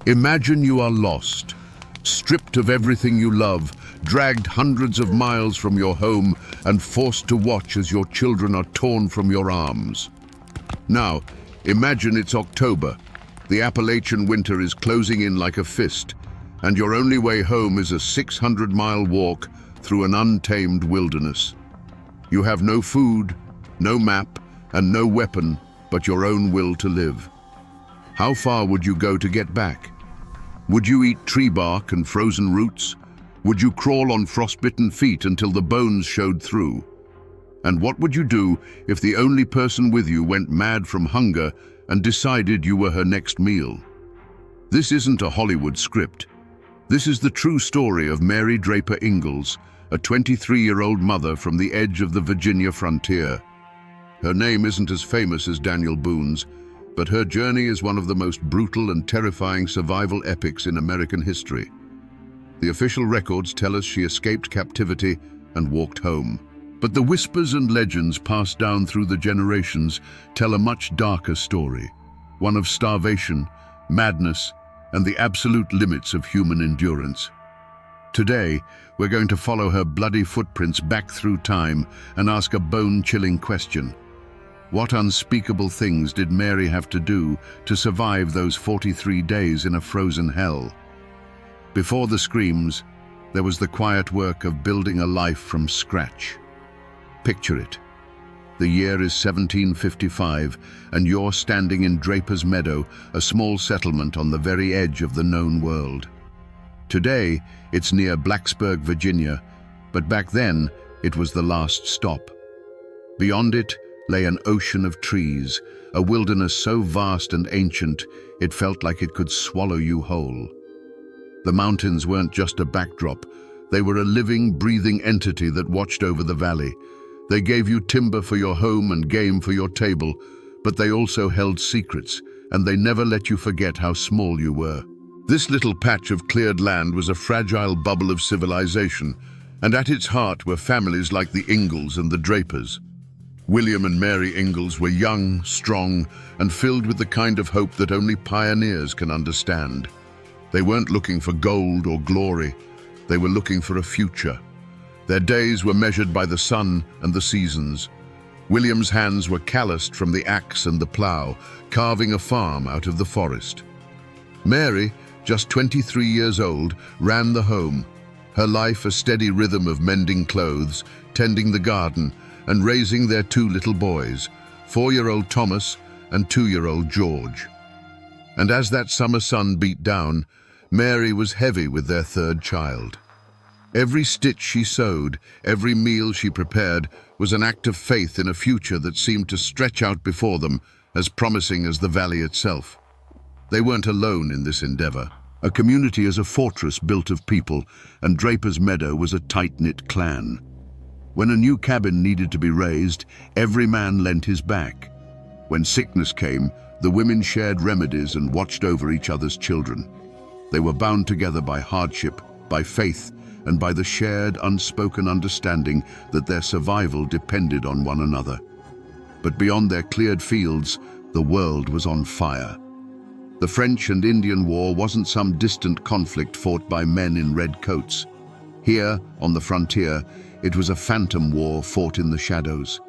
Imagine you are lost, stripped of everything you love, dragged hundreds of miles from your home and forced to watch as your children are torn from your arms. Now, imagine it's October. The Appalachian winter is closing in like a fist, and your only way home is a 600-mile walk through an untamed wilderness. You have no food, no map, and no weapon but your own will to live. How far would you go to get back? Would you eat tree bark and frozen roots? Would you crawl on frostbitten feet until the bones showed through? And what would you do if the only person with you went mad from hunger and decided you were her next meal? This isn't a Hollywood script. This is the true story of Mary Draper Ingalls, a 23-year-old mother from the edge of the Virginia frontier. Her name isn't as famous as Daniel Boone's, but her journey is one of the most brutal and terrifying survival epics in American history. The official records tell us she escaped captivity and walked home. But the whispers and legends passed down through the generations tell a much darker story, one of starvation, madness, and the absolute limits of human endurance. Today, we're going to follow her bloody footprints back through time and ask a bone-chilling question. What unspeakable things did Mary have to do to survive those 43 days in a frozen hell? Before the screams, there was the quiet work of building a life from scratch. Picture it. The year is 1755, and you're standing in Draper's Meadow, a small settlement on the very edge of the known world. Today, it's near Blacksburg, Virginia, but back then, it was the last stop. Beyond it lay an ocean of trees, a wilderness so vast and ancient, it felt like it could swallow you whole. The mountains weren't just a backdrop, they were a living, breathing entity that watched over the valley. They gave you timber for your home and game for your table, but they also held secrets, and they never let you forget how small you were. This little patch of cleared land was a fragile bubble of civilization, and at its heart were families like the Ingalls and the Drapers. William and Mary Ingalls were young, strong, and filled with the kind of hope that only pioneers can understand. They weren't looking for gold or glory, they were looking for a future. Their days were measured by the sun and the seasons. William's hands were calloused from the axe and the plow, carving a farm out of the forest. Mary, just 23 years old, ran the home, her life a steady rhythm of mending clothes, tending the garden, and raising their two little boys, 4-year-old Thomas and 2-year-old George. And as that summer sun beat down, Mary was heavy with their third child. Every stitch she sewed, every meal she prepared, was an act of faith in a future that seemed to stretch out before them, as promising as the valley itself. They weren't alone in this endeavor. A community is a fortress built of people, and Draper's Meadow was a tight-knit clan. When a new cabin needed to be raised, every man lent his back. When sickness came, the women shared remedies and watched over each other's children. They were bound together by hardship, by faith, and by the shared, unspoken understanding that their survival depended on one another. But beyond their cleared fields, the world was on fire. The French and Indian War wasn't some distant conflict fought by men in red coats. Here, on the frontier, it was a phantom war fought in the shadows.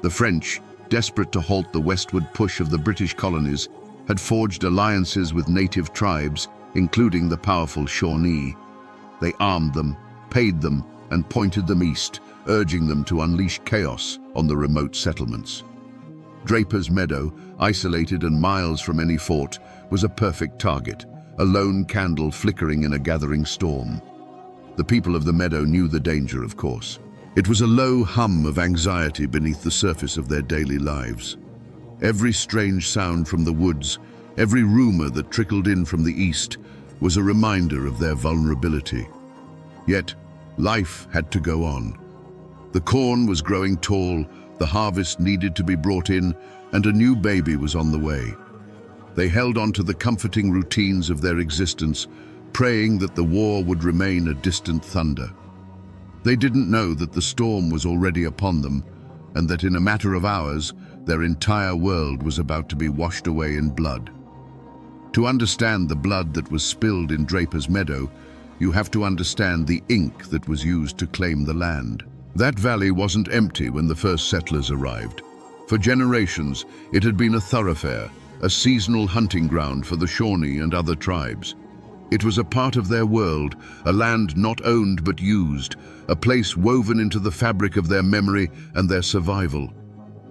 The French, desperate to halt the westward push of the British colonies, had forged alliances with native tribes, including the powerful Shawnee. They armed them, paid them, and pointed them east, urging them to unleash chaos on the remote settlements. Draper's Meadow, isolated and miles from any fort, was a perfect target, a lone candle flickering in a gathering storm. The people of the meadow knew the danger, of course. It was a low hum of anxiety beneath the surface of their daily lives. Every strange sound from the woods, every rumor that trickled in from the east, was a reminder of their vulnerability. Yet, life had to go on. The corn was growing tall, the harvest needed to be brought in, and a new baby was on the way. They held on to the comforting routines of their existence, praying that the war would remain a distant thunder. They didn't know that the storm was already upon them, and that in a matter of hours, their entire world was about to be washed away in blood. To understand the blood that was spilled in Draper's Meadow, you have to understand the ink that was used to claim the land. That valley wasn't empty when the first settlers arrived. For generations, it had been a thoroughfare, a seasonal hunting ground for the Shawnee and other tribes. It was a part of their world, a land not owned but used, a place woven into the fabric of their memory and their survival.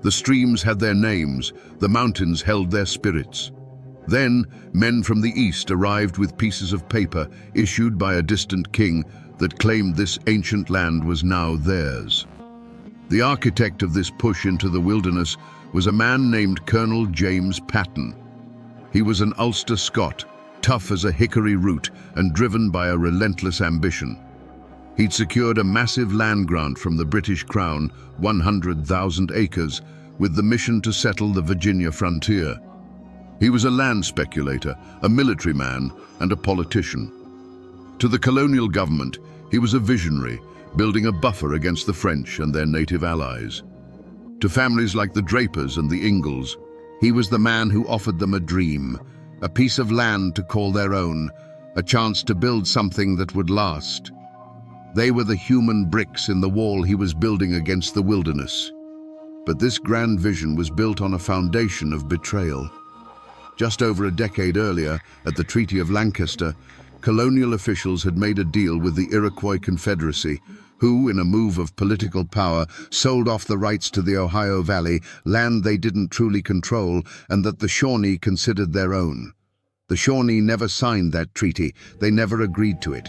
The streams had their names, the mountains held their spirits. Then, men from the east arrived with pieces of paper issued by a distant king that claimed this ancient land was now theirs. The architect of this push into the wilderness was a man named Colonel James Patton. He was an Ulster Scot, tough as a hickory root and driven by a relentless ambition. He'd secured a massive land grant from the British Crown, 100,000 acres, with the mission to settle the Virginia frontier. He was a land speculator, a military man, and a politician. To the colonial government, he was a visionary, building a buffer against the French and their native allies. To families like the Drapers and the Ingalls, he was the man who offered them a dream, a piece of land to call their own, a chance to build something that would last. They were the human bricks in the wall he was building against the wilderness. But this grand vision was built on a foundation of betrayal. Just over a decade earlier, at the Treaty of Lancaster, colonial officials had made a deal with the Iroquois Confederacy, who, in a move of political power, sold off the rights to the Ohio Valley, land they didn't truly control and that the Shawnee considered their own. The Shawnee never signed that treaty. They never agreed to it.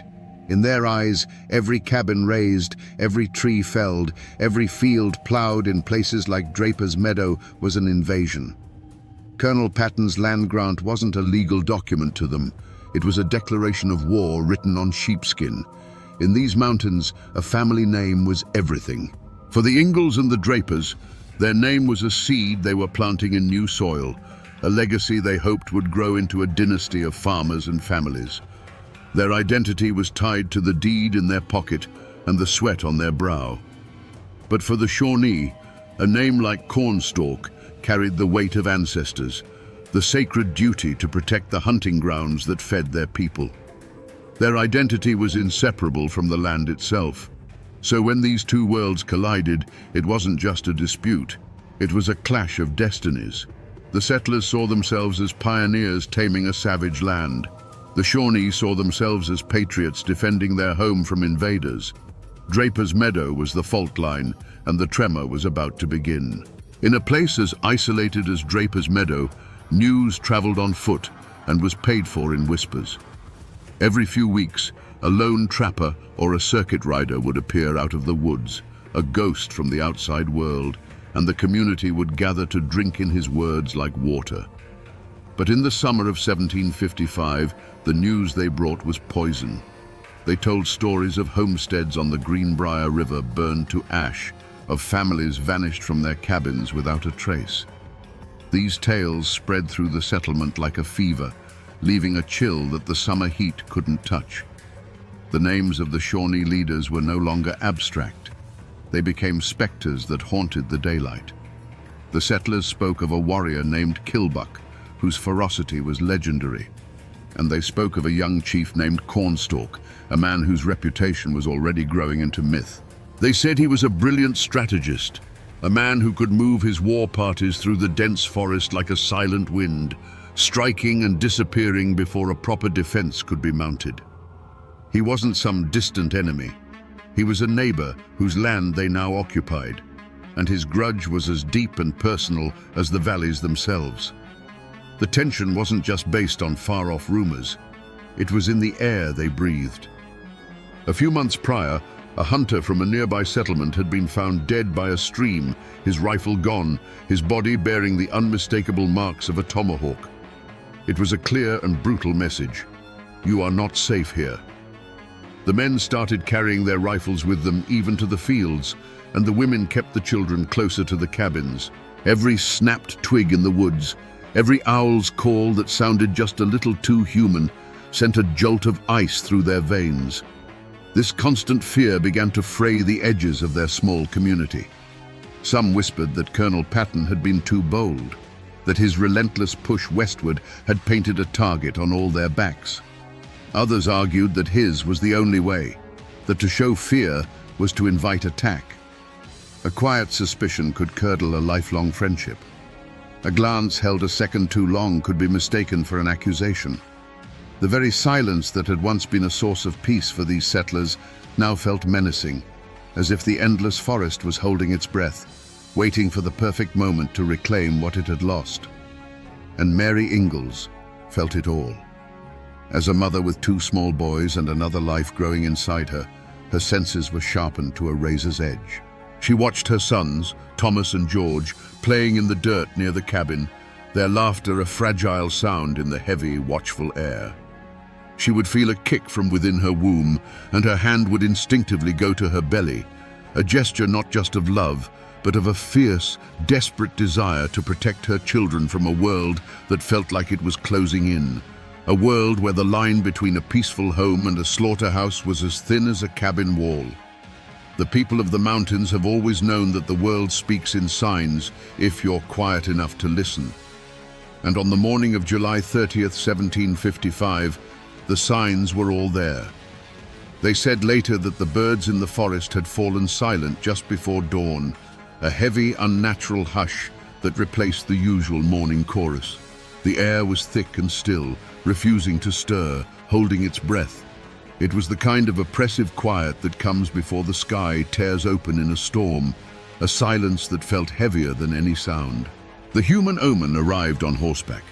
In their eyes, every cabin razed, every tree felled, every field plowed in places like Draper's Meadow was an invasion. Colonel Patton's land grant wasn't a legal document to them. It was a declaration of war written on sheepskin. In these mountains, a family name was everything. For the Ingalls and the Drapers, their name was a seed they were planting in new soil, a legacy they hoped would grow into a dynasty of farmers and families. Their identity was tied to the deed in their pocket and the sweat on their brow. But for the Shawnee, a name like Cornstalk carried the weight of ancestors, the sacred duty to protect the hunting grounds that fed their people. Their identity was inseparable from the land itself. So when these two worlds collided, it wasn't just a dispute, it was a clash of destinies. The settlers saw themselves as pioneers taming a savage land. The Shawnee saw themselves as patriots defending their home from invaders. Draper's Meadow was the fault line, and the tremor was about to begin. In a place as isolated as Draper's Meadow, news traveled on foot and was paid for in whispers. Every few weeks, a lone trapper or a circuit rider would appear out of the woods, a ghost from the outside world, and the community would gather to drink in his words like water. But in the summer of 1755, the news they brought was poison. They told stories of homesteads on the Greenbrier River burned to ash, of families vanished from their cabins without a trace. These tales spread through the settlement like a fever, leaving a chill that the summer heat couldn't touch. The names of the Shawnee leaders were no longer abstract. They became specters that haunted the daylight. The settlers spoke of a warrior named Kilbuck, whose ferocity was legendary. And they spoke of a young chief named Cornstalk, a man whose reputation was already growing into myth. They said he was a brilliant strategist, a man who could move his war parties through the dense forest like a silent wind, striking and disappearing before a proper defense could be mounted. He wasn't some distant enemy. He was a neighbor whose land they now occupied, and his grudge was as deep and personal as the valleys themselves. The tension wasn't just based on far-off rumors. It was in the air they breathed. A few months prior, a hunter from a nearby settlement had been found dead by a stream, his rifle gone, his body bearing the unmistakable marks of a tomahawk. It was a clear and brutal message. You are not safe here. The men started carrying their rifles with them even to the fields, and the women kept the children closer to the cabins. Every snapped twig in the woods, every owl's call that sounded just a little too human, sent a jolt of ice through their veins. This constant fear began to fray the edges of their small community. Some whispered that Colonel Patton had been too bold. that his relentless push westward had painted a target on all their backs. Others argued that his was the only way, that to show fear was to invite attack. A quiet suspicion could curdle a lifelong friendship. A glance held a second too long could be mistaken for an accusation. The very silence that had once been a source of peace for these settlers now felt menacing, as if the endless forest was holding its breath, waiting for the perfect moment to reclaim what it had lost. And Mary Ingalls felt it all. As a mother with two small boys and another life growing inside her, her senses were sharpened to a razor's edge. She watched her sons, Thomas and George, playing in the dirt near the cabin, their laughter a fragile sound in the heavy, watchful air. She would feel a kick from within her womb, and her hand would instinctively go to her belly, a gesture not just of love, but of a fierce, desperate desire to protect her children from a world that felt like it was closing in, a world where the line between a peaceful home and a slaughterhouse was as thin as a cabin wall. The people of the mountains have always known that the world speaks in signs if you're quiet enough to listen. And on the morning of July 30th, 1755, the signs were all there. They said later that the birds in the forest had fallen silent just before dawn, a heavy, unnatural hush that replaced the usual morning chorus. The air was thick and still, refusing to stir, holding its breath. It was the kind of oppressive quiet that comes before the sky tears open in a storm, a silence that felt heavier than any sound. The human omen arrived on horseback.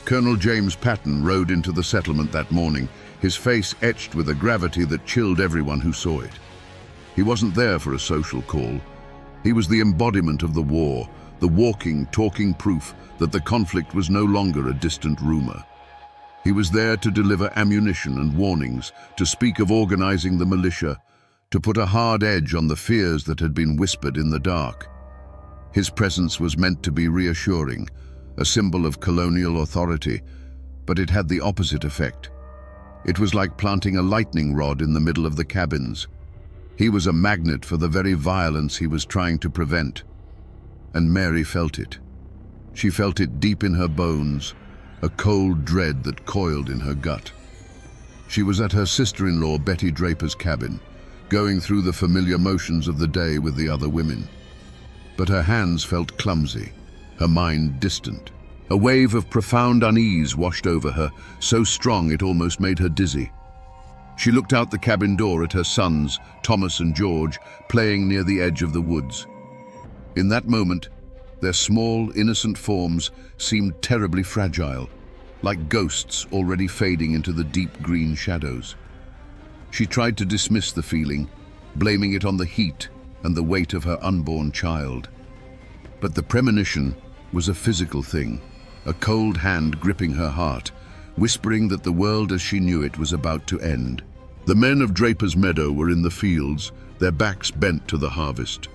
Colonel James Patton rode into the settlement that morning, his face etched with a gravity that chilled everyone who saw it. He wasn't there for a social call. He was the embodiment of the war, the walking, talking proof that the conflict was no longer a distant rumor. He was there to deliver ammunition and warnings, to speak of organizing the militia, to put a hard edge on the fears that had been whispered in the dark. His presence was meant to be reassuring, a symbol of colonial authority, but it had the opposite effect. It was like planting a lightning rod in the middle of the cabins. He was a magnet for the very violence he was trying to prevent. And Mary felt it. She felt it deep in her bones, a cold dread that coiled in her gut. She was at her sister-in-law Betty Draper's cabin, going through the familiar motions of the day with the other women. But her hands felt clumsy, her mind distant. A wave of profound unease washed over her, so strong it almost made her dizzy. She looked out the cabin door at her sons, Thomas and George, playing near the edge of the woods. In that moment, their small, innocent forms seemed terribly fragile, like ghosts already fading into the deep green shadows. She tried to dismiss the feeling, blaming it on the heat and the weight of her unborn child. But the premonition was a physical thing, a cold hand gripping her heart, whispering that the world as she knew it was about to end. The men of Draper's Meadow were in the fields, their backs bent to the harvest.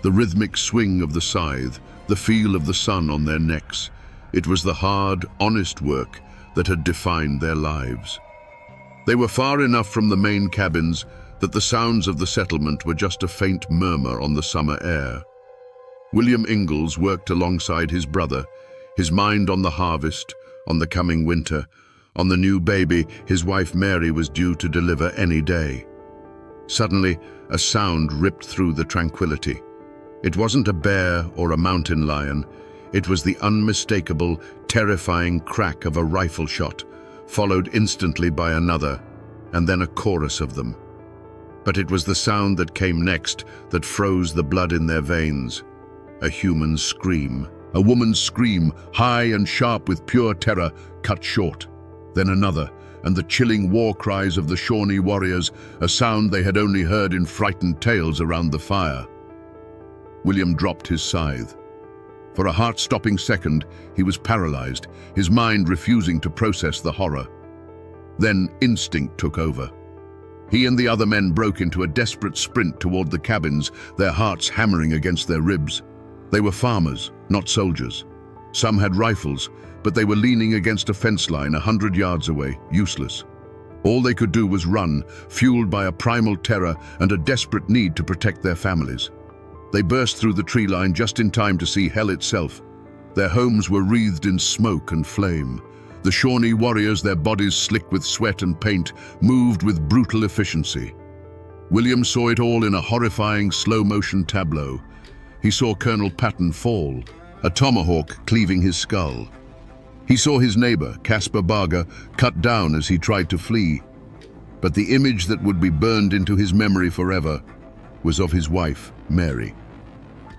The rhythmic swing of the scythe, the feel of the sun on their necks. It was the hard, honest work that had defined their lives. They were far enough from the main cabins that the sounds of the settlement were just a faint murmur on the summer air. William Ingalls worked alongside his brother, his mind on the harvest, on the coming winter, on the new baby his wife Mary was due to deliver any day. Suddenly, a sound ripped through the tranquility. It wasn't a bear or a mountain lion. It was the unmistakable, terrifying crack of a rifle shot, followed instantly by another, and then a chorus of them. But it was the sound that came next that froze the blood in their veins. A human scream. A woman's scream, high and sharp with pure terror, cut short. Then another, and the chilling war cries of the Shawnee warriors, a sound they had only heard in frightened tales around the fire. William dropped his scythe. For a heart-stopping second, he was paralyzed, his mind refusing to process the horror. Then instinct took over. He and the other men broke into a desperate sprint toward the cabins, their hearts hammering against their ribs. They were farmers, not soldiers. Some had rifles, but they were leaning against a fence line 100 yards away, useless. All they could do was run, fueled by a primal terror and a desperate need to protect their families. They burst through the tree line just in time to see hell itself. Their homes were wreathed in smoke and flame. The Shawnee warriors, their bodies slick with sweat and paint, moved with brutal efficiency. William saw it all in a horrifying slow-motion tableau. He saw Colonel Patton fall, a tomahawk cleaving his skull. He saw his neighbor, Caspar Barger, cut down as he tried to flee. But the image that would be burned into his memory forever was of his wife, Mary.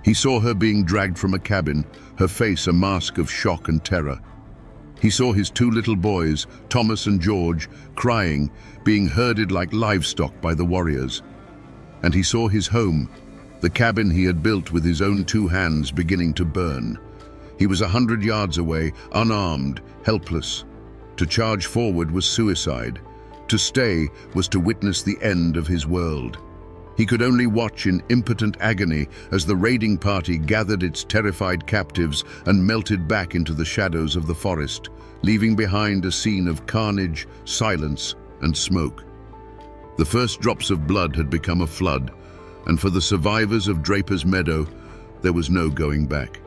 He saw her being dragged from a cabin, her face a mask of shock and terror. He saw his two little boys, Thomas and George, crying, being herded like livestock by the warriors. And he saw his home, the cabin he had built with his own two hands, beginning to burn. He was 100 yards away, unarmed, helpless. To charge forward was suicide. To stay was to witness the end of his world. He could only watch in impotent agony as the raiding party gathered its terrified captives and melted back into the shadows of the forest, leaving behind a scene of carnage, silence, and smoke. The first drops of blood had become a flood, and for the survivors of Draper's Meadow, there was no going back.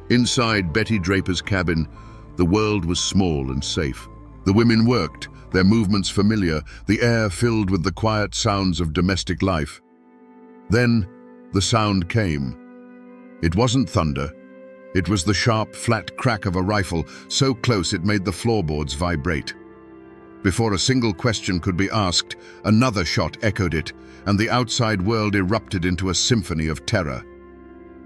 Inside Betty Draper's cabin, the world was small and safe. The women worked, their movements familiar, the air filled with the quiet sounds of domestic life. Then the sound came. It wasn't thunder. It was the sharp, flat crack of a rifle, so close it made the floorboards vibrate. Before a single question could be asked, another shot echoed it, and the outside world erupted into a symphony of terror.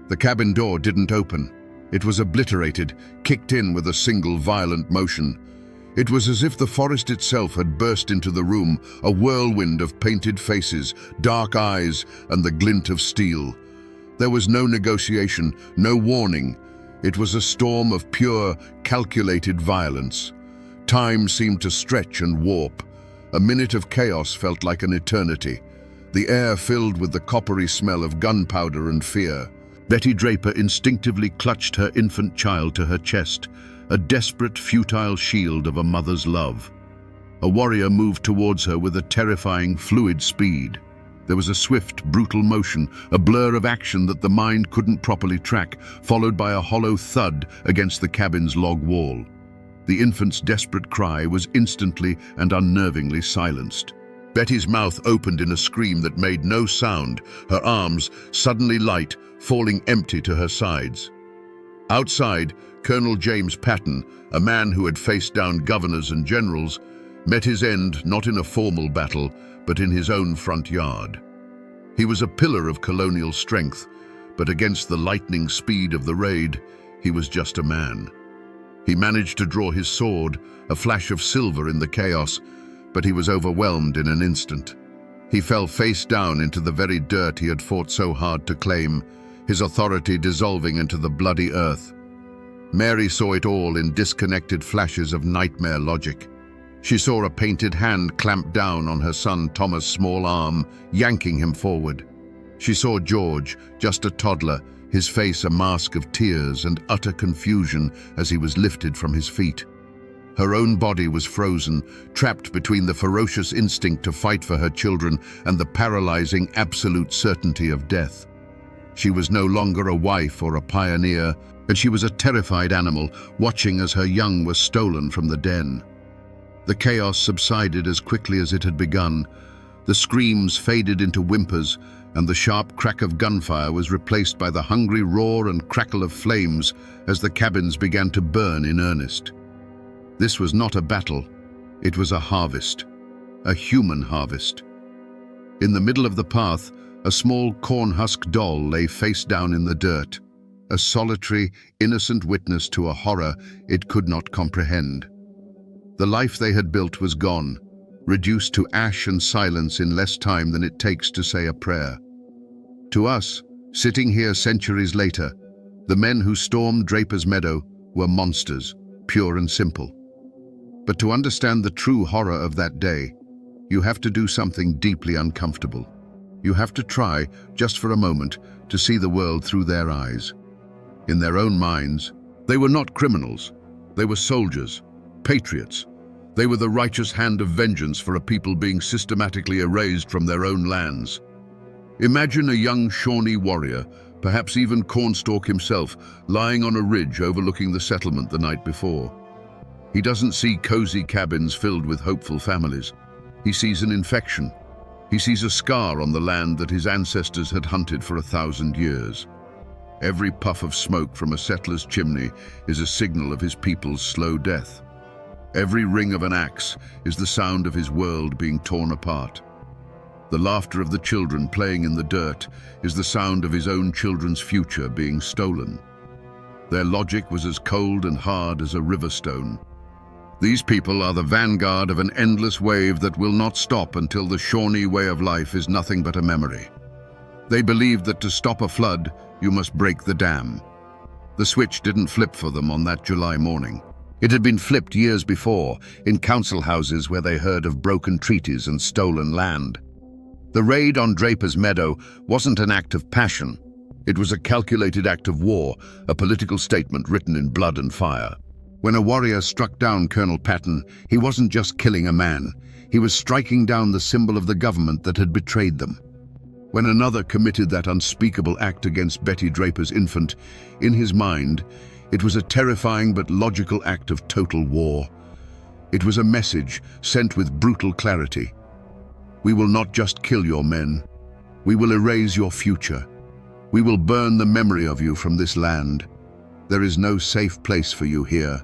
The cabin door didn't open. It was obliterated, kicked in with a single violent motion. It was as if the forest itself had burst into the room, a whirlwind of painted faces, dark eyes, and the glint of steel. There was no negotiation, no warning. It was a storm of pure, calculated violence. Time seemed to stretch and warp. A minute of chaos felt like an eternity. The air filled with the coppery smell of gunpowder and fear. Betty Draper instinctively clutched her infant child to her chest, a desperate, futile shield of a mother's love. A warrior moved towards her with a terrifying, fluid speed. There was a swift, brutal motion, a blur of action that the mind couldn't properly track, followed by a hollow thud against the cabin's log wall. The infant's desperate cry was instantly and unnervingly silenced. Betty's mouth opened in a scream that made no sound, her arms, suddenly light, falling empty to her sides. Outside, Colonel James Patton, a man who had faced down governors and generals, met his end not in a formal battle, but in his own front yard. He was a pillar of colonial strength, but against the lightning speed of the raid, he was just a man. He managed to draw his sword, a flash of silver in the chaos, but he was overwhelmed in an instant. He fell face down into the very dirt he had fought so hard to claim, his authority dissolving into the bloody earth. Mary saw it all in disconnected flashes of nightmare logic. She saw a painted hand clamp down on her son Thomas' small arm, yanking him forward. She saw George, just a toddler, his face a mask of tears and utter confusion as he was lifted from his feet. Her own body was frozen, trapped between the ferocious instinct to fight for her children and the paralyzing absolute certainty of death. She was no longer a wife or a pioneer, and she was a terrified animal, watching as her young were stolen from the den. The chaos subsided as quickly as it had begun. The screams faded into whimpers, and the sharp crack of gunfire was replaced by the hungry roar and crackle of flames as the cabins began to burn in earnest. This was not a battle, it was a harvest, a human harvest. In the middle of the path, a small corn-husk doll lay face down in the dirt, a solitary, innocent witness to a horror it could not comprehend. The life they had built was gone, reduced to ash and silence in less time than it takes to say a prayer. To us, sitting here centuries later, the men who stormed Draper's Meadow were monsters, pure and simple. But to understand the true horror of that day, you have to do something deeply uncomfortable. You have to try, just for a moment, to see the world through their eyes. In their own minds, they were not criminals. They were soldiers, patriots. They were the righteous hand of vengeance for a people being systematically erased from their own lands. Imagine a young Shawnee warrior, perhaps even Cornstalk himself, lying on a ridge overlooking the settlement the night before. He doesn't see cozy cabins filled with hopeful families. He sees an infection. He sees a scar on the land that his ancestors had hunted for 1,000 years. Every puff of smoke from a settler's chimney is a signal of his people's slow death. Every ring of an axe is the sound of his world being torn apart. The laughter of the children playing in the dirt is the sound of his own children's future being stolen. Their logic was as cold and hard as a river stone. These people are the vanguard of an endless wave that will not stop until the Shawnee way of life is nothing but a memory. They believed that to stop a flood, you must break the dam. The switch didn't flip for them on that July morning. It had been flipped years before, in council houses where they heard of broken treaties and stolen land. The raid on Draper's Meadow wasn't an act of passion. It was a calculated act of war, a political statement written in blood and fire. When a warrior struck down Colonel Patton, he wasn't just killing a man. He was striking down the symbol of the government that had betrayed them. When another committed that unspeakable act against Betty Draper's infant, in his mind, it was a terrifying but logical act of total war. It was a message sent with brutal clarity. We will not just kill your men. We will erase your future. We will burn the memory of you from this land. There is no safe place for you here.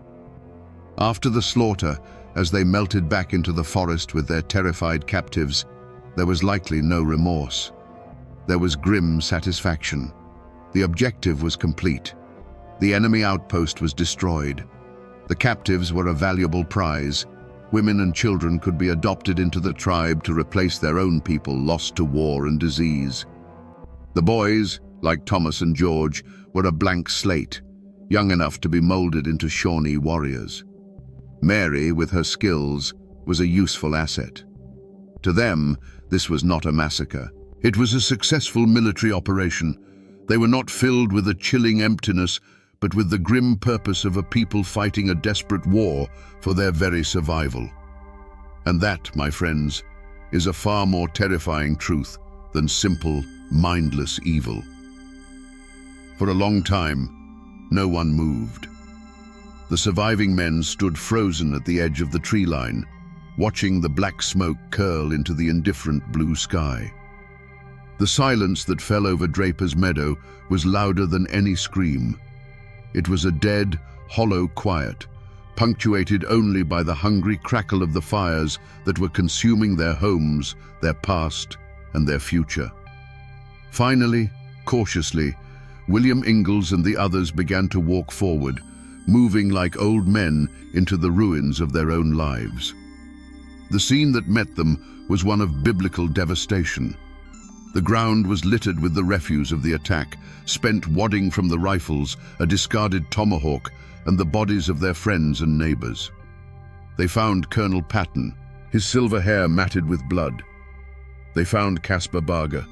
After the slaughter, as they melted back into the forest with their terrified captives, there was likely no remorse. There was grim satisfaction. The objective was complete. The enemy outpost was destroyed. The captives were a valuable prize. Women and children could be adopted into the tribe to replace their own people lost to war and disease. The boys, like Thomas and George, were a blank slate, young enough to be molded into Shawnee warriors. Mary, with her skills, was a useful asset. To them, this was not a massacre. It was a successful military operation. They were not filled with a chilling emptiness, but with the grim purpose of a people fighting a desperate war for their very survival. And that, my friends, is a far more terrifying truth than simple, mindless evil. For a long time, no one moved. The surviving men stood frozen at the edge of the tree line, watching the black smoke curl into the indifferent blue sky. The silence that fell over Draper's Meadow was louder than any scream. It was a dead, hollow quiet, punctuated only by the hungry crackle of the fires that were consuming their homes, their past, and their future. Finally, cautiously, William Ingalls and the others began to walk forward, moving like old men into the ruins of their own lives. The scene that met them was one of biblical devastation. The ground was littered with the refuse of the attack, spent wadding from the rifles, a discarded tomahawk, and the bodies of their friends and neighbors. They found Colonel Patton, his silver hair matted with blood. They found Caspar Barger.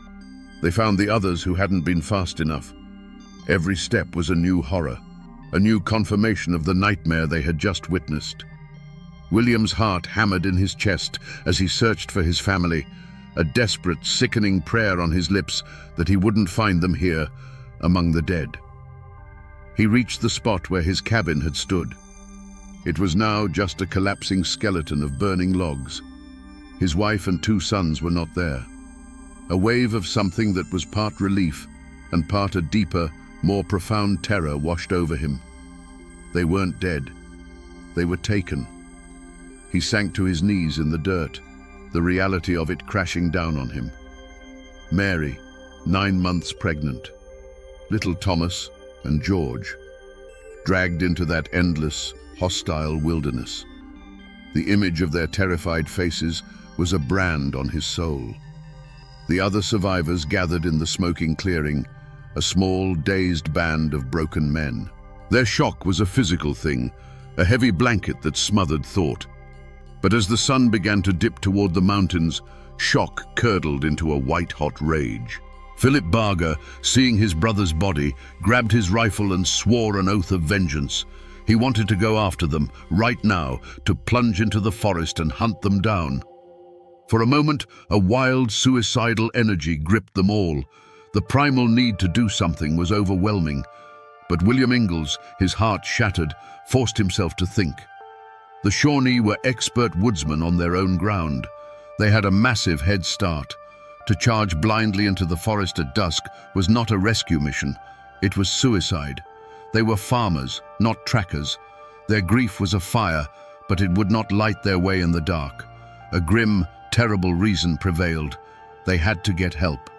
They found the others who hadn't been fast enough. Every step was a new horror, a new confirmation of the nightmare they had just witnessed. William's heart hammered in his chest as he searched for his family, a desperate, sickening prayer on his lips that he wouldn't find them here, among the dead. He reached the spot where his cabin had stood. It was now just a collapsing skeleton of burning logs. His wife and 2 sons were not there. A wave of something that was part relief and part a deeper, more profound terror washed over him. They weren't dead. They were taken. He sank to his knees in the dirt, the reality of it crashing down on him. Mary, 9 months pregnant. Little Thomas and George, dragged into that endless, hostile wilderness. The image of their terrified faces was a brand on his soul. The other survivors gathered in the smoking clearing, a small, dazed band of broken men. Their shock was a physical thing, a heavy blanket that smothered thought. But as the sun began to dip toward the mountains, shock curdled into a white-hot rage. Philip Barger, seeing his brother's body, grabbed his rifle and swore an oath of vengeance. He wanted to go after them, right now, to plunge into the forest and hunt them down. For a moment, a wild, suicidal energy gripped them all. The primal need to do something was overwhelming, but William Ingalls, his heart shattered, forced himself to think. The Shawnee were expert woodsmen on their own ground. They had a massive head start. To charge blindly into the forest at dusk was not a rescue mission, it was suicide. They were farmers, not trackers. Their grief was a fire, but it would not light their way in the dark. A grim, terrible reason prevailed. They had to get help.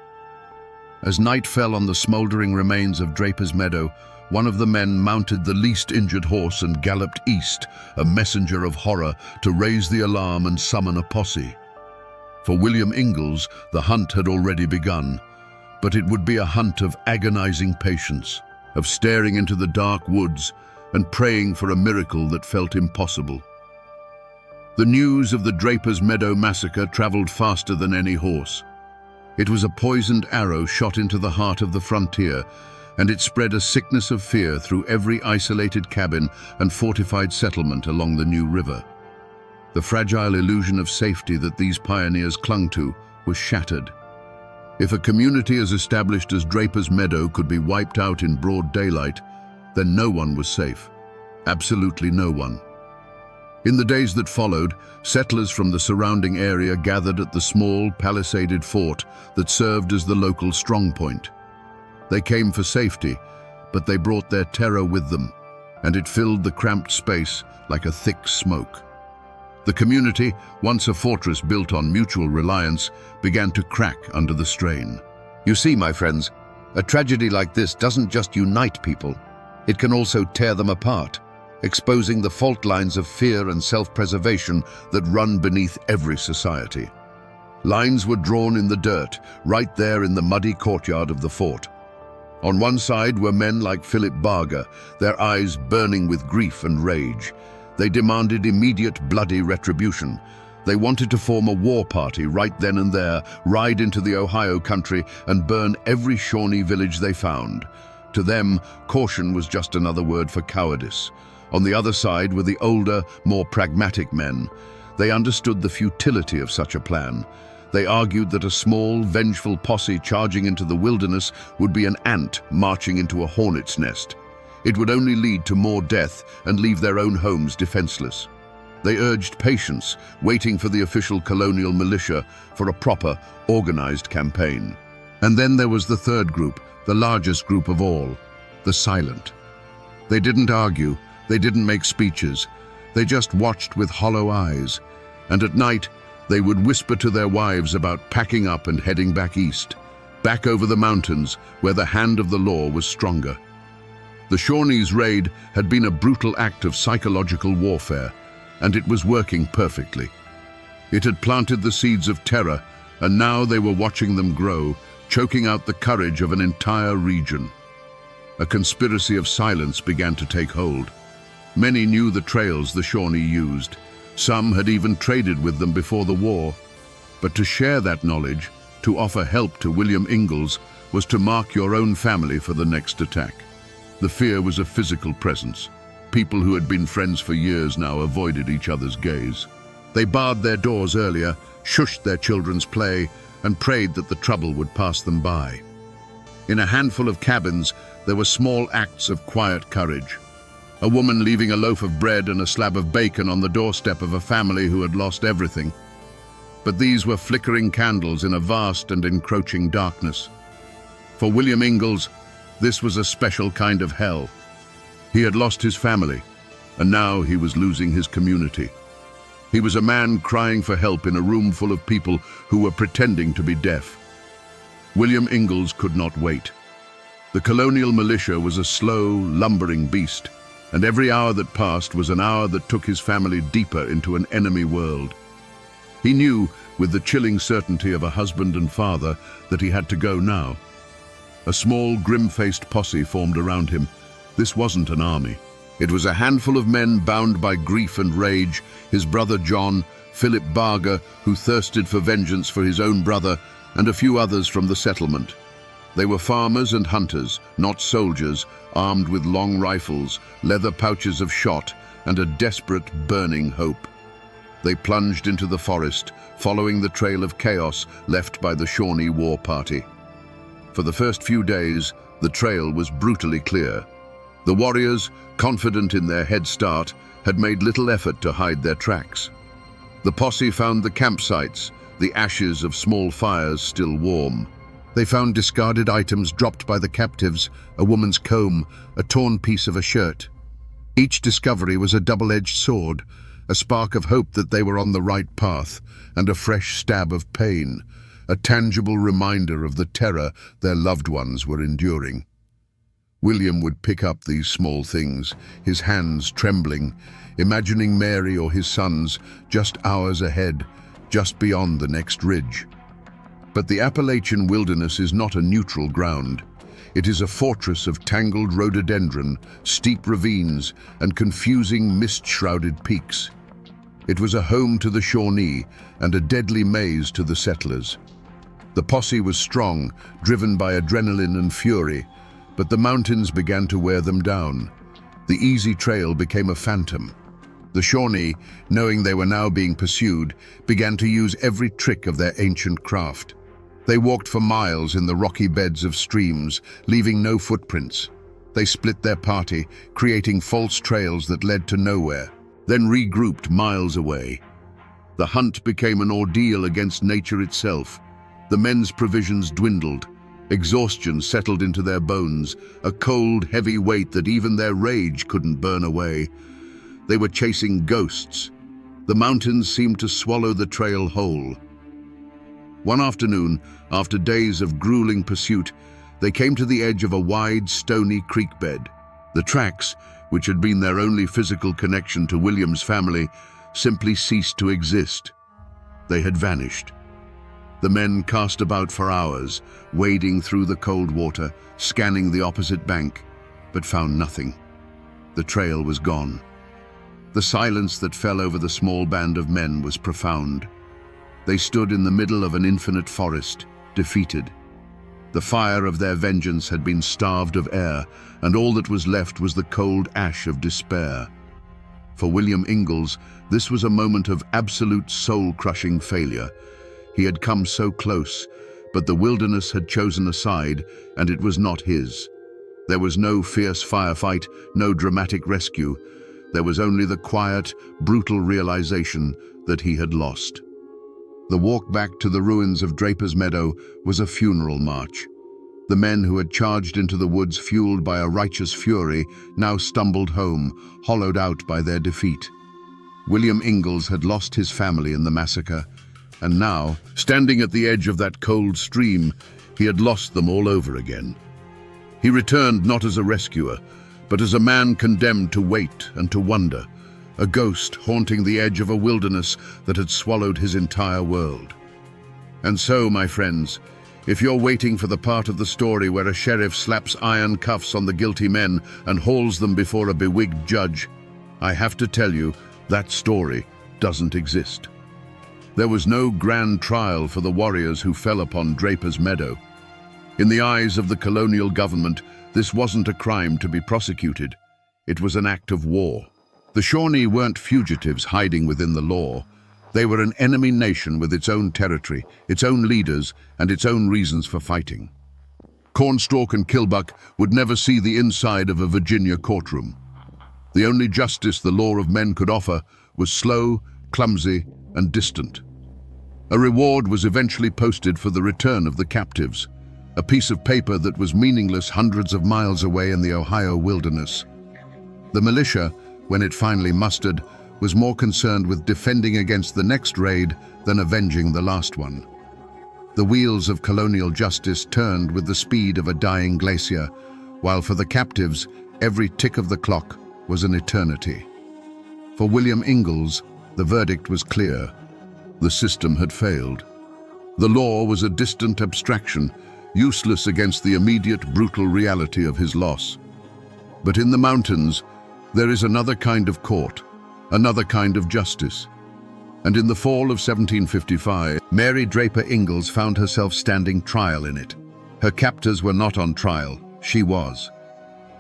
As night fell on the smoldering remains of Draper's Meadow, one of the men mounted the least injured horse and galloped east, a messenger of horror, to raise the alarm and summon a posse. For William Ingalls, the hunt had already begun, but it would be a hunt of agonizing patience, of staring into the dark woods and praying for a miracle that felt impossible. The news of the Draper's Meadow massacre traveled faster than any horse. It was a poisoned arrow shot into the heart of the frontier, and it spread a sickness of fear through every isolated cabin and fortified settlement along the New River. The fragile illusion of safety that these pioneers clung to was shattered. If a community as established as Draper's Meadow could be wiped out in broad daylight, then no one was safe. Absolutely no one. In the days that followed, settlers from the surrounding area gathered at the small, palisaded fort that served as the local strongpoint. They came for safety, but they brought their terror with them, and it filled the cramped space like a thick smoke. The community, once a fortress built on mutual reliance, began to crack under the strain. You see, my friends, a tragedy like this doesn't just unite people, it can also tear them apart, exposing the fault lines of fear and self-preservation that run beneath every society. Lines were drawn in the dirt, right there in the muddy courtyard of the fort. On one side were men like Philip Barger, their eyes burning with grief and rage. They demanded immediate bloody retribution. They wanted to form a war party right then and there, ride into the Ohio country and burn every Shawnee village they found. To them, caution was just another word for cowardice. On the other side were the older, more pragmatic men. They understood the futility of such a plan. They argued that a small, vengeful posse charging into the wilderness would be an ant marching into a hornet's nest. It would only lead to more death and leave their own homes defenseless. They urged patience, waiting for the official colonial militia for a proper, organized campaign. And then there was the third group, the largest group of all, the silent. They didn't argue, they didn't make speeches, they just watched with hollow eyes, and at night they would whisper to their wives about packing up and heading back east, back over the mountains where the hand of the law was stronger. The Shawnees' raid had been a brutal act of psychological warfare, and it was working perfectly. It had planted the seeds of terror, and now they were watching them grow, choking out the courage of an entire region. A conspiracy of silence began to take hold. Many knew the trails the Shawnee used. Some had even traded with them before the war. But to share that knowledge, to offer help to William Ingalls, was to mark your own family for the next attack. The fear was a physical presence. People who had been friends for years now avoided each other's gaze. They barred their doors earlier, shushed their children's play, and prayed that the trouble would pass them by. In a handful of cabins, there were small acts of quiet courage. A woman leaving a loaf of bread and a slab of bacon on the doorstep of a family who had lost everything. But these were flickering candles in a vast and encroaching darkness. For William Ingalls, this was a special kind of hell. He had lost his family, and now he was losing his community. He was a man crying for help in a room full of people who were pretending to be deaf. William Ingalls could not wait. The colonial militia was a slow, lumbering beast, and every hour that passed was an hour that took his family deeper into an enemy world. He knew, with the chilling certainty of a husband and father, that he had to go now. A small, grim-faced posse formed around him. This wasn't an army. It was a handful of men bound by grief and rage, his brother John, Philip Barger, who thirsted for vengeance for his own brother, and a few others from the settlement. They were farmers and hunters, not soldiers, armed with long rifles, leather pouches of shot, and a desperate, burning hope. They plunged into the forest, following the trail of chaos left by the Shawnee war party. For the first few days, the trail was brutally clear. The warriors, confident in their head start, had made little effort to hide their tracks. The posse found the campsites, the ashes of small fires still warm. They found discarded items dropped by the captives, a woman's comb, a torn piece of a shirt. Each discovery was a double-edged sword, a spark of hope that they were on the right path, and a fresh stab of pain, a tangible reminder of the terror their loved ones were enduring. William would pick up these small things, his hands trembling, imagining Mary or his sons just hours ahead, just beyond the next ridge. But the Appalachian wilderness is not a neutral ground. It is a fortress of tangled rhododendron, steep ravines, and confusing mist-shrouded peaks. It was a home to the Shawnee and a deadly maze to the settlers. The posse was strong, driven by adrenaline and fury, but the mountains began to wear them down. The easy trail became a phantom. The Shawnee, knowing they were now being pursued, began to use every trick of their ancient craft. They walked for miles in the rocky beds of streams, leaving no footprints. They split their party, creating false trails that led to nowhere, then regrouped miles away. The hunt became an ordeal against nature itself. The men's provisions dwindled. Exhaustion settled into their bones, a cold, heavy weight that even their rage couldn't burn away. They were chasing ghosts. The mountains seemed to swallow the trail whole. One afternoon, after days of grueling pursuit, they came to the edge of a wide, stony creek bed. The tracks, which had been their only physical connection to William's family, simply ceased to exist. They had vanished. The men cast about for hours, wading through the cold water, scanning the opposite bank, but found nothing. The trail was gone. The silence that fell over the small band of men was profound. They stood in the middle of an infinite forest, defeated. The fire of their vengeance had been starved of air, and all that was left was the cold ash of despair. For William Ingalls, this was a moment of absolute soul-crushing failure. He had come so close, but the wilderness had chosen a side, and it was not his. There was no fierce firefight, no dramatic rescue. There was only the quiet, brutal realization that he had lost. The walk back to the ruins of Draper's Meadow was a funeral march. The men who had charged into the woods fueled by a righteous fury now stumbled home, hollowed out by their defeat. William Ingalls had lost his family in the massacre, and now, standing at the edge of that cold stream, he had lost them all over again. He returned not as a rescuer, but as a man condemned to wait and to wonder, a ghost haunting the edge of a wilderness that had swallowed his entire world. And so, my friends, if you're waiting for the part of the story where a sheriff slaps iron cuffs on the guilty men and hauls them before a bewigged judge, I have to tell you that story doesn't exist. There was no grand trial for the warriors who fell upon Draper's Meadow. In the eyes of the colonial government, this wasn't a crime to be prosecuted. It was an act of war. The Shawnee weren't fugitives hiding within the law. They were an enemy nation with its own territory, its own leaders, and its own reasons for fighting. Cornstalk and Kilbuck would never see the inside of a Virginia courtroom. The only justice the law of men could offer was slow, clumsy, and distant. A reward was eventually posted for the return of the captives, a piece of paper that was meaningless hundreds of miles away in the Ohio wilderness. The militia, when it finally mustered, was more concerned with defending against the next raid than avenging the last one. The wheels of colonial justice turned with the speed of a dying glacier, while for the captives, every tick of the clock was an eternity. For William Ingalls, the verdict was clear. The system had failed. The law was a distant abstraction, useless against the immediate, brutal reality of his loss. But in the mountains, there is another kind of court, another kind of justice. And in the fall of 1755, Mary Draper Ingalls found herself standing trial in it. Her captors were not on trial, she was.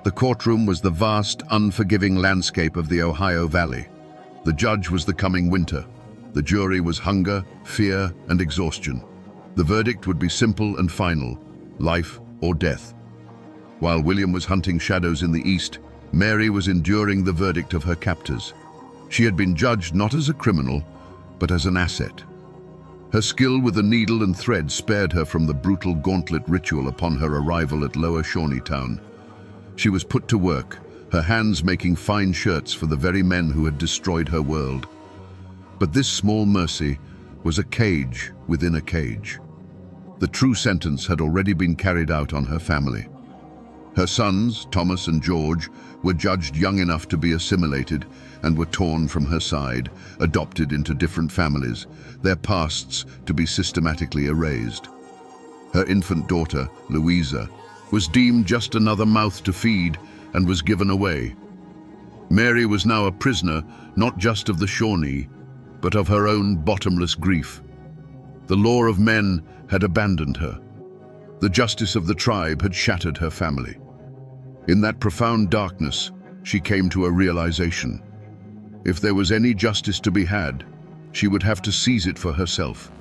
The courtroom was the vast, unforgiving landscape of the Ohio Valley. The judge was the coming winter. The jury was hunger, fear, and exhaustion. The verdict would be simple and final: life or death. While William was hunting shadows in the east, Mary was enduring the verdict of her captors. She had been judged not as a criminal, but as an asset. Her skill with the needle and thread spared her from the brutal gauntlet ritual upon her arrival at Lower Shawneetown. She was put to work, her hands making fine shirts for the very men who had destroyed her world. But this small mercy was a cage within a cage. The true sentence had already been carried out on her family. Her sons, Thomas and George, were judged young enough to be assimilated and were torn from her side, adopted into different families, their pasts to be systematically erased. Her infant daughter, Louisa, was deemed just another mouth to feed and was given away. Mary was now a prisoner, not just of the Shawnee, but of her own bottomless grief. The law of men had abandoned her. The justice of the tribe had shattered her family. In that profound darkness, she came to a realization. If there was any justice to be had, she would have to seize it for herself.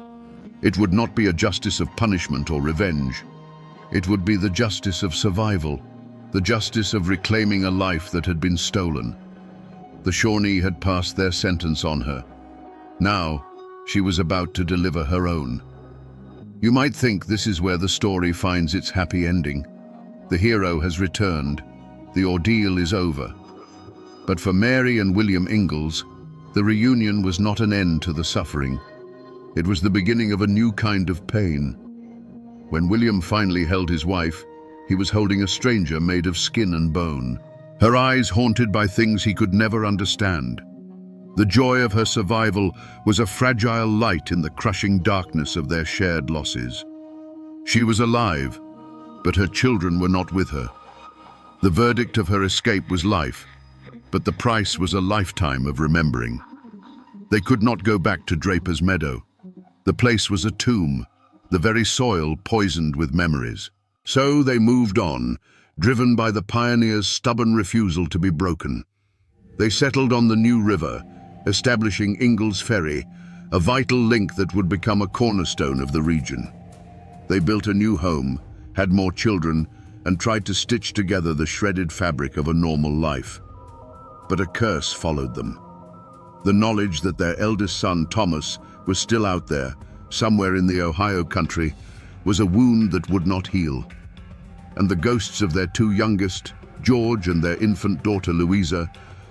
It would not be a justice of punishment or revenge. It would be the justice of survival, the justice of reclaiming a life that had been stolen. The Shawnee had passed their sentence on her. Now, she was about to deliver her own. You might think this is where the story finds its happy ending. The hero has returned. The ordeal is over. But for Mary and William Ingalls, the reunion was not an end to the suffering. It was the beginning of a new kind of pain. When William finally held his wife, he was holding a stranger made of skin and bone, her eyes haunted by things he could never understand. The joy of her survival was a fragile light in the crushing darkness of their shared losses. She was alive, but her children were not with her. The verdict of her escape was life, but the price was a lifetime of remembering. They could not go back to Draper's Meadow. The place was a tomb, the very soil poisoned with memories. So they moved on, driven by the pioneers' stubborn refusal to be broken. They settled on the New River, establishing Ingalls Ferry, a vital link that would become a cornerstone of the region. They built a new home, had more children, and tried to stitch together the shredded fabric of a normal life. But a curse followed them. The knowledge that their eldest son, Thomas, was still out there, somewhere in the Ohio country, was a wound that would not heal. And the ghosts of their two youngest, George and their infant daughter Louisa,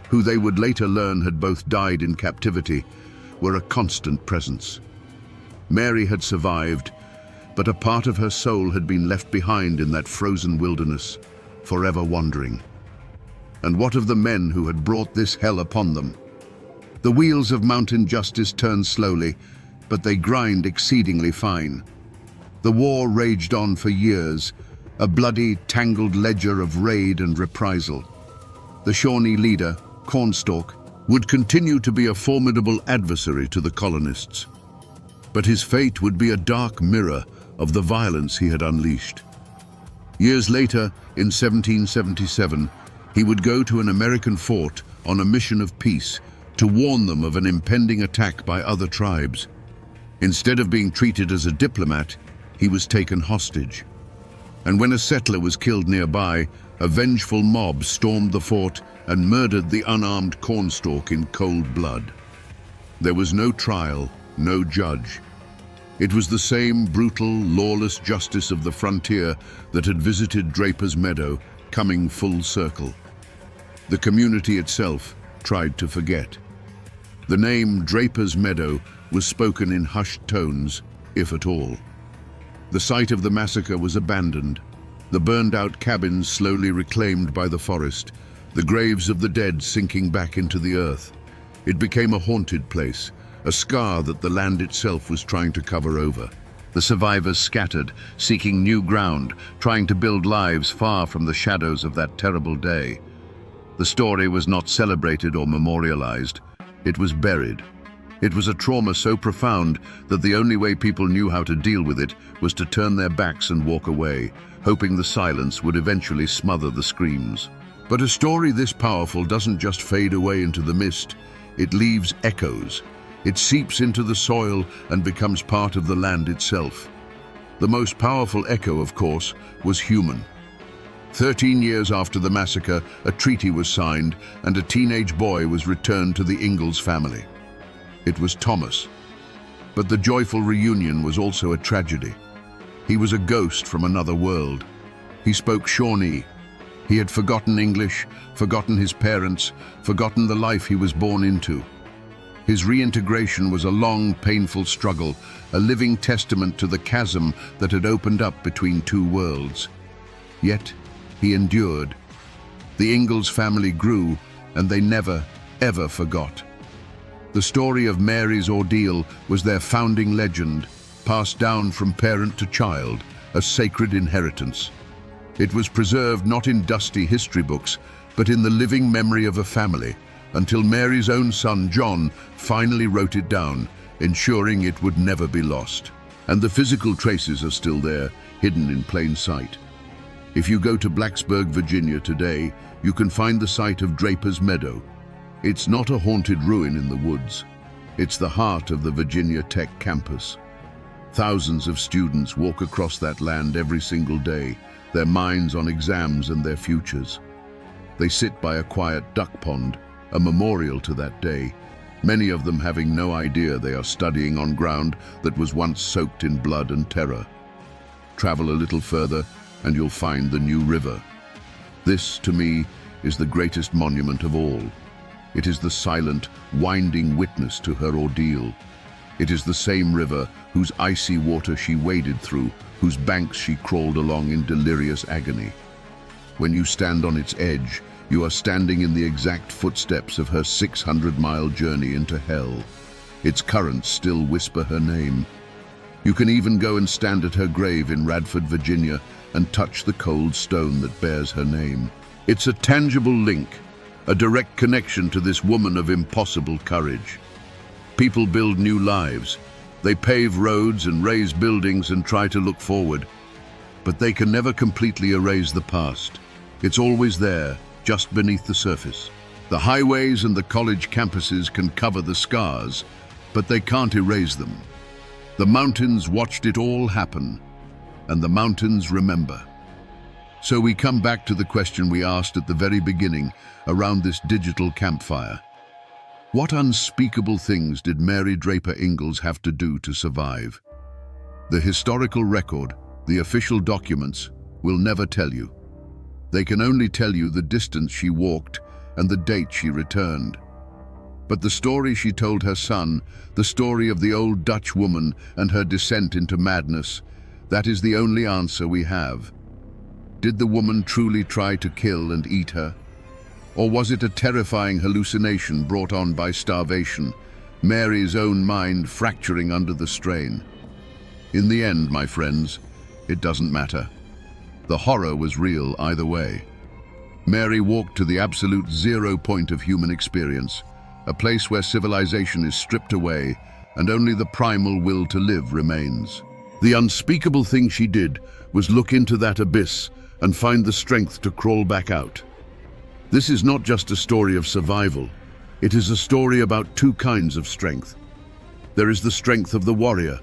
who they would later learn had both died in captivity, were a constant presence. Mary had survived, but a part of her soul had been left behind in that frozen wilderness, forever wandering. And what of the men who had brought this hell upon them? The wheels of mountain justice turn slowly, but they grind exceedingly fine. The war raged on for years, a bloody, tangled ledger of raid and reprisal. The Shawnee leader, Cornstalk, would continue to be a formidable adversary to the colonists. But his fate would be a dark mirror of the violence he had unleashed. Years later, in 1777, he would go to an American fort on a mission of peace to warn them of an impending attack by other tribes. Instead of being treated as a diplomat, he was taken hostage. And when a settler was killed nearby, a vengeful mob stormed the fort and murdered the unarmed Cornstalk in cold blood. There was no trial, no judge. It was the same brutal, lawless justice of the frontier that had visited Draper's Meadow, coming full circle. The community itself tried to forget. The name Draper's Meadow was spoken in hushed tones, if at all. The site of the massacre was abandoned, the burned-out cabins slowly reclaimed by the forest, the graves of the dead sinking back into the earth. It became a haunted place, a scar that the land itself was trying to cover over. The survivors scattered, seeking new ground, trying to build lives far from the shadows of that terrible day. The story was not celebrated or memorialized. It was buried. It was a trauma so profound that the only way people knew how to deal with it was to turn their backs and walk away, hoping the silence would eventually smother the screams. But a story this powerful doesn't just fade away into the mist. It leaves echoes. It seeps into the soil and becomes part of the land itself. The most powerful echo, of course, was human. 13 years after the massacre, a treaty was signed and a teenage boy was returned to the Ingalls family. It was Thomas. But the joyful reunion was also a tragedy. He was a ghost from another world. He spoke Shawnee. He had forgotten English, forgotten his parents, forgotten the life he was born into. His reintegration was a long, painful struggle, a living testament to the chasm that had opened up between two worlds. Yet, he endured. The Ingalls family grew, and they never, ever forgot. The story of Mary's ordeal was their founding legend, passed down from parent to child, a sacred inheritance. It was preserved not in dusty history books, but in the living memory of a family, until Mary's own son, John, finally wrote it down, ensuring it would never be lost. And the physical traces are still there, hidden in plain sight. If you go to Blacksburg, Virginia today, you can find the site of Draper's Meadow. It's not a haunted ruin in the woods. It's the heart of the Virginia Tech campus. Thousands of students walk across that land every single day, their minds on exams and their futures. They sit by a quiet duck pond, a memorial to that day, many of them having no idea they are studying on ground that was once soaked in blood and terror. Travel a little further, and you'll find the New River. This, to me, is the greatest monument of all. It is the silent, winding witness to her ordeal. It is the same river whose icy water she waded through, whose banks she crawled along in delirious agony. When you stand on its edge, you are standing in the exact footsteps of her 600-mile journey into hell. Its currents still whisper her name. You can even go and stand at her grave in Radford, Virginia, and touch the cold stone that bears her name. It's a tangible link, a direct connection to this woman of impossible courage. People build new lives. They pave roads and raise buildings and try to look forward. But they can never completely erase the past. It's always there, just beneath the surface. The highways and the college campuses can cover the scars, but they can't erase them. The mountains watched it all happen, and the mountains remember. So we come back to the question we asked at the very beginning around this digital campfire. What unspeakable things did Mary Draper Ingalls have to do to survive? The historical record, the official documents, will never tell you. They can only tell you the distance she walked and the date she returned. But the story she told her son, the story of the old Dutch woman and her descent into madness, that is the only answer we have. Did the woman truly try to kill and eat her? Or was it a terrifying hallucination brought on by starvation, Mary's own mind fracturing under the strain? In the end, my friends, it doesn't matter. The horror was real either way. Mary walked to the absolute zero point of human experience, a place where civilization is stripped away and only the primal will to live remains. The unspeakable thing she did was look into that abyss and find the strength to crawl back out. This is not just a story of survival. It is a story about two kinds of strength. There is the strength of the warrior,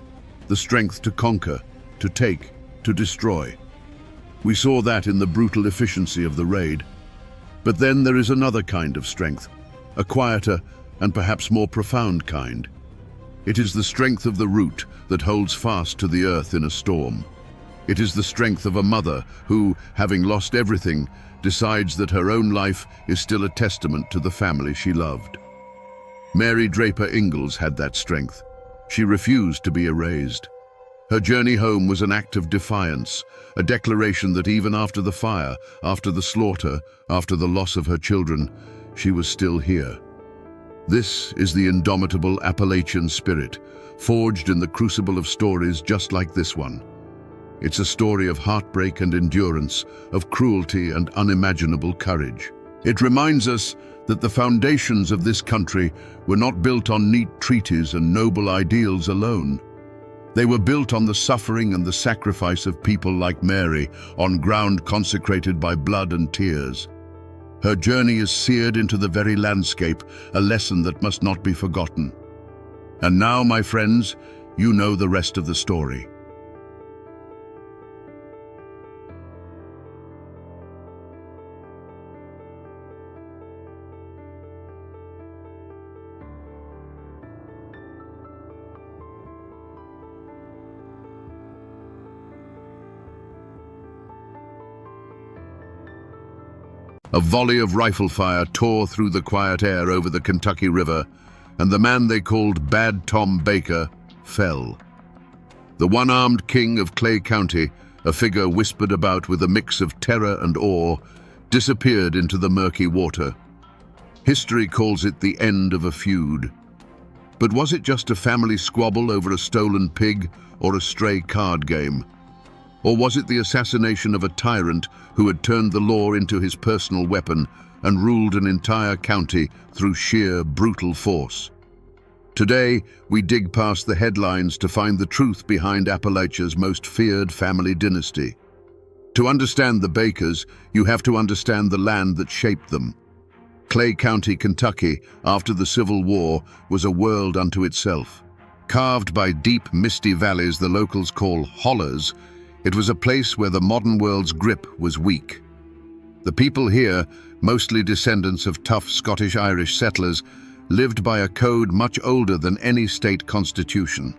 the strength to conquer, to take, to destroy. We saw that in the brutal efficiency of the raid. But then there is another kind of strength, a quieter and perhaps more profound kind. It is the strength of the root that holds fast to the earth in a storm. It is the strength of a mother who, having lost everything, decides that her own life is still a testament to the family she loved. Mary Draper Ingalls had that strength. She refused to be erased. Her journey home was an act of defiance, a declaration that even after the fire, after the slaughter, after the loss of her children, she was still here. This is the indomitable Appalachian spirit, forged in the crucible of stories just like this one. It's a story of heartbreak and endurance, of cruelty and unimaginable courage. It reminds us that the foundations of this country were not built on neat treaties and noble ideals alone. They were built on the suffering and the sacrifice of people like Mary, on ground consecrated by blood and tears. Her journey is seared into the very landscape, a lesson that must not be forgotten. And now, my friends, you know the rest of the story. A volley of rifle fire tore through the quiet air over the Kentucky River, and the man they called Bad Tom Baker fell. The one-armed king of Clay County, a figure whispered about with a mix of terror and awe, disappeared into the murky water. History calls it the end of a feud. But was it just a family squabble over a stolen pig or a stray card game? Or was it the assassination of a tyrant who had turned the law into his personal weapon and ruled an entire county through sheer brutal force? Today, we dig past the headlines to find the truth behind Appalachia's most feared family dynasty. To understand the Bakers, you have to understand the land that shaped them. Clay County, Kentucky, after the Civil War, was a world unto itself. Carved by deep, misty valleys the locals call hollers, it was a place where the modern world's grip was weak. The people here, mostly descendants of tough Scottish-Irish settlers, lived by a code much older than any state constitution.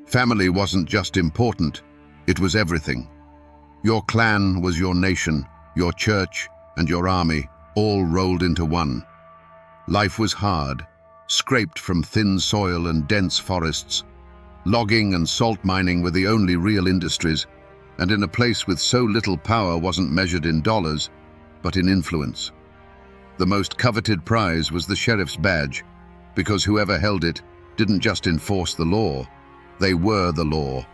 Family wasn't just important, it was everything. Your clan was your nation, your church, and your army, all rolled into one. Life was hard, scraped from thin soil and dense forests. Logging and salt mining were the only real industries, and in a place with so little power wasn't measured in dollars, but in influence. The most coveted prize was the sheriff's badge, because whoever held it didn't just enforce the law, they were the law.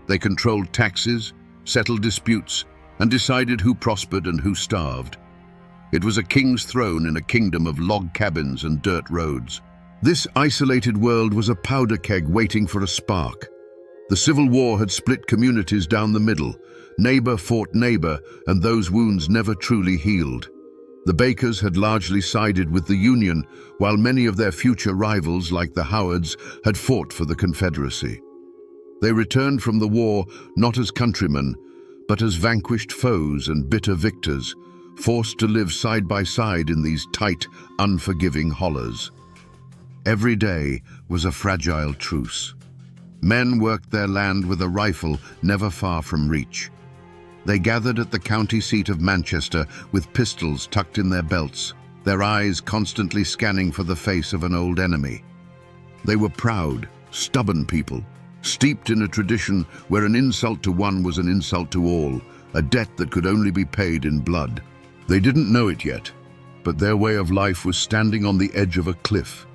They controlled taxes, settled disputes, and decided who prospered and who starved. It was a king's throne in a kingdom of log cabins and dirt roads. This isolated world was a powder keg waiting for a spark. The Civil War had split communities down the middle. Neighbor fought neighbor, and those wounds never truly healed. The Bakers had largely sided with the Union, while many of their future rivals, like the Howards, had fought for the Confederacy. They returned from the war not as countrymen, but as vanquished foes and bitter victors, forced to live side by side in these tight, unforgiving hollers. Every day was a fragile truce. Men worked their land with a rifle never far from reach. They gathered at the county seat of Manchester with pistols tucked in their belts, their eyes constantly scanning for the face of an old enemy. They were proud, stubborn people, steeped in a tradition where an insult to one was an insult to all, a debt that could only be paid in blood. They didn't know it yet, but their way of life was standing on the edge of a cliff.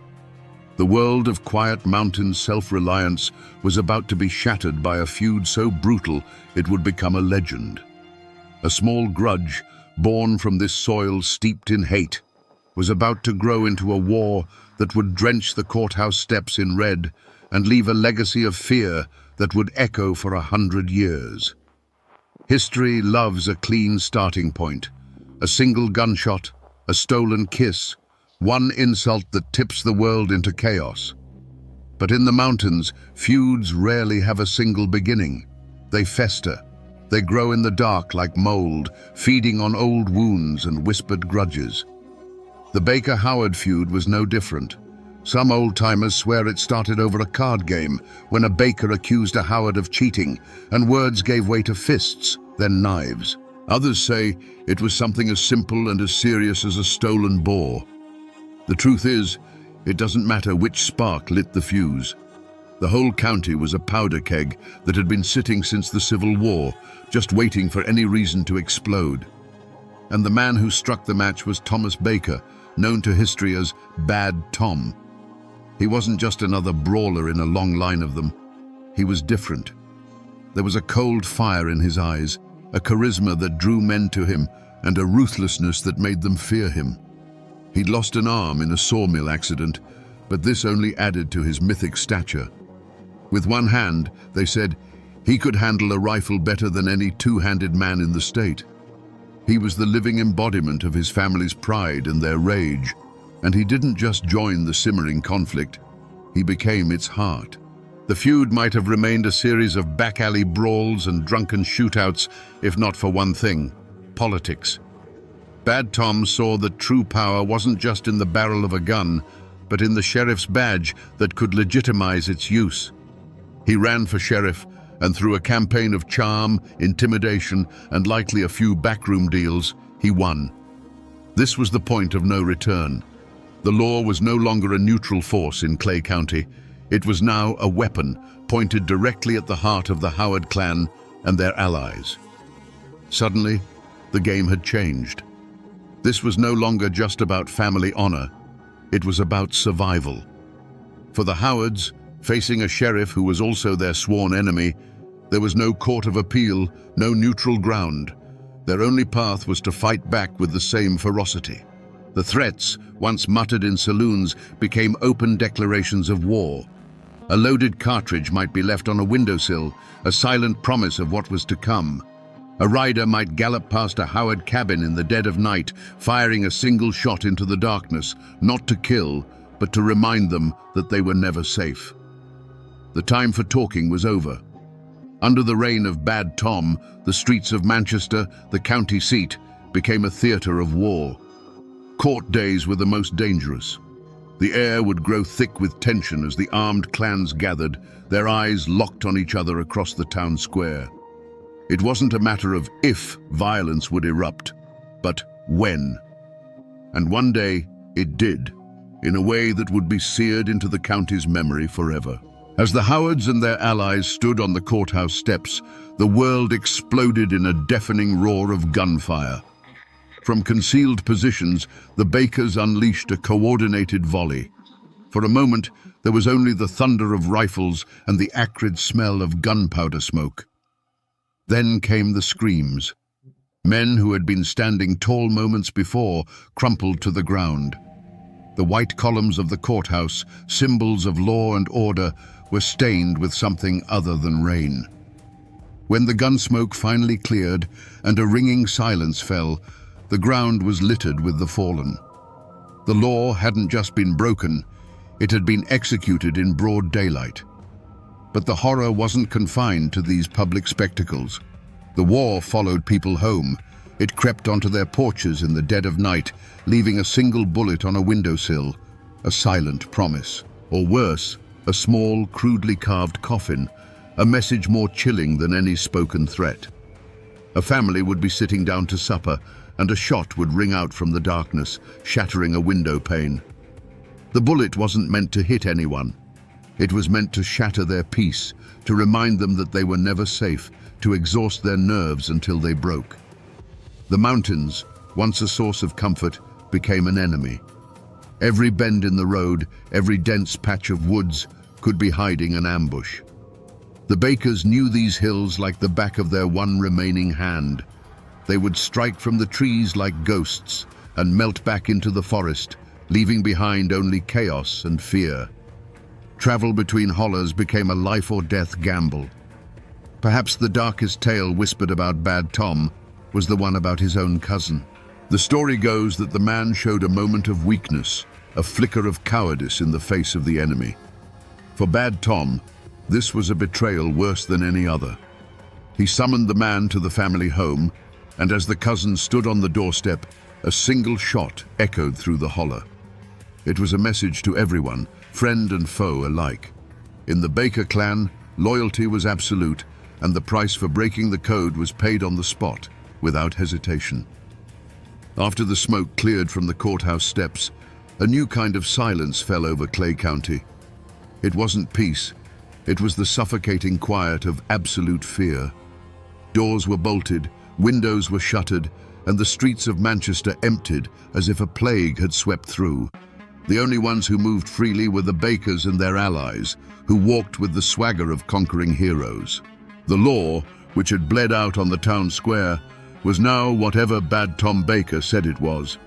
The world of quiet mountain self-reliance was about to be shattered by a feud so brutal it would become a legend. A small grudge, born from this soil steeped in hate, was about to grow into a war that would drench the courthouse steps in red and leave a legacy of fear that would echo for 100 years. History loves a clean starting point. A single gunshot, a stolen kiss, one insult that tips the world into chaos. But in the mountains, feuds rarely have a single beginning. They fester. They grow in the dark like mold, feeding on old wounds and whispered grudges. The Baker-Howard feud was no different. Some old-timers swear it started over a card game when a Baker accused a Howard of cheating, and words gave way to fists, then knives. Others say it was something as simple and as serious as a stolen boar. The truth is, it doesn't matter which spark lit the fuse. The whole county was a powder keg that had been sitting since the Civil War, just waiting for any reason to explode. And the man who struck the match was Thomas Baker, known to history as Bad Tom. He wasn't just another brawler in a long line of them. He was different. There was a cold fire in his eyes, a charisma that drew men to him, and a ruthlessness that made them fear him. He'd lost an arm in a sawmill accident, but this only added to his mythic stature. With one hand, they said, he could handle a rifle better than any two-handed man in the state. He was the living embodiment of his family's pride and their rage, and he didn't just join the simmering conflict, he became its heart. The feud might have remained a series of back-alley brawls and drunken shootouts, if not for one thing: politics. Bad Tom saw that true power wasn't just in the barrel of a gun, but in the sheriff's badge that could legitimize its use. He ran for sheriff, and through a campaign of charm, intimidation, and likely a few backroom deals, he won. This was the point of no return. The law was no longer a neutral force in Clay County. It was now a weapon pointed directly at the heart of the Howard clan and their allies. Suddenly, the game had changed. This was no longer just about family honor. It was about survival. For the Howards, facing a sheriff who was also their sworn enemy, there was no court of appeal, no neutral ground. Their only path was to fight back with the same ferocity. The threats, once muttered in saloons, became open declarations of war. A loaded cartridge might be left on a windowsill, a silent promise of what was to come. A rider might gallop past a Howard cabin in the dead of night, firing a single shot into the darkness, not to kill, but to remind them that they were never safe. The time for talking was over. Under the reign of Bad Tom, the streets of Manchester, the county seat, became a theatre of war. Court days were the most dangerous. The air would grow thick with tension as the armed clans gathered, their eyes locked on each other across the town square. It wasn't a matter of if violence would erupt, but when. And one day, it did, in a way that would be seared into the county's memory forever. As the Howards and their allies stood on the courthouse steps, the world exploded in a deafening roar of gunfire. From concealed positions, the Bakers unleashed a coordinated volley. For a moment, there was only the thunder of rifles and the acrid smell of gunpowder smoke. Then came the screams. Men who had been standing tall moments before crumpled to the ground. The white columns of the courthouse, symbols of law and order, were stained with something other than rain. When the gun smoke finally cleared and a ringing silence fell, the ground was littered with the fallen. The law hadn't just been broken, it had been executed in broad daylight. But the horror wasn't confined to these public spectacles. The war followed people home. It crept onto their porches in the dead of night, leaving a single bullet on a windowsill, a silent promise. Or worse, a small, crudely carved coffin, a message more chilling than any spoken threat. A family would be sitting down to supper, and a shot would ring out from the darkness, shattering a window pane. The bullet wasn't meant to hit anyone. It was meant to shatter their peace, to remind them that they were never safe, to exhaust their nerves until they broke. The mountains, once a source of comfort, became an enemy. Every bend in the road, every dense patch of woods, could be hiding an ambush. The Bakers knew these hills like the back of their one remaining hand. They would strike from the trees like ghosts and melt back into the forest, leaving behind only chaos and fear. Travel between hollers became a life-or-death gamble. Perhaps the darkest tale whispered about Bad Tom was the one about his own cousin. The story goes that the man showed a moment of weakness, a flicker of cowardice in the face of the enemy. For Bad Tom, this was a betrayal worse than any other. He summoned the man to the family home, and as the cousin stood on the doorstep, a single shot echoed through the holler. It was a message to everyone, friend and foe alike. In the Baker clan, loyalty was absolute, and the price for breaking the code was paid on the spot, without hesitation. After the smoke cleared from the courthouse steps, a new kind of silence fell over Clay County. It wasn't peace, it was the suffocating quiet of absolute fear. Doors were bolted, windows were shuttered, and the streets of Manchester emptied as if a plague had swept through. The only ones who moved freely were the Bakers and their allies, who walked with the swagger of conquering heroes. The law, which had bled out on the town square, was now whatever Bad Tom Baker said it was.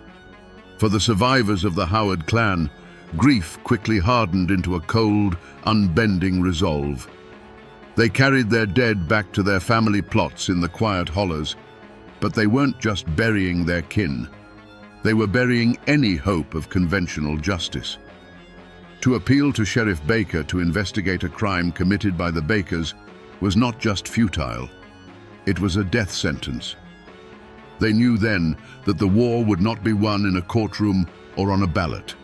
For the survivors of the Howard clan, grief quickly hardened into a cold, unbending resolve. They carried their dead back to their family plots in the quiet hollers, but they weren't just burying their kin. They were burying any hope of conventional justice. To appeal to Sheriff Baker to investigate a crime committed by the Bakers was not just futile, it was a death sentence. They knew then that the war would not be won in a courtroom or on a ballot.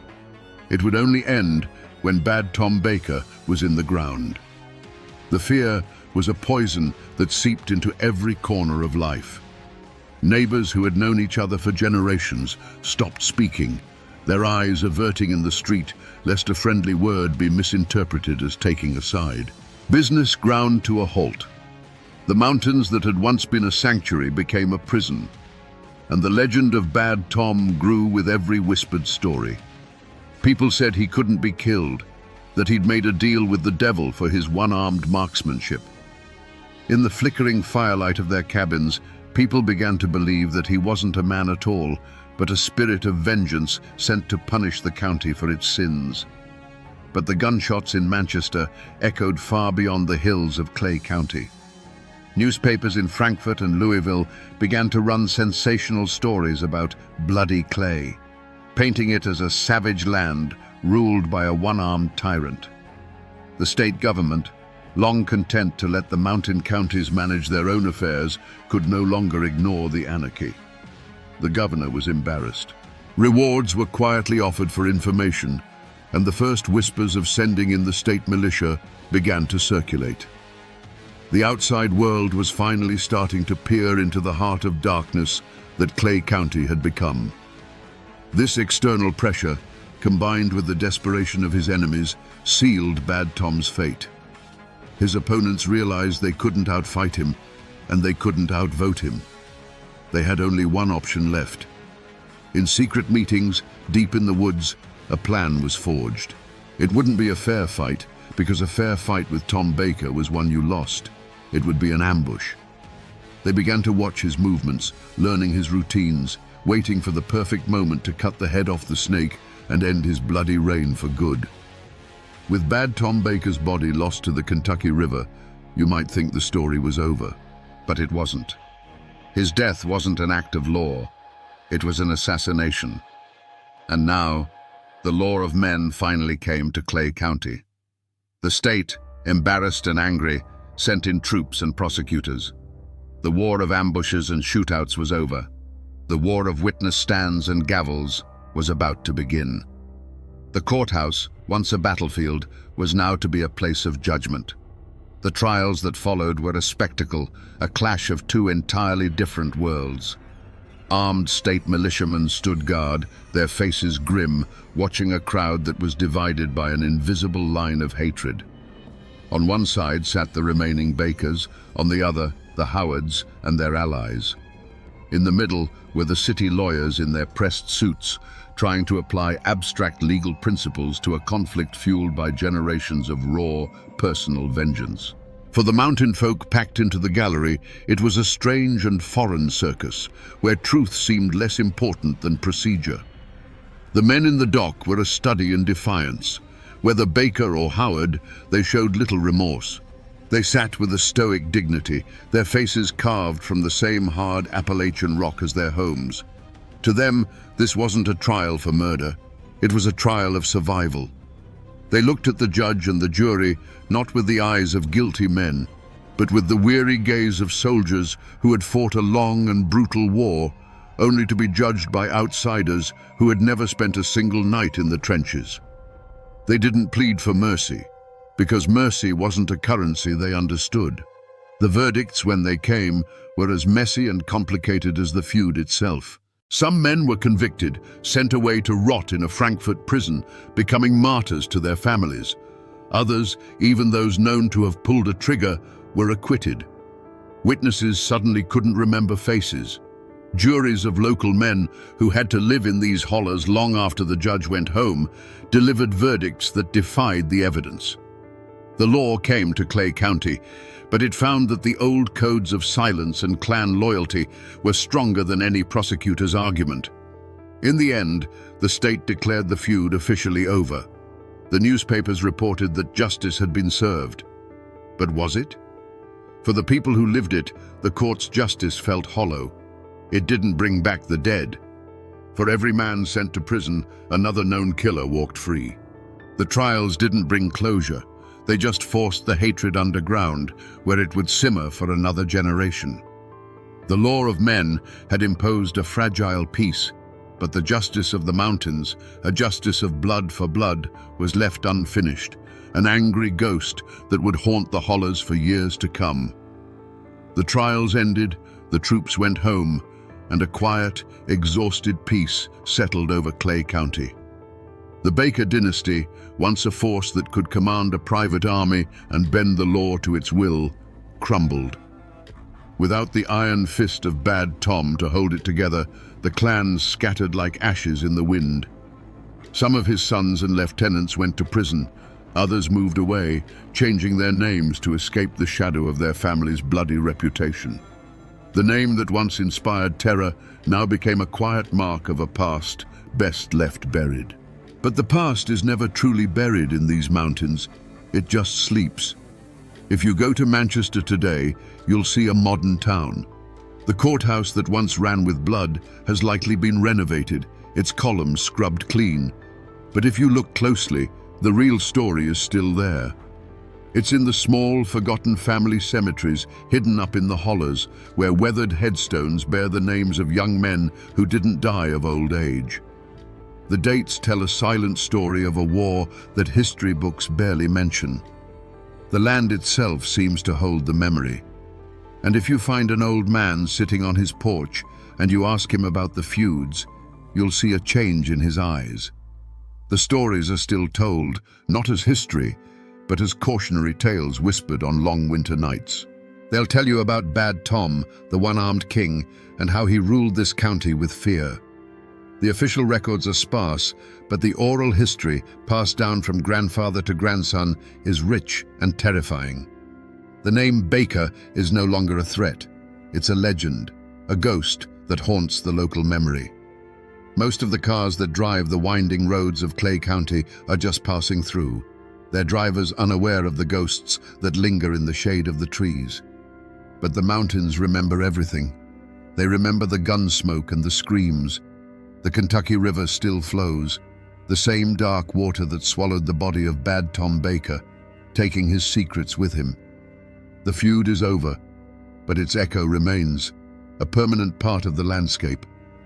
It would only end when Bad Tom Baker was in the ground. The fear was a poison that seeped into every corner of life. Neighbors who had known each other for generations stopped speaking, their eyes averting in the street lest a friendly word be misinterpreted as taking a side. Business ground to a halt. The mountains that had once been a sanctuary became a prison, and the legend of Bad Tom grew with every whispered story. People said he couldn't be killed, that he'd made a deal with the devil for his one-armed marksmanship. In the flickering firelight of their cabins, people began to believe that he wasn't a man at all, but a spirit of vengeance sent to punish the county for its sins. But the gunshots in Manchester echoed far beyond the hills of Clay County. Newspapers in Frankfurt and Louisville began to run sensational stories about Bloody Clay, painting it as a savage land ruled by a one-armed tyrant. The state government, long content to let the mountain counties manage their own affairs, could no longer ignore the anarchy. The governor was embarrassed. Rewards were quietly offered for information, and the first whispers of sending in the state militia began to circulate. The outside world was finally starting to peer into the heart of darkness that Clay County had become. This external pressure, combined with the desperation of his enemies, sealed Bad Tom's fate. His opponents realized they couldn't outfight him, and they couldn't outvote him. They had only one option left. In secret meetings, deep in the woods, a plan was forged. It wouldn't be a fair fight, because a fair fight with Tom Baker was one you lost. It would be an ambush. They began to watch his movements, learning his routines, waiting for the perfect moment to cut the head off the snake and end his bloody reign for good. With Bad Tom Baker's body lost to the Kentucky River, you might think the story was over, but it wasn't. His death wasn't an act of law, it was an assassination. And now, the law of men finally came to Clay County. The state, embarrassed and angry, sent in troops and prosecutors. The war of ambushes and shootouts was over. The war of witness stands and gavels was about to begin. The courthouse, once a battlefield, was now to be a place of judgment. The trials that followed were a spectacle, a clash of two entirely different worlds. Armed state militiamen stood guard, their faces grim, watching a crowd that was divided by an invisible line of hatred. On one side sat the remaining Bakers, on the other, the Howards and their allies. In the middle were the city lawyers in their pressed suits, trying to apply abstract legal principles to a conflict fueled by generations of raw, personal vengeance. For the mountain folk packed into the gallery, it was a strange and foreign circus, where truth seemed less important than procedure. The men in the dock were a study in defiance. Whether Baker or Howard, they showed little remorse. They sat with a stoic dignity, their faces carved from the same hard Appalachian rock as their homes. To them, this wasn't a trial for murder. It was a trial of survival. They looked at the judge and the jury, not with the eyes of guilty men, but with the weary gaze of soldiers who had fought a long and brutal war, only to be judged by outsiders who had never spent a single night in the trenches. They didn't plead for mercy, because mercy wasn't a currency they understood. The verdicts, when they came, were as messy and complicated as the feud itself. Some men were convicted, sent away to rot in a Frankfurt prison, becoming martyrs to their families. Others, even those known to have pulled a trigger, were acquitted. Witnesses suddenly couldn't remember faces. Juries of local men who had to live in these hollers long after the judge went home delivered verdicts that defied the evidence. The law came to Clay County, but it found that the old codes of silence and clan loyalty were stronger than any prosecutor's argument. In the end, the state declared the feud officially over. The newspapers reported that justice had been served. But was it? For the people who lived it, the court's justice felt hollow. It didn't bring back the dead. For every man sent to prison, another known killer walked free. The trials didn't bring closure. They just forced the hatred underground, where it would simmer for another generation. The law of men had imposed a fragile peace, but the justice of the mountains, a justice of blood for blood, was left unfinished, an angry ghost that would haunt the hollers for years to come. The trials ended, the troops went home, and a quiet, exhausted peace settled over Clay County. The Baker dynasty, once a force that could command a private army and bend the law to its will, crumbled. Without the iron fist of Bad Tom to hold it together, the clans scattered like ashes in the wind. Some of his sons and lieutenants went to prison. Others moved away, changing their names to escape the shadow of their family's bloody reputation. The name that once inspired terror now became a quiet mark of a past best left buried. But the past is never truly buried in these mountains. It just sleeps. If you go to Manchester today, you'll see a modern town. The courthouse that once ran with blood has likely been renovated, its columns scrubbed clean. But if you look closely, the real story is still there. It's in the small, forgotten family cemeteries hidden up in the hollows, where weathered headstones bear the names of young men who didn't die of old age. The dates tell a silent story of a war that history books barely mention. The land itself seems to hold the memory. And if you find an old man sitting on his porch and you ask him about the feuds, you'll see a change in his eyes. The stories are still told, not as history, but as cautionary tales whispered on long winter nights. They'll tell you about Bad Tom, the one-armed king, and how he ruled this county with fear. The official records are sparse, but the oral history, passed down from grandfather to grandson, is rich and terrifying. The name Baker is no longer a threat. It's a legend, a ghost that haunts the local memory. Most of the cars that drive the winding roads of Clay County are just passing through, their drivers unaware of the ghosts that linger in the shade of the trees. But the mountains remember everything. They remember the gun smoke and the screams. The Kentucky River still flows, the same dark water that swallowed the body of Bad Tom Baker, taking his secrets with him. The feud is over, but its echo remains, a permanent part of the landscape,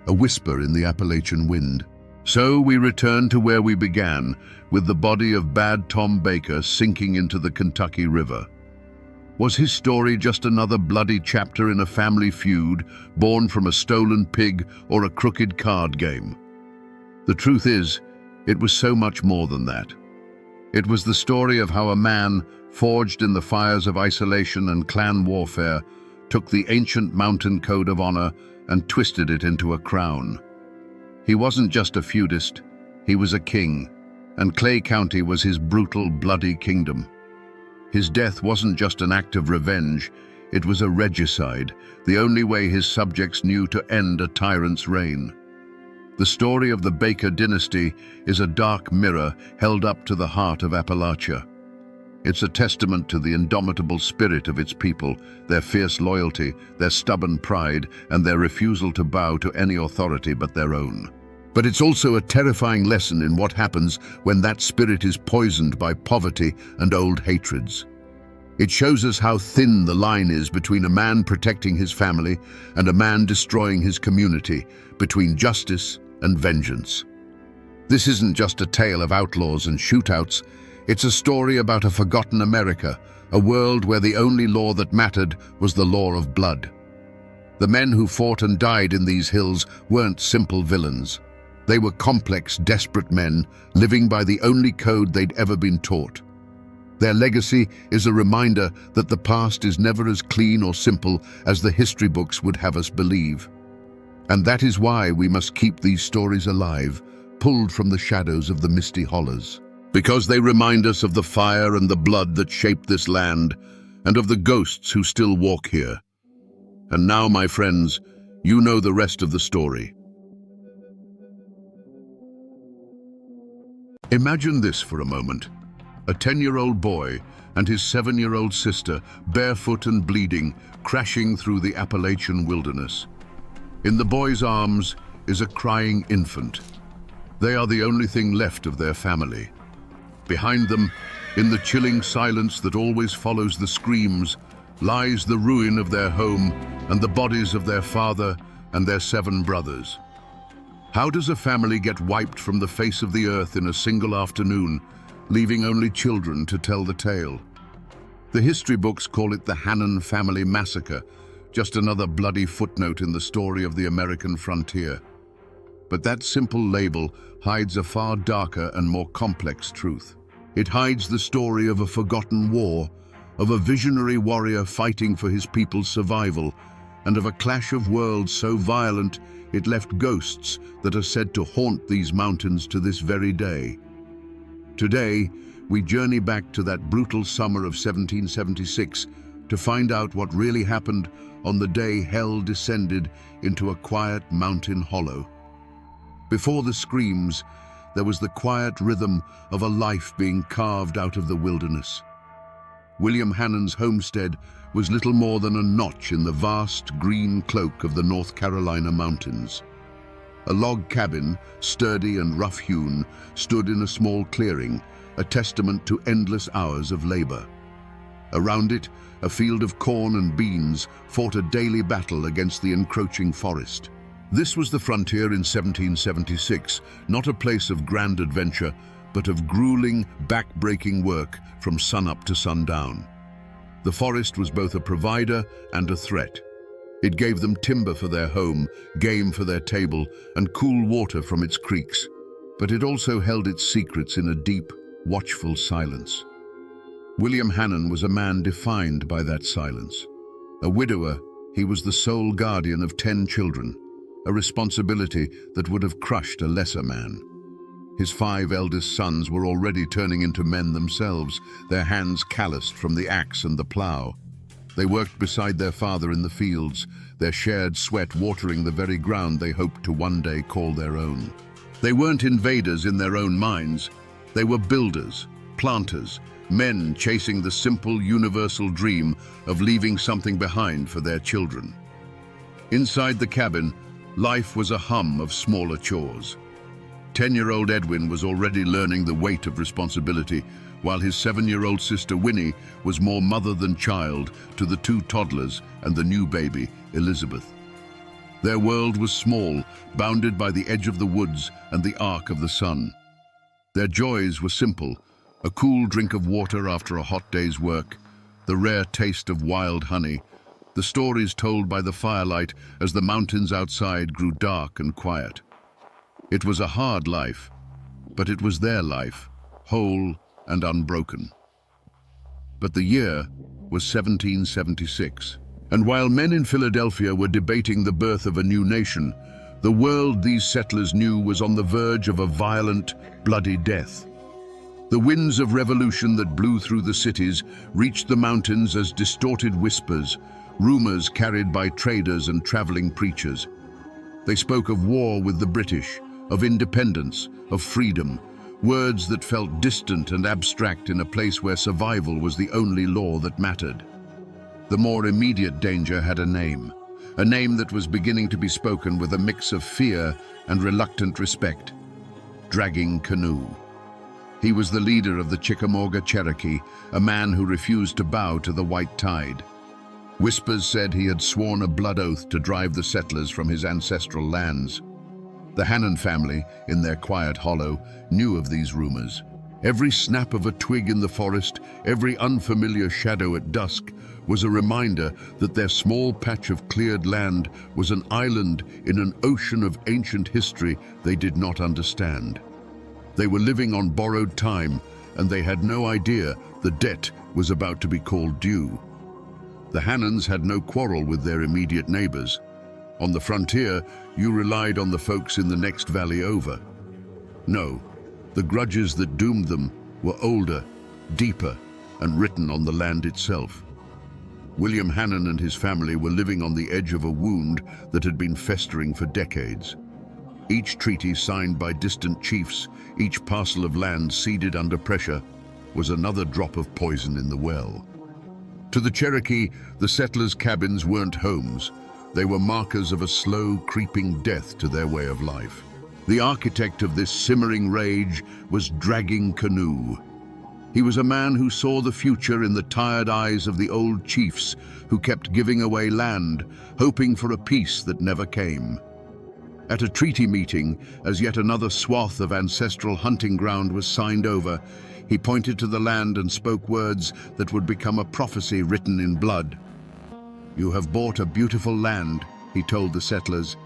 a whisper in the Appalachian wind. So we return to where we began, with the body of Bad Tom Baker sinking into the Kentucky River. Was his story just another bloody chapter in a family feud, born from a stolen pig or a crooked card game? The truth is, it was so much more than that. It was the story of how a man, forged in the fires of isolation and clan warfare, took the ancient mountain code of honor and twisted it into a crown. He wasn't just a feudist, he was a king, and Clay County was his brutal, bloody kingdom. His death wasn't just an act of revenge, it was a regicide, the only way his subjects knew to end a tyrant's reign. The story of the Baker dynasty is a dark mirror held up to the heart of Appalachia. It's a testament to the indomitable spirit of its people, their fierce loyalty, their stubborn pride, and their refusal to bow to any authority but their own. But it's also a terrifying lesson in what happens when that spirit is poisoned by poverty and old hatreds. It shows us how thin the line is between a man protecting his family and a man destroying his community, between justice and vengeance. This isn't just a tale of outlaws and shootouts, it's a story about a forgotten America, a world where the only law that mattered was the law of blood. The men who fought and died in these hills weren't simple villains. They were complex, desperate men, living by the only code they'd ever been taught. Their legacy is a reminder that the past is never as clean or simple as the history books would have us believe. And that is why we must keep these stories alive, pulled from the shadows of the misty hollows. Because they remind us of the fire and the blood that shaped this land, and of the ghosts who still walk here. And now, my friends, you know the rest of the story. Imagine this for a moment. A 10-year-old boy and his 7-year-old sister, barefoot and bleeding, crashing through the Appalachian wilderness. In the boy's arms is a crying infant. They are the only thing left of their family. Behind them, in the chilling silence that always follows the screams, lies the ruin of their home and the bodies of their father and their 7 brothers. How does a family get wiped from the face of the earth in a single afternoon, leaving only children to tell the tale? The history books call it the Hannon family massacre, just another bloody footnote in the story of the American frontier. But that simple label hides a far darker and more complex truth. It hides the story of a forgotten war, of a visionary warrior fighting for his people's survival, and of a clash of worlds so violent it left ghosts that are said to haunt these mountains to this very day. Today, we journey back to that brutal summer of 1776 to find out what really happened on the day hell descended into a quiet mountain hollow. Before the screams, there was the quiet rhythm of a life being carved out of the wilderness. William Hannon's homestead was little more than a notch in the vast green cloak of the North Carolina mountains. A log cabin, sturdy and rough-hewn, stood in a small clearing, a testament to endless hours of labor. Around it, a field of corn and beans fought a daily battle against the encroaching forest. This was the frontier in 1776, not a place of grand adventure, but of grueling, back-breaking work from sunup to sundown. The forest was both a provider and a threat. It gave them timber for their home, game for their table, and cool water from its creeks. But it also held its secrets in a deep, watchful silence. William Hannon was a man defined by that silence. A widower, he was the sole guardian of 10 children, a responsibility that would have crushed a lesser man. His 5 eldest sons were already turning into men themselves, their hands calloused from the axe and the plow. They worked beside their father in the fields, their shared sweat watering the very ground they hoped to one day call their own. They weren't invaders in their own minds. They were builders, planters, men chasing the simple, universal dream of leaving something behind for their children. Inside the cabin, life was a hum of smaller chores. 10-year-old Edwin was already learning the weight of responsibility, while his 7-year-old sister Winnie was more mother than child to the 2 toddlers and the new baby, Elizabeth. Their world was small, bounded by the edge of the woods and the arc of the sun. Their joys were simple: a cool drink of water after a hot day's work, the rare taste of wild honey, the stories told by the firelight as the mountains outside grew dark and quiet. It was a hard life, but it was their life, whole and unbroken. But the year was 1776, and while men in Philadelphia were debating the birth of a new nation, the world these settlers knew was on the verge of a violent, bloody death. The winds of revolution that blew through the cities reached the mountains as distorted whispers, rumors carried by traders and traveling preachers. They spoke of war with the British, of independence, of freedom, words that felt distant and abstract in a place where survival was the only law that mattered. The more immediate danger had a name that was beginning to be spoken with a mix of fear and reluctant respect: Dragging Canoe. He was the leader of the Chickamauga Cherokee, a man who refused to bow to the white tide. Whispers said he had sworn a blood oath to drive the settlers from his ancestral lands. The Hannon family, in their quiet hollow, knew of these rumors. Every snap of a twig in the forest, every unfamiliar shadow at dusk, was a reminder that their small patch of cleared land was an island in an ocean of ancient history they did not understand. They were living on borrowed time, and they had no idea the debt was about to be called due. The Hannons had no quarrel with their immediate neighbors. On the frontier, you relied on the folks in the next valley over. No, the grudges that doomed them were older, deeper, and written on the land itself. William Hannon and his family were living on the edge of a wound that had been festering for decades. Each treaty signed by distant chiefs, each parcel of land ceded under pressure, was another drop of poison in the well. To the Cherokee, the settlers' cabins weren't homes. They were markers of a slow, creeping death to their way of life. The architect of this simmering rage was Dragging Canoe. He was a man who saw the future in the tired eyes of the old chiefs who kept giving away land, hoping for a peace that never came. At a treaty meeting, as yet another swath of ancestral hunting ground was signed over, he pointed to the land and spoke words that would become a prophecy written in blood. "You have bought a beautiful land," he told the settlers,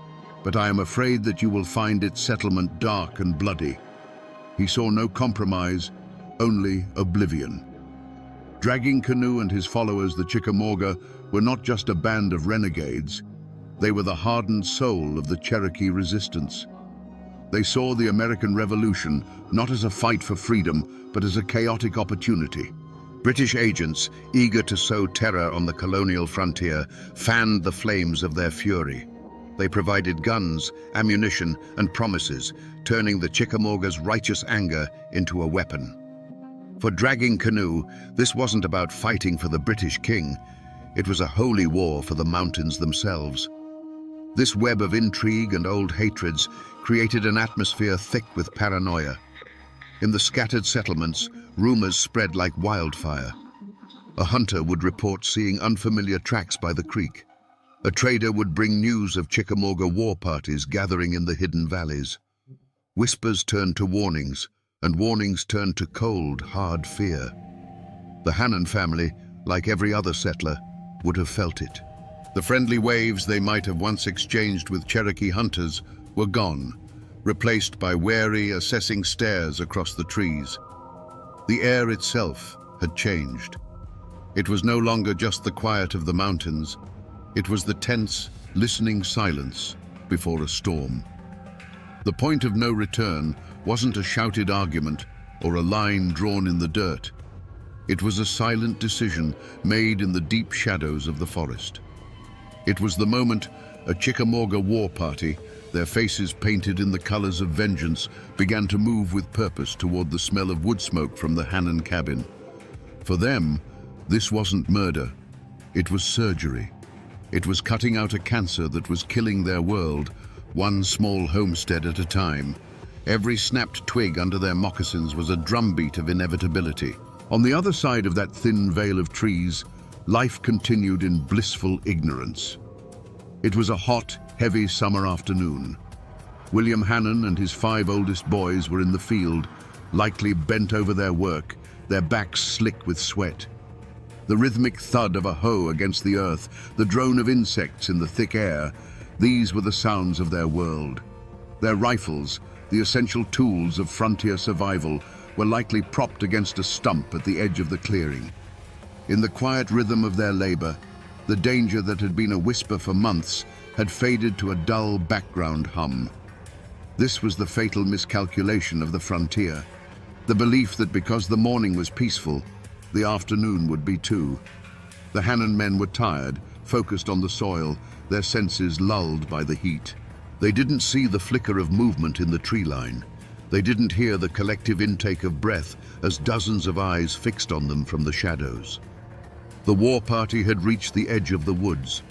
"but I am afraid that you will find its settlement dark and bloody." He saw no compromise, only oblivion. Dragging Canoe and his followers, the Chickamauga, were not just a band of renegades. They were the hardened soul of the Cherokee resistance. They saw the American Revolution not as a fight for freedom, but as a chaotic opportunity. British agents, eager to sow terror on the colonial frontier, fanned the flames of their fury. They provided guns, ammunition, and promises, turning the Chickamauga's righteous anger into a weapon. For Dragging Canoe, this wasn't about fighting for the British king. It was a holy war for the mountains themselves. This web of intrigue and old hatreds created an atmosphere thick with paranoia. In the scattered settlements, rumors spread like wildfire. A hunter would report seeing unfamiliar tracks by the creek. A trader would bring news of Chickamauga war parties gathering in the hidden valleys. Whispers turned to warnings, and warnings turned to cold, hard fear. The Hannon family, like every other settler, would have felt it. The friendly waves they might have once exchanged with Cherokee hunters were gone, replaced by wary, assessing stares across the trees. The air itself had changed. It was no longer just the quiet of the mountains. It was the tense, listening silence before a storm. The point of no return wasn't a shouted argument or a line drawn in the dirt. It was a silent decision made in the deep shadows of the forest. It was the moment a Chickamauga war party, their faces painted in the colors of vengeance, began to move with purpose toward the smell of wood smoke from the Hannon cabin. For them, this wasn't murder. It was surgery. It was cutting out a cancer that was killing their world, one small homestead at a time. Every snapped twig under their moccasins was a drumbeat of inevitability. On the other side of that thin veil of trees, life continued in blissful ignorance. It was a hot, heavy summer afternoon. William Hannon and his 5 oldest boys were in the field, likely bent over their work, their backs slick with sweat. The rhythmic thud of a hoe against the earth, the drone of insects in the thick air, these were the sounds of their world. Their rifles, the essential tools of frontier survival, were likely propped against a stump at the edge of the clearing. In the quiet rhythm of their labor, the danger that had been a whisper for months had faded to a dull background hum. This was the fatal miscalculation of the frontier, the belief that because the morning was peaceful, the afternoon would be too. The Hannon men were tired, focused on the soil, their senses lulled by the heat. They didn't see the flicker of movement in the tree line. They didn't hear the collective intake of breath as dozens of eyes fixed on them from the shadows. The war party had reached the edge of the woods.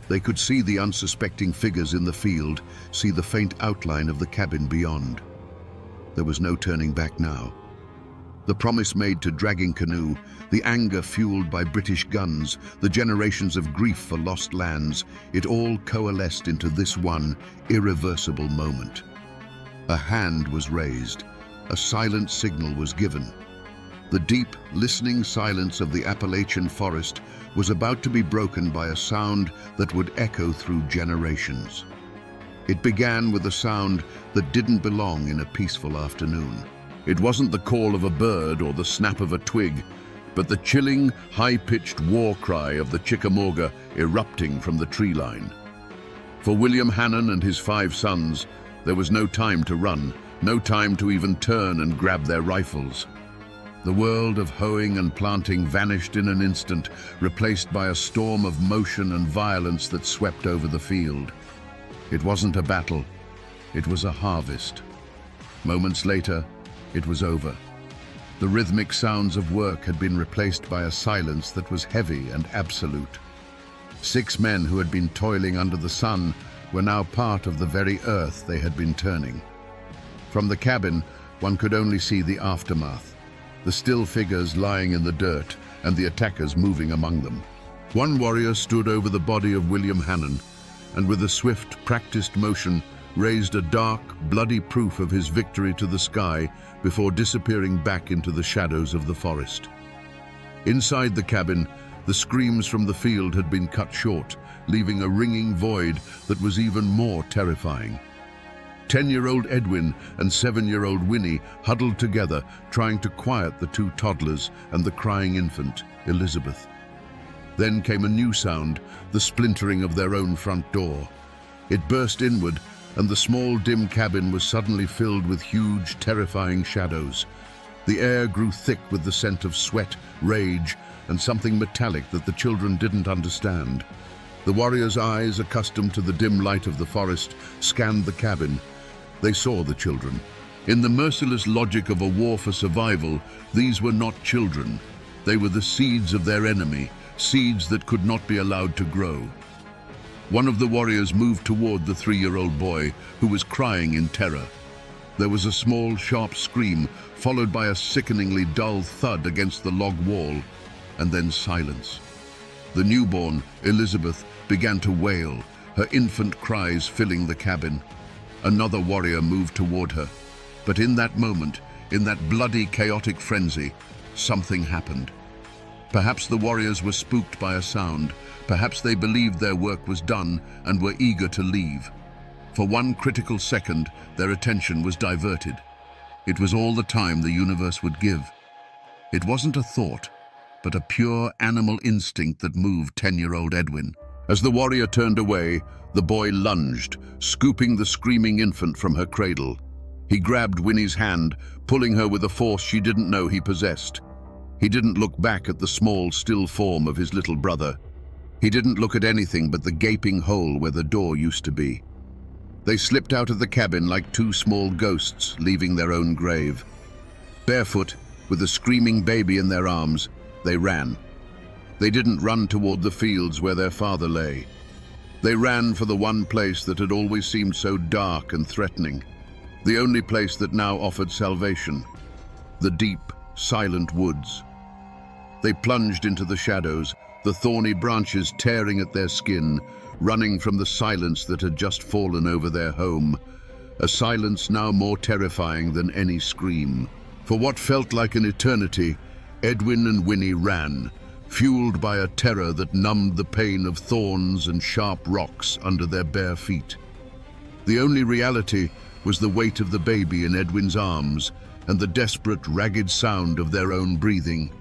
They could see the unsuspecting figures in the field, see the faint outline of the cabin beyond. There was no turning back now. The promise made to Dragging Canoe, the anger fueled by British guns, the generations of grief for lost lands, it all coalesced into this one irreversible moment. A hand was raised. A silent signal was given. The deep, listening silence of the Appalachian forest was about to be broken by a sound that would echo through generations. It began with a sound that didn't belong in a peaceful afternoon. It wasn't the call of a bird or the snap of a twig, but the chilling, high-pitched war cry of the Chickamauga erupting from the tree line. For William Hannon and his 5 sons, there was no time to run, no time to even turn and grab their rifles. The world of hoeing and planting vanished in an instant, replaced by a storm of motion and violence that swept over the field. It wasn't a battle, it was a harvest. Moments later, it was over. The rhythmic sounds of work had been replaced by a silence that was heavy and absolute. 6 men who had been toiling under the sun were now part of the very earth they had been turning. From the cabin, one could only see the aftermath, the still figures lying in the dirt and the attackers moving among them. One warrior stood over the body of William Hannon and with a swift, practiced motion raised a dark, bloody proof of his victory to the sky before disappearing back into the shadows of the forest. Inside the cabin, The screams from the field had been cut short, leaving a ringing void that was even more terrifying. 10-year-old Edwin and 7-year-old Winnie huddled together, trying to quiet the two toddlers and the crying infant, Elizabeth. Then came a new sound, the splintering of their own front door. It burst inward, and the small, dim cabin was suddenly filled with huge, terrifying shadows. The air grew thick with the scent of sweat, rage, and something metallic that the children didn't understand. The warriors' eyes, accustomed to the dim light of the forest, scanned the cabin. They saw the children. In the merciless logic of a war for survival, these were not children. They were the seeds of their enemy, seeds that could not be allowed to grow. One of the warriors moved toward the 3-year-old boy, who was crying in terror. There was a small, sharp scream, followed by a sickeningly dull thud against the log wall, and then silence. The newborn, Elizabeth, began to wail, her infant cries filling the cabin. Another warrior moved toward her. But in that moment, in that bloody, chaotic frenzy, something happened. Perhaps the warriors were spooked by a sound. Perhaps they believed their work was done and were eager to leave. For one critical second, their attention was diverted. It was all the time the universe would give. It wasn't a thought, but a pure animal instinct that moved 10-year-old Edwin. As the warrior turned away, the boy lunged, scooping the screaming infant from her cradle. He grabbed Winnie's hand, pulling her with a force she didn't know he possessed. He didn't look back at the small, still form of his little brother. He didn't look at anything but the gaping hole where the door used to be. They slipped out of the cabin like two small ghosts, leaving their own grave. Barefoot, with a screaming baby in their arms, they ran. They didn't run toward the fields where their father lay. They ran for the one place that had always seemed so dark and threatening, the only place that now offered salvation, the deep, silent woods. They plunged into the shadows, the thorny branches tearing at their skin, running from the silence that had just fallen over their home, a silence now more terrifying than any scream. For what felt like an eternity, Edwin and Winnie ran, fueled by a terror that numbed the pain of thorns and sharp rocks under their bare feet. The only reality was the weight of the baby in Edwin's arms and the desperate, ragged sound of their own breathing.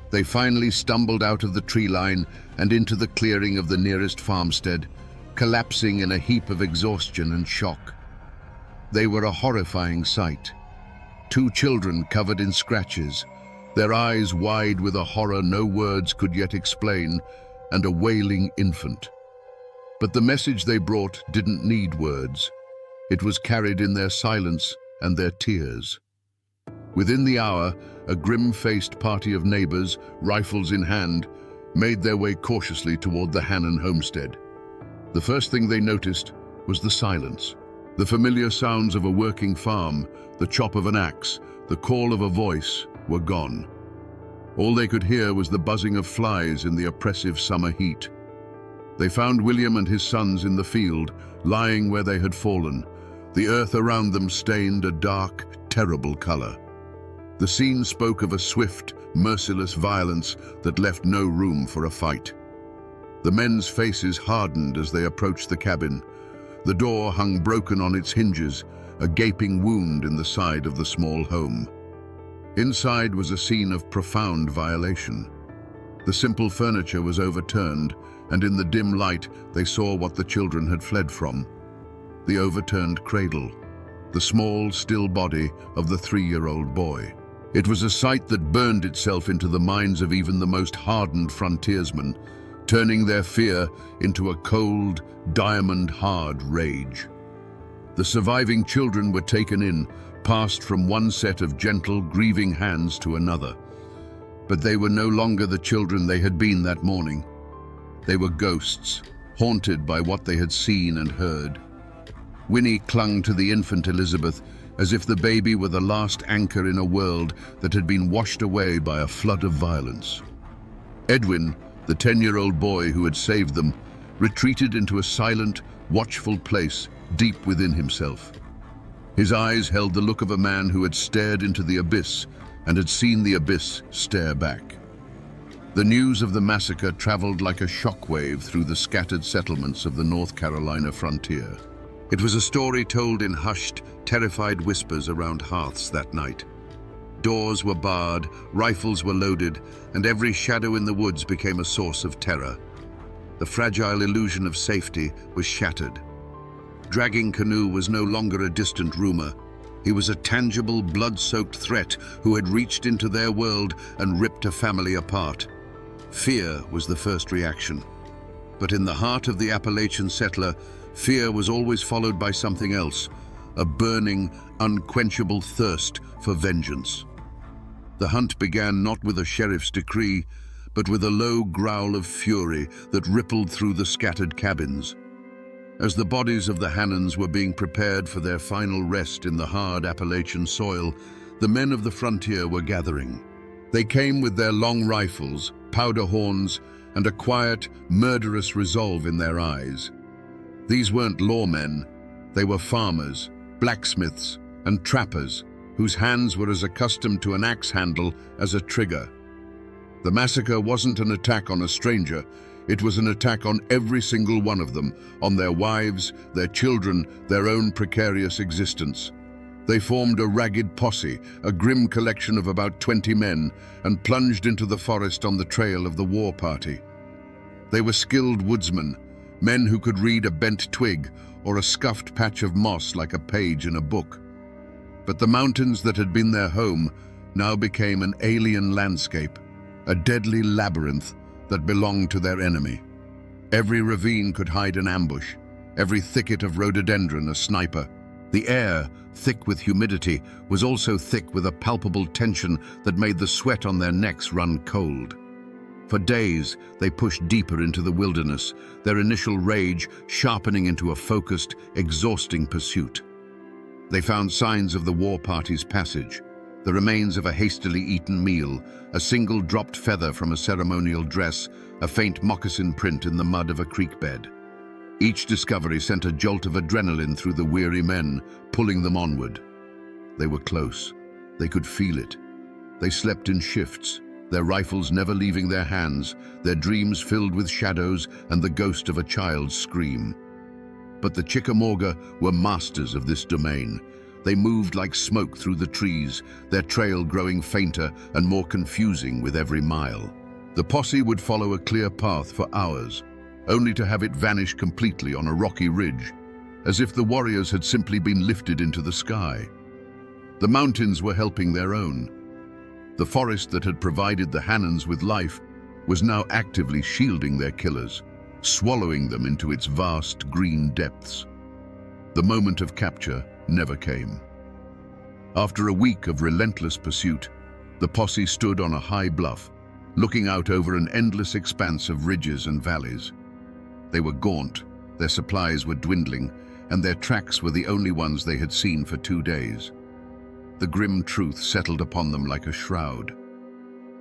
They finally stumbled out of the tree line and into the clearing of the nearest farmstead, collapsing in a heap of exhaustion and shock. They were a horrifying sight. Two children covered in scratches, their eyes wide with a horror no words could yet explain, and a wailing infant. But the message they brought didn't need words. It was carried in their silence and their tears. Within the hour, a grim-faced party of neighbors, rifles in hand, made their way cautiously toward the Hannon homestead. The first thing they noticed was the silence. The familiar sounds of a working farm, the chop of an axe, the call of a voice were gone. All they could hear was the buzzing of flies in the oppressive summer heat. They found William and his sons in the field, lying where they had fallen, the earth around them stained a dark, terrible color. The scene spoke of a swift, merciless violence that left no room for a fight. The men's faces hardened as they approached the cabin. The door hung broken on its hinges, a gaping wound in the side of the small home. Inside was a scene of profound violation. The simple furniture was overturned, and in the dim light they saw what the children had fled from: the overturned cradle, the small, still body of the 3-year-old boy. It was a sight that burned itself into the minds of even the most hardened frontiersmen, turning their fear into a cold, diamond-hard rage. The surviving children were taken in, passed from one set of gentle, grieving hands to another. But they were no longer the children they had been that morning. They were ghosts, haunted by what they had seen and heard. Winnie clung to the infant Elizabeth as if the baby were the last anchor in a world that had been washed away by a flood of violence. Edwin, the 10-year-old boy who had saved them, retreated into a silent, watchful place deep within himself. His eyes held the look of a man who had stared into the abyss and had seen the abyss stare back. The news of the massacre traveled like a shockwave through the scattered settlements of the North Carolina frontier. It was a story told in hushed, terrified whispers around hearths that night. Doors were barred, rifles were loaded, and every shadow in the woods became a source of terror. The fragile illusion of safety was shattered. Dragging Canoe was no longer a distant rumor. He was a tangible, blood-soaked threat who had reached into their world and ripped a family apart. Fear was the first reaction. But in the heart of the Appalachian settler, fear was always followed by something else, a burning, unquenchable thirst for vengeance. The hunt began not with a sheriff's decree, but with a low growl of fury that rippled through the scattered cabins. As the bodies of the Hannons were being prepared for their final rest in the hard Appalachian soil, the men of the frontier were gathering. They came with their long rifles, powder horns, and a quiet, murderous resolve in their eyes. These weren't lawmen. They were farmers, blacksmiths, and trappers whose hands were as accustomed to an axe handle as a trigger. The massacre wasn't an attack on a stranger. It was an attack on every single one of them, on their wives, their children, their own precarious existence. They formed a ragged posse, a grim collection of about 20 men, and plunged into the forest on the trail of the war party. They were skilled woodsmen, men who could read a bent twig or a scuffed patch of moss like a page in a book. But the mountains that had been their home now became an alien landscape, a deadly labyrinth that belonged to their enemy. Every ravine could hide an ambush, every thicket of rhododendron a sniper. The air, thick with humidity, was also thick with a palpable tension that made the sweat on their necks run cold. For days, they pushed deeper into the wilderness, their initial rage sharpening into a focused, exhausting pursuit. They found signs of the war party's passage, the remains of a hastily eaten meal, a single dropped feather from a ceremonial dress, a faint moccasin print in the mud of a creek bed. Each discovery sent a jolt of adrenaline through the weary men, pulling them onward. They were close. They could feel it. They slept in shifts, their rifles never leaving their hands, their dreams filled with shadows and the ghost of a child's scream. But the Chickamauga were masters of this domain. They moved like smoke through the trees, their trail growing fainter and more confusing with every mile. The posse would follow a clear path for hours, only to have it vanish completely on a rocky ridge, as if the warriors had simply been lifted into the sky. The mountains were helping their own. The forest that had provided the Hannons with life was now actively shielding their killers, swallowing them into its vast green depths. The moment of capture never came. After a week of relentless pursuit, the posse stood on a high bluff, looking out over an endless expanse of ridges and valleys. They were gaunt, their supplies were dwindling, and their tracks were the only ones they had seen for 2 days. The grim truth settled upon them like a shroud.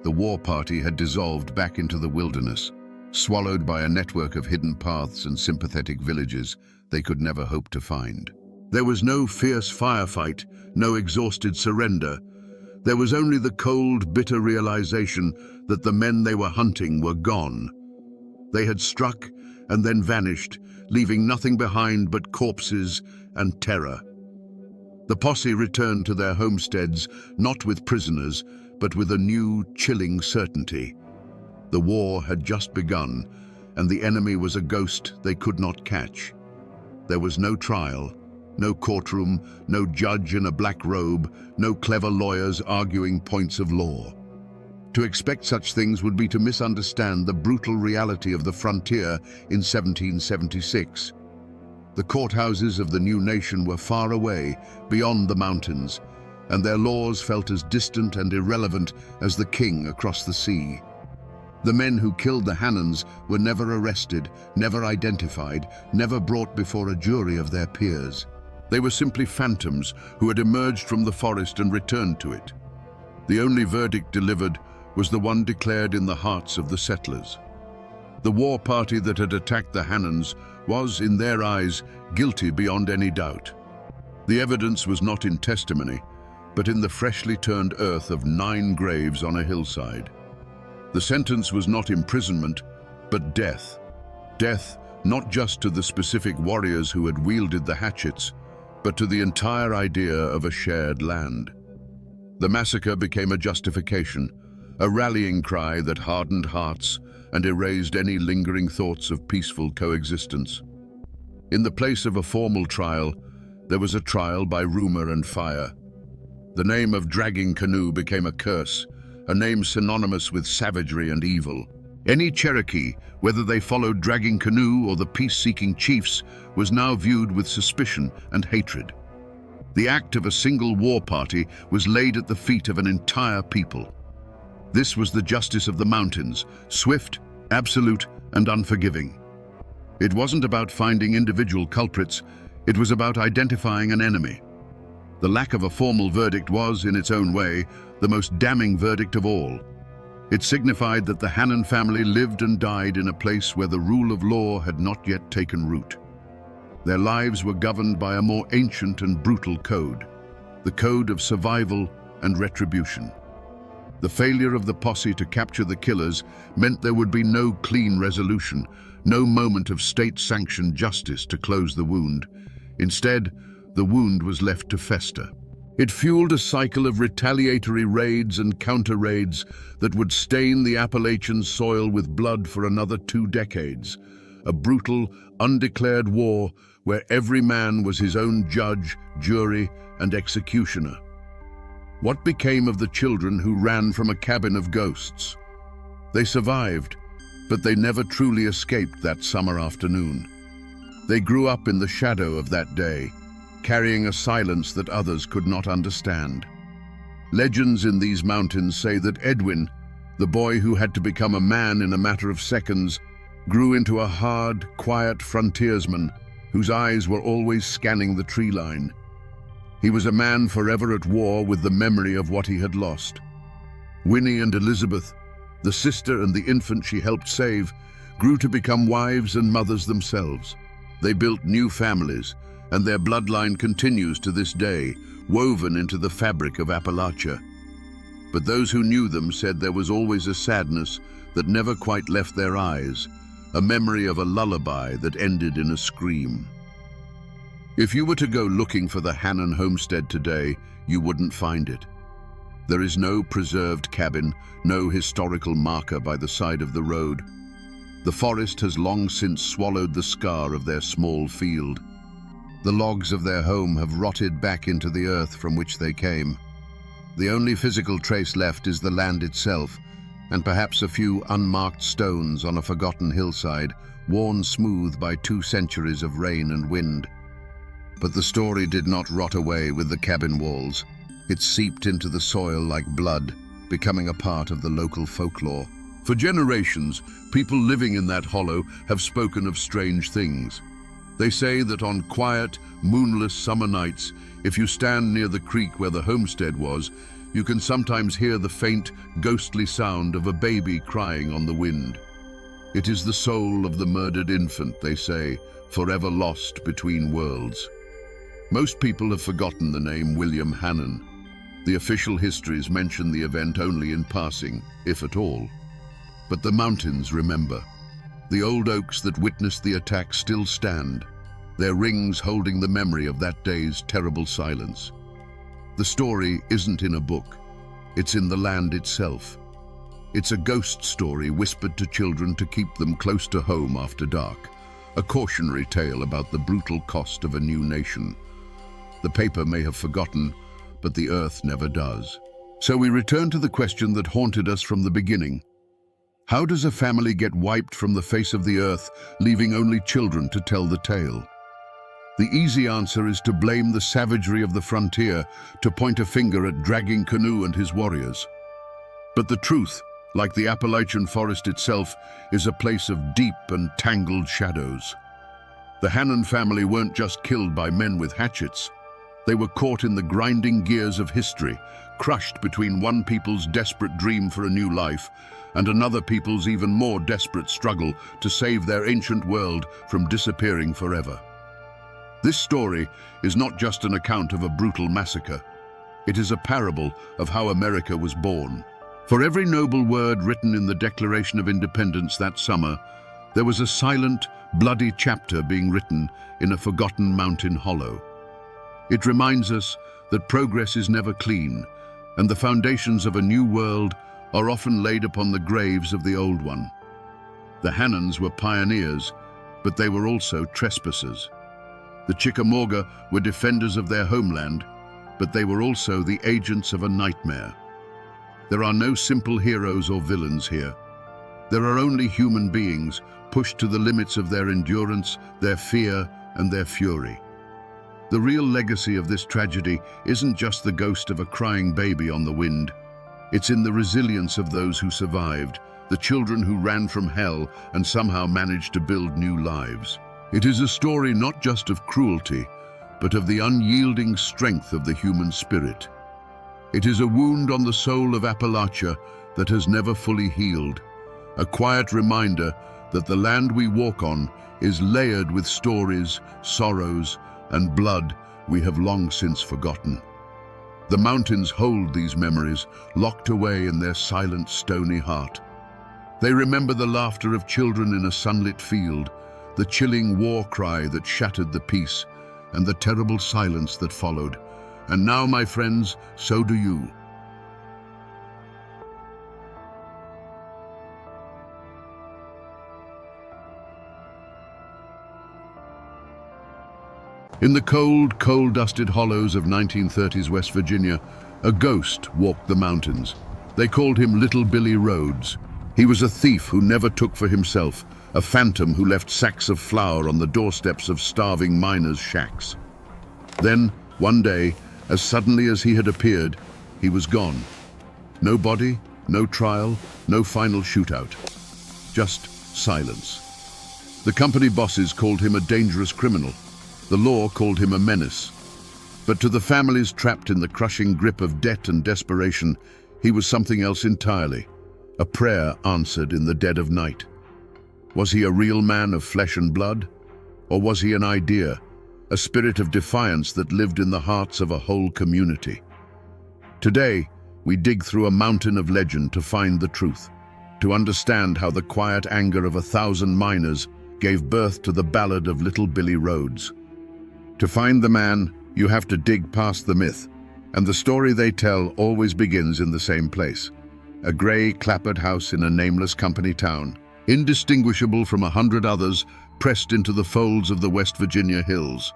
The war party had dissolved back into the wilderness, swallowed by a network of hidden paths and sympathetic villages they could never hope to find. There was no fierce firefight, no exhausted surrender. There was only the cold, bitter realization that the men they were hunting were gone. They had struck and then vanished, leaving nothing behind but corpses and terror. The posse returned to their homesteads, not with prisoners, but with a new, chilling certainty. The war had just begun, and the enemy was a ghost they could not catch. There was no trial, no courtroom, no judge in a black robe, no clever lawyers arguing points of law. To expect such things would be to misunderstand the brutal reality of the frontier in 1776. The courthouses of the new nation were far away, beyond the mountains, and their laws felt as distant and irrelevant as the king across the sea. The men who killed the Hannons were never arrested, never identified, never brought before a jury of their peers. They were simply phantoms who had emerged from the forest and returned to it. The only verdict delivered was the one declared in the hearts of the settlers. The war party that had attacked the Hannons was, in their eyes, guilty beyond any doubt. The evidence was not in testimony, but in the freshly turned earth of 9 graves on a hillside. The sentence was not imprisonment, but death. Death not just to the specific warriors who had wielded the hatchets, but to the entire idea of a shared land. The massacre became a justification, a rallying cry that hardened hearts and erased any lingering thoughts of peaceful coexistence. In the place of a formal trial, there was a trial by rumor and fire. The name of Dragging Canoe became a curse, a name synonymous with savagery and evil. Any Cherokee, whether they followed Dragging Canoe or the peace-seeking chiefs, was now viewed with suspicion and hatred. The act of a single war party was laid at the feet of an entire people. This was the justice of the mountains, swift, absolute, and unforgiving. It wasn't about finding individual culprits, it was about identifying an enemy. The lack of a formal verdict was, in its own way, the most damning verdict of all. It signified that the Hannon family lived and died in a place where the rule of law had not yet taken root. Their lives were governed by a more ancient and brutal code, the code of survival and retribution. The failure of the posse to capture the killers meant there would be no clean resolution, no moment of state-sanctioned justice to close the wound. Instead, the wound was left to fester. It fueled a cycle of retaliatory raids and counter-raids that would stain the Appalachian soil with blood for another 2 decades. A brutal, undeclared war where every man was his own judge, jury, and executioner. What became of the children who ran from a cabin of ghosts? They survived, but they never truly escaped that summer afternoon. They grew up in the shadow of that day, carrying a silence that others could not understand. Legends in these mountains say that Edwin, the boy who had to become a man in a matter of seconds, grew into a hard, quiet frontiersman whose eyes were always scanning the tree line. He was a man forever at war with the memory of what he had lost. Winnie and Elizabeth, the sister and the infant she helped save, grew to become wives and mothers themselves. They built new families, and their bloodline continues to this day, woven into the fabric of Appalachia. But those who knew them said there was always a sadness that never quite left their eyes, a memory of a lullaby that ended in a scream. If you were to go looking for the Hannon homestead today, you wouldn't find it. There is no preserved cabin, no historical marker by the side of the road. The forest has long since swallowed the scar of their small field. The logs of their home have rotted back into the earth from which they came. The only physical trace left is the land itself, and perhaps a few unmarked stones on a forgotten hillside, worn smooth by 2 centuries of rain and wind. But the story did not rot away with the cabin walls. It seeped into the soil like blood, becoming a part of the local folklore. For generations, people living in that hollow have spoken of strange things. They say that on quiet, moonless summer nights, if you stand near the creek where the homestead was, you can sometimes hear the faint, ghostly sound of a baby crying on the wind. It is the soul of the murdered infant, they say, forever lost between worlds. Most people have forgotten the name William Hannon. The official histories mention the event only in passing, if at all. But the mountains remember. The old oaks that witnessed the attack still stand, their rings holding the memory of that day's terrible silence. The story isn't in a book, it's in the land itself. It's a ghost story whispered to children to keep them close to home after dark, a cautionary tale about the brutal cost of a new nation. The paper may have forgotten, but the earth never does. So we return to the question that haunted us from the beginning. How does a family get wiped from the face of the earth, leaving only children to tell the tale? The easy answer is to blame the savagery of the frontier, to point a finger at Dragging Canoe and his warriors. But the truth, like the Appalachian forest itself, is a place of deep and tangled shadows. The Hannon family weren't just killed by men with hatchets. They were caught in the grinding gears of history, crushed between one people's desperate dream for a new life and another people's even more desperate struggle to save their ancient world from disappearing forever. This story is not just an account of a brutal massacre. It is a parable of how America was born. For every noble word written in the Declaration of Independence that summer, there was a silent, bloody chapter being written in a forgotten mountain hollow. It reminds us that progress is never clean, and the foundations of a new world are often laid upon the graves of the old one. The Hannans were pioneers, but they were also trespassers. The Chickamauga were defenders of their homeland, but they were also the agents of a nightmare. There are no simple heroes or villains here. There are only human beings pushed to the limits of their endurance, their fear, and their fury. The real legacy of this tragedy isn't just the ghost of a crying baby on the wind. It's in the resilience of those who survived, the children who ran from hell and somehow managed to build new lives. It is a story not just of cruelty, but of the unyielding strength of the human spirit. It is a wound on the soul of Appalachia that has never fully healed, a quiet reminder that the land we walk on is layered with stories, sorrows, and blood we have long since forgotten. The mountains hold these memories, locked away in their silent, stony heart. They remember the laughter of children in a sunlit field, the chilling war cry that shattered the peace, and the terrible silence that followed. And now, my friends, so do you. In the cold, coal-dusted hollows of 1930s West Virginia, a ghost walked the mountains. They called him Little Billy Rhodes. He was a thief who never took for himself, a phantom who left sacks of flour on the doorsteps of starving miners' shacks. Then, one day, as suddenly as he had appeared, he was gone. No body, no trial, no final shootout. Just silence. The company bosses called him a dangerous criminal. The law called him a menace. But to the families trapped in the crushing grip of debt and desperation, he was something else entirely. A prayer answered in the dead of night. Was he a real man of flesh and blood? Or was he an idea, a spirit of defiance that lived in the hearts of a whole community? Today, we dig through a mountain of legend to find the truth, to understand how the quiet anger of 1,000 miners gave birth to the ballad of Little Billy Rhodes. To find the man, you have to dig past the myth, and the story they tell always begins in the same place. A grey, clapboard house in a nameless company town, indistinguishable from 100 others pressed into the folds of the West Virginia hills.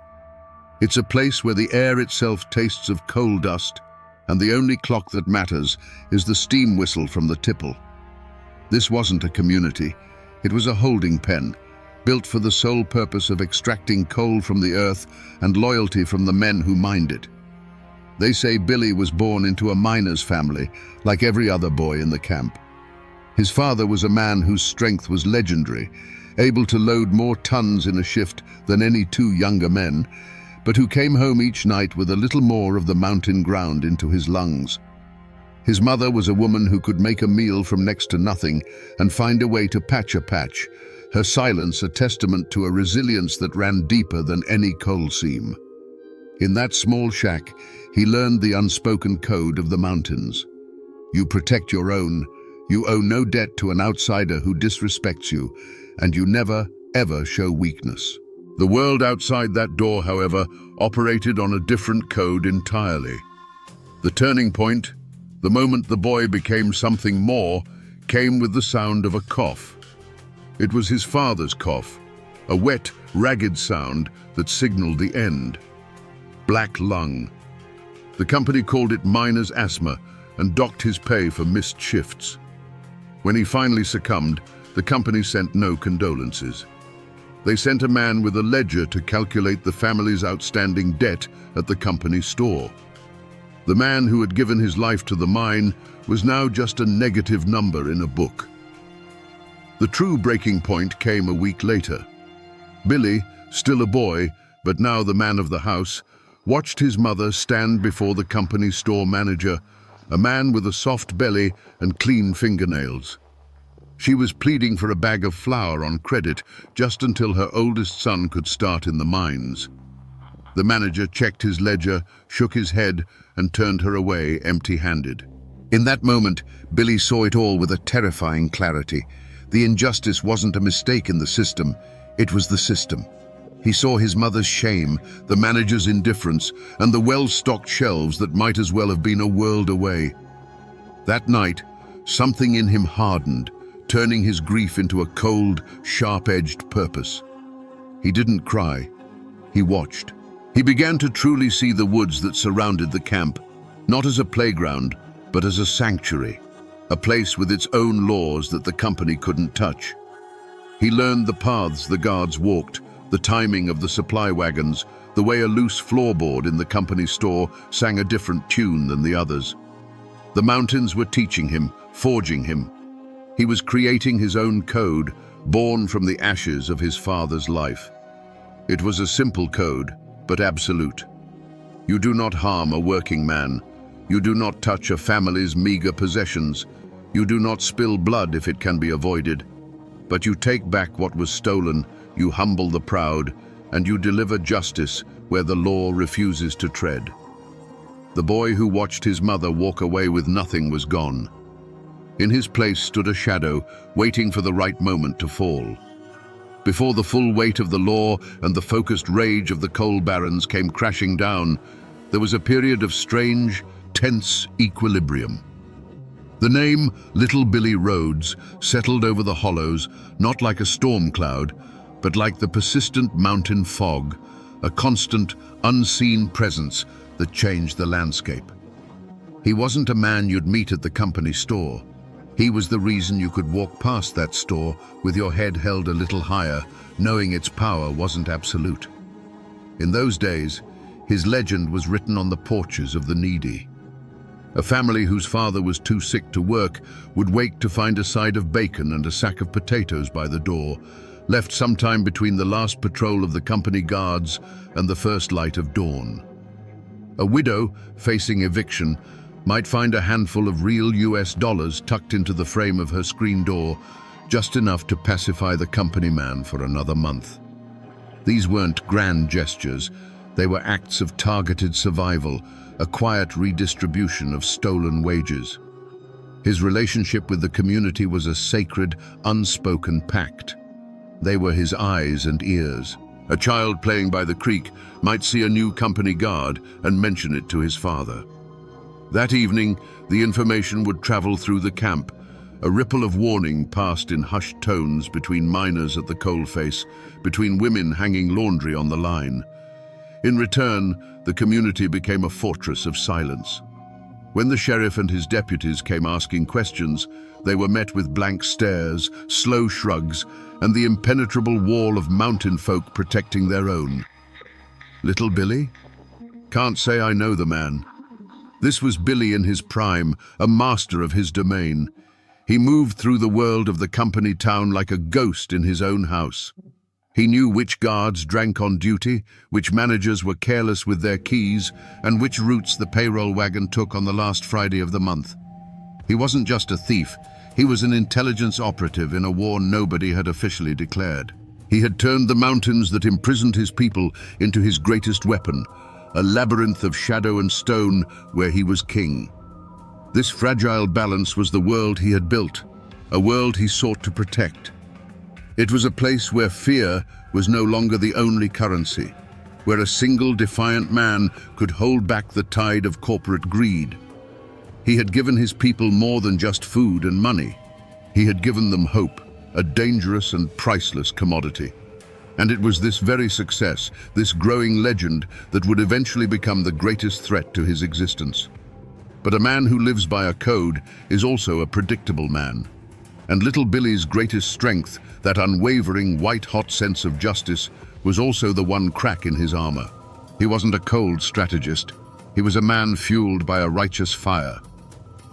It's a place where the air itself tastes of coal dust, and the only clock that matters is the steam whistle from the tipple. This wasn't a community, it was a holding pen, built for the sole purpose of extracting coal from the earth and loyalty from the men who mined it. They say Billy was born into a miner's family, like every other boy in the camp. His father was a man whose strength was legendary, able to load more tons in a shift than any two younger men, but who came home each night with a little more of the mountain ground into his lungs. His mother was a woman who could make a meal from next to nothing and find a way to patch a patch, her silence a testament to a resilience that ran deeper than any coal seam. In that small shack, he learned the unspoken code of the mountains. You protect your own, you owe no debt to an outsider who disrespects you, and you never, ever show weakness. The world outside that door, however, operated on a different code entirely. The turning point, the moment the boy became something more, came with the sound of a cough. It was his father's cough, a wet, ragged sound that signaled the end. Black lung. The company called it miner's asthma and docked his pay for missed shifts. When he finally succumbed, the company sent no condolences. They sent a man with a ledger to calculate the family's outstanding debt at the company store. The man who had given his life to the mine was now just a negative number in a book. The true breaking point came a week later. Billy, still a boy, but now the man of the house, watched his mother stand before the company store manager, a man with a soft belly and clean fingernails. She was pleading for a bag of flour on credit just until her oldest son could start in the mines. The manager checked his ledger, shook his head, and turned her away empty-handed. In that moment, Billy saw it all with a terrifying clarity. The injustice wasn't a mistake in the system, it was the system. He saw his mother's shame, the manager's indifference, and the well-stocked shelves that might as well have been a world away. That night, something in him hardened, turning his grief into a cold, sharp-edged purpose. He didn't cry. He watched. He began to truly see the woods that surrounded the camp, not as a playground, but as a sanctuary, a place with its own laws that the company couldn't touch. He learned the paths the guards walked, the timing of the supply wagons, the way a loose floorboard in the company store sang a different tune than the others. The mountains were teaching him, forging him. He was creating his own code, born from the ashes of his father's life. It was a simple code, but absolute. You do not harm a working man. You do not touch a family's meager possessions. You do not spill blood if it can be avoided. But you take back what was stolen, you humble the proud, and you deliver justice where the law refuses to tread. The boy who watched his mother walk away with nothing was gone. In his place stood a shadow, waiting for the right moment to fall. Before the full weight of the law and the focused rage of the coal barons came crashing down, there was a period of strange, tense equilibrium. The name Little Billy Rhodes settled over the hollows, not like a storm cloud, but like the persistent mountain fog, a constant, unseen presence that changed the landscape. He wasn't a man you'd meet at the company store. He was the reason you could walk past that store with your head held a little higher, knowing its power wasn't absolute. In those days, his legend was written on the porches of the needy. A family whose father was too sick to work would wake to find a side of bacon and a sack of potatoes by the door, left sometime between the last patrol of the company guards and the first light of dawn. A widow, facing eviction, might find a handful of real US dollars tucked into the frame of her screen door, just enough to pacify the company man for another month. These weren't grand gestures, they were acts of targeted survival, a quiet redistribution of stolen wages. His relationship with the community was a sacred, unspoken pact. They were his eyes and ears. A child playing by the creek might see a new company guard and mention it to his father. That evening, the information would travel through the camp. A ripple of warning passed in hushed tones between miners at the coalface, between women hanging laundry on the line. In return, the community became a fortress of silence. When the sheriff and his deputies came asking questions, they were met with blank stares, slow shrugs, and the impenetrable wall of mountain folk protecting their own. Little Billy? Can't say I know the man. This was Billy in his prime, a master of his domain. He moved through the world of the company town like a ghost in his own house. He knew which guards drank on duty, which managers were careless with their keys, and which routes the payroll wagon took on the last Friday of the month. He wasn't just a thief, he was an intelligence operative in a war nobody had officially declared. He had turned the mountains that imprisoned his people into his greatest weapon, a labyrinth of shadow and stone where he was king. This fragile balance was the world he had built, a world he sought to protect. It was a place where fear was no longer the only currency, where a single defiant man could hold back the tide of corporate greed. He had given his people more than just food and money. He had given them hope, a dangerous and priceless commodity. And it was this very success, this growing legend, that would eventually become the greatest threat to his existence. But a man who lives by a code is also a predictable man. And little Billy's greatest strength, that unwavering, white-hot sense of justice, was also the one crack in his armor. He wasn't a cold strategist. He was a man fueled by a righteous fire.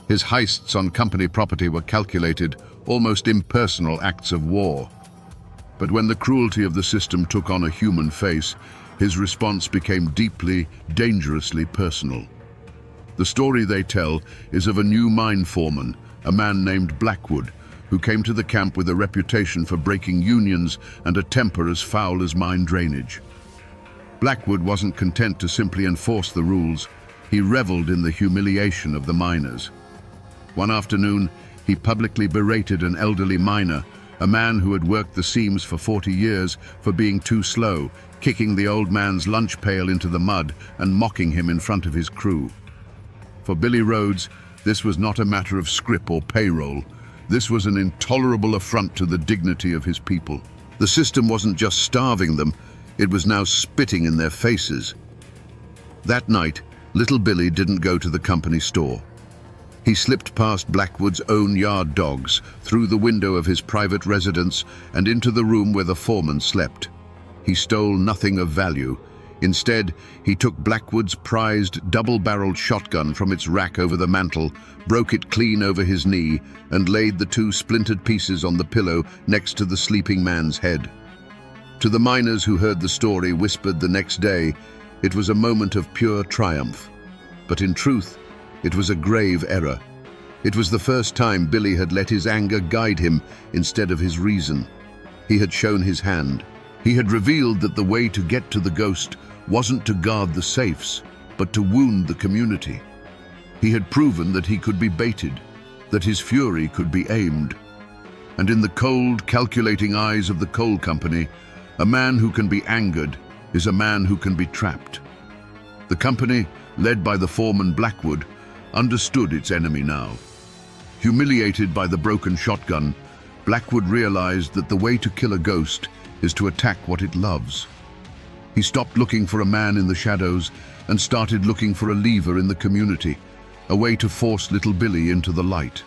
His heists on company property were calculated, almost impersonal acts of war. But when the cruelty of the system took on a human face, his response became deeply, dangerously personal. The story they tell is of a new mine foreman, a man named Blackwood, who came to the camp with a reputation for breaking unions and a temper as foul as mine drainage. Blackwood wasn't content to simply enforce the rules. He reveled in the humiliation of the miners. One afternoon, he publicly berated an elderly miner, a man who had worked the seams for 40 years, for being too slow, kicking the old man's lunch pail into the mud and mocking him in front of his crew. For Billy Rhodes, this was not a matter of scrip or payroll. This was an intolerable affront to the dignity of his people. The system wasn't just starving them, it was now spitting in their faces. That night, little Billy didn't go to the company store. He slipped past Blackwood's own yard dogs, through the window of his private residence and into the room where the foreman slept. He stole nothing of value. Instead, he took Blackwood's prized double-barreled shotgun from its rack over the mantel, broke it clean over his knee, and laid the two splintered pieces on the pillow next to the sleeping man's head. To the miners who heard the story whispered the next day, it was a moment of pure triumph. But in truth, it was a grave error. It was the first time Billy had let his anger guide him instead of his reason. He had shown his hand. He had revealed that the way to get to the ghost wasn't to guard the safes, but to wound the community. He had proven that he could be baited, that his fury could be aimed. And in the cold, calculating eyes of the coal company, a man who can be angered is a man who can be trapped. The company, led by the foreman Blackwood, understood its enemy now. Humiliated by the broken shotgun, Blackwood realized that the way to kill a ghost is to attack what it loves. He stopped looking for a man in the shadows and started looking for a lever in the community, a way to force little Billy into the light.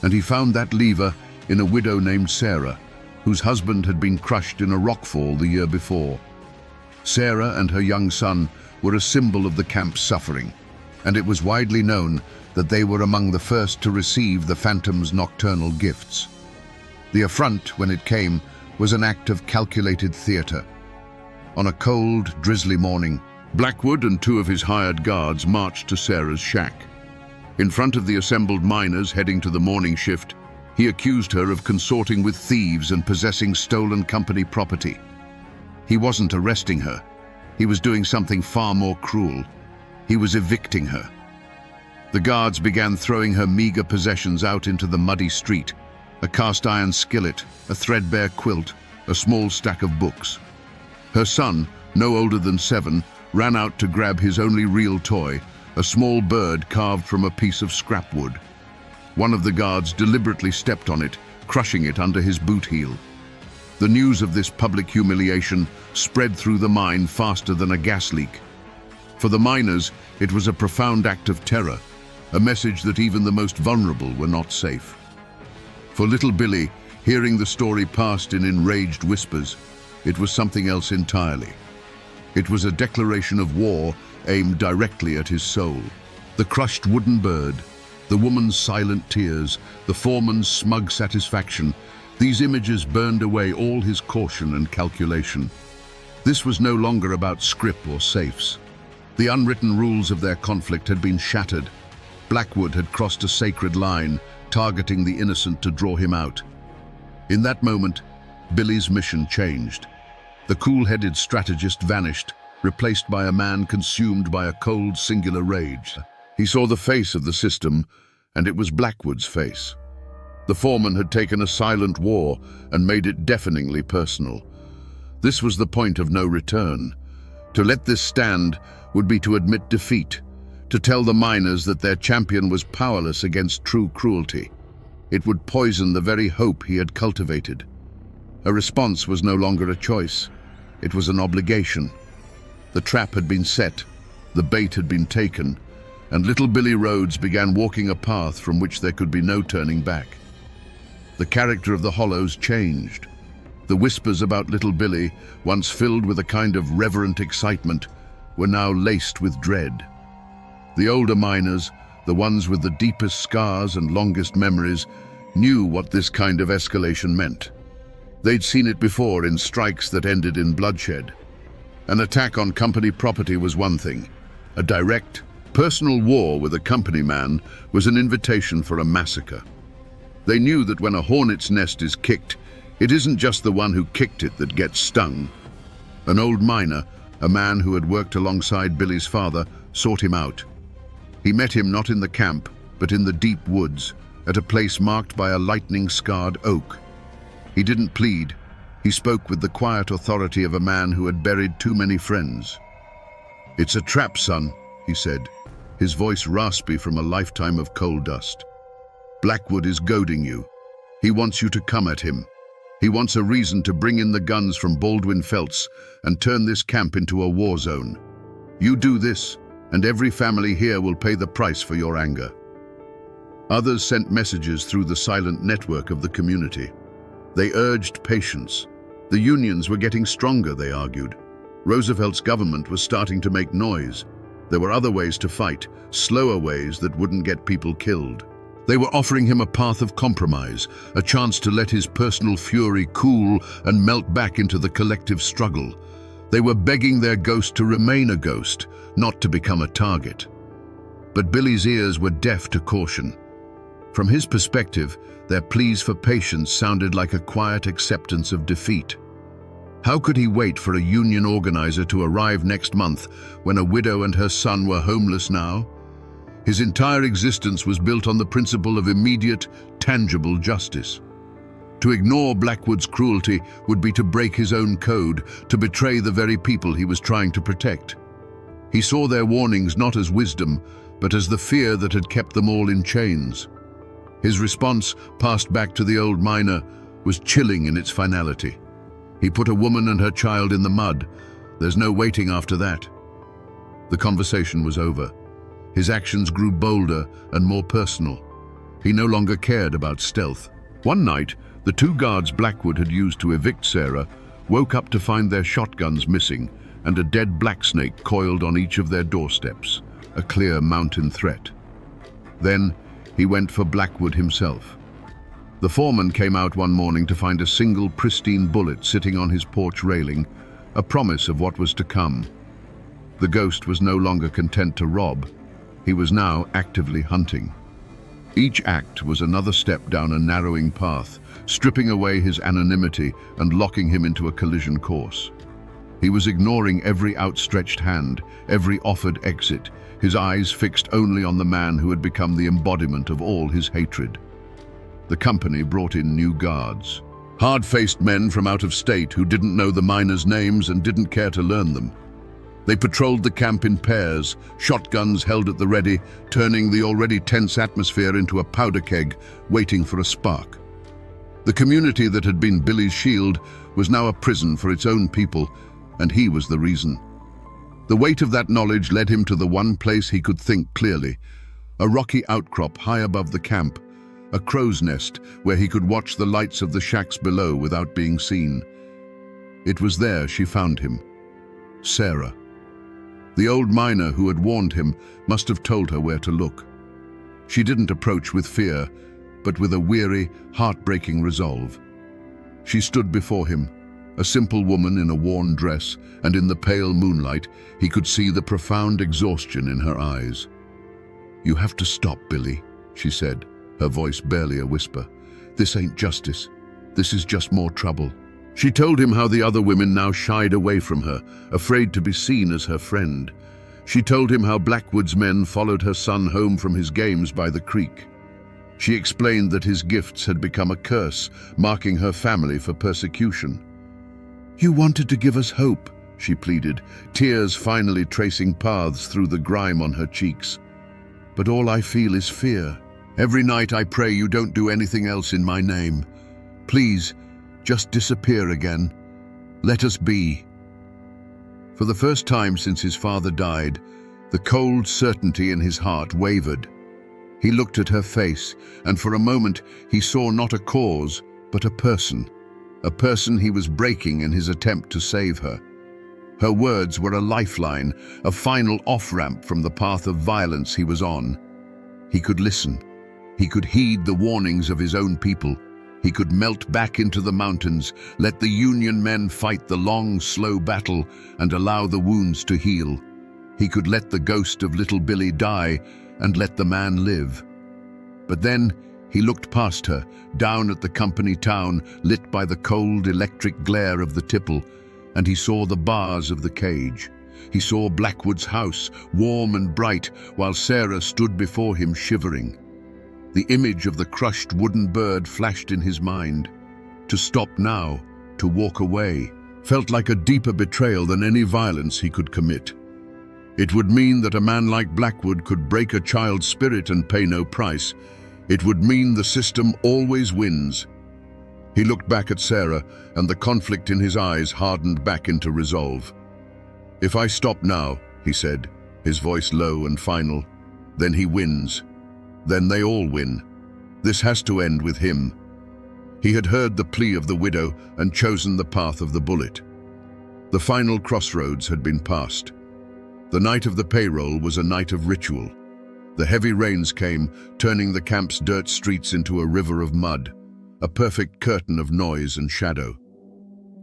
And he found that lever in a widow named Sarah, whose husband had been crushed in a rockfall the year before. Sarah and her young son were a symbol of the camp's suffering, and it was widely known that they were among the first to receive the Phantom's nocturnal gifts. The affront, when it came, was an act of calculated theater. On a cold, drizzly morning, Blackwood and two of his hired guards marched to Sarah's shack. In front of the assembled miners heading to the morning shift, he accused her of consorting with thieves and possessing stolen company property. He wasn't arresting her. He was doing something far more cruel. He was evicting her. The guards began throwing her meager possessions out into the muddy street: a cast-iron skillet, a threadbare quilt, a small stack of books. Her son, no older than 7, ran out to grab his only real toy, a small bird carved from a piece of scrap wood. One of the guards deliberately stepped on it, crushing it under his boot heel. The news of this public humiliation spread through the mine faster than a gas leak. For the miners, it was a profound act of terror, a message that even the most vulnerable were not safe. For little Billy, hearing the story passed in enraged whispers, it was something else entirely. It was a declaration of war aimed directly at his soul. The crushed wooden bird, the woman's silent tears, the foreman's smug satisfaction, these images burned away all his caution and calculation. This was no longer about scrip or safes. The unwritten rules of their conflict had been shattered. Blackwood had crossed a sacred line, targeting the innocent to draw him out. In that moment, Billy's mission changed. The cool-headed strategist vanished, replaced by a man consumed by a cold, singular rage. He saw the face of the system, and it was Blackwood's face. The foreman had taken a silent war and made it deafeningly personal. This was the point of no return. To let this stand would be to admit defeat, to tell the miners that their champion was powerless against true cruelty. It would poison the very hope he had cultivated. A response was no longer a choice. It was an obligation. The trap had been set, the bait had been taken, and little Billy Rhodes began walking a path from which there could be no turning back. The character of the Hollows changed. The whispers about little Billy, once filled with a kind of reverent excitement, were now laced with dread. The older miners, the ones with the deepest scars and longest memories, knew what this kind of escalation meant. They'd seen it before in strikes that ended in bloodshed. An attack on company property was one thing. A direct, personal war with a company man was an invitation for a massacre. They knew that when a hornet's nest is kicked, it isn't just the one who kicked it that gets stung. An old miner, a man who had worked alongside Billy's father, sought him out. He met him not in the camp, but in the deep woods, at a place marked by a lightning-scarred oak. He didn't plead. He spoke with the quiet authority of a man who had buried too many friends. "It's a trap, son," he said, his voice raspy from a lifetime of coal dust. "Blackwood is goading you. He wants you to come at him. He wants a reason to bring in the guns from Baldwin Felts and turn this camp into a war zone. You do this, and every family here will pay the price for your anger." Others sent messages through the silent network of the community. They urged patience. The unions were getting stronger, they argued. Roosevelt's government was starting to make noise. There were other ways to fight, slower ways that wouldn't get people killed. They were offering him a path of compromise, a chance to let his personal fury cool and melt back into the collective struggle. They were begging their ghost to remain a ghost, not to become a target. But Billy's ears were deaf to caution. From his perspective, their pleas for patience sounded like a quiet acceptance of defeat. How could he wait for a union organizer to arrive next month when a widow and her son were homeless now? His entire existence was built on the principle of immediate, tangible justice. To ignore Blackwood's cruelty would be to break his own code, to betray the very people he was trying to protect. He saw their warnings not as wisdom, but as the fear that had kept them all in chains. His response, passed back to the old miner, was chilling in its finality. He put a woman and her child in the mud. There's no waiting after that. The conversation was over. His actions grew bolder and more personal. He no longer cared about stealth. One night, the two guards Blackwood had used to evict Sarah woke up to find their shotguns missing and a dead blacksnake coiled on each of their doorsteps, a clear mountain threat. Then, he went for Blackwood himself. The foreman came out one morning to find a single pristine bullet sitting on his porch railing, a promise of what was to come. The ghost was no longer content to rob. He was now actively hunting. Each act was another step down a narrowing path, stripping away his anonymity and locking him into a collision course. He was ignoring every outstretched hand, every offered exit, his eyes fixed only on the man who had become the embodiment of all his hatred. The company brought in new guards, hard-faced men from out of state who didn't know the miners' names and didn't care to learn them. They patrolled the camp in pairs, shotguns held at the ready, turning the already tense atmosphere into a powder keg, waiting for a spark. The community that had been Billy's shield was now a prison for its own people, and he was the reason. The weight of that knowledge led him to the one place he could think clearly, a rocky outcrop high above the camp, a crow's nest where he could watch the lights of the shacks below without being seen. It was there she found him. Sarah. The old miner who had warned him must have told her where to look. She didn't approach with fear, but with a weary, heartbreaking resolve. She stood before him, a simple woman in a worn dress, and in the pale moonlight, he could see the profound exhaustion in her eyes. "You have to stop, Billy," she said, her voice barely a whisper. "This ain't justice. This is just more trouble." She told him how the other women now shied away from her, afraid to be seen as her friend. She told him how Blackwood's men followed her son home from his games by the creek. She explained that his gifts had become a curse, marking her family for persecution. "You wanted to give us hope," she pleaded, tears finally tracing paths through the grime on her cheeks. "But all I feel is fear. Every night I pray you don't do anything else in my name. Please, just disappear again. Let us be." For the first time since his father died, the cold certainty in his heart wavered. He looked at her face, and for a moment he saw not a cause, but a person he was breaking in his attempt to save her. Her words were a lifeline, a final off-ramp from the path of violence he was on. He could listen. He could heed the warnings of his own people. He could melt back into the mountains, let the Union men fight the long, slow battle, and allow the wounds to heal. He could let the ghost of little Billy die, and let the man live. But then he looked past her, down at the company town, lit by the cold, electric glare of the tipple, and he saw the bars of the cage. He saw Blackwood's house, warm and bright, while Sarah stood before him shivering. The image of the crushed wooden bird flashed in his mind. To stop now, to walk away, felt like a deeper betrayal than any violence he could commit. It would mean that a man like Blackwood could break a child's spirit and pay no price. It would mean the system always wins. He looked back at Sarah, and the conflict in his eyes hardened back into resolve. "If I stop now," he said, his voice low and final, "then he wins. Then they all win. This has to end with him." He had heard the plea of the widow and chosen the path of the bullet. The final crossroads had been passed. The night of the payroll was a night of ritual. The heavy rains came, turning the camp's dirt streets into a river of mud, a perfect curtain of noise and shadow.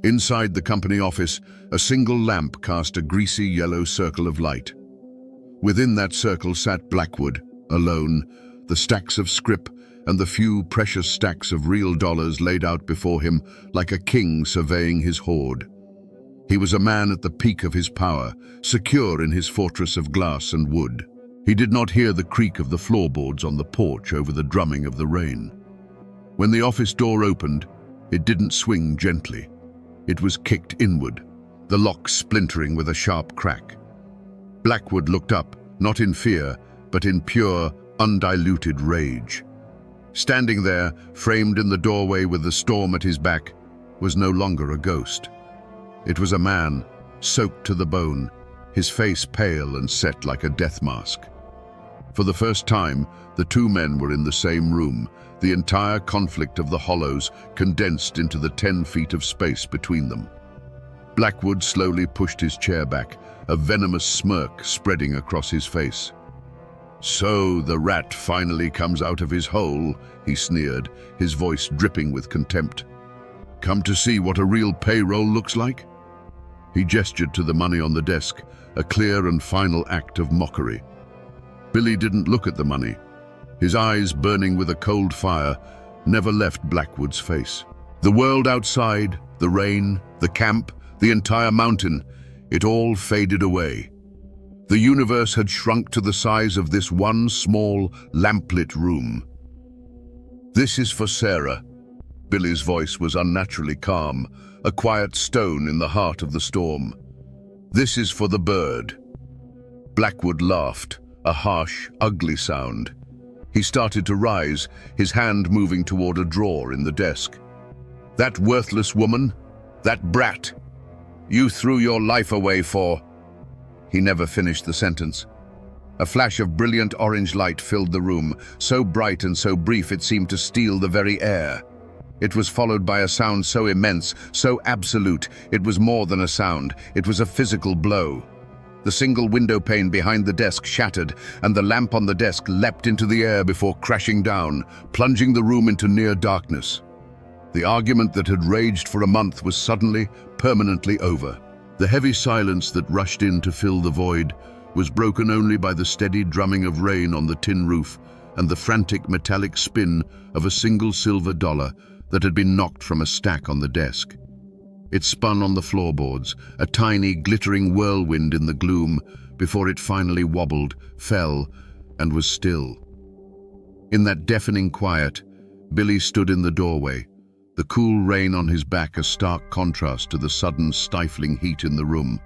Inside the company office, a single lamp cast a greasy yellow circle of light. Within that circle sat Blackwood, alone, the stacks of scrip and the few precious stacks of real dollars laid out before him like a king surveying his hoard. He was a man at the peak of his power, secure in his fortress of glass and wood. He did not hear the creak of the floorboards on the porch over the drumming of the rain. When the office door opened, it didn't swing gently. It was kicked inward, the lock splintering with a sharp crack. Blackwood looked up, not in fear, but in pure, undiluted rage. Standing there, framed in the doorway with the storm at his back, was no longer a ghost. It was a man, soaked to the bone, his face pale and set like a death mask. For the first time, the two men were in the same room, the entire conflict of the hollows condensed into the 10 feet of space between them. Blackwood slowly pushed his chair back, a venomous smirk spreading across his face. "So the rat finally comes out of his hole," he sneered, his voice dripping with contempt. "Come to see what a real payroll looks like?" He gestured to the money on the desk, a clear and final act of mockery. Billy didn't look at the money. His eyes, burning with a cold fire, never left Blackwood's face. The world outside, the rain, the camp, the entire mountain, it all faded away. The universe had shrunk to the size of this one small, lamplit room. "This is for Sarah." Billy's voice was unnaturally calm, a quiet stone in the heart of the storm. "This is for the bird." Blackwood laughed, a harsh, ugly sound. He started to rise, his hand moving toward a drawer in the desk. "That worthless woman, that brat, you threw your life away for—" He never finished the sentence. A flash of brilliant orange light filled the room, so bright and so brief it seemed to steal the very air. It was followed by a sound so immense, so absolute, it was more than a sound, it was a physical blow. The single window pane behind the desk shattered, and the lamp on the desk leapt into the air before crashing down, plunging the room into near darkness. The argument that had raged for a month was suddenly, permanently over. The heavy silence that rushed in to fill the void was broken only by the steady drumming of rain on the tin roof and the frantic metallic spin of a single silver dollar that had been knocked from a stack on the desk. It spun on the floorboards, a tiny, glittering whirlwind in the gloom, before it finally wobbled, fell, and was still. In that deafening quiet, Billy stood in the doorway, the cool rain on his back a stark contrast to the sudden, stifling heat in the room.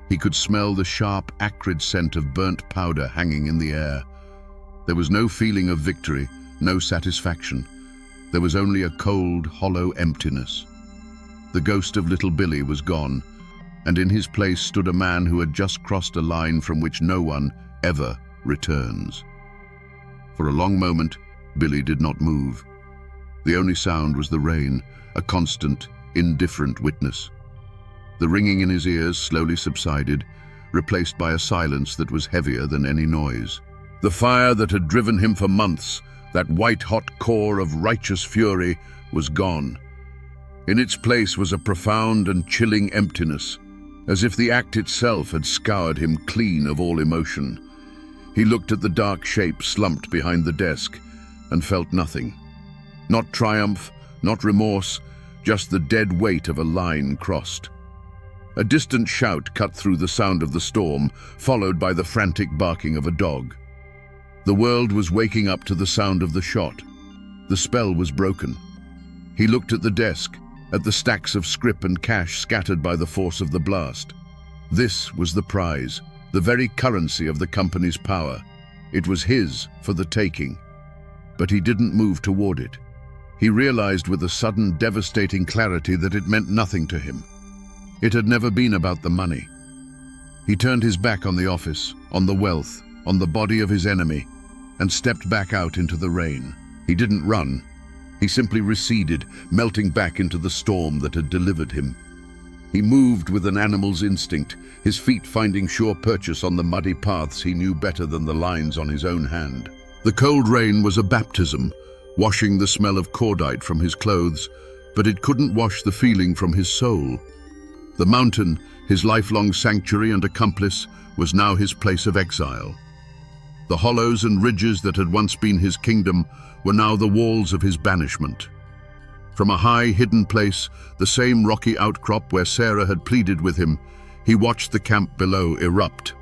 He could smell the sharp, acrid scent of burnt powder hanging in the air. There was no feeling of victory, no satisfaction. There was only a cold, hollow emptiness. The ghost of little Billy was gone, and in his place stood a man who had just crossed a line from which no one ever returns. For a long moment, Billy did not move. The only sound was the rain, a constant, indifferent witness. The ringing in his ears slowly subsided, replaced by a silence that was heavier than any noise. The fire that had driven him for months, that white-hot core of righteous fury, was gone. In its place was a profound and chilling emptiness, as if the act itself had scoured him clean of all emotion. He looked at the dark shape slumped behind the desk and felt nothing. Not triumph, not remorse, just the dead weight of a line crossed. A distant shout cut through the sound of the storm, followed by the frantic barking of a dog. The world was waking up to the sound of the shot. The spell was broken. He looked at the desk, at the stacks of scrip and cash scattered by the force of the blast. This was the prize, the very currency of the company's power. It was his for the taking. But he didn't move toward it. He realized with a sudden, devastating clarity that it meant nothing to him. It had never been about the money. He turned his back on the office, on the wealth, on the body of his enemy, and stepped back out into the rain. He didn't run. He simply receded, melting back into the storm that had delivered him. He moved with an animal's instinct, his feet finding sure purchase on the muddy paths he knew better than the lines on his own hand. The cold rain was a baptism, washing the smell of cordite from his clothes, but it couldn't wash the feeling from his soul. The mountain, his lifelong sanctuary and accomplice, was now his place of exile. The hollows and ridges that had once been his kingdom were now the walls of his banishment. From a high, hidden place, the same rocky outcrop where Sarah had pleaded with him, he watched the camp below erupt.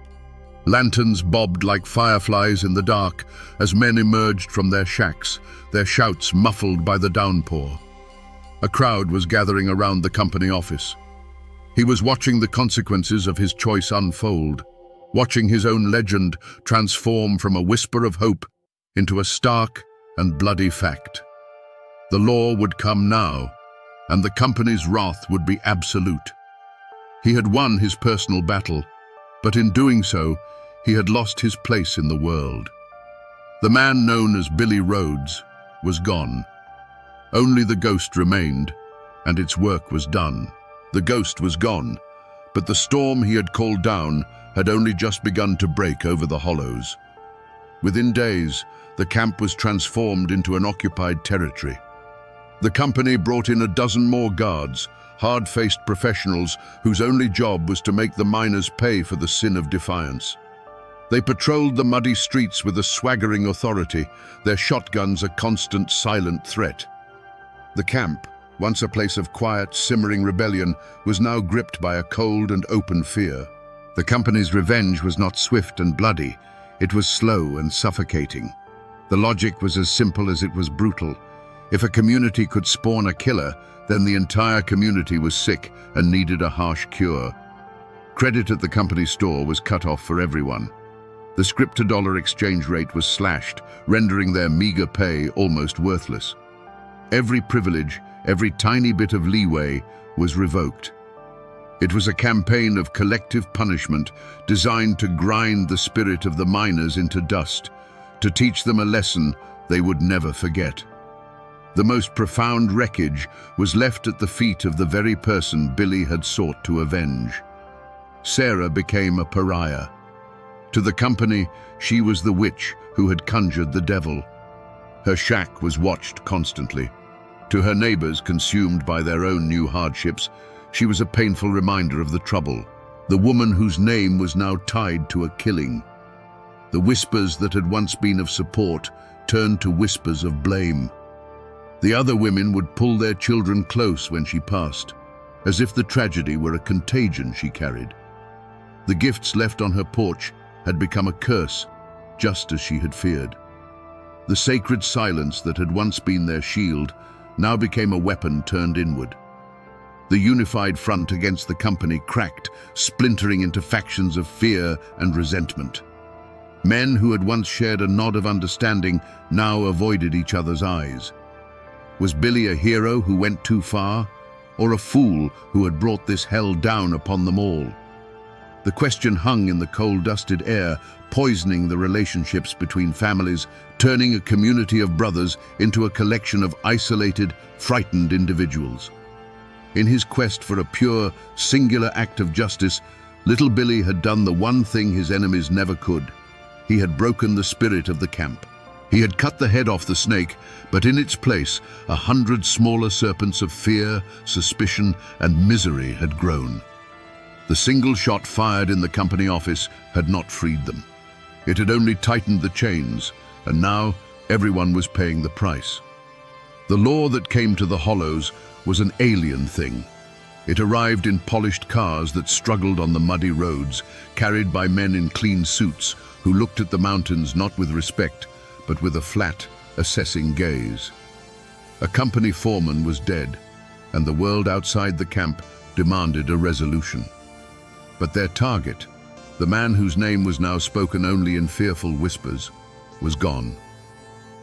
Lanterns bobbed like fireflies in the dark as men emerged from their shacks, their shouts muffled by the downpour. A crowd was gathering around the company office. He was watching the consequences of his choice unfold, watching his own legend transform from a whisper of hope into a stark and bloody fact. The law would come now, and the company's wrath would be absolute. He had won his personal battle, but in doing so, he had lost his place in the world. The man known as Billy Rhodes was gone. Only the ghost remained, and its work was done. The ghost was gone, but the storm he had called down had only just begun to break over the hollows. Within days, the camp was transformed into an occupied territory. The company brought in a dozen more guards, hard-faced professionals whose only job was to make the miners pay for the sin of defiance. They patrolled the muddy streets with a swaggering authority, their shotguns a constant, silent threat. The camp, once a place of quiet, simmering rebellion, was now gripped by a cold and open fear. The company's revenge was not swift and bloody, it was slow and suffocating. The logic was as simple as it was brutal. If a community could spawn a killer, then the entire community was sick and needed a harsh cure. Credit at the company store was cut off for everyone. The scrip-to-dollar exchange rate was slashed, rendering their meager pay almost worthless. Every privilege, every tiny bit of leeway, was revoked. It was a campaign of collective punishment designed to grind the spirit of the miners into dust, to teach them a lesson they would never forget. The most profound wreckage was left at the feet of the very person Billy had sought to avenge. Sarah became a pariah. To the company, she was the witch who had conjured the devil. Her shack was watched constantly. To her neighbors, consumed by their own new hardships, she was a painful reminder of the trouble, the woman whose name was now tied to a killing. The whispers that had once been of support turned to whispers of blame. The other women would pull their children close when she passed, as if the tragedy were a contagion she carried. The gifts left on her porch had become a curse, just as she had feared. The sacred silence that had once been their shield now became a weapon turned inward. The unified front against the company cracked, splintering into factions of fear and resentment. Men who had once shared a nod of understanding now avoided each other's eyes. Was Billy a hero who went too far, or a fool who had brought this hell down upon them all? The question hung in the coal-dusted air, poisoning the relationships between families, turning a community of brothers into a collection of isolated, frightened individuals. In his quest for a pure, singular act of justice, little Billy had done the one thing his enemies never could. He had broken the spirit of the camp. He had cut the head off the snake, but in its place, 100 smaller serpents of fear, suspicion, and misery had grown. The single shot fired in the company office had not freed them. It had only tightened the chains, and now everyone was paying the price. The law that came to the hollows was an alien thing. It arrived in polished cars that struggled on the muddy roads, carried by men in clean suits, who looked at the mountains not with respect, but with a flat, assessing gaze. A company foreman was dead, and the world outside the camp demanded a resolution. But their target, the man whose name was now spoken only in fearful whispers, was gone.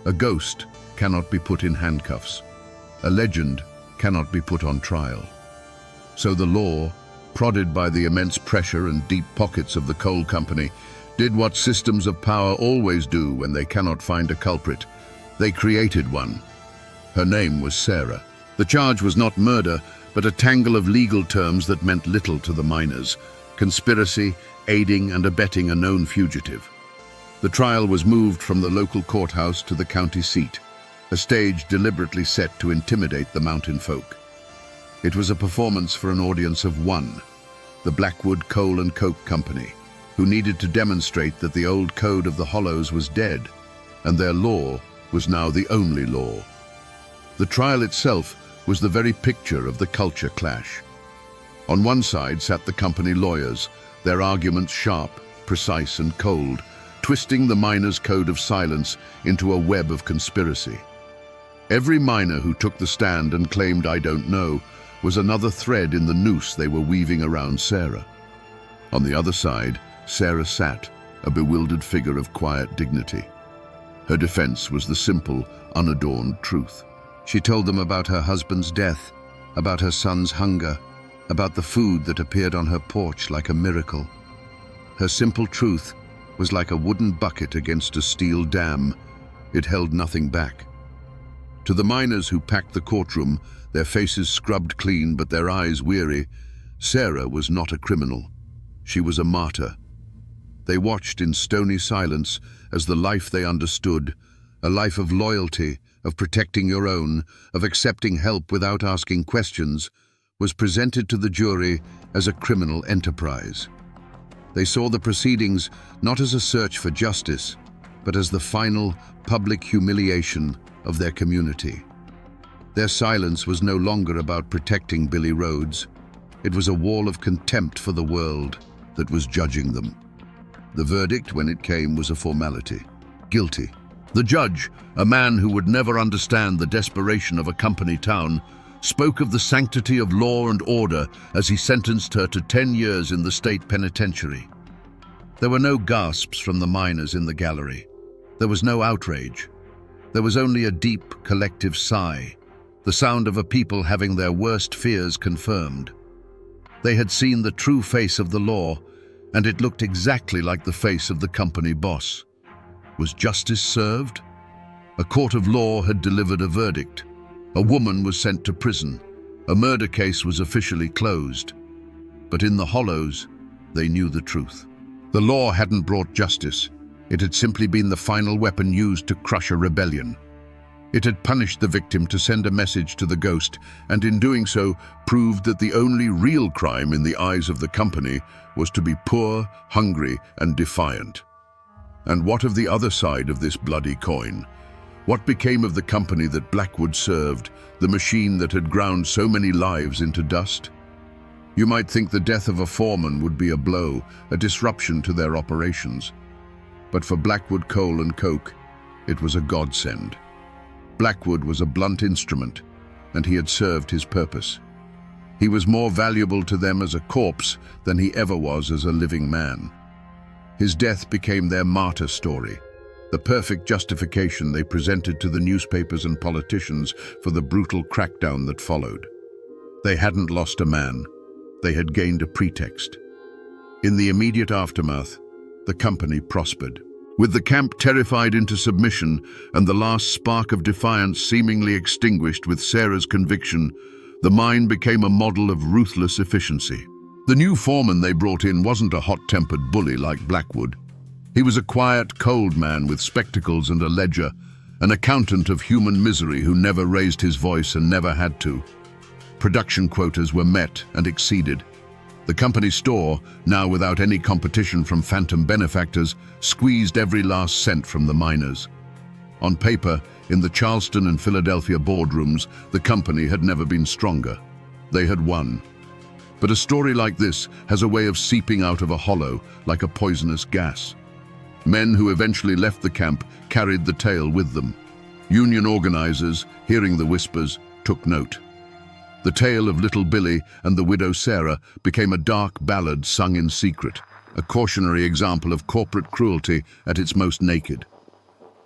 A ghost cannot be put in handcuffs. A legend cannot be put on trial. So the law, prodded by the immense pressure and deep pockets of the coal company, did what systems of power always do when they cannot find a culprit. They created one. Her name was Sarah. The charge was not murder, but a tangle of legal terms that meant little to the miners: conspiracy, aiding and abetting a known fugitive. The trial was moved from the local courthouse to the county seat, a stage deliberately set to intimidate the mountain folk. It was a performance for an audience of one, the Blackwood Coal and Coke Company, who needed to demonstrate that the old code of the Hollows was dead, and their law was now the only law. The trial itself was the very picture of the culture clash. On one side sat the company lawyers, their arguments sharp, precise and cold, twisting the miners' code of silence into a web of conspiracy. Every miner who took the stand and claimed "I don't know" was another thread in the noose they were weaving around Sarah. On the other side, Sarah sat, a bewildered figure of quiet dignity. Her defense was the simple, unadorned truth. She told them about her husband's death, about her son's hunger, about the food that appeared on her porch like a miracle. Her simple truth was like a wooden bucket against a steel dam. It held nothing back. To the miners who packed the courtroom, their faces scrubbed clean but their eyes weary, Sarah was not a criminal. She was a martyr. They watched in stony silence as the life they understood, a life of loyalty, of protecting your own, of accepting help without asking questions, was presented to the jury as a criminal enterprise. They saw the proceedings not as a search for justice, but as the final public humiliation of their community. Their silence was no longer about protecting Billy Rhodes. It was a wall of contempt for the world that was judging them. The verdict, when it came, was a formality: guilty. The judge, a man who would never understand the desperation of a company town, spoke of the sanctity of law and order as he sentenced her to 10 years in the state penitentiary. There were no gasps from the miners in the gallery. There was no outrage. There was only a deep, collective sigh, the sound of a people having their worst fears confirmed. They had seen the true face of the law, and it looked exactly like the face of the company boss. Was justice served? A court of law had delivered a verdict. A woman was sent to prison. A murder case was officially closed. But in the Hollows, they knew the truth. The law hadn't brought justice. It had simply been the final weapon used to crush a rebellion. It had punished the victim to send a message to the ghost, and in doing so, proved that the only real crime in the eyes of the company was to be poor, hungry, and defiant. And what of the other side of this bloody coin? What became of the company that Blackwood served, the machine that had ground so many lives into dust? You might think the death of a foreman would be a blow, a disruption to their operations. But for Blackwood Coal and Coke, it was a godsend. Blackwood was a blunt instrument, and he had served his purpose. He was more valuable to them as a corpse than he ever was as a living man. His death became their martyr story, the perfect justification they presented to the newspapers and politicians for the brutal crackdown that followed. They hadn't lost a man. They had gained a pretext. In the immediate aftermath, the company prospered. With the camp terrified into submission and the last spark of defiance seemingly extinguished with Sarah's conviction, the mine became a model of ruthless efficiency. The new foreman they brought in wasn't a hot-tempered bully like Blackwood. He was a quiet, cold man with spectacles and a ledger, an accountant of human misery who never raised his voice and never had to. Production quotas were met and exceeded. The company store, now without any competition from phantom benefactors, squeezed every last cent from the miners. On paper, in the Charleston and Philadelphia boardrooms, the company had never been stronger. They had won. But a story like this has a way of seeping out of a hollow like a poisonous gas. Men who eventually left the camp carried the tale with them. Union organizers, hearing the whispers, took note. The tale of Little Billy and the widow Sarah became a dark ballad sung in secret, a cautionary example of corporate cruelty at its most naked.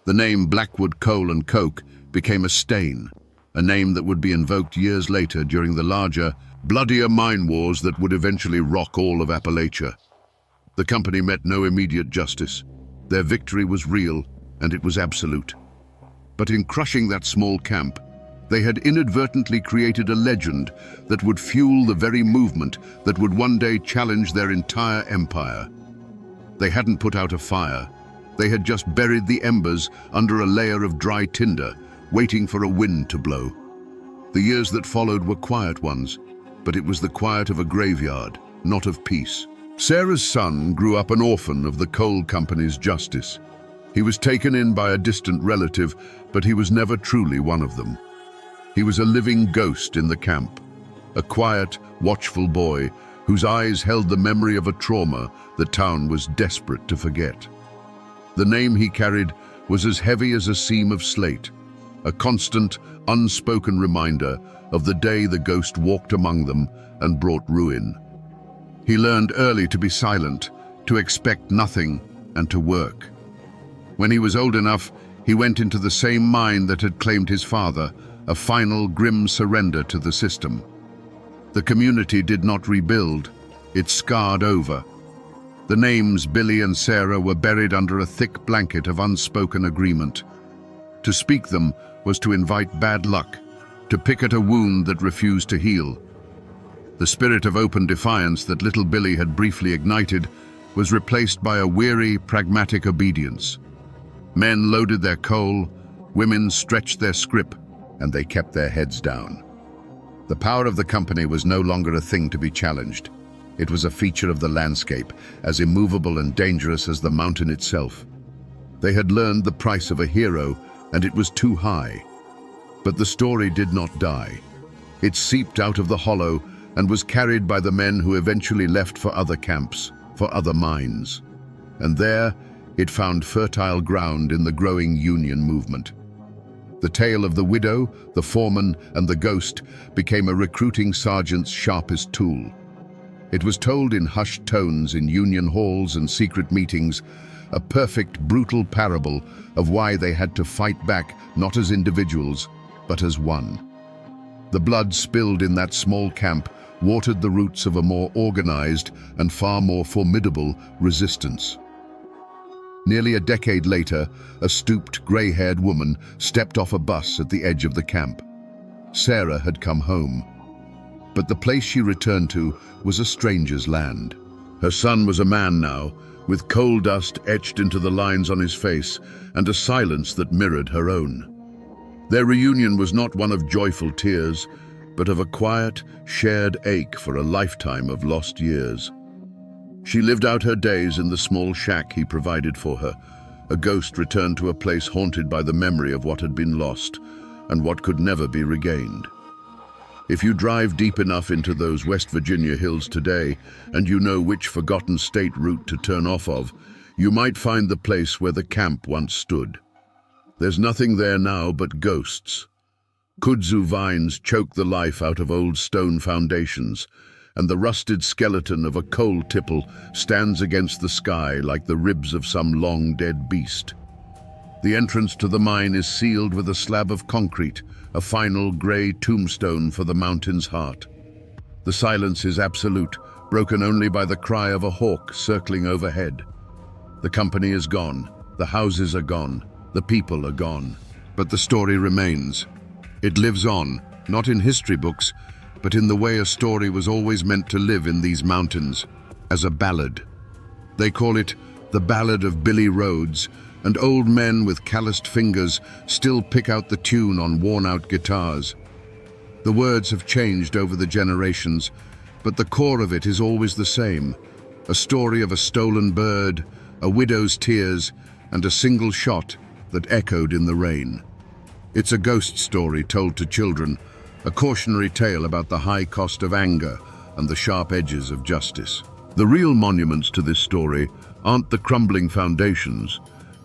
The name Blackwood Coal and Coke became a stain, a name that would be invoked years later during the larger, bloodier mine wars that would eventually rock all of Appalachia. The company met no immediate justice. Their victory was real, and it was absolute. But in crushing that small camp, they had inadvertently created a legend that would fuel the very movement that would one day challenge their entire empire. They hadn't put out a fire. They had just buried the embers under a layer of dry tinder, waiting for a wind to blow. The years that followed were quiet ones, but it was the quiet of a graveyard, not of peace. Sarah's son grew up an orphan of the coal company's justice. He was taken in by a distant relative, but he was never truly one of them. He was a living ghost in the camp, a quiet, watchful boy whose eyes held the memory of a trauma the town was desperate to forget. The name he carried was as heavy as a seam of slate, a constant, unspoken reminder of the day the ghost walked among them and brought ruin. He learned early to be silent, to expect nothing, and to work. When he was old enough, he went into the same mine that had claimed his father, a final grim surrender to the system. The community did not rebuild, it scarred over. The names Billy and Sarah were buried under a thick blanket of unspoken agreement. To speak them was to invite bad luck, to pick at a wound that refused to heal. The spirit of open defiance that little Billy had briefly ignited was replaced by a weary, pragmatic obedience. Men loaded their coal, women stretched their scrip, and they kept their heads down. The power of the company was no longer a thing to be challenged. It was a feature of the landscape, as immovable and dangerous as the mountain itself. They had learned the price of a hero, and it was too high. But the story did not die. It seeped out of the hollow and was carried by the men who eventually left for other camps, for other mines. And there, it found fertile ground in the growing union movement. The tale of the widow, the foreman, and the ghost became a recruiting sergeant's sharpest tool. It was told in hushed tones in union halls and secret meetings, a perfect, brutal parable of why they had to fight back not as individuals, but as one. The blood spilled in that small camp watered the roots of a more organized and far more formidable resistance. Nearly a decade later, a stooped, gray-haired woman stepped off a bus at the edge of the camp. Sarah had come home. But the place she returned to was a stranger's land. Her son was a man now, with coal dust etched into the lines on his face and a silence that mirrored her own. Their reunion was not one of joyful tears, but of a quiet, shared ache for a lifetime of lost years. She lived out her days in the small shack he provided for her, a ghost returned to a place haunted by the memory of what had been lost and what could never be regained. If you drive deep enough into those West Virginia hills today, and you know which forgotten state route to turn off of, you might find the place where the camp once stood. There's nothing there now but ghosts. Kudzu vines choke the life out of old stone foundations, and the rusted skeleton of a coal tipple stands against the sky like the ribs of some long-dead beast. The entrance to the mine is sealed with a slab of concrete, a final grey tombstone for the mountain's heart. The silence is absolute, broken only by the cry of a hawk circling overhead. The company is gone, the houses are gone, the people are gone. But the story remains. It lives on, not in history books, but in the way a story was always meant to live in these mountains, as a ballad. They call it the Ballad of Billy Rhodes, and old men with calloused fingers still pick out the tune on worn-out guitars. The words have changed over the generations, but the core of it is always the same, a story of a stolen bird, a widow's tears, and a single shot that echoed in the rain. It's a ghost story told to children, a cautionary tale about the high cost of anger and the sharp edges of justice. The real monuments to this story aren't the crumbling foundations,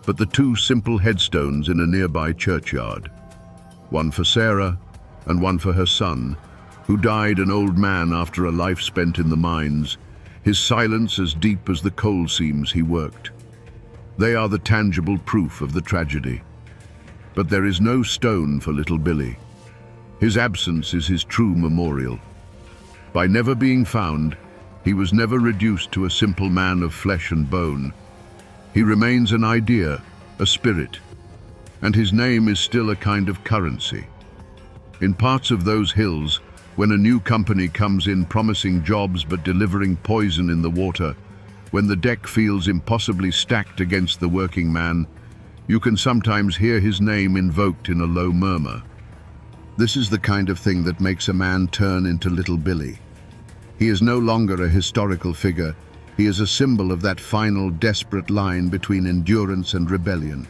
but the two simple headstones in a nearby churchyard. One for Sarah and one for her son, who died an old man after a life spent in the mines, his silence as deep as the coal seams he worked. They are the tangible proof of the tragedy. But there is no stone for little Billy. His absence is his true memorial. By never being found, he was never reduced to a simple man of flesh and bone. He remains an idea, a spirit, and his name is still a kind of currency. In parts of those hills, when a new company comes in promising jobs but delivering poison in the water, when the deck feels impossibly stacked against the working man, you can sometimes hear his name invoked in a low murmur. This is the kind of thing that makes a man turn into little Billy. He is no longer a historical figure. He is a symbol of that final, desperate line between endurance and rebellion.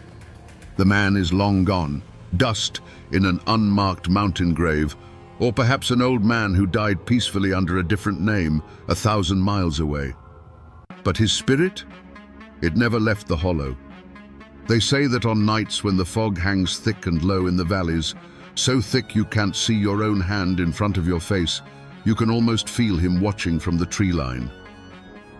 The man is long gone, dust in an unmarked mountain grave, or perhaps an old man who died peacefully under a different name 1,000 miles away. But his spirit? It never left the hollow. They say that on nights when the fog hangs thick and low in the valleys, so thick you can't see your own hand in front of your face, you can almost feel him watching from the tree line.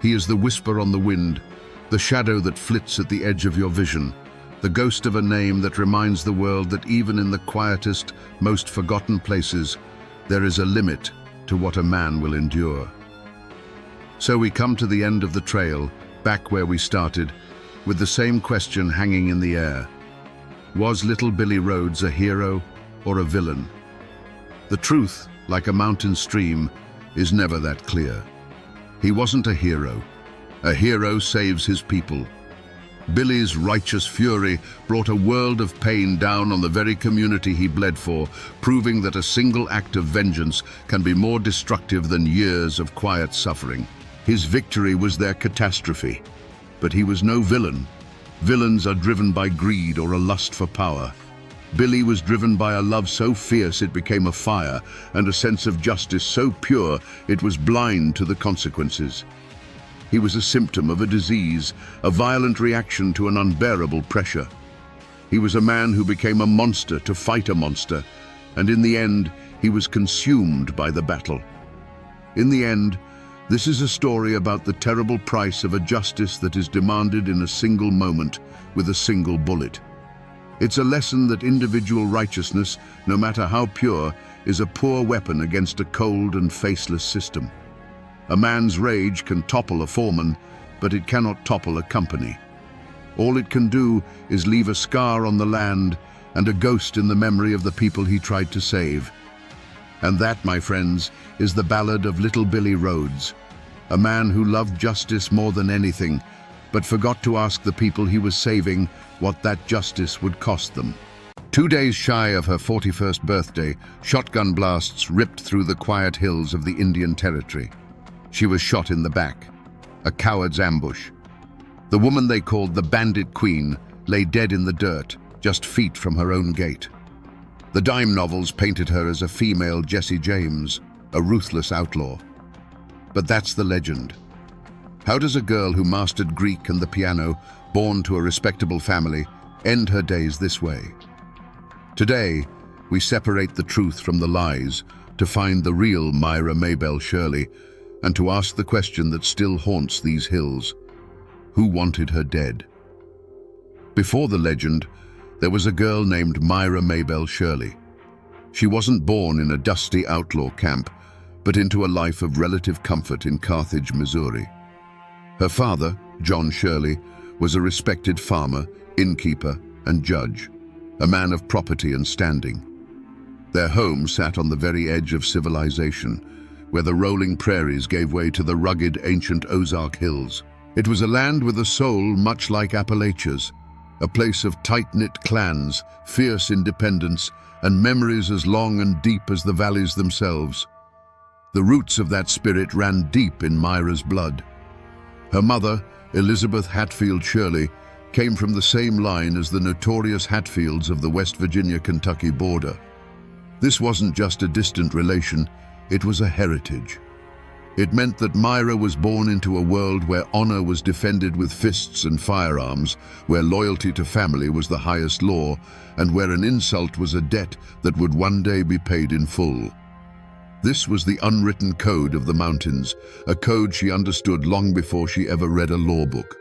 He is the whisper on the wind, the shadow that flits at the edge of your vision, the ghost of a name that reminds the world that even in the quietest, most forgotten places, there is a limit to what a man will endure. So we come to the end of the trail, back where we started, with the same question hanging in the air. Was little Billy Rhodes a hero or a villain? The truth, like a mountain stream, is never that clear. He wasn't a hero. A hero saves his people. Billy's righteous fury brought a world of pain down on the very community he bled for, proving that a single act of vengeance can be more destructive than years of quiet suffering. His victory was their catastrophe. But he was no villain. Villains are driven by greed or a lust for power. Billy was driven by a love so fierce it became a fire, and a sense of justice so pure it was blind to the consequences. He was a symptom of a disease, a violent reaction to an unbearable pressure. He was a man who became a monster to fight a monster, and in the end, he was consumed by the battle. In the end, this is a story about the terrible price of a justice that is demanded in a single moment with a single bullet. It's a lesson that individual righteousness, no matter how pure, is a poor weapon against a cold and faceless system. A man's rage can topple a foreman, but it cannot topple a company. All it can do is leave a scar on the land and a ghost in the memory of the people he tried to save. And that, my friends, is the ballad of little Billy Rhodes, a man who loved justice more than anything, but forgot to ask the people he was saving what that justice would cost them. 2 days shy of her 41st birthday, shotgun blasts ripped through the quiet hills of the Indian Territory. She was shot in the back, a coward's ambush. The woman they called the Bandit Queen lay dead in the dirt, just feet from her own gate. The dime novels painted her as a female Jesse James, a ruthless outlaw. But that's the legend. How does a girl who mastered Greek and the piano, born to a respectable family, end her days this way? Today, we separate the truth from the lies to find the real Myra Maybelle Shirley and to ask the question that still haunts these hills. Who wanted her dead? Before the legend, there was a girl named Myra Maybelle Shirley. She wasn't born in a dusty outlaw camp, but into a life of relative comfort in Carthage, Missouri. Her father, John Shirley, was a respected farmer, innkeeper, and judge, a man of property and standing. Their home sat on the very edge of civilization, where the rolling prairies gave way to the rugged ancient Ozark Hills. It was a land with a soul much like Appalachia's, a place of tight-knit clans, fierce independence, and memories as long and deep as the valleys themselves. The roots of that spirit ran deep in Myra's blood. Her mother, Elizabeth Hatfield Shirley, came from the same line as the notorious Hatfields of the West Virginia-Kentucky border. This wasn't just a distant relation, it was a heritage. It meant that Myra was born into a world where honor was defended with fists and firearms, where loyalty to family was the highest law, and where an insult was a debt that would one day be paid in full. This was the unwritten code of the mountains, a code she understood long before she ever read a law book.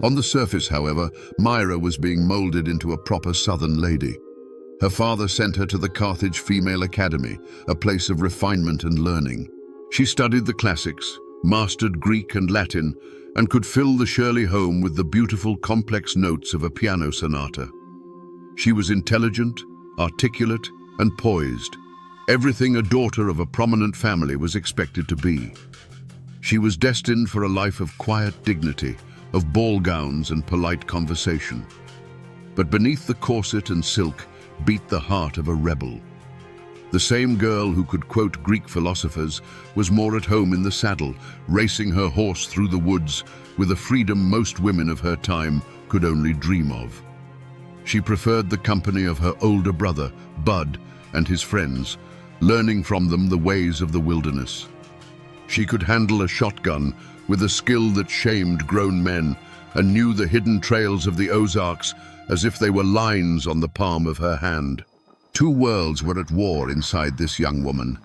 On the surface, however, Myra was being molded into a proper southern lady. Her father sent her to the Carthage Female Academy, a place of refinement and learning. She studied the classics, mastered Greek and Latin, and could fill the Shirley home with the beautiful, complex notes of a piano sonata. She was intelligent, articulate, and poised, everything a daughter of a prominent family was expected to be. She was destined for a life of quiet dignity, of ball gowns and polite conversation. But beneath the corset and silk beat the heart of a rebel. The same girl who could quote Greek philosophers was more at home in the saddle, racing her horse through the woods with a freedom most women of her time could only dream of. She preferred the company of her older brother, Bud, and his friends, learning from them the ways of the wilderness. She could handle a shotgun with a skill that shamed grown men and knew the hidden trails of the Ozarks as if they were lines on the palm of her hand. Two worlds were at war inside this young woman: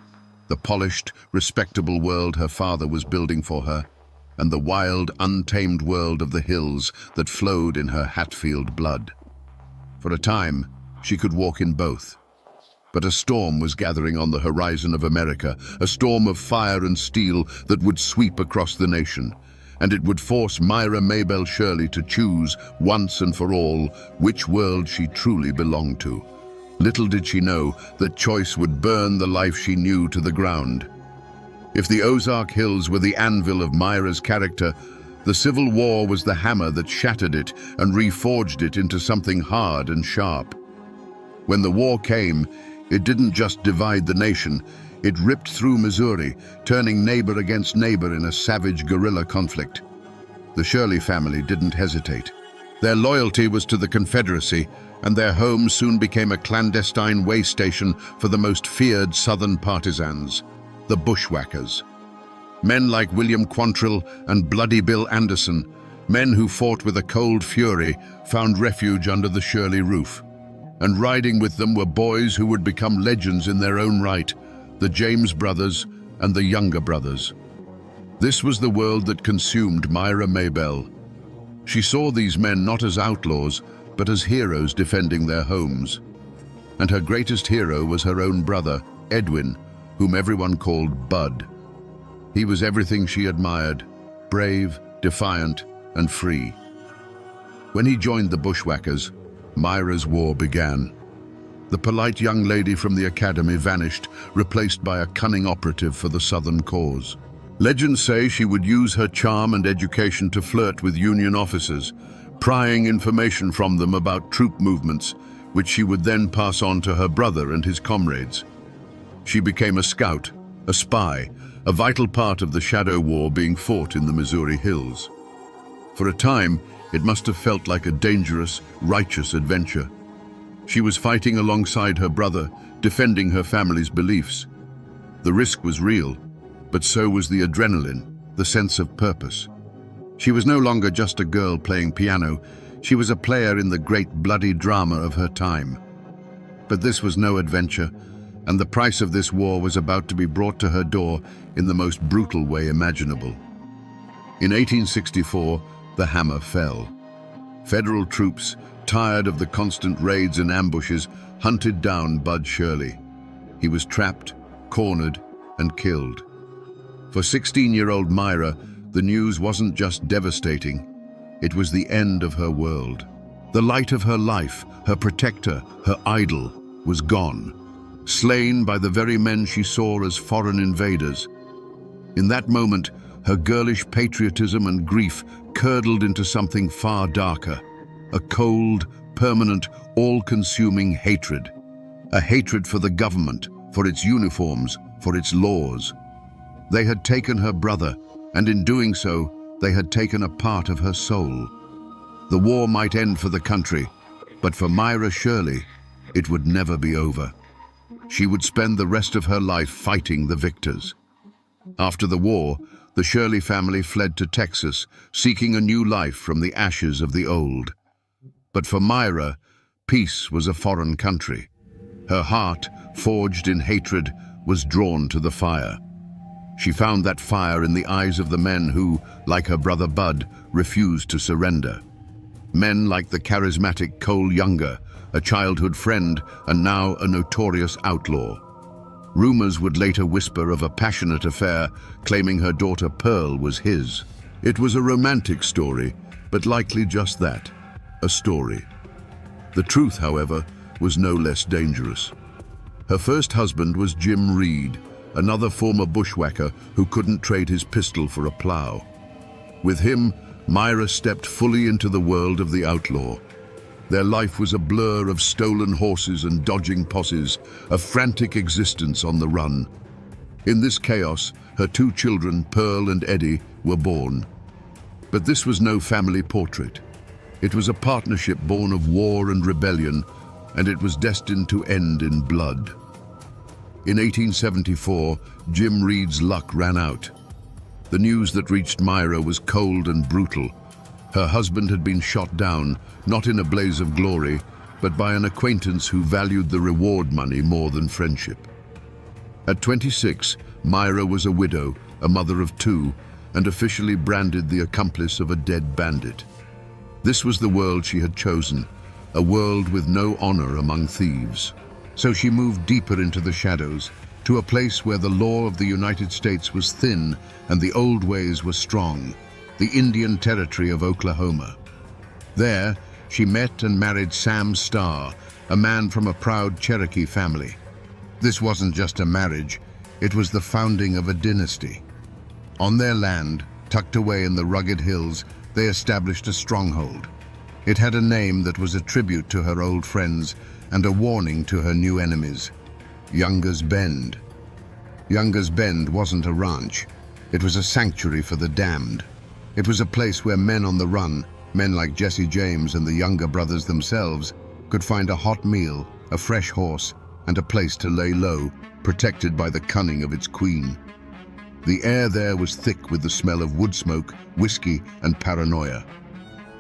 the polished, respectable world her father was building for her, and the wild, untamed world of the hills that flowed in her Hatfield blood. For a time, she could walk in both. But a storm was gathering on the horizon of America, a storm of fire and steel that would sweep across the nation, and it would force Myra Maybelle Shirley to choose, once and for all, which world she truly belonged to. Little did she know that choice would burn the life she knew to the ground. If the Ozark Hills were the anvil of Myra's character, the Civil War was the hammer that shattered it and reforged it into something hard and sharp. When the war came, it didn't just divide the nation, it ripped through Missouri, turning neighbor against neighbor in a savage guerrilla conflict. The Shirley family didn't hesitate. Their loyalty was to the Confederacy, and their home soon became a clandestine way station for the most feared Southern partisans, the Bushwhackers. Men like William Quantrill and Bloody Bill Anderson, men who fought with a cold fury, found refuge under the Shirley roof. And riding with them were boys who would become legends in their own right, the James brothers and the Younger brothers. This was the world that consumed Myra Maybelle. She saw these men not as outlaws, but as heroes defending their homes. And her greatest hero was her own brother, Edwin, whom everyone called Bud. He was everything she admired: brave, defiant, and free. When he joined the Bushwhackers, Myra's war began. The polite young lady from the academy vanished, replaced by a cunning operative for the Southern cause. Legends say she would use her charm and education to flirt with Union officers, prying information from them about troop movements, which she would then pass on to her brother and his comrades. She became a scout, a spy, a vital part of the shadow war being fought in the Missouri hills. For a time, it must have felt like a dangerous, righteous adventure. She was fighting alongside her brother, defending her family's beliefs. The risk was real, but so was the adrenaline, the sense of purpose. She was no longer just a girl playing piano, she was a player in the great bloody drama of her time. But this was no adventure, and the price of this war was about to be brought to her door in the most brutal way imaginable. In 1864, the hammer fell. Federal troops, tired of the constant raids and ambushes, hunted down Bud Shirley. He was trapped, cornered, and killed. For 16-year-old Myra, the news wasn't just devastating, it was the end of her world. The light of her life, her protector, her idol, was gone, slain by the very men she saw as foreign invaders. In that moment, her girlish patriotism and grief curdled into something far darker, a cold, permanent, all-consuming hatred. A hatred for the government, for its uniforms, for its laws. They had taken her brother, and in doing so, they had taken a part of her soul. The war might end for the country, but for Myra Shirley, it would never be over. She would spend the rest of her life fighting the victors. After the war, the Shirley family fled to Texas, seeking a new life from the ashes of the old. But for Myra, peace was a foreign country. Her heart, forged in hatred, was drawn to the fire. She found that fire in the eyes of the men who, like her brother Bud, refused to surrender. Men like the charismatic Cole Younger, a childhood friend and now a notorious outlaw. Rumors would later whisper of a passionate affair, claiming her daughter Pearl was his. It was a romantic story, but likely just that, a story. The truth, however, was no less dangerous. Her first husband was Jim Reed, another former bushwhacker who couldn't trade his pistol for a plow. With him, Myra stepped fully into the world of the outlaw. Their life was a blur of stolen horses and dodging posses, a frantic existence on the run. In this chaos, her two children, Pearl and Eddie, were born. But this was no family portrait. It was a partnership born of war and rebellion, and it was destined to end in blood. In 1874, Jim Reed's luck ran out. The news that reached Myra was cold and brutal. Her husband had been shot down, not in a blaze of glory, but by an acquaintance who valued the reward money more than friendship. At 26, Myra was a widow, a mother of two, and officially branded the accomplice of a dead bandit. This was the world she had chosen, a world with no honor among thieves. So she moved deeper into the shadows, to a place where the law of the United States was thin and the old ways were strong, the Indian Territory of Oklahoma. There, she met and married Sam Starr, a man from a proud Cherokee family. This wasn't just a marriage, it was the founding of a dynasty. On their land, tucked away in the rugged hills, they established a stronghold. It had a name that was a tribute to her old friends and a warning to her new enemies: Younger's Bend. Younger's Bend wasn't a ranch. It was a sanctuary for the damned. It was a place where men on the run, men like Jesse James and the Younger brothers themselves, could find a hot meal, a fresh horse, and a place to lay low, protected by the cunning of its queen. The air there was thick with the smell of wood smoke, whiskey, and paranoia.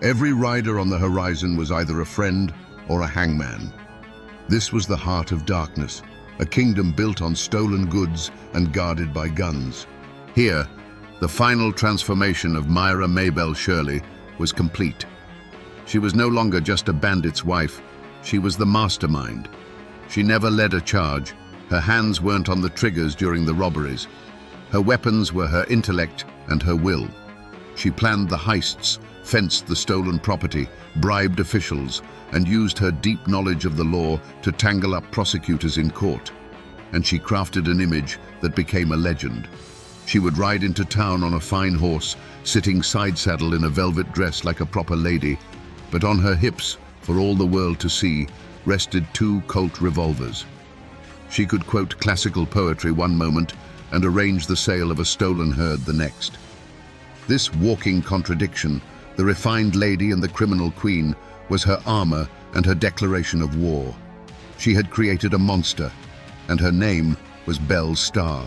Every rider on the horizon was either a friend or a hangman. This was the heart of darkness, a kingdom built on stolen goods and guarded by guns. Here, the final transformation of Myra Maybelle Shirley was complete. She was no longer just a bandit's wife, she was the mastermind. She never led a charge, her hands weren't on the triggers during the robberies. Her weapons were her intellect and her will. She planned the heists, fenced the stolen property, bribed officials, and used her deep knowledge of the law to tangle up prosecutors in court. And she crafted an image that became a legend. She would ride into town on a fine horse, sitting side-saddle in a velvet dress like a proper lady, but on her hips, for all the world to see, rested two Colt revolvers. She could quote classical poetry one moment and arrange the sale of a stolen herd the next. This walking contradiction, the refined lady and the criminal queen, was her armor and her declaration of war. She had created a monster, and her name was Belle Starr.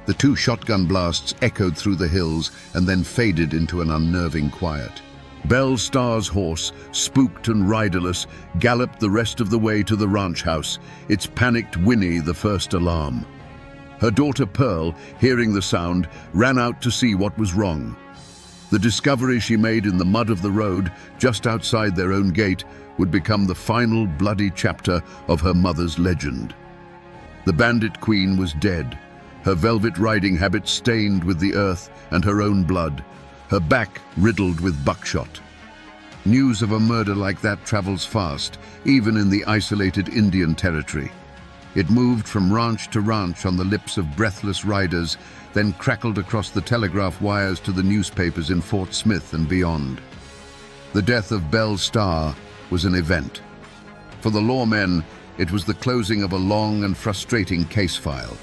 The two shotgun blasts echoed through the hills and then faded into an unnerving quiet. Belle Starr's horse, spooked and riderless, galloped the rest of the way to the ranch house, its panicked whinny the first alarm. Her daughter Pearl, hearing the sound, ran out to see what was wrong. The discovery she made in the mud of the road, just outside their own gate, would become the final bloody chapter of her mother's legend. The bandit queen was dead, her velvet riding habit stained with the earth and her own blood, her back riddled with buckshot. News of a murder like that travels fast, even in the isolated Indian Territory. It moved from ranch to ranch on the lips of breathless riders, then crackled across the telegraph wires to the newspapers in Fort Smith and beyond. The death of Belle Starr was an event. For the lawmen, it was the closing of a long and frustrating case file.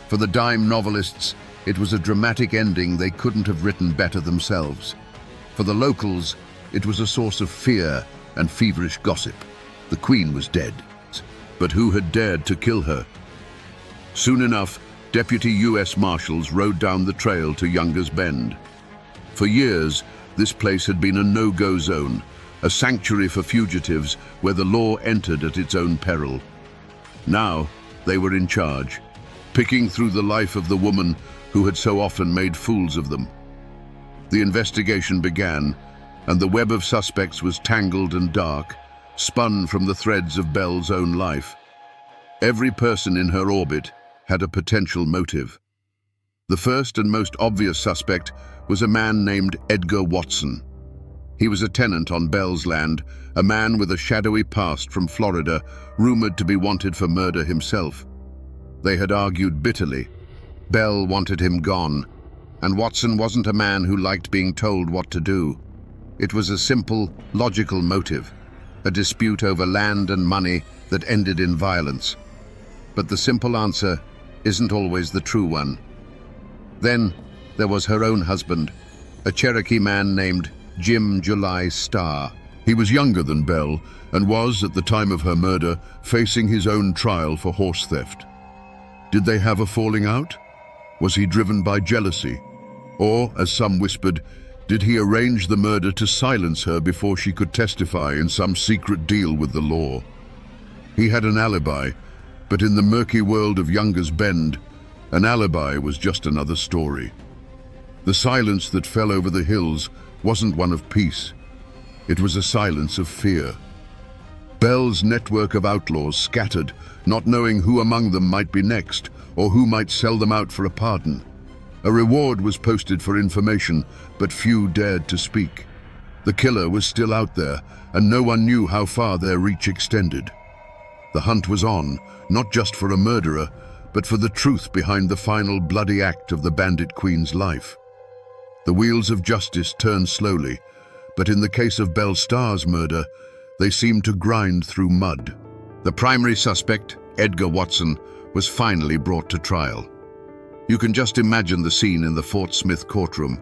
For the dime novelists, it was a dramatic ending they couldn't have written better themselves. For the locals, it was a source of fear and feverish gossip. The queen was dead. But who had dared to kill her? Soon enough, Deputy U.S. Marshals rode down the trail to Younger's Bend. For years, this place had been a no-go zone, a sanctuary for fugitives where the law entered at its own peril. Now, they were in charge, picking through the life of the woman who had so often made fools of them. The investigation began, and the web of suspects was tangled and dark, spun from the threads of Belle's own life. Every person in her orbit had a potential motive. The first and most obvious suspect was a man named Edgar Watson. He was a tenant on Belle's land, a man with a shadowy past from Florida, rumored to be wanted for murder himself. They had argued bitterly. Belle wanted him gone, and Watson wasn't a man who liked being told what to do. It was a simple, logical motive, a dispute over land and money that ended in violence. But the simple answer isn't always the true one. Then there was her own husband, a Cherokee man named Jim July Starr. He was younger than Belle and was, at the time of her murder, facing his own trial for horse theft. Did they have a falling out? Was he driven by jealousy? Or, as some whispered, did he arrange the murder to silence her before she could testify in some secret deal with the law? He had an alibi, but in the murky world of Younger's Bend, an alibi was just another story. The silence that fell over the hills wasn't one of peace. It was a silence of fear. Belle's network of outlaws scattered, not knowing who among them might be next, or who might sell them out for a pardon. A reward was posted for information, but few dared to speak. The killer was still out there, and no one knew how far their reach extended. The hunt was on, not just for a murderer, but for the truth behind the final bloody act of the bandit queen's life. The wheels of justice turned slowly, but in the case of Belle Starr's murder, they seemed to grind through mud. The primary suspect, Edgar Watson, was finally brought to trial. You can just imagine the scene in the Fort Smith courtroom.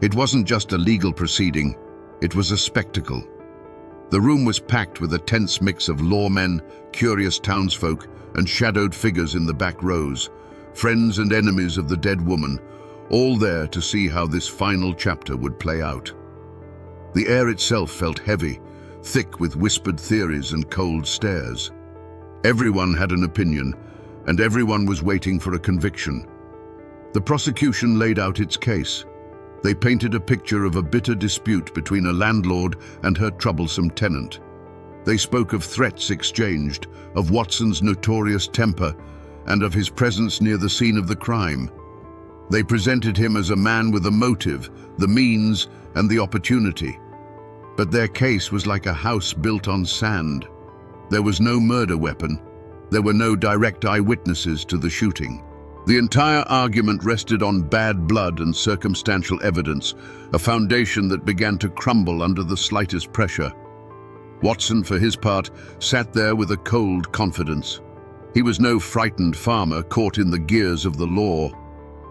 It wasn't just a legal proceeding, it was a spectacle. The room was packed with a tense mix of lawmen, curious townsfolk, and shadowed figures in the back rows, friends and enemies of the dead woman, all there to see how this final chapter would play out. The air itself felt heavy, thick with whispered theories and cold stares. Everyone had an opinion, and everyone was waiting for a conviction. The prosecution laid out its case. They painted a picture of a bitter dispute between a landlord and her troublesome tenant. They spoke of threats exchanged, of Watson's notorious temper, and of his presence near the scene of the crime. They presented him as a man with a motive, the means, and the opportunity. But their case was like a house built on sand. There was no murder weapon. There were no direct eyewitnesses to the shooting. The entire argument rested on bad blood and circumstantial evidence, a foundation that began to crumble under the slightest pressure. Watson, for his part, sat there with a cold confidence. He was no frightened farmer caught in the gears of the law.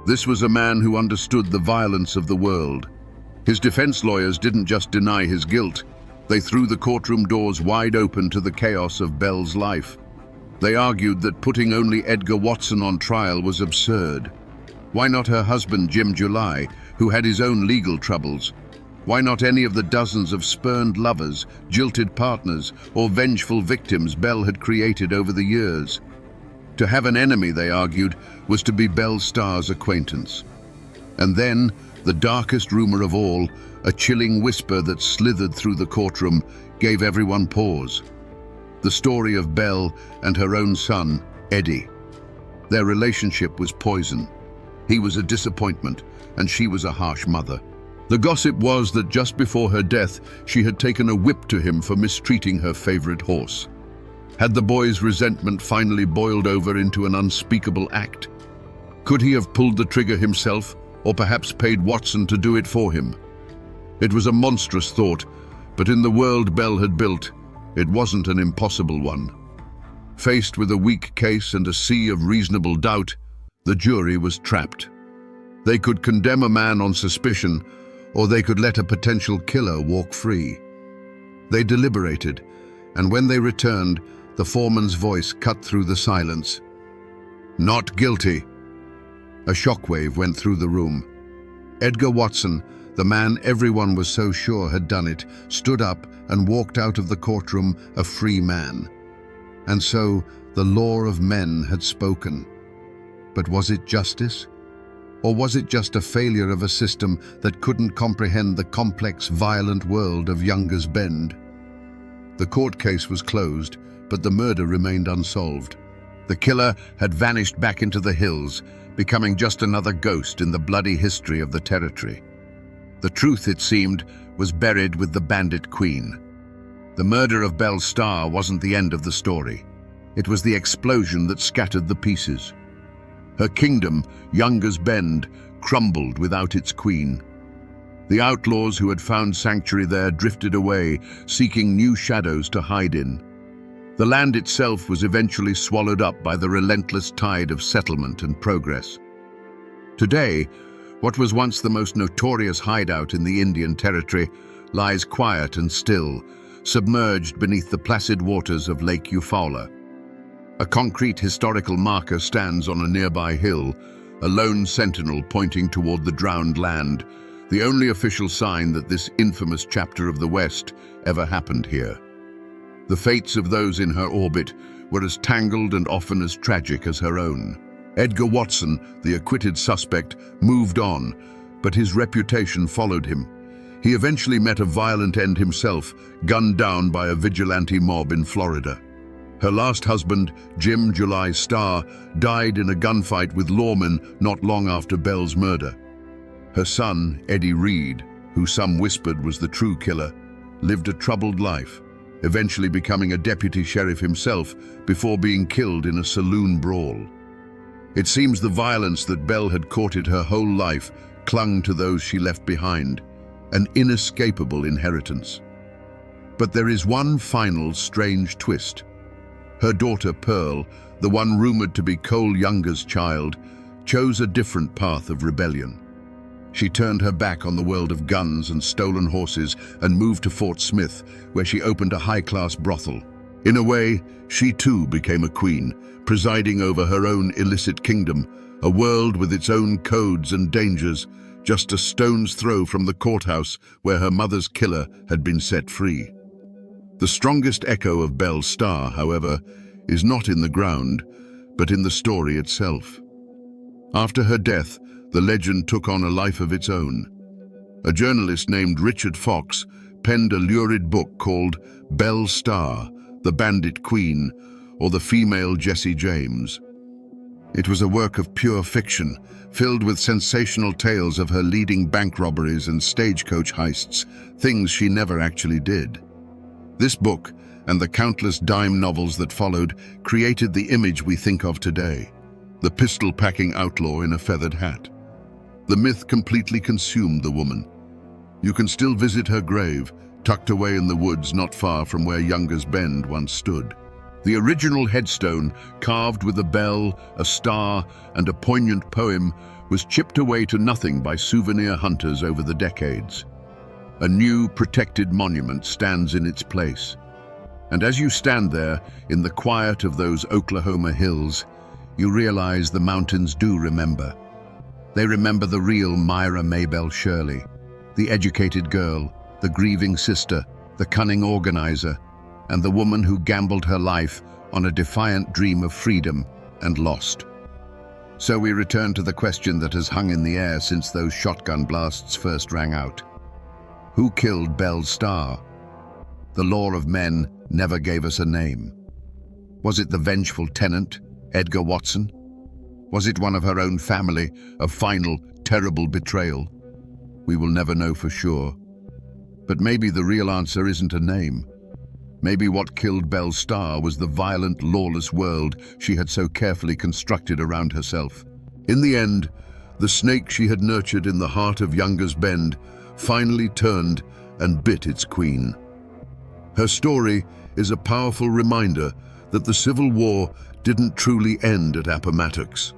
This was a man who understood the violence of the world. His defense lawyers didn't just deny his guilt. They threw the courtroom doors wide open to the chaos of Belle's life. They argued that putting only Edgar Watson on trial was absurd. Why not her husband, Jim July, who had his own legal troubles? Why not any of the dozens of spurned lovers, jilted partners, or vengeful victims Belle had created over the years? To have an enemy, they argued, was to be Belle Starr's acquaintance. And then, the darkest rumor of all, a chilling whisper that slithered through the courtroom, gave everyone pause. The story of Belle and her own son, Eddie. Their relationship was poison. He was a disappointment, and she was a harsh mother. The gossip was that just before her death, she had taken a whip to him for mistreating her favorite horse. Had the boy's resentment finally boiled over into an unspeakable act? Could he have pulled the trigger himself, or perhaps paid Watson to do it for him? It was a monstrous thought, but in the world Belle had built, it wasn't an impossible one. Faced with a weak case and a sea of reasonable doubt, the jury was trapped. They could condemn a man on suspicion, or they could let a potential killer walk free. They deliberated, and when they returned, the foreman's voice cut through the silence. "Not guilty," A shockwave went through the room. Edgar Watson, the man everyone was so sure had done it, stood up and walked out of the courtroom a free man. And so the law of men had spoken. But was it justice? Or was it just a failure of a system that couldn't comprehend the complex, violent world of Younger's Bend? The court case was closed, but the murder remained unsolved. The killer had vanished back into the hills, becoming just another ghost in the bloody history of the territory. The truth, it seemed, was buried with the bandit queen. The murder of Belle Starr wasn't the end of the story. It was the explosion that scattered the pieces. Her kingdom, Younger's Bend, crumbled without its queen. The outlaws who had found sanctuary there drifted away, seeking new shadows to hide in. The land itself was eventually swallowed up by the relentless tide of settlement and progress. Today, what was once the most notorious hideout in the Indian Territory lies quiet and still, submerged beneath the placid waters of Lake Eufaula. A concrete historical marker stands on a nearby hill, a lone sentinel pointing toward the drowned land, the only official sign that this infamous chapter of the West ever happened here. The fates of those in her orbit were as tangled and often as tragic as her own. Edgar Watson, the acquitted suspect, moved on, but his reputation followed him. He eventually met a violent end himself, gunned down by a vigilante mob in Florida. Her last husband, Jim July Starr, died in a gunfight with lawmen not long after Belle's murder. Her son, Eddie Reed, who some whispered was the true killer, lived a troubled life, eventually becoming a deputy sheriff himself before being killed in a saloon brawl. It seems the violence that Belle had courted her whole life clung to those she left behind, an inescapable inheritance. But there is one final strange twist. Her daughter Pearl, the one rumored to be Cole Younger's child, chose a different path of rebellion. She turned her back on the world of guns and stolen horses and moved to Fort Smith, where she opened a high-class brothel. In a way, she too became a queen, presiding over her own illicit kingdom, a world with its own codes and dangers, just a stone's throw from the courthouse where her mother's killer had been set free. The strongest echo of Belle Starr, however, is not in the ground, but in the story itself. After her death, the legend took on a life of its own. A journalist named Richard Fox penned a lurid book called Belle Starr, the Bandit Queen, or the Female Jesse James. It was a work of pure fiction, filled with sensational tales of her leading bank robberies and stagecoach heists, things she never actually did. This book, and the countless dime novels that followed, created the image we think of today, the pistol-packing outlaw in a feathered hat. The myth completely consumed the woman. You can still visit her grave, tucked away in the woods not far from where Younger's Bend once stood. The original headstone, carved with a bell, a star, and a poignant poem, was chipped away to nothing by souvenir hunters over the decades. A new, protected monument stands in its place. And as you stand there, in the quiet of those Oklahoma hills, you realize the mountains do remember. They remember the real Myra Maybelle Shirley, the educated girl, the grieving sister, the cunning organizer, and the woman who gambled her life on a defiant dream of freedom and lost. So we return to the question that has hung in the air since those shotgun blasts first rang out. Who killed Belle Starr? The law of men never gave us a name. Was it the vengeful tenant, Edgar Watson? Was it one of her own family, a final, terrible betrayal? We will never know for sure. But maybe the real answer isn't a name. Maybe what killed Belle Starr was the violent, lawless world she had so carefully constructed around herself. In the end, the snake she had nurtured in the heart of Younger's Bend finally turned and bit its queen. Her story is a powerful reminder that the Civil War didn't truly end at Appomattox.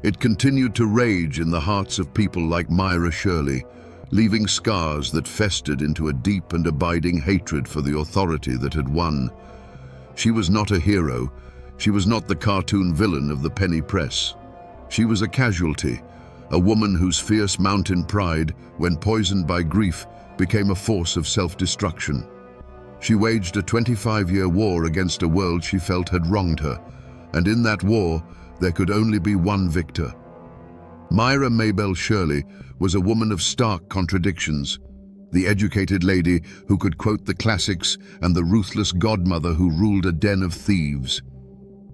It continued to rage in the hearts of people like Myra Shirley, leaving scars that festered into a deep and abiding hatred for the authority that had won. She was not a hero. She was not the cartoon villain of the penny press. She was a casualty, a woman whose fierce mountain pride, when poisoned by grief, became a force of self-destruction. She waged a 25-year war against a world she felt had wronged her, and in that war, there could only be one victor. Myra Mabel Shirley was a woman of stark contradictions, the educated lady who could quote the classics and the ruthless godmother who ruled a den of thieves.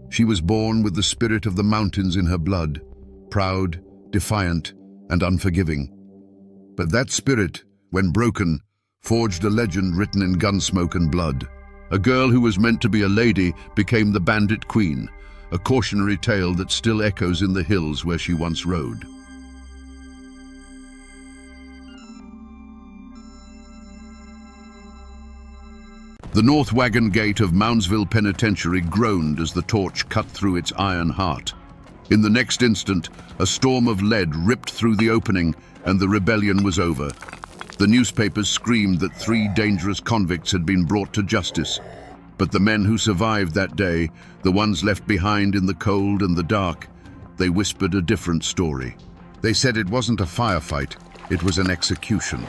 She was born with the spirit of the mountains in her blood, proud, defiant, and unforgiving. But that spirit, when broken, forged a legend written in gunsmoke and blood. A girl who was meant to be a lady became the bandit queen, a cautionary tale that still echoes in the hills where she once rode. The North Wagon Gate of Moundsville Penitentiary groaned as the torch cut through its iron heart. In the next instant, a storm of lead ripped through the opening, and the rebellion was over. The newspapers screamed that 3 dangerous convicts had been brought to justice. But the men who survived that day, the ones left behind in the cold and the dark, they whispered a different story. They said it wasn't a firefight, it was an execution.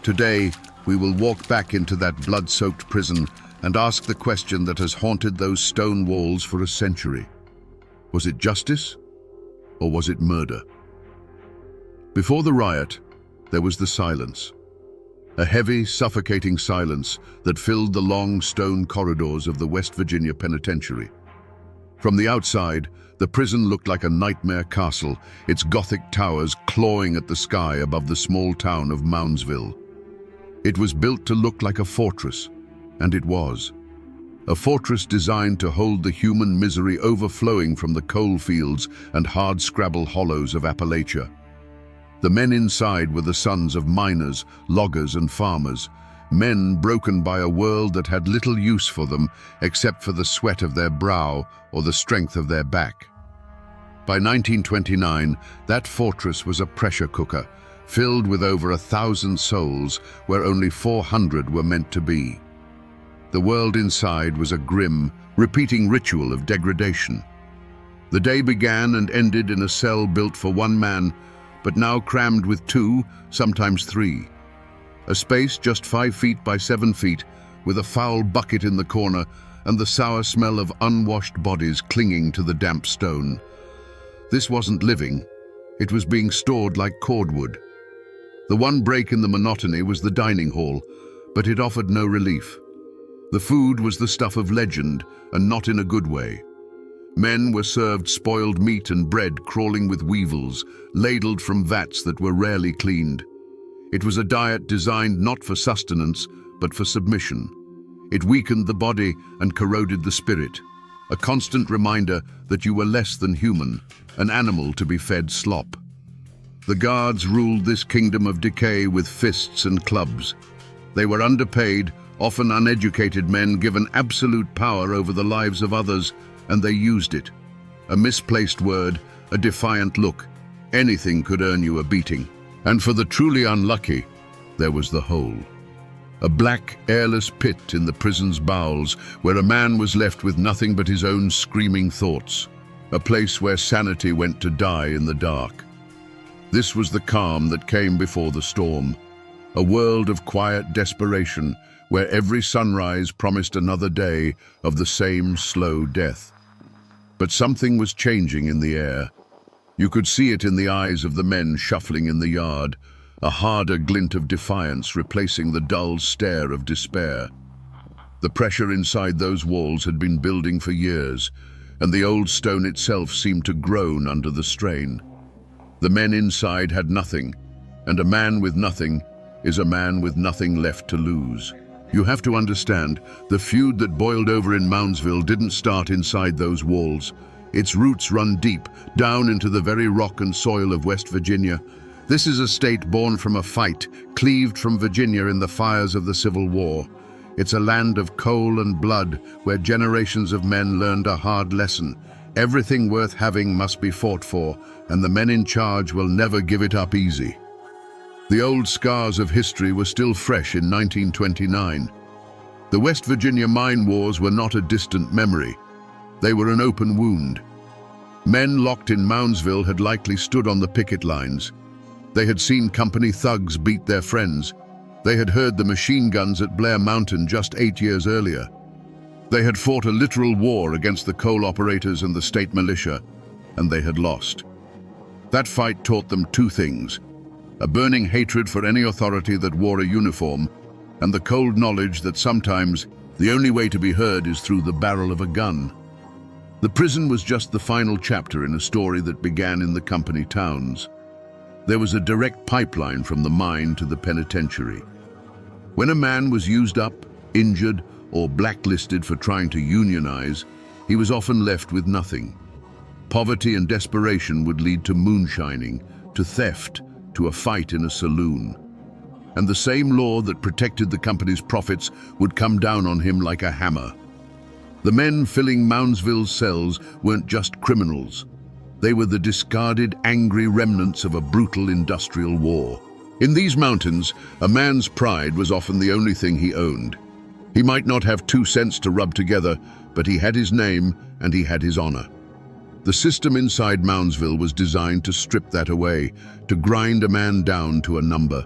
Today, we will walk back into that blood-soaked prison and ask the question that has haunted those stone walls for a century. Was it justice, or was it murder? Before the riot, there was the silence. A heavy, suffocating silence that filled the long stone corridors of the West Virginia Penitentiary. From the outside, the prison looked like a nightmare castle, its Gothic towers clawing at the sky above the small town of Moundsville. It was built to look like a fortress, and it was. A fortress designed to hold the human misery overflowing from the coal fields and hard-scrabble hollows of Appalachia. The men inside were the sons of miners, loggers, and farmers, men broken by a world that had little use for them except for the sweat of their brow or the strength of their back. By 1929, that fortress was a pressure cooker, filled with over 1,000 souls where only 400 were meant to be. The world inside was a grim, repeating ritual of degradation. The day began and ended in a cell built for one man, but now crammed with 2, sometimes 3. A space just 5 feet by 7 feet, with a foul bucket in the corner and the sour smell of unwashed bodies clinging to the damp stone. This wasn't living, it was being stored like cordwood. The one break in the monotony was the dining hall, but it offered no relief. The food was the stuff of legend, and not in a good way. Men were served spoiled meat and bread crawling with weevils, ladled from vats that were rarely cleaned. It was a diet designed not for sustenance, but for submission. It weakened the body and corroded the spirit, a constant reminder that you were less than human, an animal to be fed slop. The guards ruled this kingdom of decay with fists and clubs. They were underpaid, often uneducated men given absolute power over the lives of others, and they used it. A misplaced word, a defiant look, anything could earn you a beating. And for the truly unlucky, there was the hole. A black, airless pit in the prison's bowels where a man was left with nothing but his own screaming thoughts. A place where sanity went to die in the dark. This was the calm that came before the storm. A world of quiet desperation where every sunrise promised another day of the same slow death. But something was changing in the air. You could see it in the eyes of the men shuffling in the yard, a harder glint of defiance replacing the dull stare of despair. The pressure inside those walls had been building for years, and the old stone itself seemed to groan under the strain. The men inside had nothing, and a man with nothing is a man with nothing left to lose. You have to understand, the feud that boiled over in Moundsville didn't start inside those walls. Its roots run deep, down into the very rock and soil of West Virginia. This is a state born from a fight, cleaved from Virginia in the fires of the Civil War. It's a land of coal and blood, where generations of men learned a hard lesson. Everything worth having must be fought for, and the men in charge will never give it up easy. The old scars of history were still fresh in 1929. The West Virginia mine wars were not a distant memory. They were an open wound. Men locked in Moundsville had likely stood on the picket lines. They had seen company thugs beat their friends. They had heard the machine guns at Blair Mountain just 8 years earlier. They had fought a literal war against the coal operators and the state militia, and they had lost. That fight taught them two things: a burning hatred for any authority that wore a uniform, and the cold knowledge that sometimes the only way to be heard is through the barrel of a gun. The prison was just the final chapter in a story that began in the company towns. There was a direct pipeline from the mine to the penitentiary. When a man was used up, injured, or blacklisted for trying to unionize, he was often left with nothing. Poverty and desperation would lead to moonshining, to theft, to a fight in a saloon. And the same law that protected the company's profits would come down on him like a hammer. The men filling Moundsville's cells weren't just criminals. They were the discarded, angry remnants of a brutal industrial war. In these mountains, a man's pride was often the only thing he owned. He might not have 2 cents to rub together, but he had his name and he had his honor. The system inside Moundsville was designed to strip that away, to grind a man down to a number.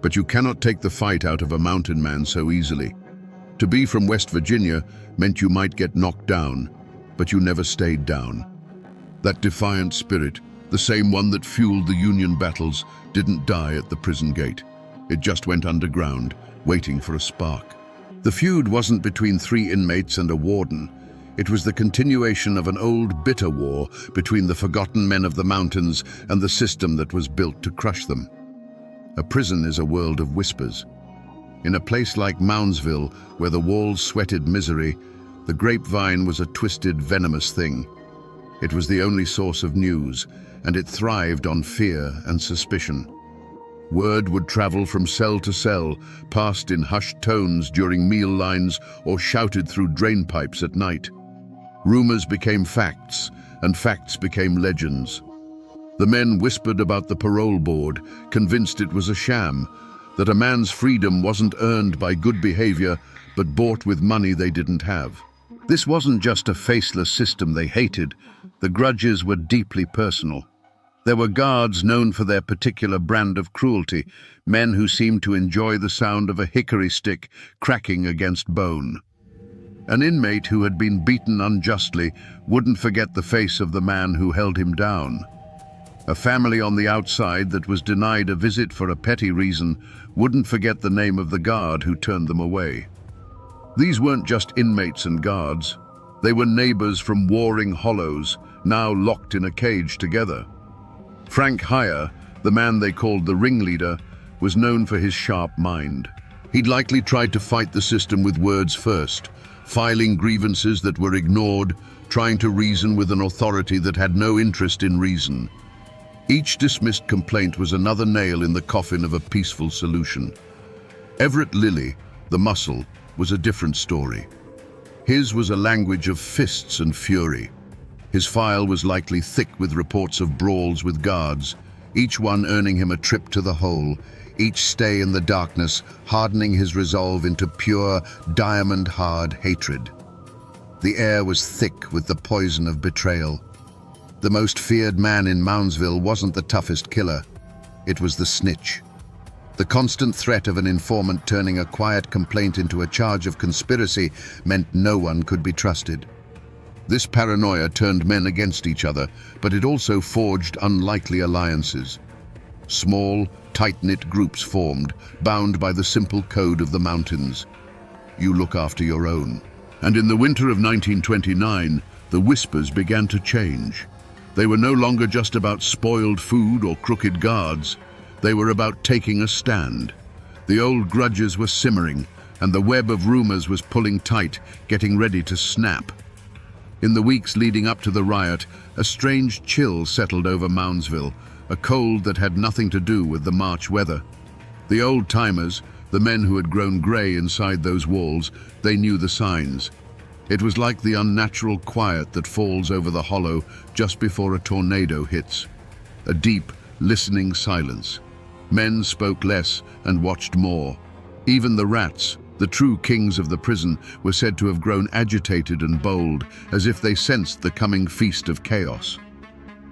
But you cannot take the fight out of a mountain man so easily. To be from West Virginia meant you might get knocked down, but you never stayed down. That defiant spirit, the same one that fueled the Union battles, didn't die at the prison gate. It just went underground, waiting for a spark. The feud wasn't between 3 inmates and a warden. It was the continuation of an old, bitter war between the forgotten men of the mountains and the system that was built to crush them. A prison is a world of whispers. In a place like Moundsville, where the walls sweated misery, the grapevine was a twisted, venomous thing. It was the only source of news, and it thrived on fear and suspicion. Word would travel from cell to cell, passed in hushed tones during meal lines or shouted through drain pipes at night. Rumors became facts, and facts became legends. The men whispered about the parole board, convinced it was a sham, that a man's freedom wasn't earned by good behavior, but bought with money they didn't have. This wasn't just a faceless system they hated. The grudges were deeply personal. There were guards known for their particular brand of cruelty, men who seemed to enjoy the sound of a hickory stick cracking against bone. An inmate who had been beaten unjustly wouldn't forget the face of the man who held him down. A family on the outside that was denied a visit for a petty reason wouldn't forget the name of the guard who turned them away. These weren't just inmates and guards. They were neighbors from warring hollows, now locked in a cage together. Frank Heyer, the man they called the ringleader, was known for his sharp mind. He'd likely tried to fight the system with words first, filing grievances that were ignored, trying to reason with an authority that had no interest in reason. Each dismissed complaint was another nail in the coffin of a peaceful solution. Everett Lilly, the muscle, was a different story. His was a language of fists and fury. His file was likely thick with reports of brawls with guards, each one earning him a trip to the hole, each stay in the darkness hardening his resolve into pure, diamond-hard hatred. The air was thick with the poison of betrayal. The most feared man in Moundsville wasn't the toughest killer. It was the snitch. The constant threat of an informant turning a quiet complaint into a charge of conspiracy meant no one could be trusted. This paranoia turned men against each other, but it also forged unlikely alliances. Small, tight-knit groups formed, bound by the simple code of the mountains. You look after your own. And in the winter of 1929, the whispers began to change. They were no longer just about spoiled food or crooked guards. They were about taking a stand. The old grudges were simmering, and the web of rumors was pulling tight, getting ready to snap. In the weeks leading up to the riot, a strange chill settled over Moundsville, a cold that had nothing to do with the March weather. The old-timers, the men who had grown grey inside those walls, they knew the signs. It was like the unnatural quiet that falls over the hollow just before a tornado hits. A deep, listening silence. Men spoke less and watched more. Even the rats, The true kings of the prison were said to have grown agitated and bold, as if they sensed the coming feast of chaos.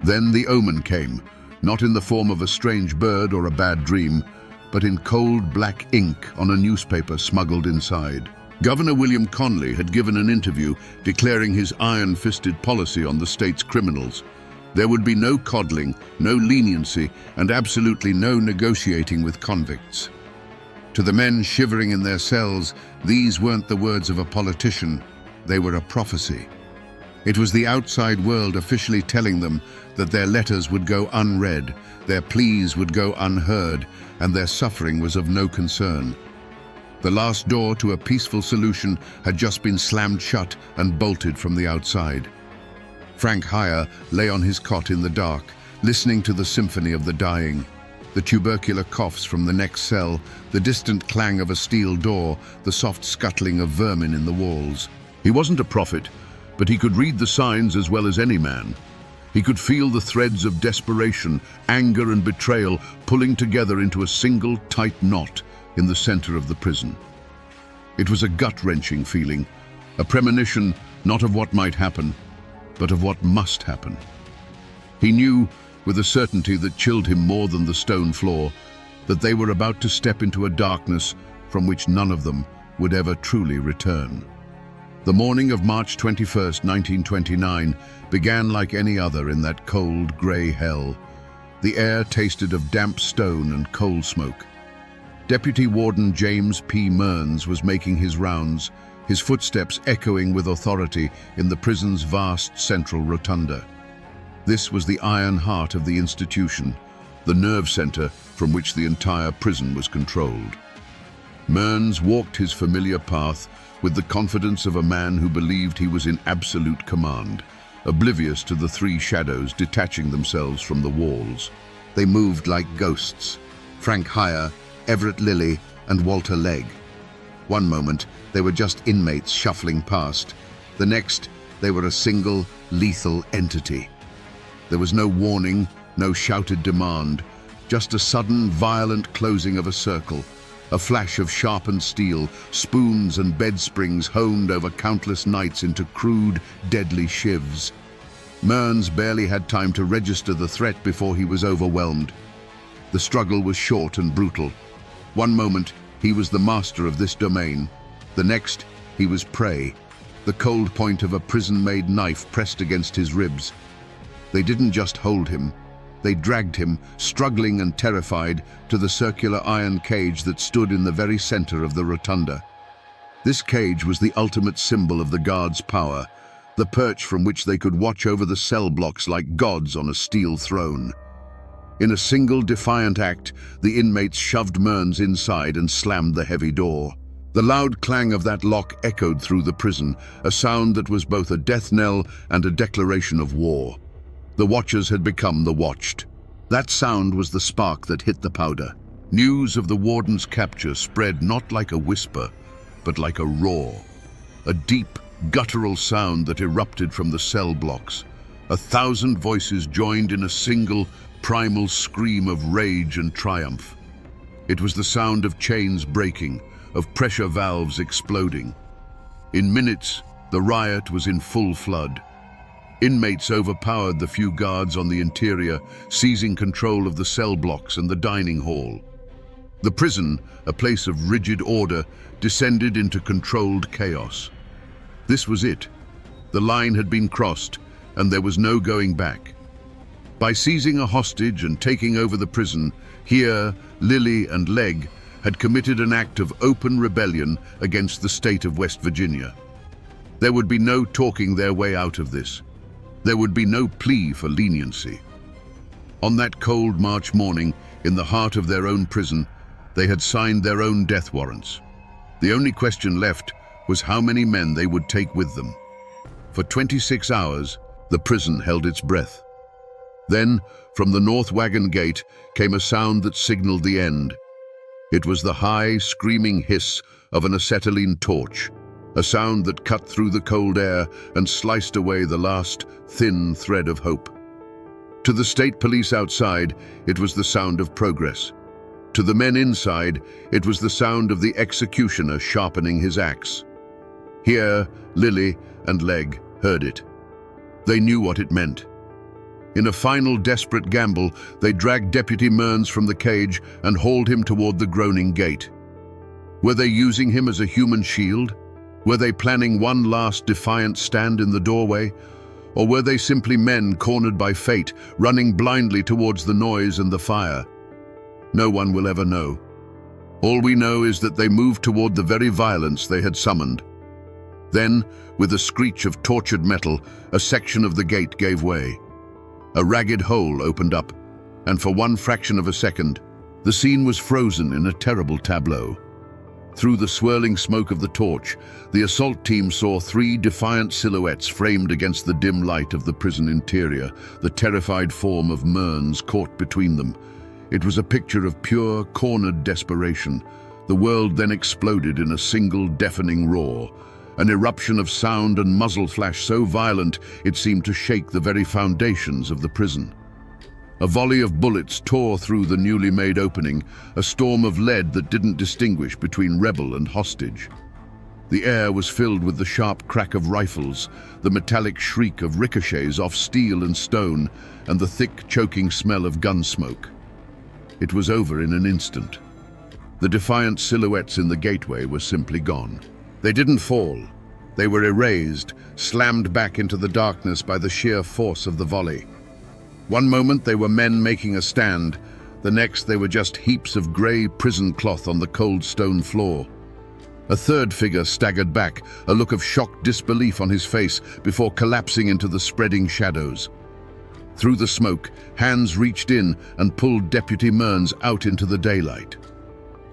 Then the omen came, not in the form of a strange bird or a bad dream, but in cold black ink on a newspaper smuggled inside. Governor William Conley had given an interview declaring his iron-fisted policy on the state's criminals. There would be no coddling, no leniency, and absolutely no negotiating with convicts. To the men shivering in their cells, these weren't the words of a politician, they were a prophecy. It was the outside world officially telling them that their letters would go unread, their pleas would go unheard, and their suffering was of no concern. The last door to a peaceful solution had just been slammed shut and bolted from the outside. Frank Heyer lay on his cot in the dark, listening to the symphony of the dying. The tubercular coughs from the next cell, the distant clang of a steel door, the soft scuttling of vermin in the walls. He wasn't a prophet, but he could read the signs as well as any man. He could feel the threads of desperation, anger and betrayal pulling together into a single tight knot in the center of the prison. It was a gut-wrenching feeling, a premonition not of what might happen, but of what must happen. He knew, with a certainty that chilled him more than the stone floor, that they were about to step into a darkness from which none of them would ever truly return. The morning of March 21st, 1929, began like any other in that cold, grey hell. The air tasted of damp stone and coal smoke. Deputy Warden James P. Mearns was making his rounds, his footsteps echoing with authority in the prison's vast central rotunda. This was the iron heart of the institution, the nerve center from which the entire prison was controlled. Mearns walked his familiar path with the confidence of a man who believed he was in absolute command, oblivious to the three shadows detaching themselves from the walls. They moved like ghosts: Frank Heyer, Everett Lilly, and Walter Legg. One moment, they were just inmates shuffling past. The next, they were a single, lethal entity. There was no warning, no shouted demand, just a sudden, violent closing of a circle, a flash of sharpened steel, spoons and bed springs honed over countless nights into crude, deadly shivs. Mearns barely had time to register the threat before he was overwhelmed. The struggle was short and brutal. One moment, he was the master of this domain. The next, he was prey, the cold point of a prison-made knife pressed against his ribs. They didn't just hold him. They dragged him, struggling and terrified, to the circular iron cage that stood in the very center of the rotunda. This cage was the ultimate symbol of the guards' power, the perch from which they could watch over the cell blocks like gods on a steel throne. In a single defiant act, the inmates shoved Mearns inside and slammed the heavy door. The loud clang of that lock echoed through the prison, a sound that was both a death knell and a declaration of war. The watchers had become the watched. That sound was the spark that hit the powder. News of the warden's capture spread not like a whisper, but like a roar. A deep, guttural sound that erupted from the cell blocks. 1,000 voices joined in a single, primal scream of rage and triumph. It was the sound of chains breaking, of pressure valves exploding. In minutes, the riot was in full flood. Inmates overpowered the few guards on the interior, seizing control of the cell blocks and the dining hall. The prison, a place of rigid order, descended into controlled chaos. This was it. The line had been crossed, and there was no going back. By seizing a hostage and taking over the prison, Heyer, Lilly, and Legg had committed an act of open rebellion against the state of West Virginia. There would be no talking their way out of this. There would be no plea for leniency. On that cold March morning, in the heart of their own prison, they had signed their own death warrants. The only question left was how many men they would take with them. For 26 hours, the prison held its breath. Then, from the north wagon gate, came a sound that signaled the end. It was the high, screaming hiss of an acetylene torch, a sound that cut through the cold air and sliced away the last, thin thread of hope. To the state police outside, it was the sound of progress. To the men inside, it was the sound of the executioner sharpening his axe. Here, Lily and Leg heard it. They knew what it meant. In a final desperate gamble, they dragged Deputy Mearns from the cage and hauled him toward the groaning gate. Were they using him as a human shield? Were they planning one last defiant stand in the doorway? Or were they simply men cornered by fate, running blindly towards the noise and the fire? No one will ever know. All we know is that they moved toward the very violence they had summoned. Then, with a screech of tortured metal, a section of the gate gave way. A ragged hole opened up, and for one fraction of a second, the scene was frozen in a terrible tableau. Through the swirling smoke of the torch, the assault team saw three defiant silhouettes framed against the dim light of the prison interior, the terrified form of Mearns caught between them. It was a picture of pure, cornered desperation. The world then exploded in a single deafening roar, an eruption of sound and muzzle flash so violent it seemed to shake the very foundations of the prison. A volley of bullets tore through the newly made opening, a storm of lead that didn't distinguish between rebel and hostage. The air was filled with the sharp crack of rifles, the metallic shriek of ricochets off steel and stone, and the thick, choking smell of gun smoke. It was over in an instant. The defiant silhouettes in the gateway were simply gone. They didn't fall. They were erased, slammed back into the darkness by the sheer force of the volley. One moment they were men making a stand, the next they were just heaps of grey prison cloth on the cold stone floor. A third figure staggered back, a look of shocked disbelief on his face before collapsing into the spreading shadows. Through the smoke, hands reached in and pulled Deputy Mearns out into the daylight.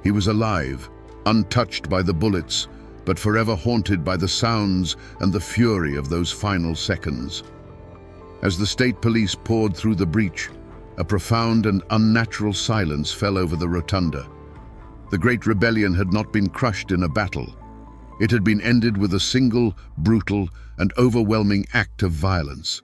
He was alive, untouched by the bullets, but forever haunted by the sounds and the fury of those final seconds. As the state police poured through the breach, a profound and unnatural silence fell over the rotunda. The Great Rebellion had not been crushed in a battle. It had been ended with a single, brutal, and overwhelming act of violence.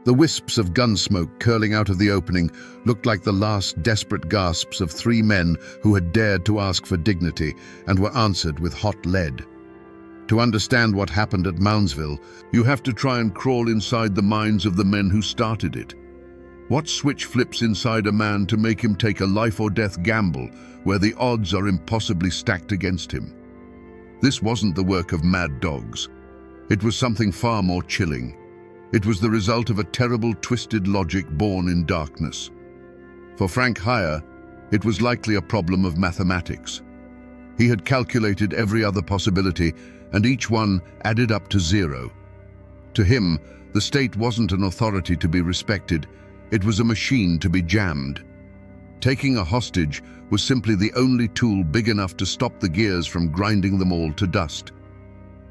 The wisps of gun smoke curling out of the opening looked like the last desperate gasps of three men who had dared to ask for dignity and were answered with hot lead. To understand what happened at Moundsville, you have to try and crawl inside the minds of the men who started it. What switch flips inside a man to make him take a life-or-death gamble where the odds are impossibly stacked against him? This wasn't the work of mad dogs. It was something far more chilling. It was the result of a terrible, twisted logic born in darkness. For Frank Heyer, it was likely a problem of mathematics. He had calculated every other possibility, and each one added up to zero. To him, the state wasn't an authority to be respected. It was a machine to be jammed. Taking a hostage was simply the only tool big enough to stop the gears from grinding them all to dust.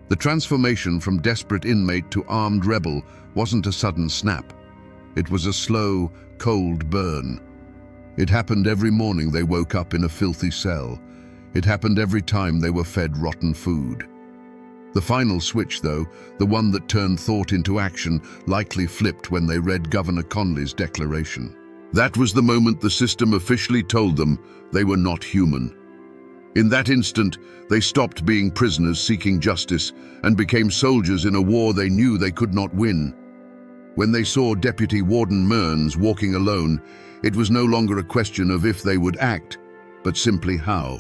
The transformation from desperate inmate to armed rebel wasn't a sudden snap. It was a slow, cold burn. It happened every morning they woke up in a filthy cell. It happened every time they were fed rotten food. The final switch, though, the one that turned thought into action, likely flipped when they read Governor Conley's declaration. That was the moment the system officially told them they were not human. In that instant, they stopped being prisoners seeking justice and became soldiers in a war they knew they could not win. When they saw Deputy Warden Mearns walking alone, it was no longer a question of if they would act, but simply how.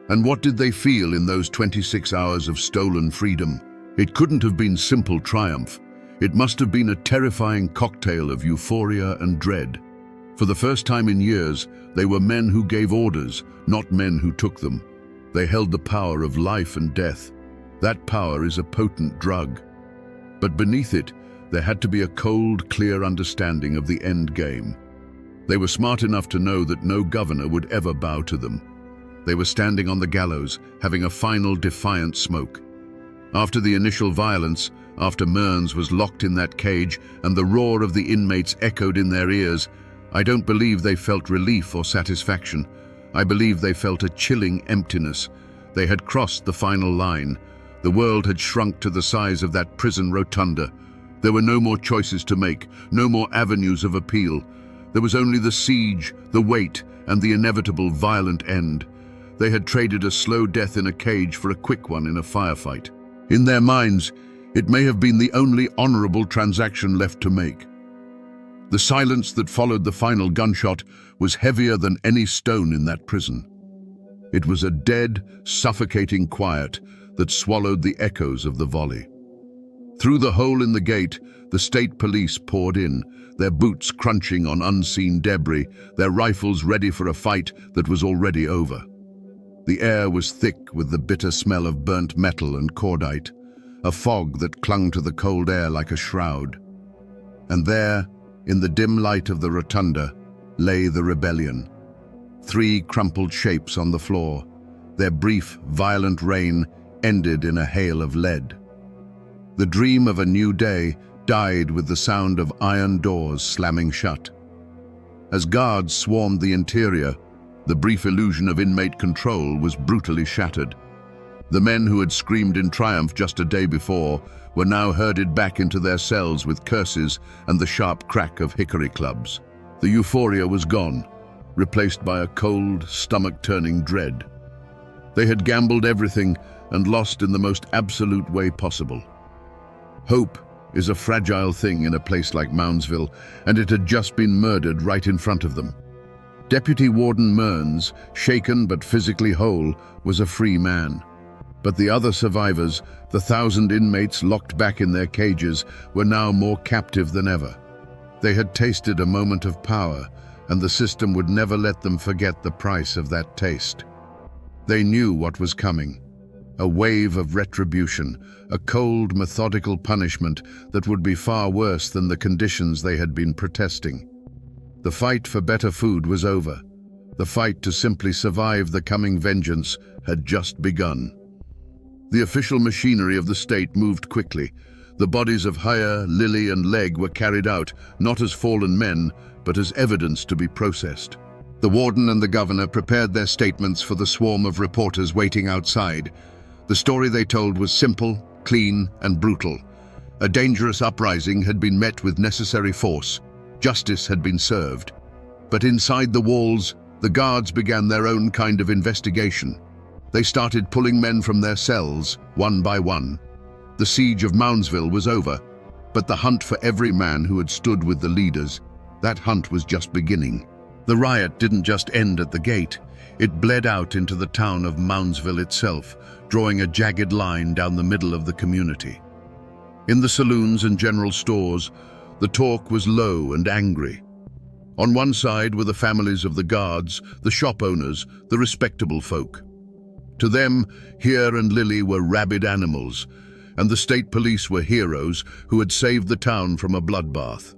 And what did they feel in those 26 hours of stolen freedom? It couldn't have been simple triumph. It must have been a terrifying cocktail of euphoria and dread. For the first time in years, they were men who gave orders, not men who took them. They held the power of life and death. That power is a potent drug. But beneath it, there had to be a cold, clear understanding of the end game. They were smart enough to know that no governor would ever bow to them. They were standing on the gallows, having a final defiant smoke. After the initial violence, after Mearns was locked in that cage and the roar of the inmates echoed in their ears, I don't believe they felt relief or satisfaction. I believe they felt a chilling emptiness. They had crossed the final line. The world had shrunk to the size of that prison rotunda. There were no more choices to make, no more avenues of appeal. There was only the siege, the wait, and the inevitable violent end. They had traded a slow death in a cage for a quick one in a firefight. In their minds, it may have been the only honorable transaction left to make. The silence that followed the final gunshot was heavier than any stone in that prison. It was a dead, suffocating quiet that swallowed the echoes of the volley. Through the hole in the gate, the state police poured in, their boots crunching on unseen debris, their rifles ready for a fight that was already over. The air was thick with the bitter smell of burnt metal and cordite, a fog that clung to the cold air like a shroud. And there, in the dim light of the rotunda, lay the rebellion. 3 crumpled shapes on the floor, their brief, violent reign ended in a hail of lead. The dream of a new day died with the sound of iron doors slamming shut. As guards swarmed the interior, the brief illusion of inmate control was brutally shattered. The men who had screamed in triumph just a day before were now herded back into their cells with curses and the sharp crack of hickory clubs. The euphoria was gone, replaced by a cold, stomach-turning dread. They had gambled everything and lost in the most absolute way possible. Hope is a fragile thing in a place like Moundsville, and it had just been murdered right in front of them. Deputy Warden Mearns, shaken but physically whole, was a free man. But the other survivors, the 1,000 inmates locked back in their cages, were now more captive than ever. They had tasted a moment of power, and the system would never let them forget the price of that taste. They knew what was coming. A wave of retribution, a cold, methodical punishment that would be far worse than the conditions they had been protesting. The fight for better food was over. The fight to simply survive the coming vengeance had just begun. The official machinery of the state moved quickly. The bodies of Hire, Lily, and Leg were carried out, not as fallen men, but as evidence to be processed. The warden and the governor prepared their statements for the swarm of reporters waiting outside. The story they told was simple, clean, and brutal. A dangerous uprising had been met with necessary force. Justice had been served. But inside the walls, the guards began their own kind of investigation. They started pulling men from their cells, one by one. The siege of Moundsville was over, but the hunt for every man who had stood with the leaders, that hunt was just beginning. The riot didn't just end at the gate. It bled out into the town of Moundsville itself, drawing a jagged line down the middle of the community. In the saloons and general stores, the talk was low and angry. On one side were the families of the guards, the shop owners, the respectable folk. To them, Here and Lily were rabid animals, and the state police were heroes who had saved the town from a bloodbath.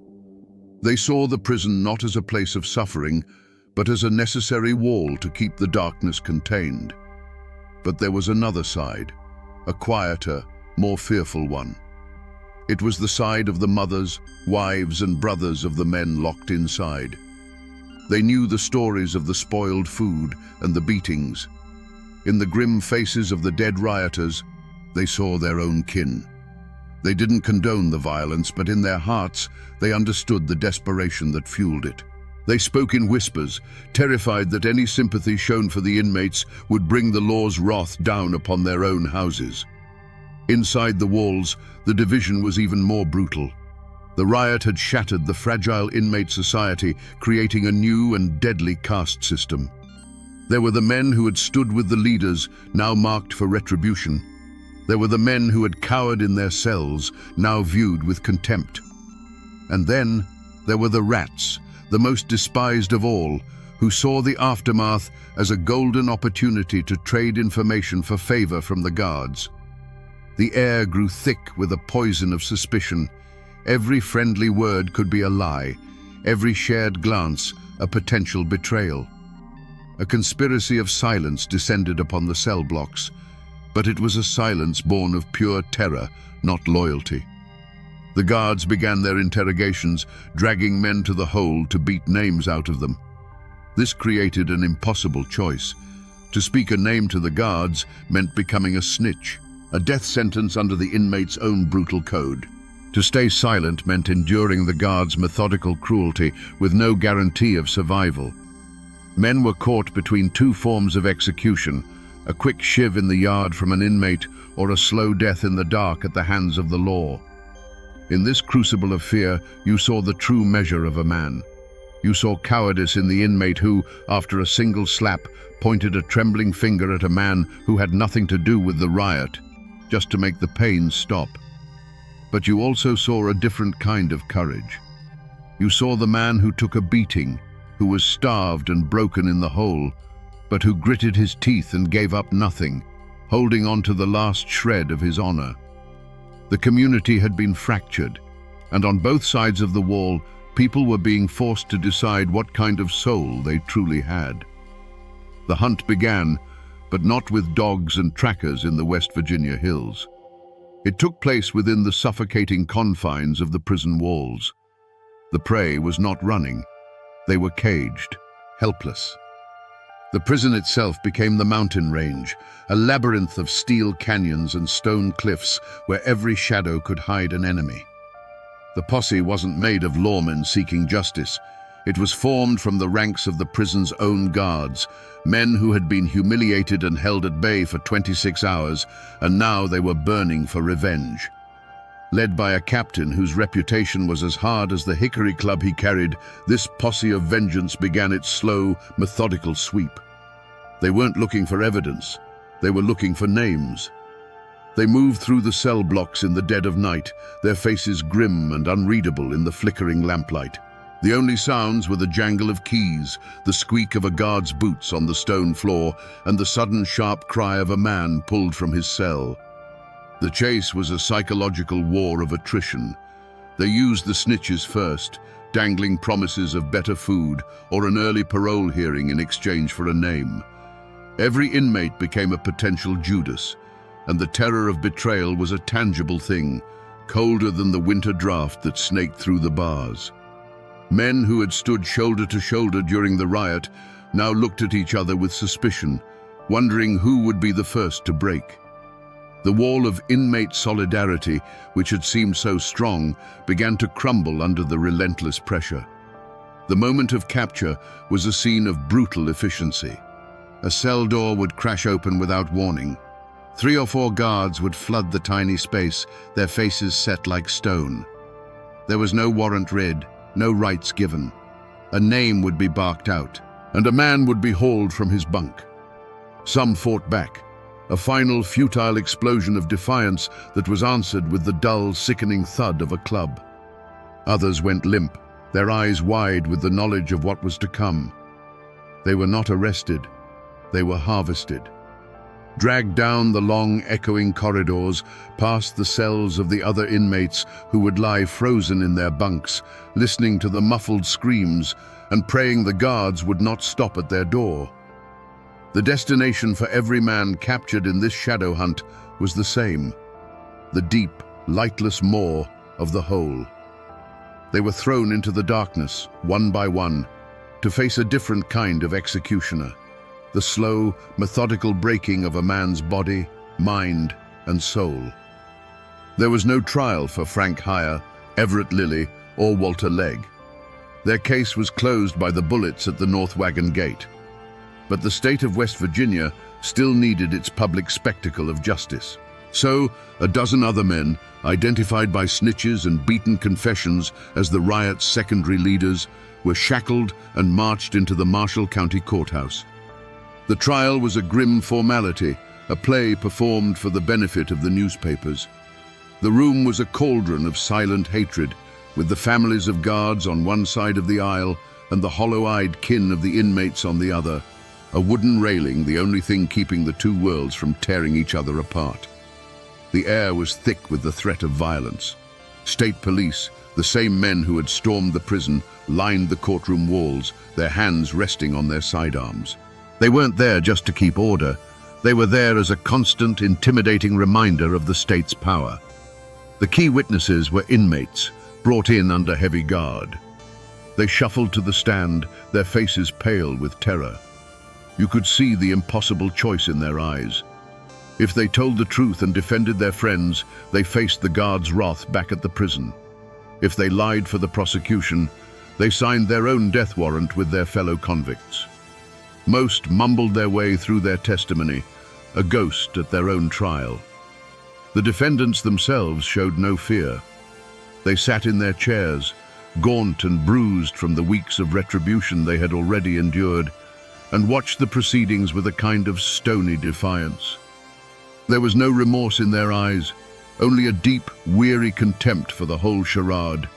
They saw the prison not as a place of suffering, but as a necessary wall to keep the darkness contained. But there was another side, a quieter, more fearful one. It was the side of the mothers, wives, and brothers of the men locked inside. They knew the stories of the spoiled food and the beatings. In the grim faces of the dead rioters, they saw their own kin. They didn't condone the violence, but in their hearts, they understood the desperation that fueled it. They spoke in whispers, terrified that any sympathy shown for the inmates would bring the law's wrath down upon their own houses. Inside the walls, the division was even more brutal. The riot had shattered the fragile inmate society, creating a new and deadly caste system. There were the men who had stood with the leaders, now marked for retribution. There were the men who had cowered in their cells, now viewed with contempt. And then there were the rats, the most despised of all, who saw the aftermath as a golden opportunity to trade information for favor from the guards. The air grew thick with a poison of suspicion. Every friendly word could be a lie, every shared glance a potential betrayal. A conspiracy of silence descended upon the cell blocks, but it was a silence born of pure terror, not loyalty. The guards began their interrogations, dragging men to the hole to beat names out of them. This created an impossible choice. To speak a name to the guards meant becoming a snitch, a death sentence under the inmate's own brutal code. To stay silent meant enduring the guards' methodical cruelty with no guarantee of survival. Men were caught between two forms of execution: a quick shiv in the yard from an inmate or a slow death in the dark at the hands of the law. In this crucible of fear, you saw the true measure of a man. You saw cowardice in the inmate who, after a single slap, pointed a trembling finger at a man who had nothing to do with the riot, just to make the pain stop. But you also saw a different kind of courage. You saw the man who took a beating, who was starved and broken in the hole, but who gritted his teeth and gave up nothing, holding on to the last shred of his honor. The community had been fractured, and on both sides of the wall, people were being forced to decide what kind of soul they truly had. The hunt began, but not with dogs and trackers in the West Virginia hills. It took place within the suffocating confines of the prison walls. The prey was not running. They were caged, helpless. The prison itself became the mountain range, a labyrinth of steel canyons and stone cliffs where every shadow could hide an enemy. The posse wasn't made of lawmen seeking justice. It was formed from the ranks of the prison's own guards, men who had been humiliated and held at bay for 26 hours, and now they were burning for revenge. Led by a captain whose reputation was as hard as the hickory club he carried, this posse of vengeance began its slow, methodical sweep. They weren't looking for evidence. They were looking for names. They moved through the cell blocks in the dead of night, their faces grim and unreadable in the flickering lamplight. The only sounds were the jangle of keys, the squeak of a guard's boots on the stone floor, and the sudden sharp cry of a man pulled from his cell. The chase was a psychological war of attrition. They used the snitches first, dangling promises of better food or an early parole hearing in exchange for a name. Every inmate became a potential Judas, and the terror of betrayal was a tangible thing, colder than the winter draft that snaked through the bars. Men who had stood shoulder to shoulder during the riot now looked at each other with suspicion, wondering who would be the first to break. The wall of inmate solidarity, which had seemed so strong, began to crumble under the relentless pressure. The moment of capture was a scene of brutal efficiency. A cell door would crash open without warning. 3 or 4 guards would flood the tiny space, their faces set like stone. There was no warrant read, no rights given. A name would be barked out, and a man would be hauled from his bunk. Some fought back, a final futile explosion of defiance that was answered with the dull, sickening thud of a club. Others went limp, their eyes wide with the knowledge of what was to come. They were not arrested, they were harvested. Dragged down the long, echoing corridors, past the cells of the other inmates who would lie frozen in their bunks, listening to the muffled screams and praying the guards would not stop at their door. The destination for every man captured in this shadow hunt was the same: the deep, lightless maw of the hole. They were thrown into the darkness, one by one, to face a different kind of executioner. The slow, methodical breaking of a man's body, mind, and soul. There was no trial for Frank Heyer, Everett Lilly, or Walter Legg. Their case was closed by the bullets at the North Wagon Gate. But the state of West Virginia still needed its public spectacle of justice. So, a dozen other men, identified by snitches and beaten confessions as the riot's secondary leaders, were shackled and marched into the Marshall County Courthouse. The trial was a grim formality, a play performed for the benefit of the newspapers. The room was a cauldron of silent hatred, with the families of guards on one side of the aisle and the hollow-eyed kin of the inmates on the other, a wooden railing the only thing keeping the two worlds from tearing each other apart. The air was thick with the threat of violence. State police, the same men who had stormed the prison, lined the courtroom walls, their hands resting on their sidearms. They weren't there just to keep order. They were there as a constant, intimidating reminder of the state's power. The key witnesses were inmates, brought in under heavy guard. They shuffled to the stand, their faces pale with terror. You could see the impossible choice in their eyes. If they told the truth and defended their friends, they faced the guards' wrath back at the prison. If they lied for the prosecution, they signed their own death warrant with their fellow convicts. Most mumbled their way through their testimony, a ghost at their own trial. The defendants themselves showed no fear. They sat in their chairs, gaunt and bruised from the weeks of retribution they had already endured, and watched the proceedings with a kind of stony defiance. There was no remorse in their eyes, only a deep, weary contempt for the whole charade.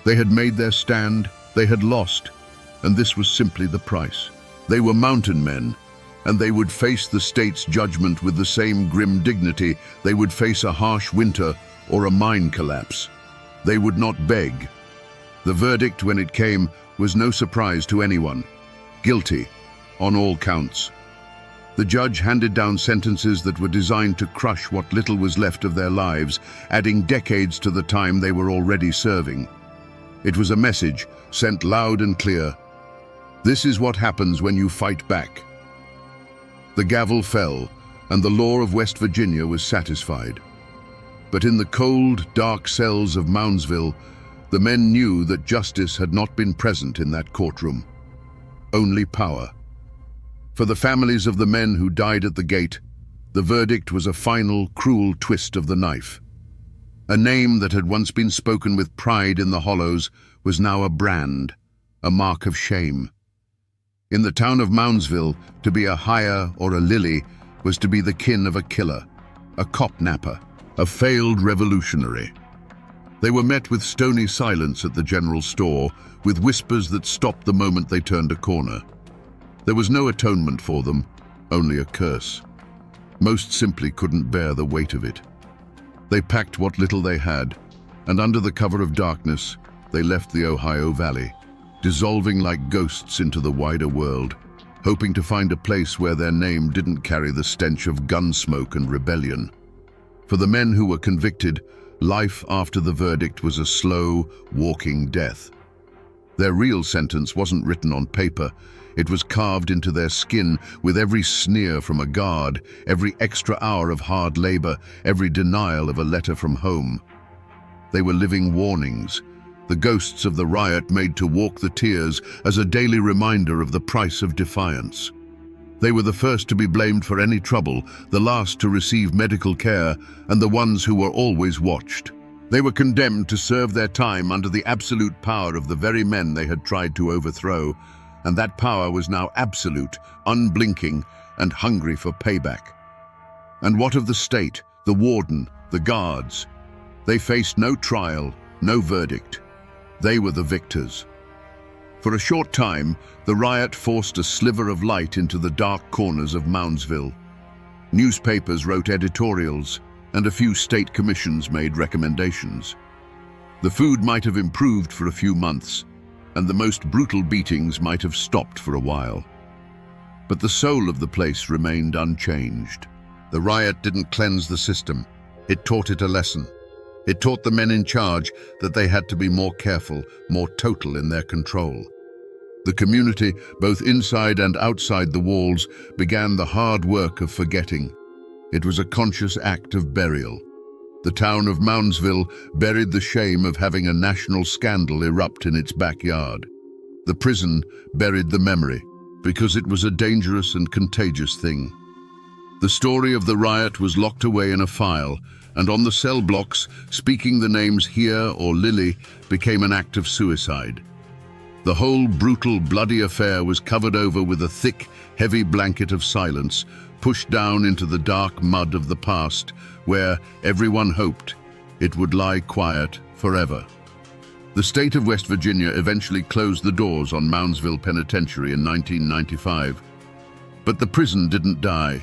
They had made their stand, they had lost, and this was simply the price. They were mountain men, and they would face the state's judgment with the same grim dignity they would face a harsh winter or a mine collapse. They would not beg. The verdict, when it came, was no surprise to anyone. Guilty, on all counts. The judge handed down sentences that were designed to crush what little was left of their lives, adding decades to the time they were already serving. It was a message sent loud and clear. This is what happens when you fight back. The gavel fell, and the law of West Virginia was satisfied. But in the cold, dark cells of Moundsville, the men knew that justice had not been present in that courtroom. Only power. For the families of the men who died at the gate, the verdict was a final, cruel twist of the knife. A name that had once been spoken with pride in the hollows was now a brand, a mark of shame. In the town of Moundsville, to be a Hire or a Lily was to be the kin of a killer, a cop-napper, a failed revolutionary. They were met with stony silence at the general store, with whispers that stopped the moment they turned a corner. There was no atonement for them, only a curse. Most simply couldn't bear the weight of it. They packed what little they had, and under the cover of darkness, they left the Ohio Valley, dissolving like ghosts into the wider world, hoping to find a place where their name didn't carry the stench of gun smoke and rebellion. For the men who were convicted, life after the verdict was a slow, walking death. Their real sentence wasn't written on paper. It was carved into their skin with every sneer from a guard, every extra hour of hard labor, every denial of a letter from home. They were living warnings, the ghosts of the riot made to walk the tiers as a daily reminder of the price of defiance. They were the first to be blamed for any trouble, the last to receive medical care, and the ones who were always watched. They were condemned to serve their time under the absolute power of the very men they had tried to overthrow, and that power was now absolute, unblinking, and hungry for payback. And what of the state, the warden, the guards? They faced no trial, no verdict. They were the victors. For a short time, the riot forced a sliver of light into the dark corners of Moundsville. Newspapers wrote editorials, and a few state commissions made recommendations. The food might have improved for a few months, and the most brutal beatings might have stopped for a while. But the soul of the place remained unchanged. The riot didn't cleanse the system. It taught it a lesson. It taught the men in charge that they had to be more careful, more total in their control. The community, both inside and outside the walls, began the hard work of forgetting. It was a conscious act of burial. The town of Moundsville buried the shame of having a national scandal erupt in its backyard. The prison buried the memory, because it was a dangerous and contagious thing. The story of the riot was locked away in a file, and on the cell blocks, speaking the names Here or Lily became an act of suicide. The whole brutal, bloody affair was covered over with a thick, heavy blanket of silence, pushed down into the dark mud of the past, where everyone hoped it would lie quiet forever. The state of West Virginia eventually closed the doors on Moundsville Penitentiary in 1995. But the prison didn't die.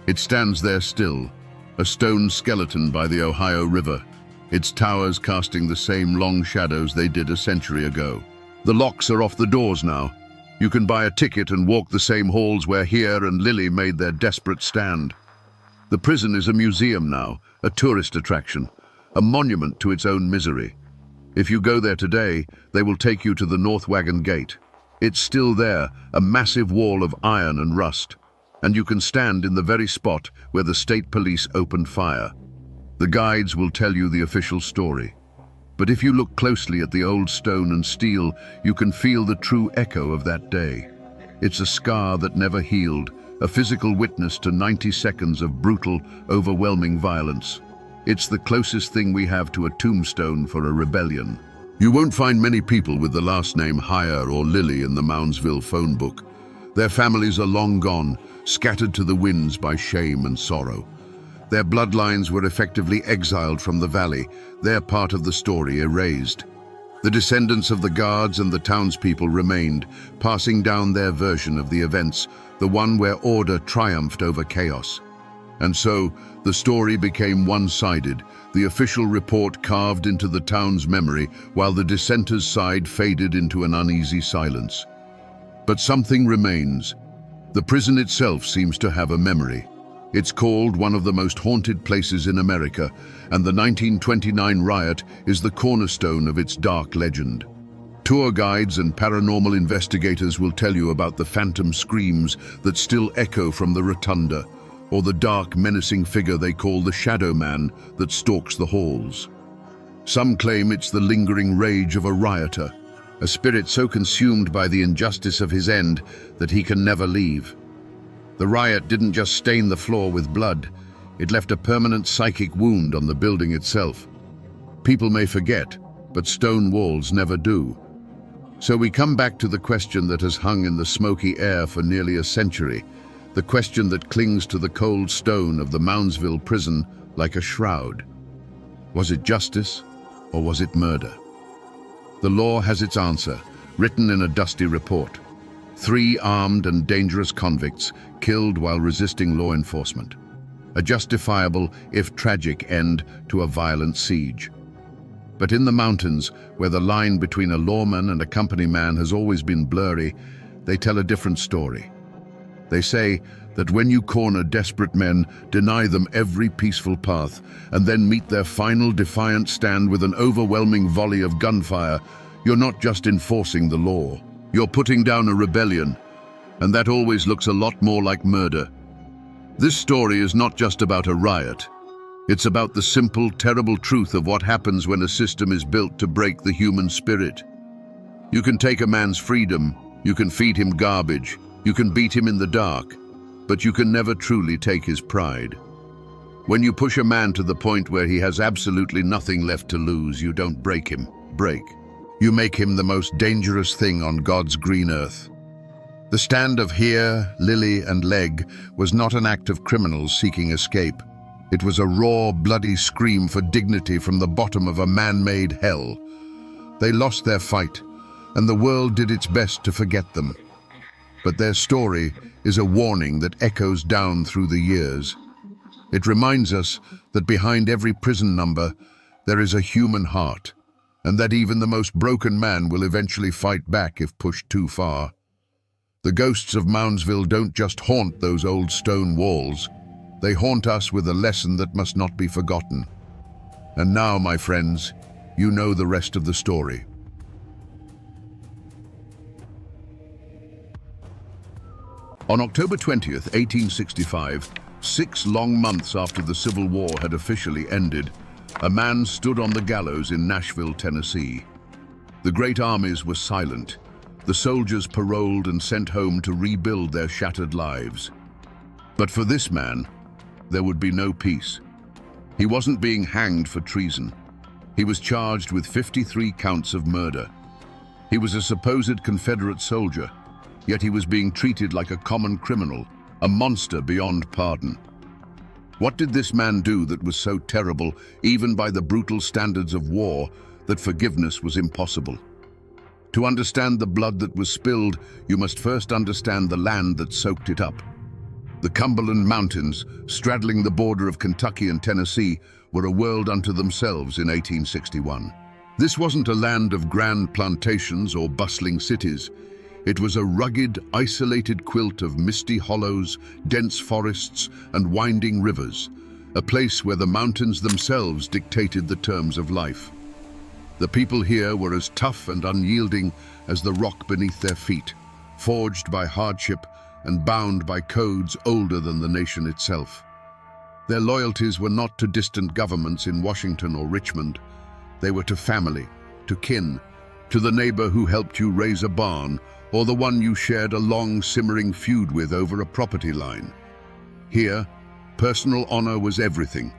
It stands there still, a stone skeleton by the Ohio River, its towers casting the same long shadows they did a century ago. The locks are off the doors now. You can buy a ticket and walk the same halls where Here and Lily made their desperate stand. The prison is a museum now, a tourist attraction, a monument to its own misery. If you go there today, they will take you to the North Wagon Gate. It's still there, a massive wall of iron and rust. and you can stand in the very spot where the state police opened fire. The guides will tell you the official story. But if you look closely at the old stone and steel, you can feel the true echo of that day. It's a scar that never healed, a physical witness to 90 seconds of brutal, overwhelming violence. It's the closest thing we have to a tombstone for a rebellion. You won't find many people with the last name Heyer or Lilly in the Moundsville phone book. Their families are long gone, scattered to the winds by shame and sorrow. Their bloodlines were effectively exiled from the valley, their part of the story erased. The descendants of the guards and the townspeople remained, passing down their version of the events, the one where order triumphed over chaos. And so, the story became one-sided, the official report carved into the town's memory, while the dissenters' side faded into an uneasy silence. But something remains. The prison itself seems to have a memory. It's called one of the most haunted places in America, and the 1929 riot is the cornerstone of its dark legend. Tour guides and paranormal investigators will tell you about the phantom screams that still echo from the rotunda, or the dark, menacing figure they call the Shadow Man that stalks the halls. Some claim it's the lingering rage of a rioter, a spirit so consumed by the injustice of his end that he can never leave. The riot didn't just stain the floor with blood, it left a permanent psychic wound on the building itself. People may forget, but stone walls never do. So we come back to the question that has hung in the smoky air for nearly a century, the question that clings to the cold stone of the Moundsville prison like a shroud. Was it justice, or was it murder? The law has its answer, written in a dusty report. 3 armed and dangerous convicts killed while resisting law enforcement. A justifiable, if tragic, end to a violent siege. But in the mountains, where the line between a lawman and a company man has always been blurry, they tell a different story. They say that when you corner desperate men, deny them every peaceful path, and then meet their final defiant stand with an overwhelming volley of gunfire, you're not just enforcing the law. You're putting down a rebellion, and that always looks a lot more like murder. This story is not just about a riot. It's about the simple, terrible truth of what happens when a system is built to break the human spirit. You can take a man's freedom, you can feed him garbage, you can beat him in the dark, but you can never truly take his pride. When you push a man to the point where he has absolutely nothing left to lose, you don't break him. You make him the most dangerous thing on God's green earth. The stand of Heer, Lilly, and Leg was not an act of criminals seeking escape. It was a raw, bloody scream for dignity from the bottom of a man-made hell. They lost their fight, and the world did its best to forget them. But their story is a warning that echoes down through the years. It reminds us that behind every prison number, there is a human heart, and that even the most broken man will eventually fight back if pushed too far. The ghosts of Moundsville don't just haunt those old stone walls. They haunt us with a lesson that must not be forgotten. And now, my friends, you know the rest of the story. On October 20th, 1865, 6 long months after the Civil War had officially ended, a man stood on the gallows in Nashville, Tennessee. The great armies were silent, the soldiers paroled and sent home to rebuild their shattered lives. But for this man, there would be no peace. He wasn't being hanged for treason. He was charged with 53 counts of murder. He was a supposed Confederate soldier, yet he was being treated like a common criminal, a monster beyond pardon. What did this man do that was so terrible, even by the brutal standards of war, that forgiveness was impossible? To understand the blood that was spilled, you must first understand the land that soaked it up. The Cumberland Mountains, straddling the border of Kentucky and Tennessee, were a world unto themselves in 1861. This wasn't a land of grand plantations or bustling cities. It was a rugged, isolated quilt of misty hollows, dense forests, and winding rivers, a place where the mountains themselves dictated the terms of life. The people here were as tough and unyielding as the rock beneath their feet, forged by hardship, and bound by codes older than the nation itself. Their loyalties were not to distant governments in Washington or Richmond. They were to family, to kin, to the neighbor who helped you raise a barn, or the one you shared a long, simmering feud with over a property line. Here, personal honor was everything,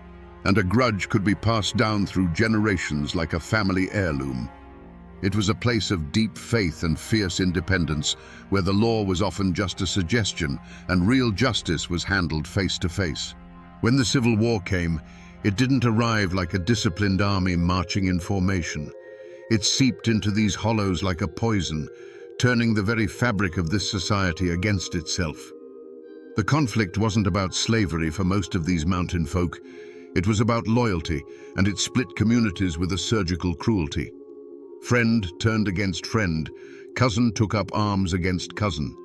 and a grudge could be passed down through generations like a family heirloom. It was a place of deep faith and fierce independence, where the law was often just a suggestion and real justice was handled face to face. When the Civil War came, it didn't arrive like a disciplined army marching in formation. It seeped into these hollows like a poison, turning the very fabric of this society against itself. The conflict wasn't about slavery for most of these mountain folk. It was about loyalty, and it split communities with a surgical cruelty. Friend turned against friend, cousin took up arms against cousin.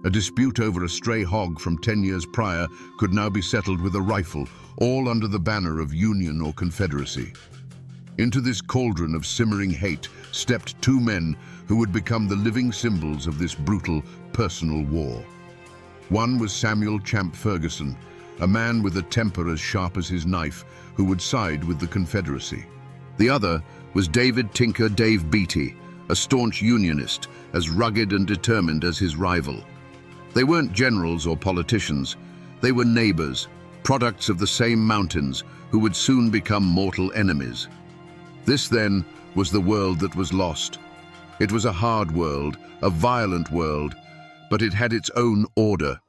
A dispute over a stray hog from 10 years prior could now be settled with a rifle, all under the banner of Union or Confederacy. Into this cauldron of simmering hate stepped two men who would become the living symbols of this brutal, personal war. One was Samuel Champ Ferguson, a man with a temper as sharp as his knife, who would side with the Confederacy. The other was David Tinker Dave Beatty, a staunch Unionist, as rugged and determined as his rival. They weren't generals or politicians. They were neighbors, products of the same mountains, who would soon become mortal enemies. This, then, was the world that was lost. It was a hard world, a violent world, but it had its own order.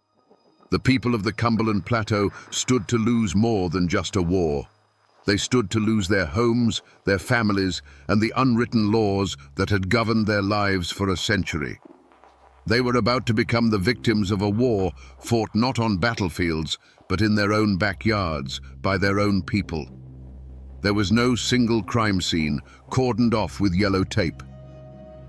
The people of the Cumberland Plateau stood to lose more than just a war. They stood to lose their homes, their families, and the unwritten laws that had governed their lives for a century. They were about to become the victims of a war fought not on battlefields, but in their own backyards, by their own people. There was no single crime scene, cordoned off with yellow tape.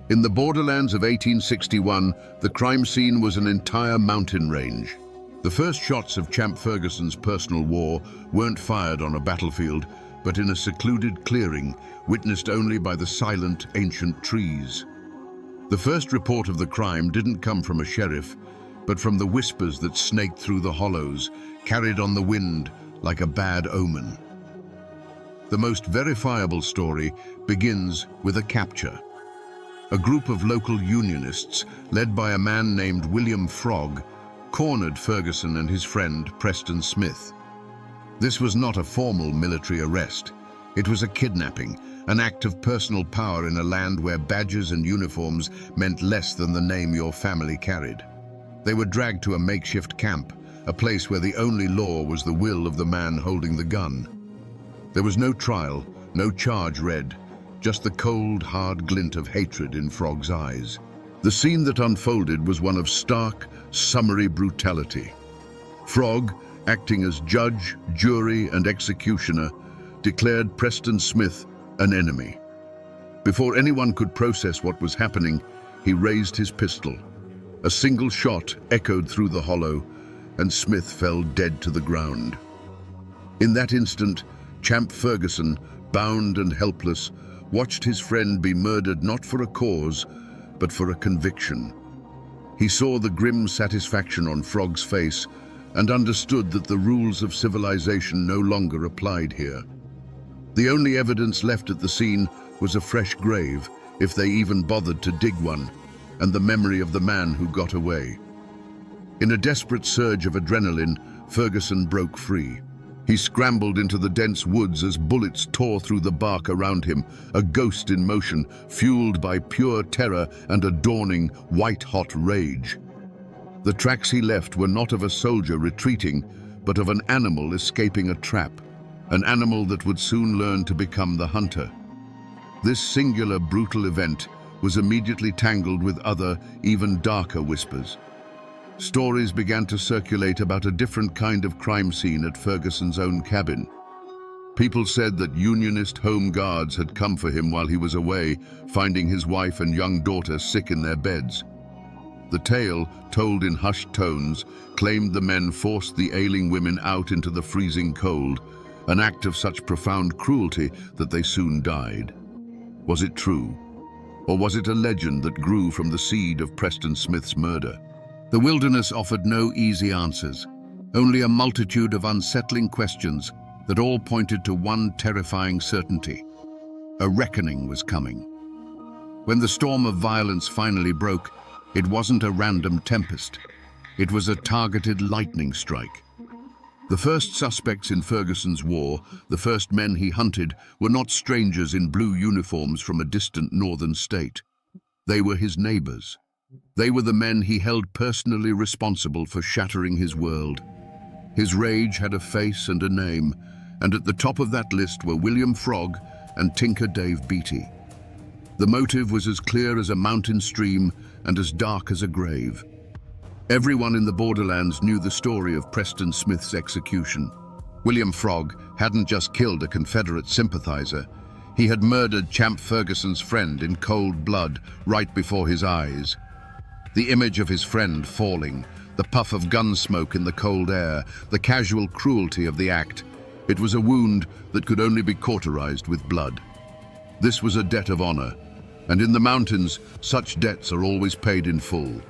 In the borderlands of 1861, the crime scene was an entire mountain range. The first shots of Champ Ferguson's personal war weren't fired on a battlefield, but in a secluded clearing, witnessed only by the silent, ancient trees. The first report of the crime didn't come from a sheriff, but from the whispers that snaked through the hollows, carried on the wind like a bad omen. The most verifiable story begins with a capture. A group of local Unionists, led by a man named William Frog, cornered Ferguson and his friend Preston Smith. This was not a formal military arrest. It was a kidnapping, an act of personal power in a land where badges and uniforms meant less than the name your family carried. They were dragged to a makeshift camp, a place where the only law was the will of the man holding the gun. There was no trial, no charge read, just the cold, hard glint of hatred in Frog's eyes. The scene that unfolded was one of stark, summary brutality. Frog, acting as judge, jury, and executioner, declared Preston Smith an enemy. Before anyone could process what was happening, he raised his pistol. A single shot echoed through the hollow, and Smith fell dead to the ground. In that instant, Champ Ferguson, bound and helpless, watched his friend be murdered not for a cause, but for a conviction. He saw the grim satisfaction on Frog's face and understood that the rules of civilization no longer applied here. The only evidence left at the scene was a fresh grave, if they even bothered to dig one, and the memory of the man who got away. In a desperate surge of adrenaline, Ferguson broke free. He scrambled into the dense woods as bullets tore through the bark around him, a ghost in motion, fueled by pure terror and a dawning, white-hot rage. The tracks he left were not of a soldier retreating, but of an animal escaping a trap, an animal that would soon learn to become the hunter. This singular, brutal event was immediately tangled with other, even darker whispers. Stories began to circulate about a different kind of crime scene at Ferguson's own cabin. People said that Unionist home guards had come for him while he was away, finding his wife and young daughter sick in their beds. The tale, told in hushed tones, claimed the men forced the ailing women out into the freezing cold, an act of such profound cruelty that they soon died. Was it true? Or was it a legend that grew from the seed of Preston Smith's murder? The wilderness offered no easy answers, only a multitude of unsettling questions that all pointed to one terrifying certainty. A reckoning was coming. When the storm of violence finally broke, it wasn't a random tempest. It was a targeted lightning strike. The first suspects in Ferguson's war, the first men he hunted, were not strangers in blue uniforms from a distant northern state. They were his neighbors. They were the men he held personally responsible for shattering his world. His rage had a face and a name, and at the top of that list were William Frog and Tinker Dave Beatty. The motive was as clear as a mountain stream and as dark as a grave. Everyone in the borderlands knew the story of Preston Smith's execution. William Frog hadn't just killed a Confederate sympathizer, he had murdered Champ Ferguson's friend in cold blood right before his eyes. The image of his friend falling, the puff of gun smoke in the cold air, the casual cruelty of the act, it was a wound that could only be cauterized with blood. This was a debt of honor, and in the mountains, such debts are always paid in full.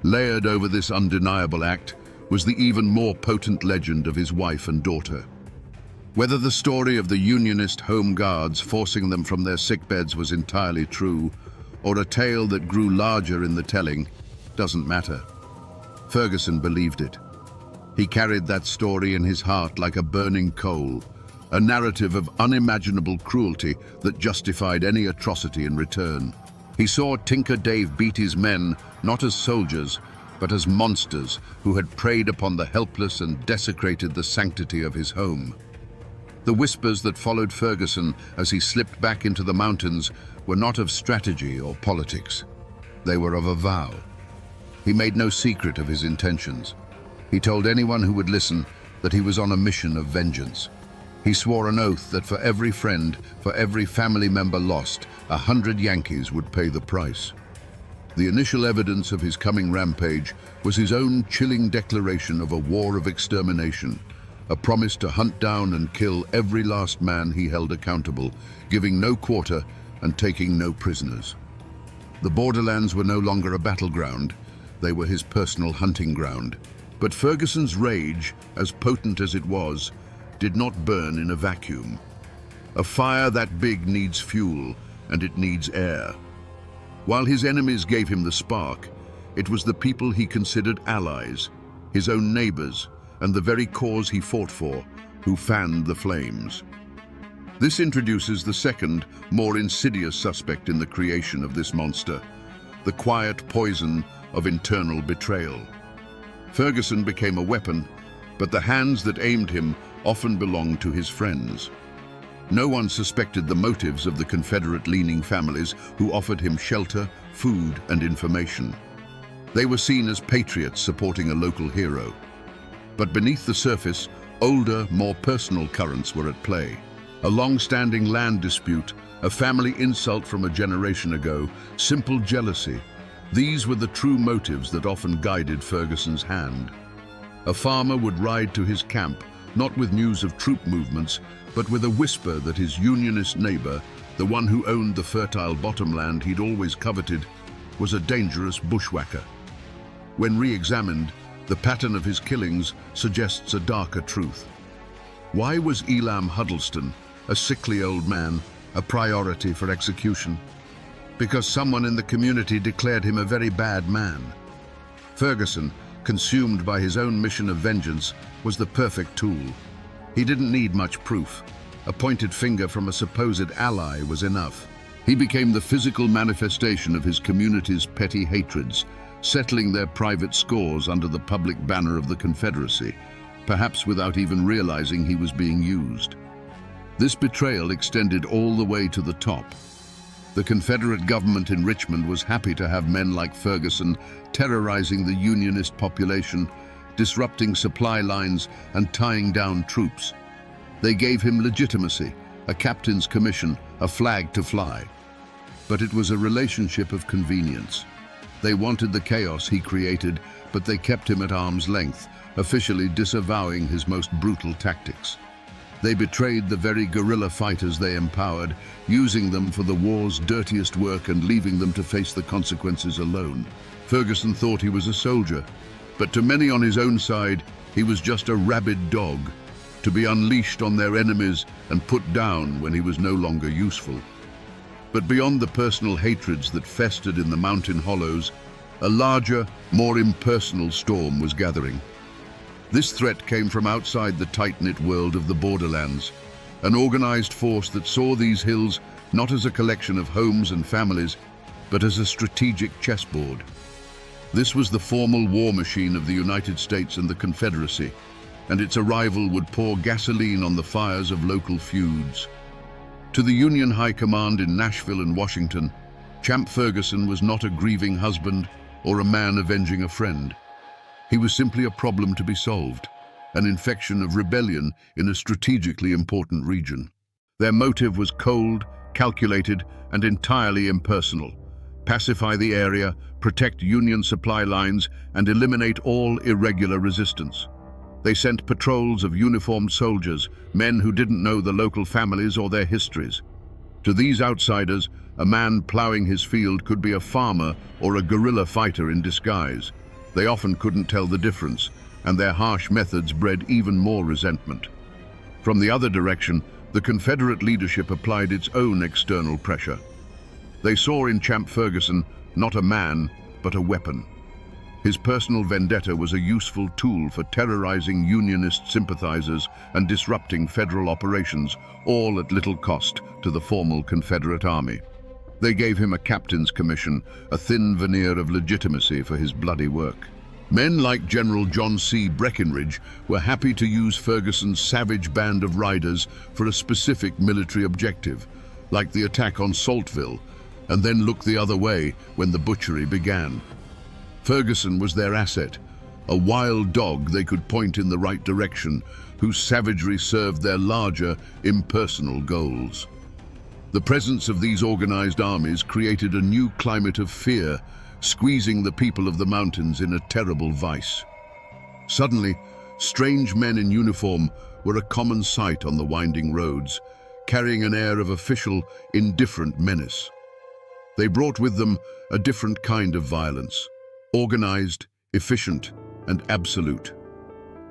Layered over this undeniable act was the even more potent legend of his wife and daughter. Whether the story of the Unionist home guards forcing them from their sickbeds was entirely true, or a tale that grew larger in the telling, doesn't matter. Ferguson believed it. He carried that story in his heart like a burning coal, a narrative of unimaginable cruelty that justified any atrocity in return. He saw Tinker Dave Beatty's men not as soldiers, but as monsters who had preyed upon the helpless and desecrated the sanctity of his home. The whispers that followed Ferguson as he slipped back into the mountains were not of strategy or politics. They were of a vow. He made no secret of his intentions. He told anyone who would listen that he was on a mission of vengeance. He swore an oath that for every friend, for every family member lost, 100 Yankees would pay the price. The initial evidence of his coming rampage was his own chilling declaration of a war of extermination, a promise to hunt down and kill every last man he held accountable, giving no quarter and taking no prisoners. The borderlands were no longer a battleground, they were his personal hunting ground. But Ferguson's rage, as potent as it was, did not burn in a vacuum. A fire that big needs fuel, and it needs air. While his enemies gave him the spark, it was the people he considered allies, his own neighbors, and the very cause he fought for, who fanned the flames. This introduces the second, more insidious suspect in the creation of this monster, the quiet poison of internal betrayal. Ferguson became a weapon, but the hands that aimed him often belonged to his friends. No one suspected the motives of the Confederate-leaning families who offered him shelter, food, and information. They were seen as patriots supporting a local hero. But beneath the surface, older, more personal currents were at play. A long-standing land dispute, a family insult from a generation ago, simple jealousy. These were the true motives that often guided Ferguson's hand. A farmer would ride to his camp, not with news of troop movements, but with a whisper that his Unionist neighbor, the one who owned the fertile bottomland he'd always coveted, was a dangerous bushwhacker. When re-examined, the pattern of his killings suggests a darker truth. Why was Elam Huddleston, a sickly old man, a priority for execution? Because someone in the community declared him a very bad man. Ferguson, consumed by his own mission of vengeance, was the perfect tool. He didn't need much proof. A pointed finger from a supposed ally was enough. He became the physical manifestation of his community's petty hatreds, settling their private scores under the public banner of the Confederacy, perhaps without even realizing he was being used. This betrayal extended all the way to the top. The Confederate government in Richmond was happy to have men like Ferguson terrorizing the Unionist population, disrupting supply lines and tying down troops. They gave him legitimacy, a captain's commission, a flag to fly. But it was a relationship of convenience. They wanted the chaos he created, but they kept him at arm's length, officially disavowing his most brutal tactics. They betrayed the very guerrilla fighters they empowered, using them for the war's dirtiest work and leaving them to face the consequences alone. Ferguson thought he was a soldier, but to many on his own side, he was just a rabid dog, to be unleashed on their enemies and put down when he was no longer useful. But beyond the personal hatreds that festered in the mountain hollows, a larger, more impersonal storm was gathering. This threat came from outside the tight-knit world of the borderlands, an organized force that saw these hills not as a collection of homes and families, but as a strategic chessboard. This was the formal war machine of the United States and the Confederacy, and its arrival would pour gasoline on the fires of local feuds. To the Union High Command in Nashville and Washington, Champ Ferguson was not a grieving husband or a man avenging a friend. He was simply a problem to be solved, an infection of rebellion in a strategically important region. Their motive was cold, calculated, and entirely impersonal. Pacify the area, protect Union supply lines, and eliminate all irregular resistance. They sent patrols of uniformed soldiers, men who didn't know the local families or their histories. To these outsiders, a man plowing his field could be a farmer or a guerrilla fighter in disguise. They often couldn't tell the difference, and their harsh methods bred even more resentment. From the other direction, the Confederate leadership applied its own external pressure. They saw in Champ Ferguson not a man, but a weapon. His personal vendetta was a useful tool for terrorizing Unionist sympathizers and disrupting federal operations, all at little cost to the formal Confederate Army. They gave him a captain's commission, a thin veneer of legitimacy for his bloody work. Men like General John C. Breckinridge were happy to use Ferguson's savage band of riders for a specific military objective, like the attack on Saltville, and then look the other way when the butchery began. Ferguson was their asset, a wild dog they could point in the right direction, whose savagery served their larger, impersonal goals. The presence of these organized armies created a new climate of fear, squeezing the people of the mountains in a terrible vice. Suddenly, strange men in uniform were a common sight on the winding roads, carrying an air of official, indifferent menace. They brought with them a different kind of violence, organized, efficient, and absolute.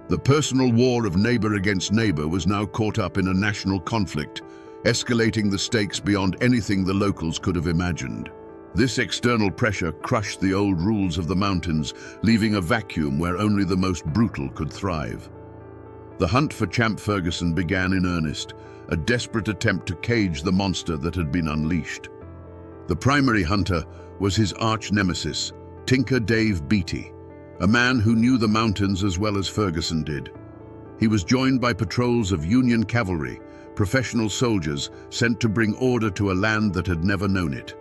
The personal war of neighbor against neighbor was now caught up in a national conflict, escalating the stakes beyond anything the locals could have imagined. This external pressure crushed the old rules of the mountains, leaving a vacuum where only the most brutal could thrive. The hunt for Champ Ferguson began in earnest, a desperate attempt to cage the monster that had been unleashed. The primary hunter was his arch-nemesis, Tinker Dave Beatty, a man who knew the mountains as well as Ferguson did. He was joined by patrols of Union cavalry, professional soldiers sent to bring order to a land that had never known it.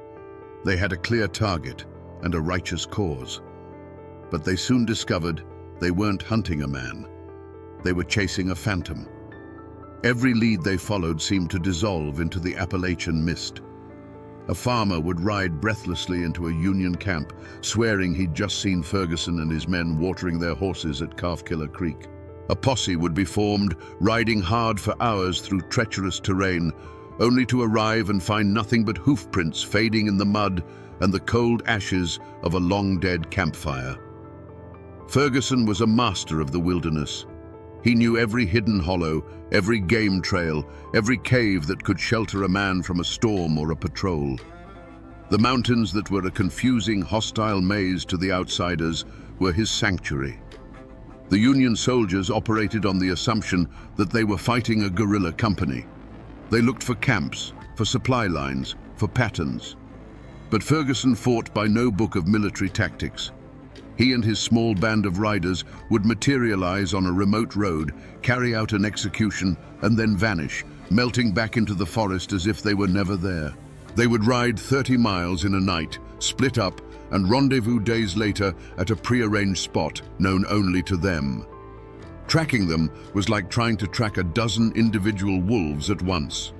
They had a clear target and a righteous cause. But they soon discovered they weren't hunting a man. They were chasing a phantom. Every lead they followed seemed to dissolve into the Appalachian mist. A farmer would ride breathlessly into a Union camp, swearing he'd just seen Ferguson and his men watering their horses at Calfkiller Creek. A posse would be formed, riding hard for hours through treacherous terrain, only to arrive and find nothing but hoof prints fading in the mud and the cold ashes of a long-dead campfire. Ferguson was a master of the wilderness. He knew every hidden hollow, every game trail, every cave that could shelter a man from a storm or a patrol. The mountains that were a confusing, hostile maze to the outsiders were his sanctuary. The Union soldiers operated on the assumption that they were fighting a guerrilla company. They looked for camps, for supply lines, for patterns. But Ferguson fought by no book of military tactics. He and his small band of riders would materialize on a remote road, carry out an execution, and then vanish, melting back into the forest as if they were never there. They would ride 30 miles in a night, split up, and rendezvous days later at a prearranged spot known only to them. Tracking them was like trying to track a dozen individual wolves at once.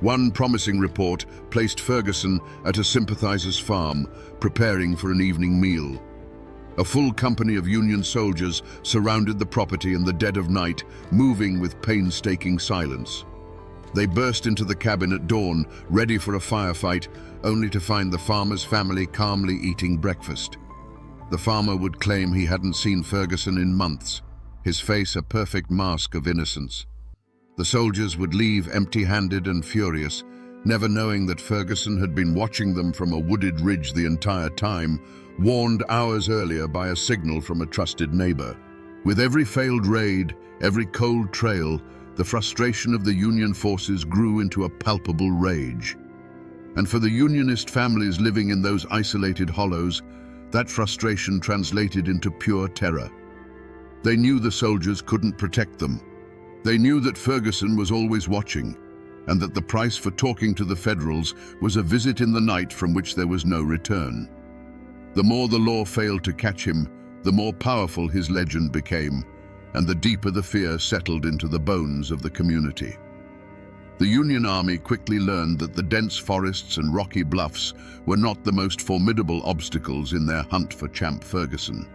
One promising report placed Ferguson at a sympathizer's farm, preparing for an evening meal. A full company of Union soldiers surrounded the property in the dead of night, moving with painstaking silence. They burst into the cabin at dawn, ready for a firefight, only to find the farmer's family calmly eating breakfast. The farmer would claim he hadn't seen Ferguson in months, his face a perfect mask of innocence. The soldiers would leave empty-handed and furious, never knowing that Ferguson had been watching them from a wooded ridge the entire time, warned hours earlier by a signal from a trusted neighbor. With every failed raid, every cold trail, the frustration of the Union forces grew into a palpable rage. And for the Unionist families living in those isolated hollows, that frustration translated into pure terror. They knew the soldiers couldn't protect them. They knew that Ferguson was always watching, and that the price for talking to the Federals was a visit in the night from which there was no return. The more the law failed to catch him, the more powerful his legend became, and the deeper the fear settled into the bones of the community. The Union Army quickly learned that the dense forests and rocky bluffs were not the most formidable obstacles in their hunt for Champ Ferguson.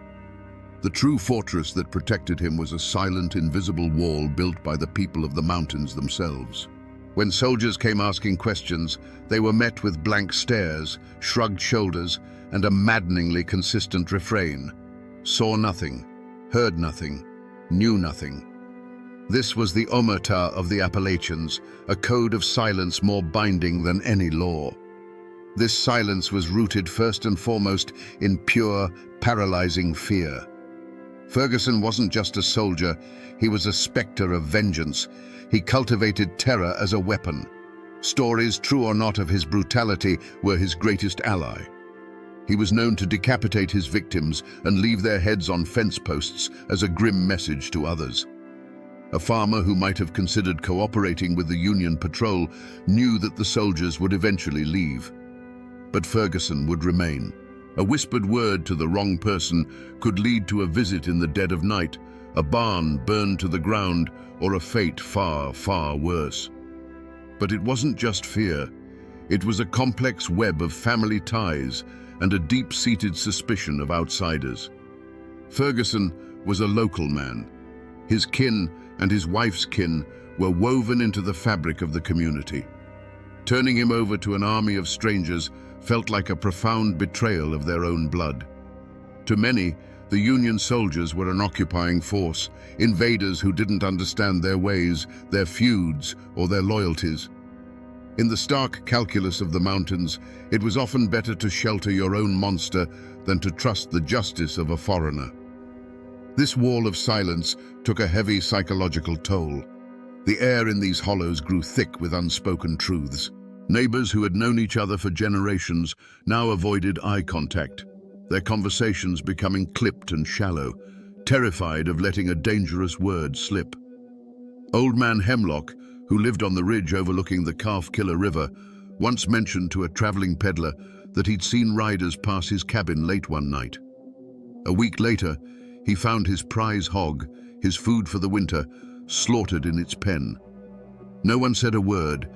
The true fortress that protected him was a silent, invisible wall built by the people of the mountains themselves. When soldiers came asking questions, they were met with blank stares, shrugged shoulders, and a maddeningly consistent refrain: saw nothing, heard nothing, knew nothing. This was the omerta of the Appalachians, a code of silence more binding than any law. This silence was rooted first and foremost in pure, paralyzing fear. Ferguson wasn't just a soldier, he was a specter of vengeance. He cultivated terror as a weapon. Stories, true or not, of his brutality were his greatest ally. He was known to decapitate his victims and leave their heads on fence posts as a grim message to others. A farmer who might have considered cooperating with the Union patrol knew that the soldiers would eventually leave. But Ferguson would remain. A whispered word to the wrong person could lead to a visit in the dead of night, a barn burned to the ground, or a fate far, far worse. But it wasn't just fear. It was a complex web of family ties and a deep-seated suspicion of outsiders. Ferguson was a local man. His kin and his wife's kin were woven into the fabric of the community. Turning him over to an army of strangers felt like a profound betrayal of their own blood. To many, the Union soldiers were an occupying force, invaders who didn't understand their ways, their feuds, or their loyalties. In the stark calculus of the mountains, it was often better to shelter your own monster than to trust the justice of a foreigner. This wall of silence took a heavy psychological toll. The air in these hollows grew thick with unspoken truths. Neighbors who had known each other for generations now avoided eye contact, their conversations becoming clipped and shallow, terrified of letting a dangerous word slip. Old Man Hemlock, who lived on the ridge overlooking the Calf Killer River, once mentioned to a traveling peddler that he'd seen riders pass his cabin late one night. A week later, he found his prize hog, his food for the winter, slaughtered in its pen. No one said a word,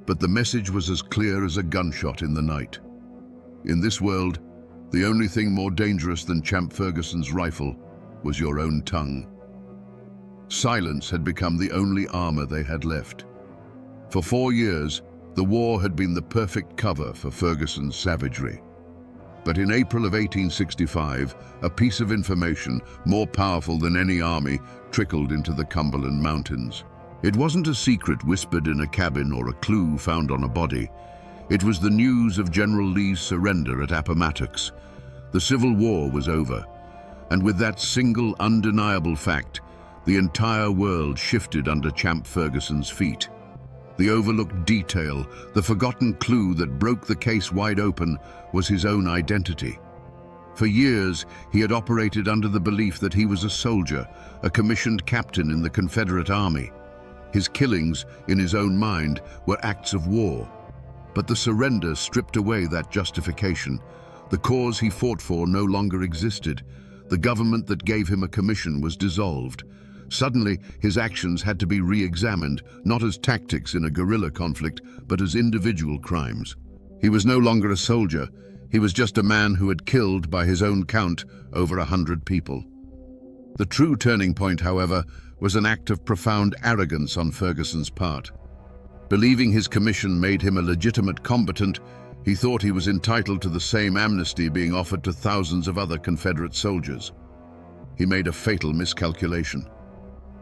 but the message was as clear as a gunshot in the night. In this world, the only thing more dangerous than Champ Ferguson's rifle was your own tongue. Silence had become the only armor they had left. For 4 years, the war had been the perfect cover for Ferguson's savagery. But in April of 1865, a piece of information more powerful than any army trickled into the Cumberland Mountains. It wasn't a secret whispered in a cabin or a clue found on a body. It was the news of General Lee's surrender at Appomattox. The Civil War was over, and with that single undeniable fact, the entire world shifted under Champ Ferguson's feet. The overlooked detail, the forgotten clue that broke the case wide open, was his own identity. For years, he had operated under the belief that he was a soldier, a commissioned captain in the Confederate Army. His killings, in his own mind, were acts of war. But the surrender stripped away that justification. The cause he fought for no longer existed. The government that gave him a commission was dissolved. Suddenly, his actions had to be re-examined, not as tactics in a guerrilla conflict, but as individual crimes. He was no longer a soldier. He was just a man who had killed, by his own count, over 100 people. The true turning point, however, was an act of profound arrogance on Ferguson's part. Believing his commission made him a legitimate combatant, he thought he was entitled to the same amnesty being offered to thousands of other Confederate soldiers. He made a fatal miscalculation.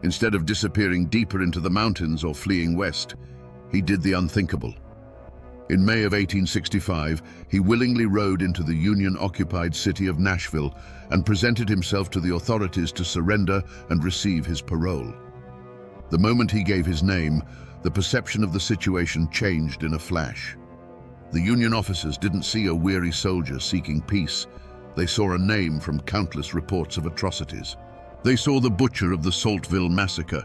Instead of disappearing deeper into the mountains or fleeing west, he did the unthinkable. In May of 1865, he willingly rode into the Union-occupied city of Nashville and presented himself to the authorities to surrender and receive his parole. The moment he gave his name, the perception of the situation changed in a flash. The Union officers didn't see a weary soldier seeking peace. They saw a name from countless reports of atrocities. They saw the butcher of the Saltville massacre,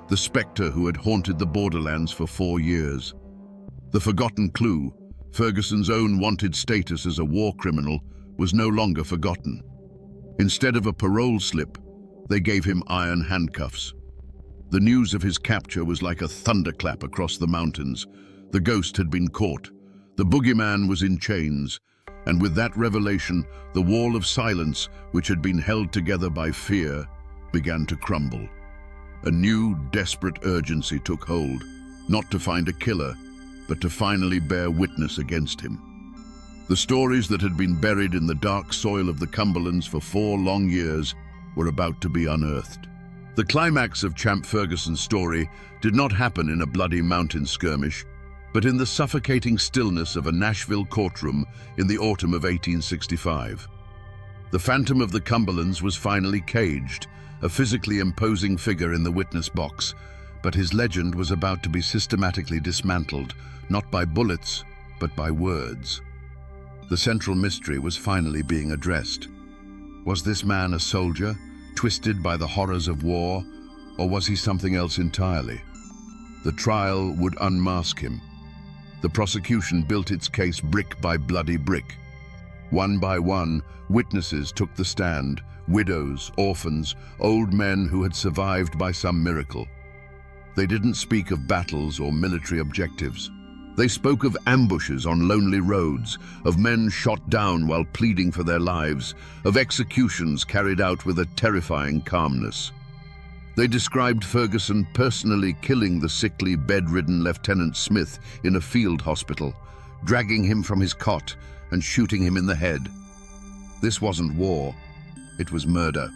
the specter who had haunted the borderlands for 4 years. The forgotten clue, Ferguson's own wanted status as a war criminal, was no longer forgotten. Instead of a parole slip, they gave him iron handcuffs. The news of his capture was like a thunderclap across the mountains. The ghost had been caught. The boogeyman was in chains. And with that revelation, the wall of silence, which had been held together by fear, began to crumble. A new, desperate urgency took hold, not to find a killer, but to finally bear witness against him. The stories that had been buried in the dark soil of the Cumberlands for 4 long years were about to be unearthed. The climax of Champ Ferguson's story did not happen in a bloody mountain skirmish, but in the suffocating stillness of a Nashville courtroom in the autumn of 1865. The Phantom of the Cumberlands was finally caged, a physically imposing figure in the witness box, but his legend was about to be systematically dismantled, not by bullets, but by words. The central mystery was finally being addressed. Was this man a soldier, twisted by the horrors of war, or was he something else entirely? The trial would unmask him. The prosecution built its case brick by bloody brick. One by one, witnesses took the stand, widows, orphans, old men who had survived by some miracle. They didn't speak of battles or military objectives. They spoke of ambushes on lonely roads, of men shot down while pleading for their lives, of executions carried out with a terrifying calmness. They described Ferguson personally killing the sickly, bedridden Lieutenant Smith in a field hospital, dragging him from his cot and shooting him in the head. This wasn't war, it was murder.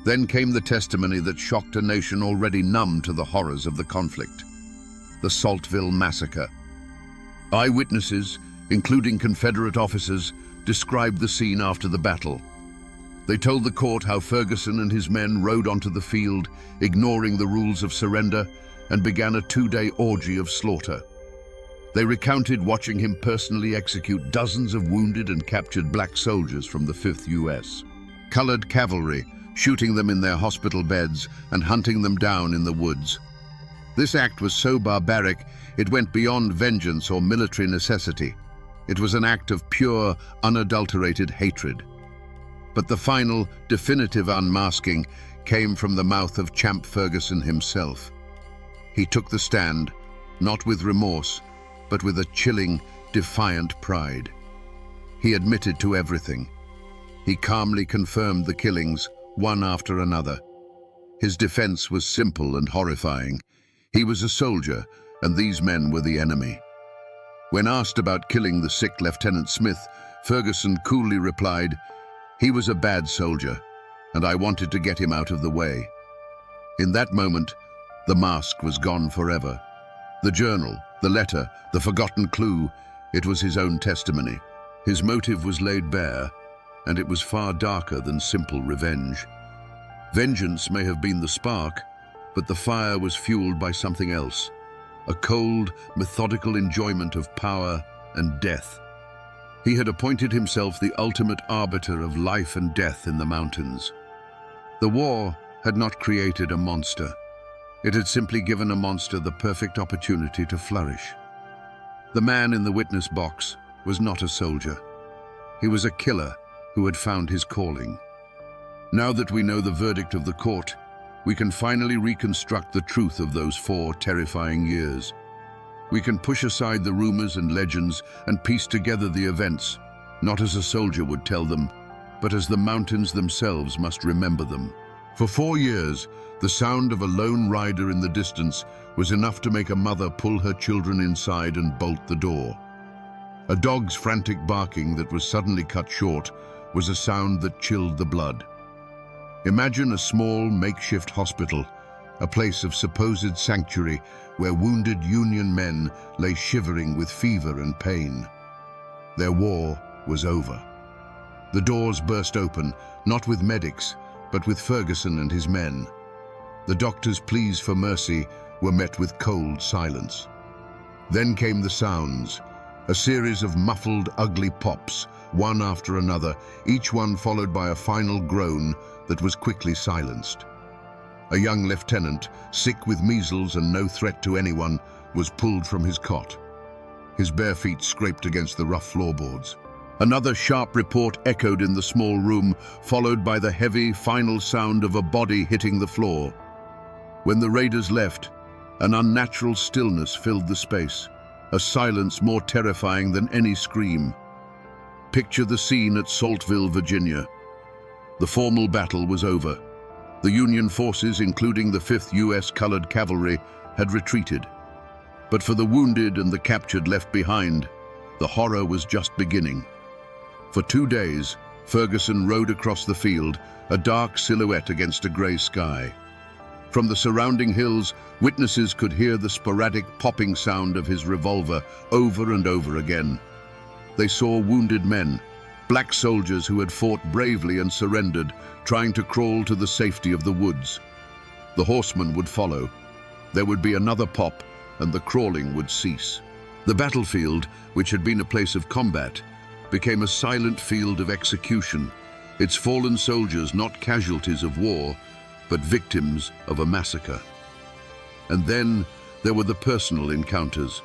Then came the testimony that shocked a nation already numb to the horrors of the conflict. The Saltville massacre. Eyewitnesses, including Confederate officers, described the scene after the battle. They told the court how Ferguson and his men rode onto the field, ignoring the rules of surrender, and began a 2-day orgy of slaughter. They recounted watching him personally execute dozens of wounded and captured black soldiers from the 5th U.S. Colored cavalry, shooting them in their hospital beds and hunting them down in the woods. This act was so barbaric, it went beyond vengeance or military necessity. It was an act of pure, unadulterated hatred. But the final, definitive unmasking came from the mouth of Champ Ferguson himself. He took the stand, not with remorse, but with a chilling, defiant pride. He admitted to everything. He calmly confirmed the killings, one after another. His defense was simple and horrifying. He was a soldier, and these men were the enemy. When asked about killing the sick Lieutenant Smith, Ferguson coolly replied, "He was a bad soldier, and I wanted to get him out of the way." In that moment, the mask was gone forever. The journal, the letter, the forgotten clue, it was his own testimony. His motive was laid bare, and it was far darker than simple revenge. Vengeance may have been the spark, but the fire was fueled by something else, a cold, methodical enjoyment of power and death. He had appointed himself the ultimate arbiter of life and death in the mountains. The war had not created a monster. It had simply given a monster the perfect opportunity to flourish. The man in the witness box was not a soldier. He was a killer who had found his calling. Now that we know the verdict of the court, we can finally reconstruct the truth of those 4 terrifying years. We can push aside the rumors and legends and piece together the events, not as a soldier would tell them, but as the mountains themselves must remember them. For 4 years, the sound of a lone rider in the distance was enough to make a mother pull her children inside and bolt the door. A dog's frantic barking that was suddenly cut short was a sound that chilled the blood. Imagine a small makeshift hospital, a place of supposed sanctuary where wounded Union men lay shivering with fever and pain. Their war was over. The doors burst open, not with medics, but with Ferguson and his men. The doctor's pleas for mercy were met with cold silence. Then came the sounds, a series of muffled, ugly pops, one after another, each one followed by a final groan that was quickly silenced. A young lieutenant, sick with measles and no threat to anyone, was pulled from his cot. His bare feet scraped against the rough floorboards. Another sharp report echoed in the small room, followed by the heavy, final sound of a body hitting the floor. When the raiders left, an unnatural stillness filled the space, a silence more terrifying than any scream. Picture the scene at Saltville, Virginia. The formal battle was over. The Union forces, including the 5th U.S. Colored Cavalry, had retreated. But for the wounded and the captured left behind, the horror was just beginning. For 2 days, Ferguson rode across the field, a dark silhouette against a grey sky. From the surrounding hills, witnesses could hear the sporadic popping sound of his revolver over and over again. They saw wounded men, black soldiers who had fought bravely and surrendered, trying to crawl to the safety of the woods. The horsemen would follow. There would be another pop, and the crawling would cease. The battlefield, which had been a place of combat, became a silent field of execution, its fallen soldiers not casualties of war, but victims of a massacre. And then there were the personal encounters,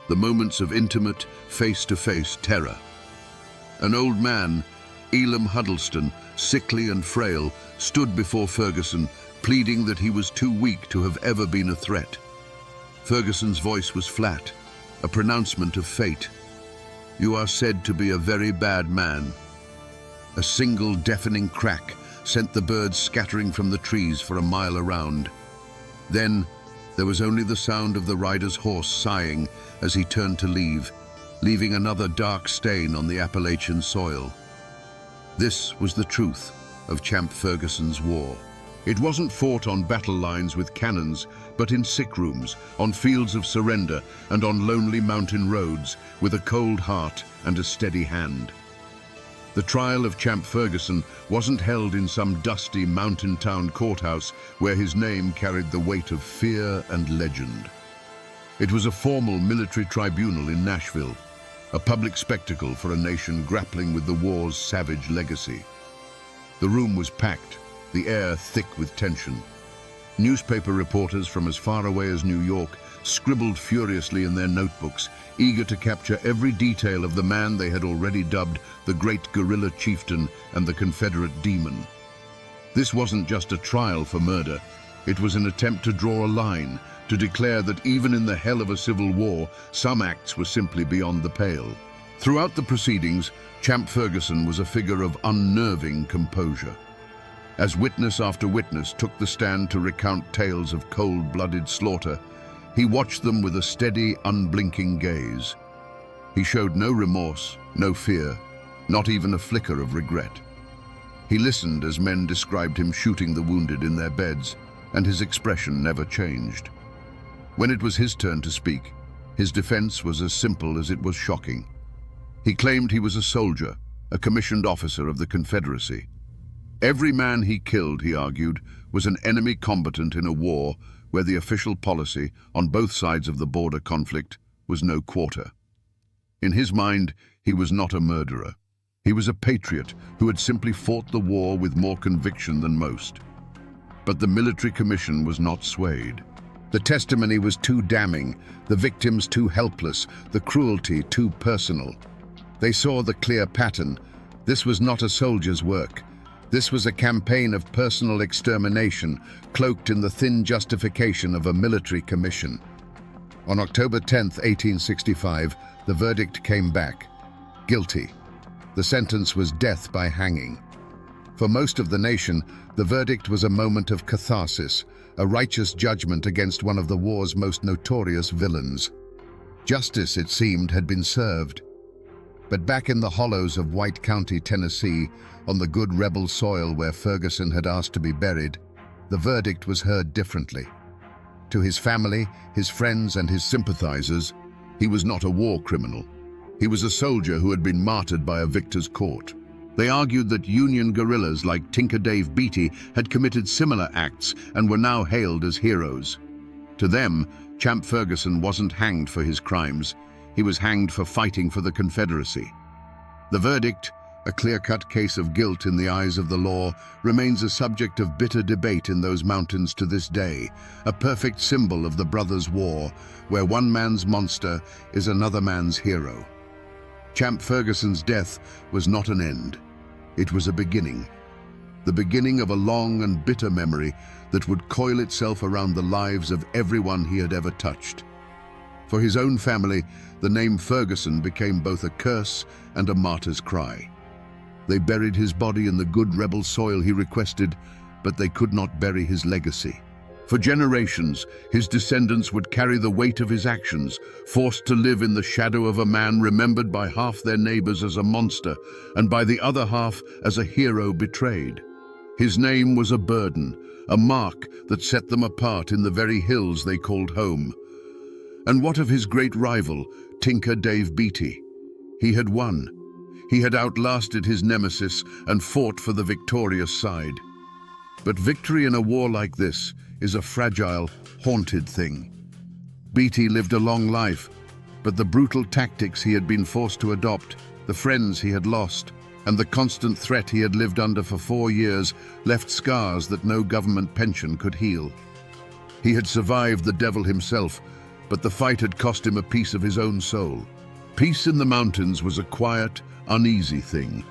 the moments of intimate, face-to-face terror. An old man, Elam Huddleston, sickly and frail, stood before Ferguson, pleading that he was too weak to have ever been a threat. Ferguson's voice was flat, a pronouncement of fate. "You are said to be a very bad man." A single deafening crack sent the birds scattering from the trees for a mile around. Then there was only the sound of the rider's horse sighing as he turned to leave, leaving another dark stain on the Appalachian soil. This was the truth of Champ Ferguson's war. It wasn't fought on battle lines with cannons, but in sick rooms, on fields of surrender, and on lonely mountain roads, with a cold heart and a steady hand. The trial of Champ Ferguson wasn't held in some dusty mountain town courthouse where his name carried the weight of fear and legend. It was a formal military tribunal in Nashville, a public spectacle for a nation grappling with the war's savage legacy. The room was packed, the air thick with tension. Newspaper reporters from as far away as New York scribbled furiously in their notebooks, eager to capture every detail of the man they had already dubbed the great guerrilla chieftain and the Confederate demon. This wasn't just a trial for murder. It was an attempt to draw a line, to declare that even in the hell of a civil war, some acts were simply beyond the pale. Throughout the proceedings, Champ Ferguson was a figure of unnerving composure. As witness after witness took the stand to recount tales of cold-blooded slaughter, he watched them with a steady, unblinking gaze. He showed no remorse, no fear, not even a flicker of regret. He listened as men described him shooting the wounded in their beds, and his expression never changed. When it was his turn to speak, his defense was as simple as it was shocking. He claimed he was a soldier, a commissioned officer of the Confederacy. Every man he killed, he argued, was an enemy combatant in a war where the official policy, on both sides of the border conflict, was no quarter. In his mind, he was not a murderer. He was a patriot who had simply fought the war with more conviction than most. But the military commission was not swayed. The testimony was too damning, the victims too helpless, the cruelty too personal. They saw the clear pattern. This was not a soldier's work. This was a campaign of personal extermination, cloaked in the thin justification of a military commission. On October 10, 1865, the verdict came back. Guilty. The sentence was death by hanging. For most of the nation, the verdict was a moment of catharsis, a righteous judgment against one of the war's most notorious villains. Justice, it seemed, had been served. But back in the hollows of White County, Tennessee, on the good rebel soil where Ferguson had asked to be buried, the verdict was heard differently. To his family, his friends, and his sympathizers, he was not a war criminal. He was a soldier who had been martyred by a victor's court. They argued that Union guerrillas like Tinker Dave Beatty had committed similar acts and were now hailed as heroes. To them, Champ Ferguson wasn't hanged for his crimes. He was hanged for fighting for the Confederacy. The verdict, a clear-cut case of guilt in the eyes of the law, remains a subject of bitter debate in those mountains to this day, a perfect symbol of the brothers' war, where one man's monster is another man's hero. Champ Ferguson's death was not an end. It was a beginning. The beginning of a long and bitter memory that would coil itself around the lives of everyone he had ever touched. For his own family, the name Ferguson became both a curse and a martyr's cry. They buried his body in the good rebel soil he requested, but they could not bury his legacy. For generations, his descendants would carry the weight of his actions, forced to live in the shadow of a man remembered by half their neighbors as a monster and by the other half as a hero betrayed. His name was a burden, a mark that set them apart in the very hills they called home. And what of his great rival, Tinker Dave Beatty? He had won. He had outlasted his nemesis and fought for the victorious side. But victory in a war like this is a fragile, haunted thing. Beatty lived a long life, but the brutal tactics he had been forced to adopt, the friends he had lost, and the constant threat he had lived under for 4 years left scars that no government pension could heal. He had survived the devil himself, but the fight had cost him a piece of his own soul. Peace in the mountains was a quiet, uneasy thing,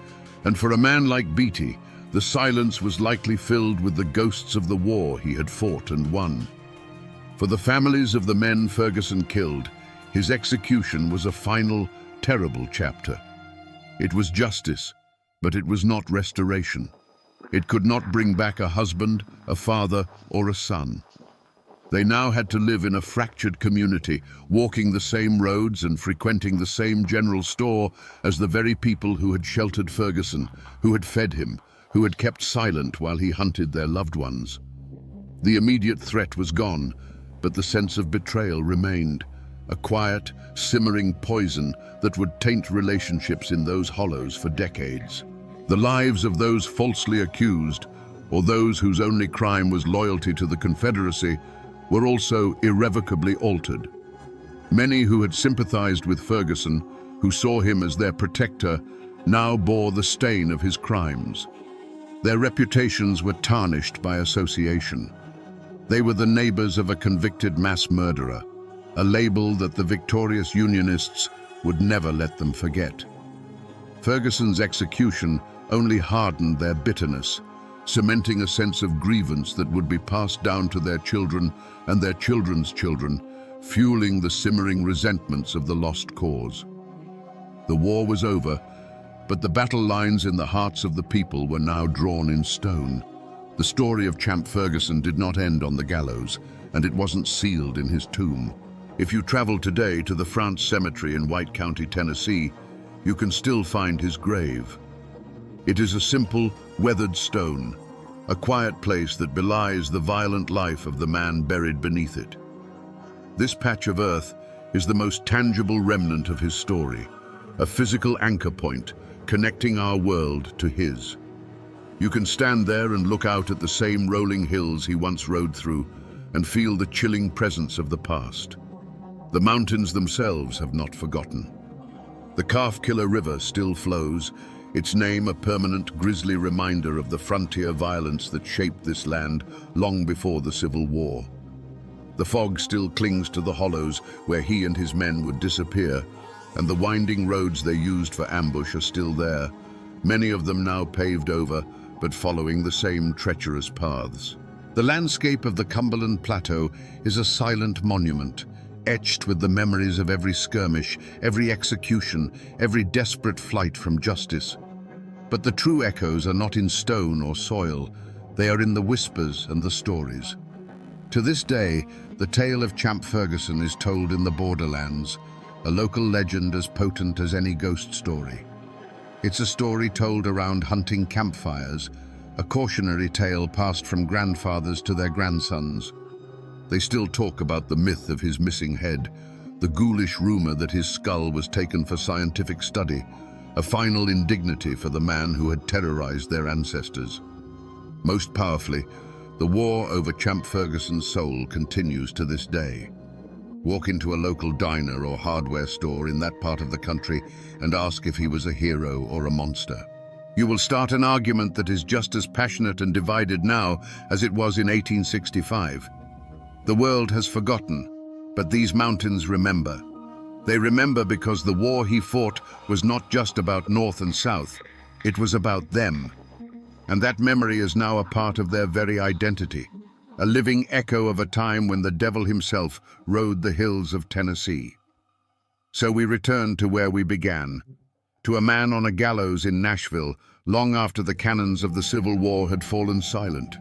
and for a man like Beatty, the silence was likely filled with the ghosts of the war he had fought and won. For the families of the men Ferguson killed, his execution was a final, terrible chapter. It was justice, but it was not restoration. It could not bring back a husband, a father, or a son. They now had to live in a fractured community, walking the same roads and frequenting the same general store as the very people who had sheltered Ferguson, who had fed him, who had kept silent while he hunted their loved ones. The immediate threat was gone, but the sense of betrayal remained, a quiet, simmering poison that would taint relationships in those hollows for decades. The lives of those falsely accused, or those whose only crime was loyalty to the Confederacy, were also irrevocably altered. Many who had sympathized with Ferguson, who saw him as their protector, now bore the stain of his crimes. Their reputations were tarnished by association. They were the neighbors of a convicted mass murderer, a label that the victorious Unionists would never let them forget. Ferguson's execution only hardened their bitterness, cementing a sense of grievance that would be passed down to their children and their children's children, fueling the simmering resentments of the lost cause. The war was over, but the battle lines in the hearts of the people were now drawn in stone. The story of Champ Ferguson did not end on the gallows, and it wasn't sealed in his tomb. If you travel today to the France Cemetery in White County, Tennessee, you can still find his grave. It is a simple, weathered stone, a quiet place that belies the violent life of the man buried beneath it. This patch of earth is the most tangible remnant of his story, a physical anchor point connecting our world to his. You can stand there and look out at the same rolling hills he once rode through and feel the chilling presence of the past. The mountains themselves have not forgotten. The Calf-Killer River still flows, its name a permanent grisly reminder of the frontier violence that shaped this land long before the Civil War. The fog still clings to the hollows where he and his men would disappear, and the winding roads they used for ambush are still there, many of them now paved over, but following the same treacherous paths. The landscape of the Cumberland Plateau is a silent monument, etched with the memories of every skirmish, every execution, every desperate flight from justice. But the true echoes are not in stone or soil, they are in the whispers and the stories. To this day, the tale of Champ Ferguson is told in the borderlands, a local legend as potent as any ghost story. It's a story told around hunting campfires, a cautionary tale passed from grandfathers to their grandsons. They still talk about the myth of his missing head, the ghoulish rumor that his skull was taken for scientific study, a final indignity for the man who had terrorized their ancestors. Most powerfully, the war over Champ Ferguson's soul continues to this day. Walk into a local diner or hardware store in that part of the country and ask if he was a hero or a monster. You will start an argument that is just as passionate and divided now as it was in 1865. The world has forgotten, but these mountains remember. They remember because the war he fought was not just about North and South, it was about them. And that memory is now a part of their very identity, a living echo of a time when the devil himself rode the hills of Tennessee. So we return to where we began, to a man on a gallows in Nashville, long after the cannons of the Civil War had fallen silent.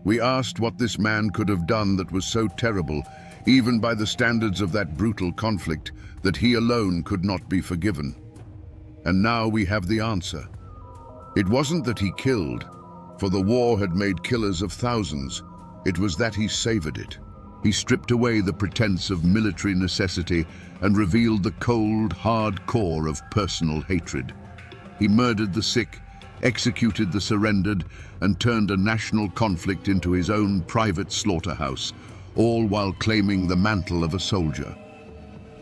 We asked what this man could have done that was so terrible, even by the standards of that brutal conflict, that he alone could not be forgiven. And now we have the answer. It wasn't that he killed, for the war had made killers of thousands. It was that he savored it. He stripped away the pretense of military necessity and revealed the cold, hard core of personal hatred. He murdered the sick, executed the surrendered, and turned a national conflict into his own private slaughterhouse, all while claiming the mantle of a soldier.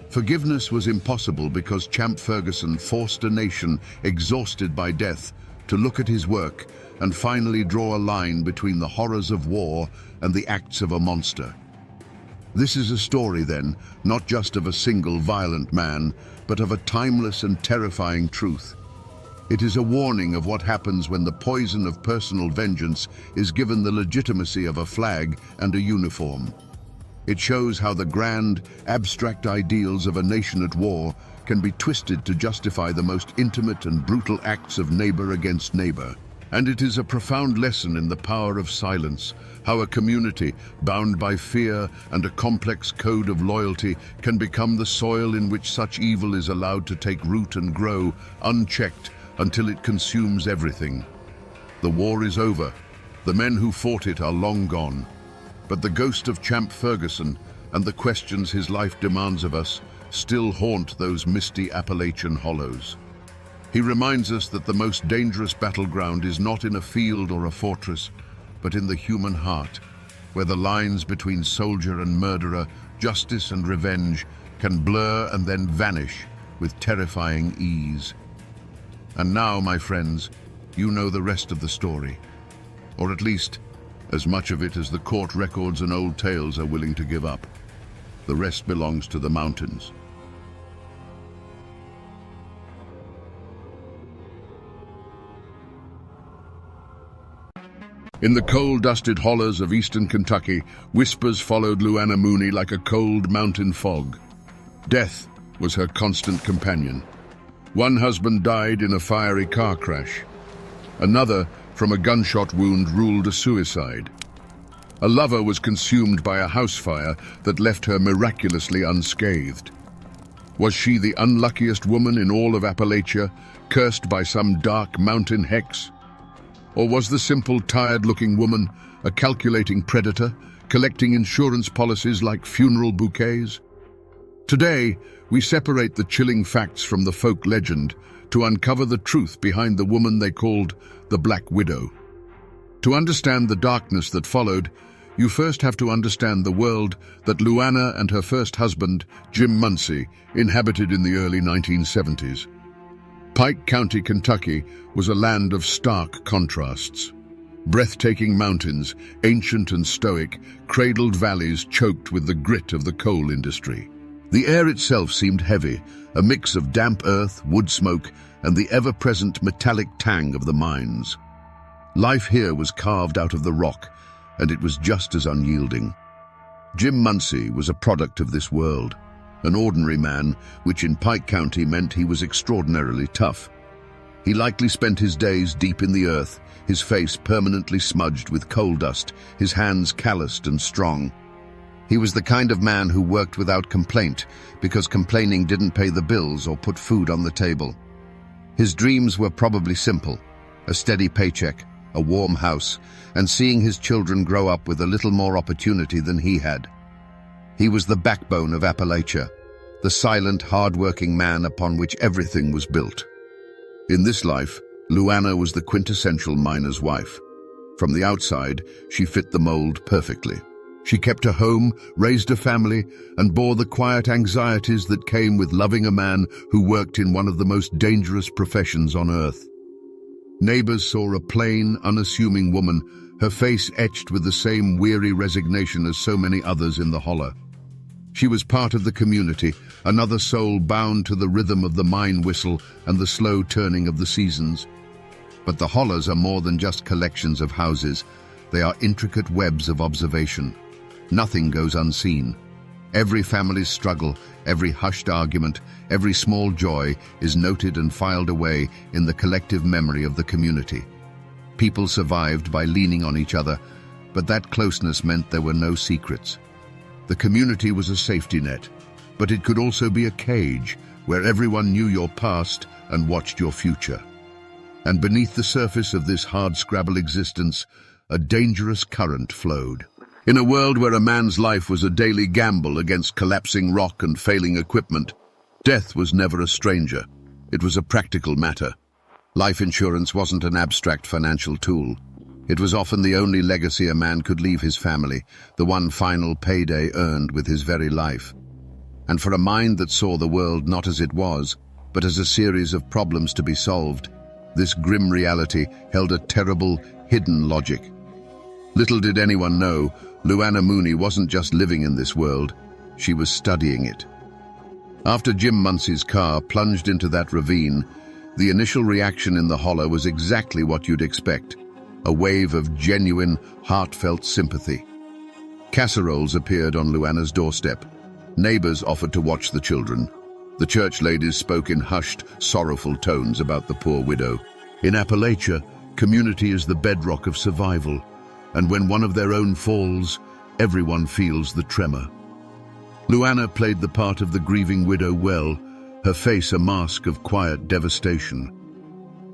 Forgiveness was impossible because Champ Ferguson forced a nation exhausted by death to look at his work and finally draw a line between the horrors of war and the acts of a monster. This is a story, then, not just of a single violent man, but of a timeless and terrifying truth. It is a warning of what happens when the poison of personal vengeance is given the legitimacy of a flag and a uniform. It shows how the grand, abstract ideals of a nation at war can be twisted to justify the most intimate and brutal acts of neighbor against neighbor. And it is a profound lesson in the power of silence, how a community bound by fear and a complex code of loyalty can become the soil in which such evil is allowed to take root and grow, unchecked, until it consumes everything. The war is over. The men who fought it are long gone. But the ghost of Champ Ferguson and the questions his life demands of us still haunt those misty Appalachian hollows. He reminds us that the most dangerous battleground is not in a field or a fortress, but in the human heart, where the lines between soldier and murderer, justice and revenge, can blur and then vanish with terrifying ease. And now, my friends, you know the rest of the story, or at least as much of it as the court records and old tales are willing to give up. The rest belongs to the mountains. In the coal-dusted hollows of eastern Kentucky, whispers followed Luana Mooney like a cold mountain fog. Death was her constant companion. One husband died in a fiery car crash. Another, from a gunshot wound, ruled a suicide. A lover was consumed by a house fire that left her miraculously unscathed. Was she the unluckiest woman in all of Appalachia, cursed by some dark mountain hex? Or was the simple, tired-looking woman a calculating predator, collecting insurance policies like funeral bouquets? Today, we separate the chilling facts from the folk legend to uncover the truth behind the woman they called the Black Widow. To understand the darkness that followed, you first have to understand the world that Luana and her first husband, Jim Muncie, inhabited in the early 1970s. Pike County, Kentucky, was a land of stark contrasts. Breathtaking mountains, ancient and stoic, cradled valleys choked with the grit of the coal industry. The air itself seemed heavy, a mix of damp earth, wood smoke, and the ever-present metallic tang of the mines. Life here was carved out of the rock, and it was just as unyielding. Jim Muncie was a product of this world, an ordinary man, which in Pike County meant he was extraordinarily tough. He likely spent his days deep in the earth, his face permanently smudged with coal dust, his hands calloused and strong. He was the kind of man who worked without complaint, because complaining didn't pay the bills or put food on the table. His dreams were probably simple: a steady paycheck, a warm house, and seeing his children grow up with a little more opportunity than he had. He was the backbone of Appalachia, the silent, hard-working man upon which everything was built. In this life, Luana was the quintessential miner's wife. From the outside, she fit the mold perfectly. She kept a home, raised a family, and bore the quiet anxieties that came with loving a man who worked in one of the most dangerous professions on earth. Neighbors saw a plain, unassuming woman, her face etched with the same weary resignation as so many others in the holler. She was part of the community, another soul bound to the rhythm of the mine whistle and the slow turning of the seasons. But the hollers are more than just collections of houses. They are intricate webs of observation. Nothing goes unseen. Every family's struggle, every hushed argument, every small joy is noted and filed away in the collective memory of the community. People survived by leaning on each other, but that closeness meant there were no secrets. The community was a safety net, but it could also be a cage where everyone knew your past and watched your future. And beneath the surface of this hardscrabble existence, a dangerous current flowed. In a world where a man's life was a daily gamble against collapsing rock and failing equipment, death was never a stranger. It was a practical matter. Life insurance wasn't an abstract financial tool. It was often the only legacy a man could leave his family, the one final payday earned with his very life. And for a mind that saw the world not as it was, but as a series of problems to be solved, this grim reality held a terrible, hidden logic. Little did anyone know, Luana Mooney wasn't just living in this world, she was studying it. After Jim Muncie's car plunged into that ravine, the initial reaction in the holler was exactly what you'd expect: a wave of genuine, heartfelt sympathy. Casseroles appeared on Luana's doorstep. Neighbors offered to watch the children. The church ladies spoke in hushed, sorrowful tones about the poor widow. In Appalachia, community is the bedrock of survival, and when one of their own falls, everyone feels the tremor. Luana played the part of the grieving widow well, her face a mask of quiet devastation.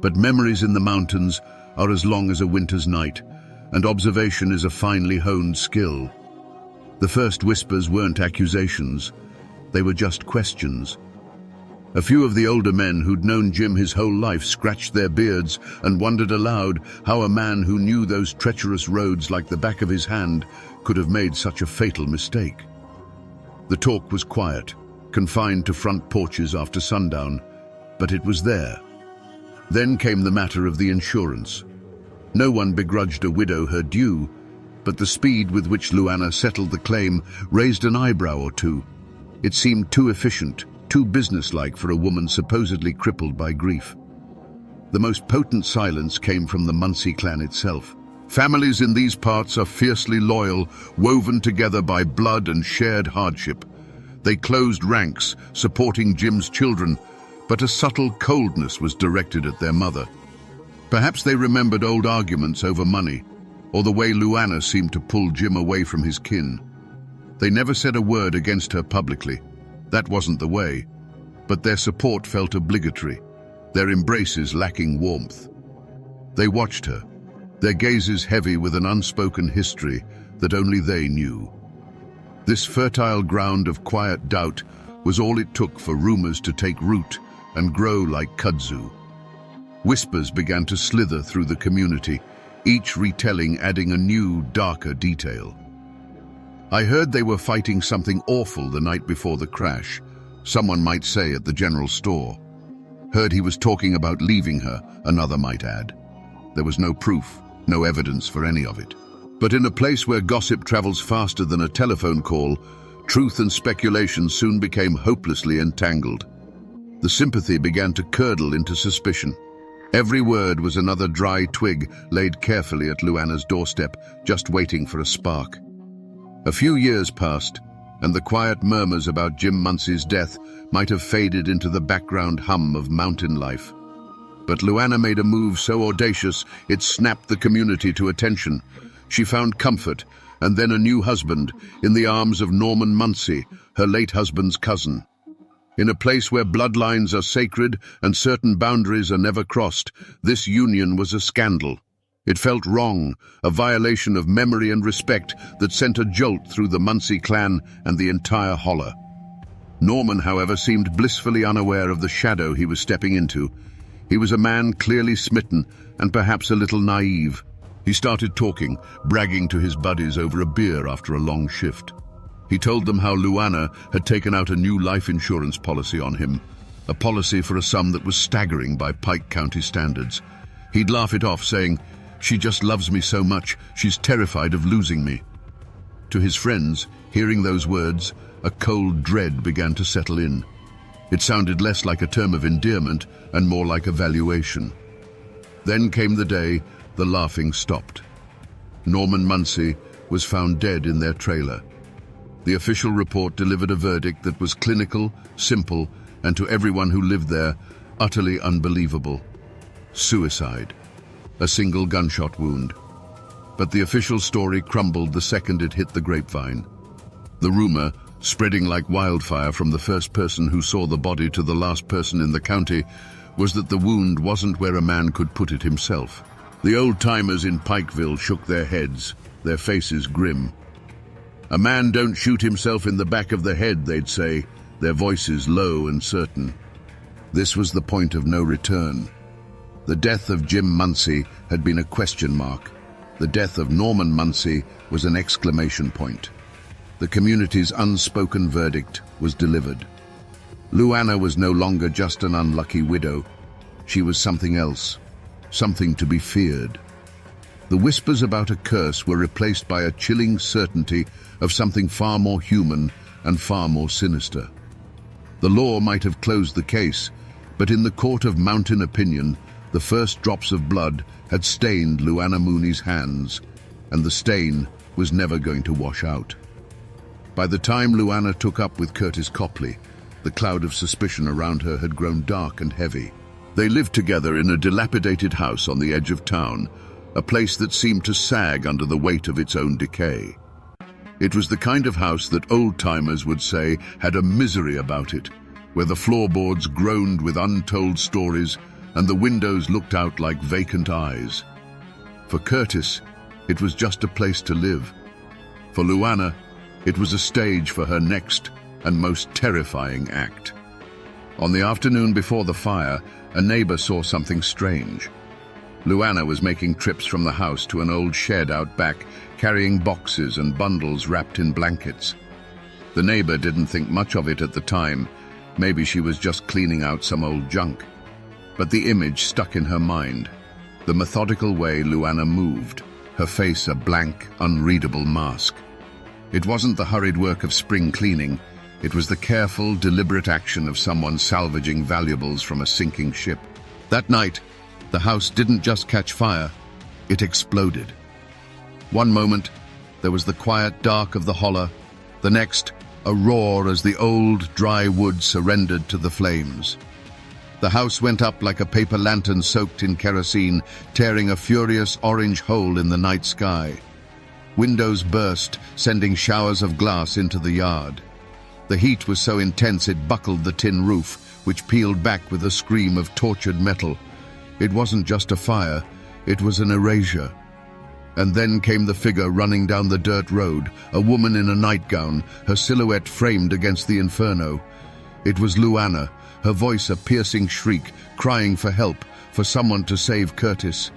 But memories in the mountains are as long as a winter's night, and observation is a finely honed skill. The first whispers weren't accusations, they were just questions. A few of the older men who'd known Jim his whole life scratched their beards and wondered aloud how a man who knew those treacherous roads like the back of his hand could have made such a fatal mistake. The talk was quiet, confined to front porches after sundown, but it was there. Then came the matter of the insurance. No one begrudged a widow her due, but the speed with which Luana settled the claim raised an eyebrow or two. It seemed too efficient, too businesslike for a woman supposedly crippled by grief. The most potent silence came from the Muncie clan itself. Families in these parts are fiercely loyal, woven together by blood and shared hardship. They closed ranks, supporting Jim's children, but a subtle coldness was directed at their mother. Perhaps they remembered old arguments over money, or the way Luana seemed to pull Jim away from his kin. They never said a word against her publicly. That wasn't the way. But their support felt obligatory, their embraces lacking warmth. They watched her, their gazes heavy with an unspoken history that only they knew. This fertile ground of quiet doubt was all it took for rumors to take root and grow like kudzu. Whispers began to slither through the community, each retelling adding a new, darker detail. I heard they were fighting something awful the night before the crash, someone might say at the general store. Heard he was talking about leaving her, another might add. There was no proof, no evidence for any of it. But in a place where gossip travels faster than a telephone call, truth and speculation soon became hopelessly entangled. The sympathy began to curdle into suspicion. Every word was another dry twig laid carefully at Luana's doorstep, just waiting for a spark. A few years passed, and the quiet murmurs about Jim Munsey's death might have faded into the background hum of mountain life. But Luana made a move so audacious it snapped the community to attention. She found comfort, and then a new husband, in the arms of Norman Munsey, her late husband's cousin. In a place where bloodlines are sacred and certain boundaries are never crossed, this union was a scandal. It felt wrong, a violation of memory and respect that sent a jolt through the Munsey clan and the entire holler. Norman, however, seemed blissfully unaware of the shadow he was stepping into. He was a man clearly smitten and perhaps a little naive. He started talking, bragging to his buddies over a beer after a long shift. He told them how Luana had taken out a new life insurance policy on him, a policy for a sum that was staggering by Pike County standards. He'd laugh it off, saying, "She just loves me so much, she's terrified of losing me." To his friends, hearing those words, a cold dread began to settle in. It sounded less like a term of endearment and more like a valuation. Then came the day the laughing stopped. Norman Munsey was found dead in their trailer. The official report delivered a verdict that was clinical, simple, and to everyone who lived there, utterly unbelievable. Suicide. A single gunshot wound. But the official story crumbled the second it hit the grapevine. The rumor, spreading like wildfire from the first person who saw the body to the last person in the county, was that the wound wasn't where a man could put it himself. The old-timers in Pikeville shook their heads, their faces grim. "A man don't shoot himself in the back of the head," they'd say, their voices low and certain. This was the point of no return. The death of Jim Munsey had been a question mark. The death of Norman Munsey was an exclamation point. The community's unspoken verdict was delivered. Luana was no longer just an unlucky widow. She was something else, something to be feared. The whispers about a curse were replaced by a chilling certainty of something far more human and far more sinister. The law might have closed the case, but in the court of mountain opinion, the first drops of blood had stained Luana Mooney's hands, and the stain was never going to wash out. By the time Luana took up with Curtis Copley, the cloud of suspicion around her had grown dark and heavy. They lived together in a dilapidated house on the edge of town, a place that seemed to sag under the weight of its own decay. It was the kind of house that old-timers would say had a misery about it, where the floorboards groaned with untold stories and the windows looked out like vacant eyes. For Curtis, it was just a place to live. For Luana, it was a stage for her next and most terrifying act. On the afternoon before the fire, a neighbor saw something strange. Luana was making trips from the house to an old shed out back, carrying boxes and bundles wrapped in blankets. The neighbor didn't think much of it at the time. Maybe she was just cleaning out some old junk. But the image stuck in her mind. The methodical way Luana moved, her face a blank, unreadable mask. It wasn't the hurried work of spring cleaning. It was the careful, deliberate action of someone salvaging valuables from a sinking ship. That night, the house didn't just catch fire, it exploded. One moment, there was the quiet dark of the holler. The next, a roar as the old, dry wood surrendered to the flames. The house went up like a paper lantern soaked in kerosene, tearing a furious orange hole in the night sky. Windows burst, sending showers of glass into the yard. The heat was so intense it buckled the tin roof, which peeled back with a scream of tortured metal. It wasn't just a fire, it was an erasure. And then came the figure running down the dirt road, a woman in a nightgown, her silhouette framed against the inferno. It was Luana, her voice a piercing shriek, crying for help, for someone to save Curtis.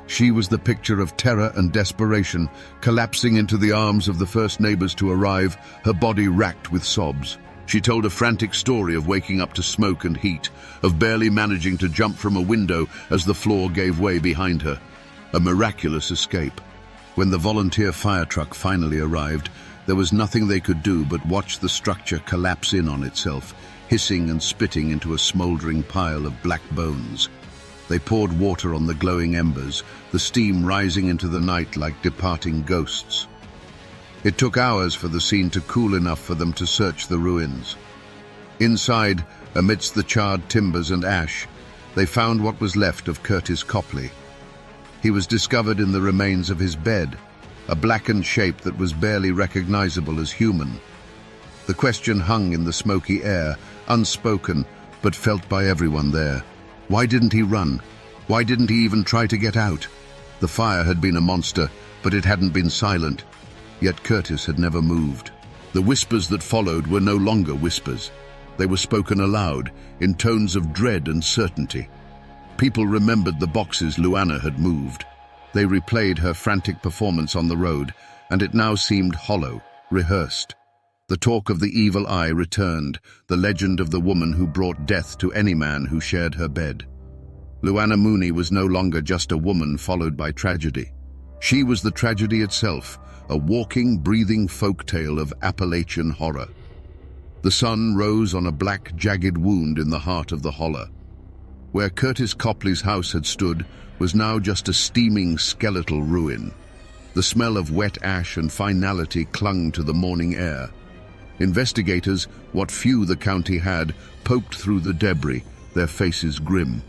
She was the picture of terror and desperation, collapsing into the arms of the first neighbors to arrive, her body racked with sobs. She told a frantic story of waking up to smoke and heat, of barely managing to jump from a window as the floor gave way behind her. A miraculous escape. When the volunteer fire truck finally arrived, there was nothing they could do but watch the structure collapse in on itself, hissing and spitting into a smoldering pile of black bones. They poured water on the glowing embers, the steam rising into the night like departing ghosts. It took hours for the scene to cool enough for them to search the ruins. Inside, amidst the charred timbers and ash, they found what was left of Curtis Copley. He was discovered in the remains of his bed, a blackened shape that was barely recognizable as human. The question hung in the smoky air, unspoken, but felt by everyone there. Why didn't he run? Why didn't he even try to get out? The fire had been a monster, but it hadn't been silent. Yet Curtis had never moved. The whispers that followed were no longer whispers. They were spoken aloud, in tones of dread and certainty. People remembered the boxes Luana had moved. They replayed her frantic performance on the road, and it now seemed hollow, rehearsed. The talk of the evil eye returned, the legend of the woman who brought death to any man who shared her bed. Luana Mooney was no longer just a woman followed by tragedy. She was the tragedy itself, a walking, breathing folktale of Appalachian horror. The sun rose on a black, jagged wound in the heart of the holler. Where Curtis Copley's house had stood was now just a steaming, skeletal ruin. The smell of wet ash and finality clung to the morning air. Investigators, what few the county had, poked through the debris, their faces grim.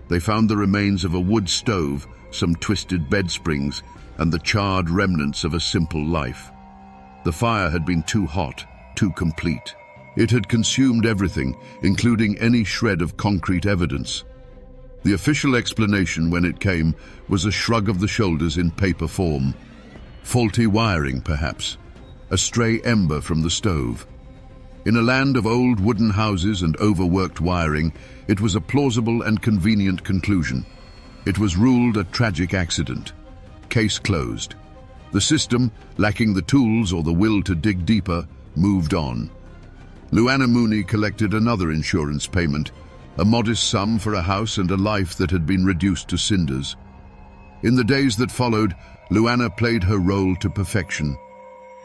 They found the remains of a wood stove, some twisted bed springs, and the charred remnants of a simple life. The fire had been too hot, too complete. It had consumed everything, including any shred of concrete evidence. The official explanation, when it came, was a shrug of the shoulders in paper form. Faulty wiring, perhaps. A stray ember from the stove. In a land of old wooden houses and overworked wiring, it was a plausible and convenient conclusion. It was ruled a tragic accident. Case closed. The system, lacking the tools or the will to dig deeper, moved on. Luana Mooney collected another insurance payment, a modest sum for a house and a life that had been reduced to cinders. In the days that followed, Luana played her role to perfection.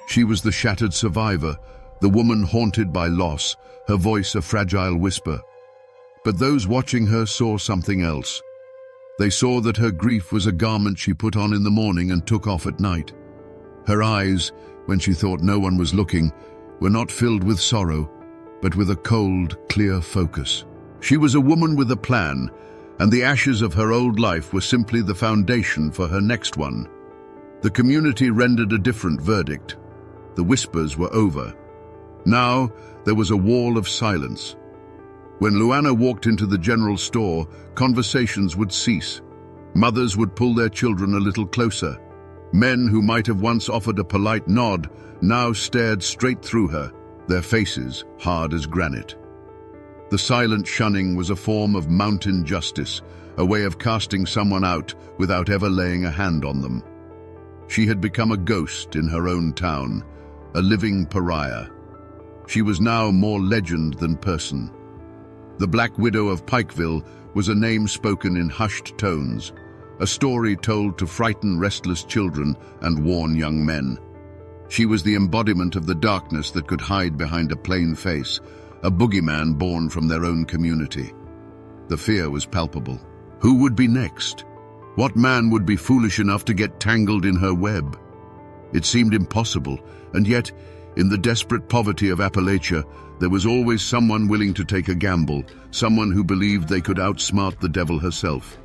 She was the shattered survivor, the woman haunted by loss, her voice a fragile whisper. But those watching her saw something else. They saw that her grief was a garment she put on in the morning and took off at night. Her eyes, when she thought no one was looking, were not filled with sorrow, but with a cold, clear focus. She was a woman with a plan, and the ashes of her old life were simply the foundation for her next one. The community rendered a different verdict. The whispers were over. Now there was a wall of silence. When Luana walked into the general store, conversations would cease. Mothers would pull their children a little closer. Men who might have once offered a polite nod now stared straight through her, their faces hard as granite. The silent shunning was a form of mountain justice, a way of casting someone out without ever laying a hand on them. She had become a ghost in her own town, a living pariah. She was now more legend than person. The Black Widow of Pikeville was a name spoken in hushed tones, a story told to frighten restless children and warn young men. She was the embodiment of the darkness that could hide behind a plain face, a boogeyman born from their own community. The fear was palpable. Who would be next? What man would be foolish enough to get tangled in her web? It seemed impossible, and yet, in the desperate poverty of Appalachia, there was always someone willing to take a gamble, someone who believed they could outsmart the devil herself.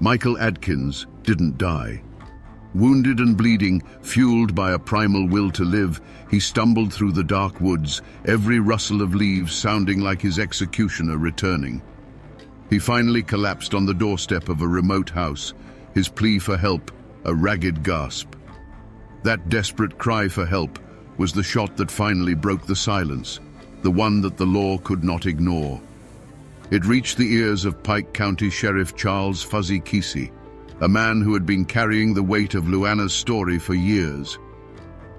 Michael Adkins didn't die. Wounded and bleeding, fueled by a primal will to live, he stumbled through the dark woods, every rustle of leaves sounding like his executioner returning. He finally collapsed on the doorstep of a remote house, his plea for help a ragged gasp. That desperate cry for help was the shot that finally broke the silence, the one that the law could not ignore. It reached the ears of Pike County Sheriff Charles Fuzzy Kesey, a man who had been carrying the weight of Luana's story for years.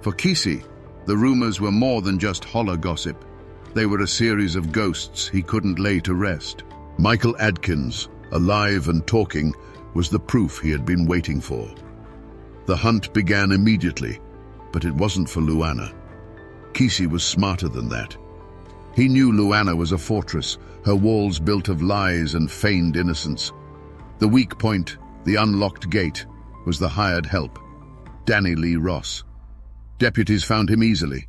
For Kesey, the rumors were more than just holler gossip. They were a series of ghosts he couldn't lay to rest. Michael Adkins, alive and talking, was the proof he had been waiting for. The hunt began immediately, but it wasn't for Luana. Kesey was smarter than that. He knew Luana was a fortress, her walls built of lies and feigned innocence. The weak point, the unlocked gate, was the hired help, Danny Lee Ross. Deputies found him easily.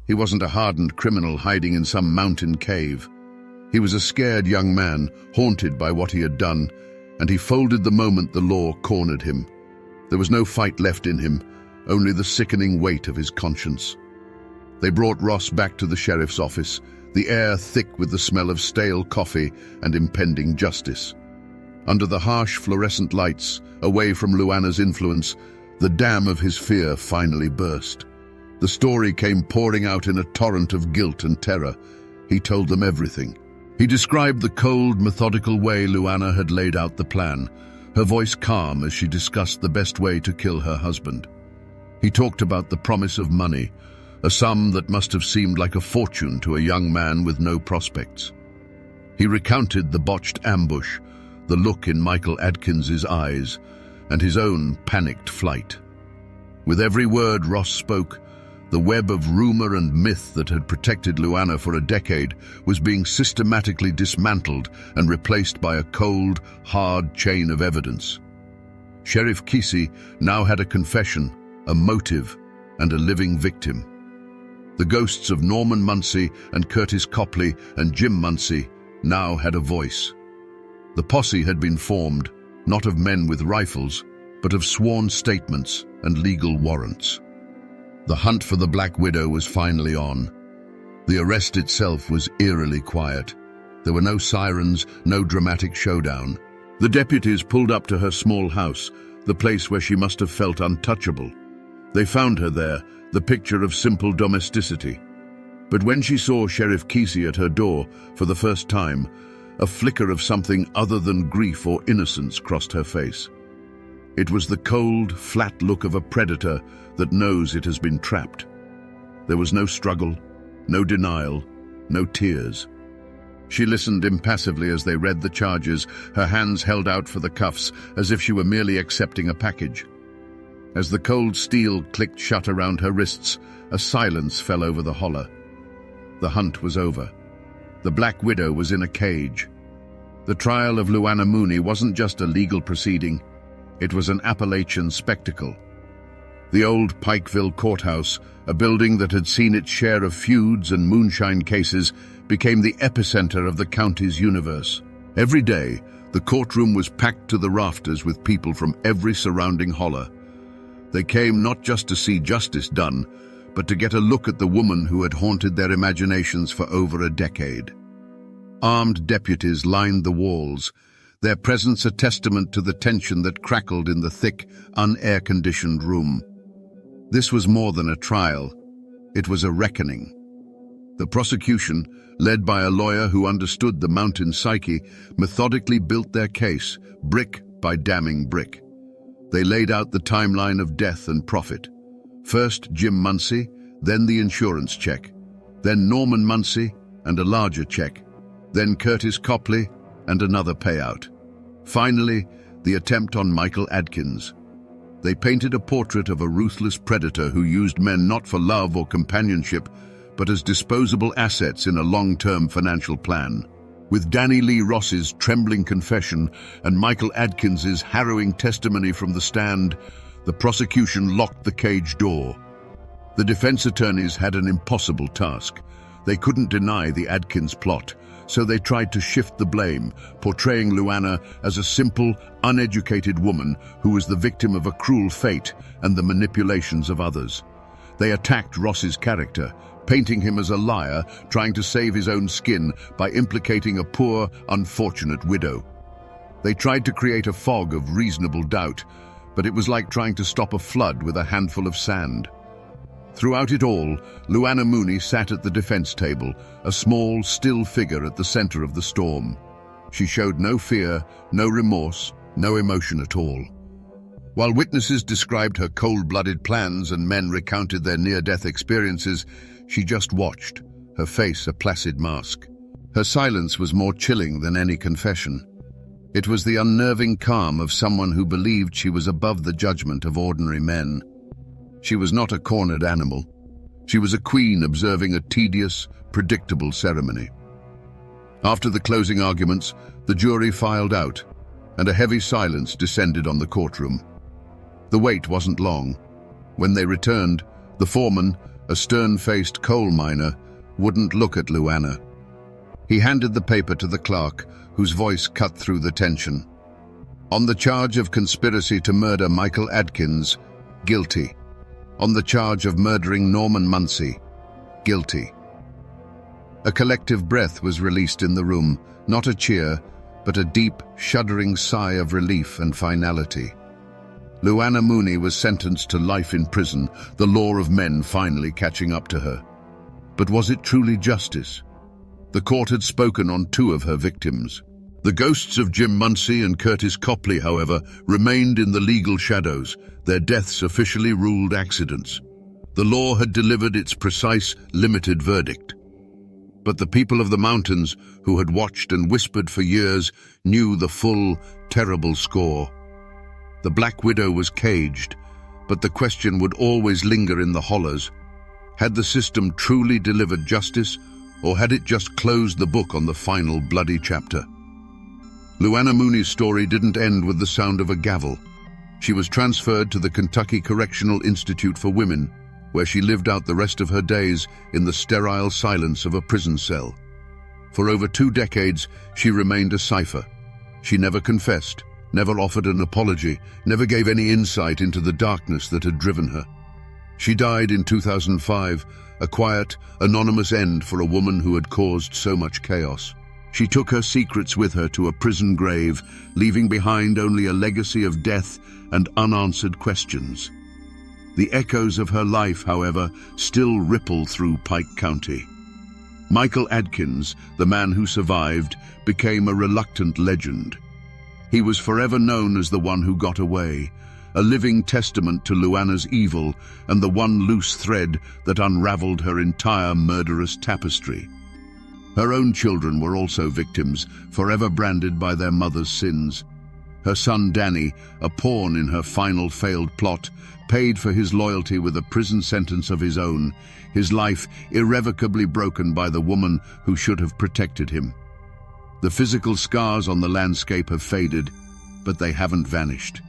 He wasn't a hardened criminal hiding in some mountain cave. He was a scared young man, haunted by what he had done, and he folded the moment the law cornered him. There was no fight left in him, only the sickening weight of his conscience. They brought Ross back to the sheriff's office, the air thick with the smell of stale coffee and impending justice. Under the harsh fluorescent lights, away from Luana's influence, the dam of his fear finally burst. The story came pouring out in a torrent of guilt and terror. He told them everything. He described the cold, methodical way Luana had laid out the plan, her voice calm as she discussed the best way to kill her husband. He talked about the promise of money, a sum that must have seemed like a fortune to a young man with no prospects. He recounted the botched ambush, the look in Michael Adkins's eyes, and his own panicked flight. With every word Ross spoke, the web of rumor and myth that had protected Luana for a decade was being systematically dismantled and replaced by a cold, hard chain of evidence. Sheriff Kesey now had a confession, a motive, and a living victim. The ghosts of Norman Munsey and Curtis Copley and Jim Munsey now had a voice. The posse had been formed, not of men with rifles, but of sworn statements and legal warrants. The hunt for the Black Widow was finally on. The arrest itself was eerily quiet. There were no sirens, no dramatic showdown. The deputies pulled up to her small house, the place where she must have felt untouchable. They found her there, the picture of simple domesticity. But when she saw Sheriff Kesey at her door for the first time, a flicker of something other than grief or innocence crossed her face. It was the cold, flat look of a predator that knows it has been trapped. There was no struggle, no denial, no tears. She listened impassively as they read the charges, her hands held out for the cuffs as if she were merely accepting a package. As the cold steel clicked shut around her wrists, a silence fell over the holler. The hunt was over. The Black Widow was in a cage. The trial of Luana Mooney wasn't just a legal proceeding. It was an Appalachian spectacle. The old Pikeville courthouse, a building that had seen its share of feuds and moonshine cases, became the epicenter of the county's universe. Every day, the courtroom was packed to the rafters with people from every surrounding holler. They came not just to see justice done, but to get a look at the woman who had haunted their imaginations for over a decade. Armed deputies lined the walls, their presence a testament to the tension that crackled in the thick, un-air-conditioned room. This was more than a trial. It was a reckoning. The prosecution, led by a lawyer who understood the mountain psyche, methodically built their case, brick by damning brick. They laid out the timeline of death and profit. First Jim Munsey, then the insurance check, then Norman Munsey and a larger check, then Curtis Copley and another payout. Finally, the attempt on Michael Adkins. They painted a portrait of a ruthless predator who used men not for love or companionship, but as disposable assets in a long-term financial plan. With Danny Lee Ross's trembling confession and Michael Adkins's harrowing testimony from the stand, the prosecution locked the cage door. The defense attorneys had an impossible task. They couldn't deny the Adkins plot, so they tried to shift the blame, portraying Luana as a simple, uneducated woman who was the victim of a cruel fate and the manipulations of others. They attacked Ross's character, painting him as a liar, trying to save his own skin by implicating a poor, unfortunate widow. They tried to create a fog of reasonable doubt, but it was like trying to stop a flood with a handful of sand. Throughout it all, Luana Mooney sat at the defense table, a small, still figure at the center of the storm. She showed no fear, no remorse, no emotion at all. While witnesses described her cold-blooded plans and men recounted their near-death experiences, she just watched, her face a placid mask. Her silence was more chilling than any confession. It was the unnerving calm of someone who believed she was above the judgment of ordinary men. She was not a cornered animal. She was a queen observing a tedious, predictable ceremony. After the closing arguments, the jury filed out, and a heavy silence descended on the courtroom. The wait wasn't long. When they returned, The foreman, a stern-faced coal miner, wouldn't look at Luana. He handed the paper to the clerk, whose voice cut through the tension. On the charge of conspiracy to murder Michael Adkins, guilty. On the charge of murdering Norman Munsey, guilty. A collective breath was released in the room, not a cheer, but a deep, shuddering sigh of relief and finality. Luana Mooney was sentenced to life in prison, the law of men finally catching up to her. But was it truly justice? The court had spoken on two of her victims. The ghosts of Jim Munsey and Curtis Copley, however, remained in the legal shadows, their deaths officially ruled accidents. The law had delivered its precise, limited verdict. But the people of the mountains, who had watched and whispered for years, knew the full, terrible score. The Black Widow was caged, but the question would always linger in the hollows. Had the system truly delivered justice, or had it just closed the book on the final bloody chapter? Luana Mooney's story didn't end with the sound of a gavel. She was transferred to the Kentucky Correctional Institute for Women, where she lived out the rest of her days in the sterile silence of a prison cell. For over 2 decades, she remained a cipher. She never confessed, never offered an apology, never gave any insight into the darkness that had driven her. She died in 2005, a quiet, anonymous end for a woman who had caused so much chaos. She took her secrets with her to a prison grave, leaving behind only a legacy of death and unanswered questions. The echoes of her life, however, still ripple through Pike County. Michael Adkins, the man who survived, became a reluctant legend. He was forever known as the one who got away, a living testament to Luana's evil and the one loose thread that unraveled her entire murderous tapestry. Her own children were also victims, forever branded by their mother's sins. Her son Danny, a pawn in her final failed plot, paid for his loyalty with a prison sentence of his own, his life irrevocably broken by the woman who should have protected him. The physical scars on the landscape have faded, but they haven't vanished.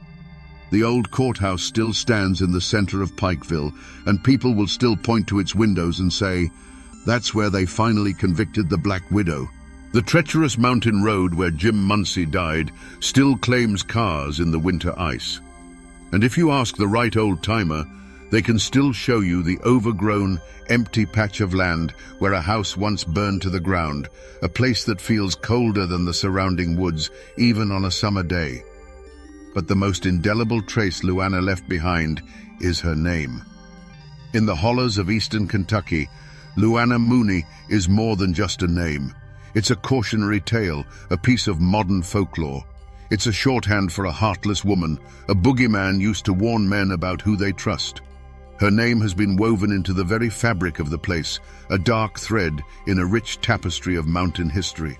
The old courthouse still stands in the center of Pikeville, and people will still point to its windows and say, "That's where they finally convicted the Black Widow." The treacherous mountain road where Jim Munsey died still claims cars in the winter ice. And if you ask the right old-timer, they can still show you the overgrown, empty patch of land where a house once burned to the ground, a place that feels colder than the surrounding woods, even on a summer day. But the most indelible trace Luana left behind is her name. In the hollows of eastern Kentucky, Luana Mooney is more than just a name. It's a cautionary tale, a piece of modern folklore. It's a shorthand for a heartless woman, a boogeyman used to warn men about who they trust. Her name has been woven into the very fabric of the place, a dark thread in a rich tapestry of mountain history.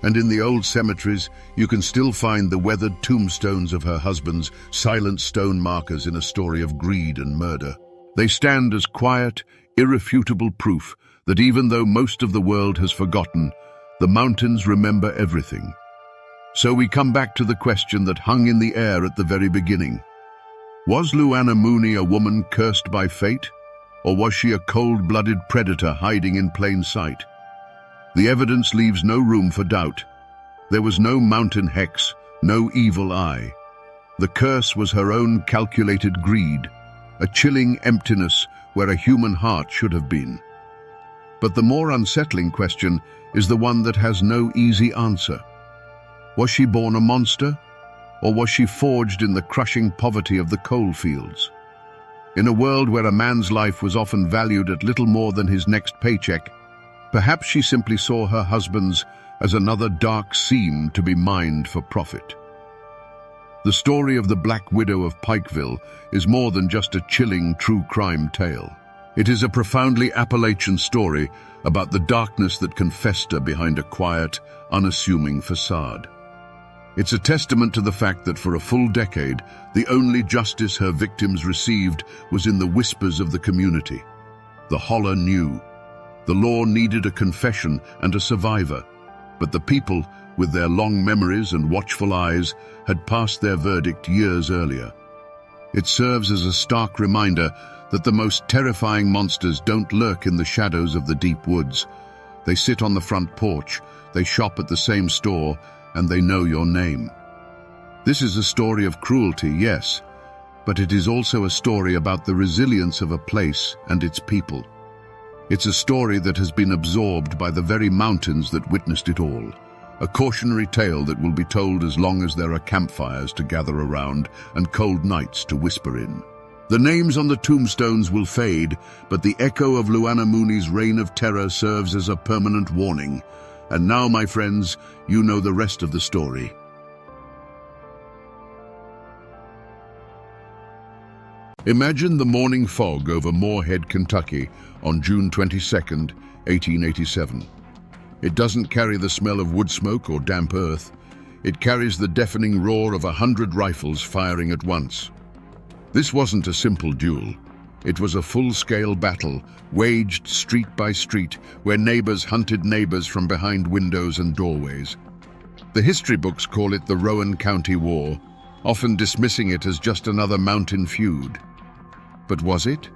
And in the old cemeteries, you can still find the weathered tombstones of her husbands, silent stone markers in a story of greed and murder. They stand as quiet, irrefutable proof that even though most of the world has forgotten, the mountains remember everything. So we come back to the question that hung in the air at the very beginning. Was Luana Mooney a woman cursed by fate? Or was she a cold-blooded predator hiding in plain sight? The evidence leaves no room for doubt. There was no mountain hex, no evil eye. The curse was her own calculated greed, a chilling emptiness where a human heart should have been. But the more unsettling question is the one that has no easy answer. Was she born a monster, or was she forged in the crushing poverty of the coal fields? In a world where a man's life was often valued at little more than his next paycheck, perhaps she simply saw her husband's as another dark seam to be mined for profit. The story of the Black Widow of Pikeville is more than just a chilling true crime tale. It is a profoundly Appalachian story about the darkness that can fester behind a quiet, unassuming facade. It's a testament to the fact that for a full decade, the only justice her victims received was in the whispers of the community. The holler knew. The law needed a confession and a survivor, but the people, with their long memories and watchful eyes, had passed their verdict years earlier. It serves as a stark reminder that the most terrifying monsters don't lurk in the shadows of the deep woods. They sit on the front porch, they shop at the same store, and they know your name. This is a story of cruelty, yes, but it is also a story about the resilience of a place and its people. It's a story that has been absorbed by the very mountains that witnessed it all. A cautionary tale that will be told as long as there are campfires to gather around and cold nights to whisper in. The names on the tombstones will fade, but the echo of Luana Mooney's reign of terror serves as a permanent warning. And now, my friends, you know the rest of the story. Imagine the morning fog over Moorhead, Kentucky on June 22nd, 1887. It doesn't carry the smell of wood smoke or damp earth. It carries the deafening roar of 100 rifles firing at once. This wasn't a simple duel. It was a full-scale battle, waged street by street, where neighbors hunted neighbors from behind windows and doorways. The history books call it the Rowan County War, often dismissing it as just another mountain feud. But was it?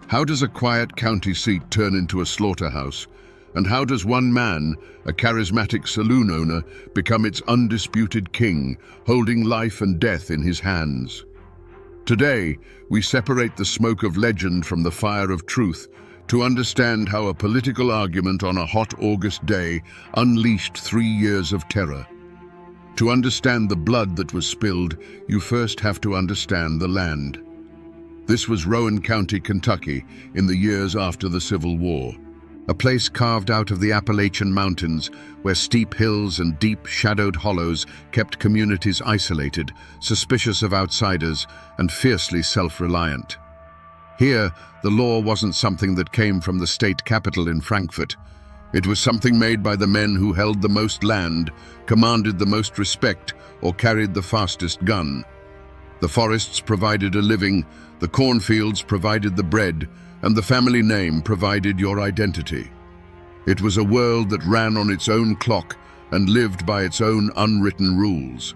How does a quiet county seat turn into a slaughterhouse? And how does one man, a charismatic saloon owner, become its undisputed king, holding life and death in his hands? Today, we separate the smoke of legend from the fire of truth to understand how a political argument on a hot August day unleashed 3 years of terror. To understand the blood that was spilled, you first have to understand the land. This was Rowan County, Kentucky, in the years after the Civil War. A place carved out of the Appalachian Mountains, where steep hills and deep, shadowed hollows kept communities isolated, suspicious of outsiders, and fiercely self-reliant. Here, the law wasn't something that came from the state capital in Frankfurt. It was something made by the men who held the most land, commanded the most respect, or carried the fastest gun. The forests provided a living, the cornfields provided the bread, and the family name provided your identity. It was a world that ran on its own clock and lived by its own unwritten rules.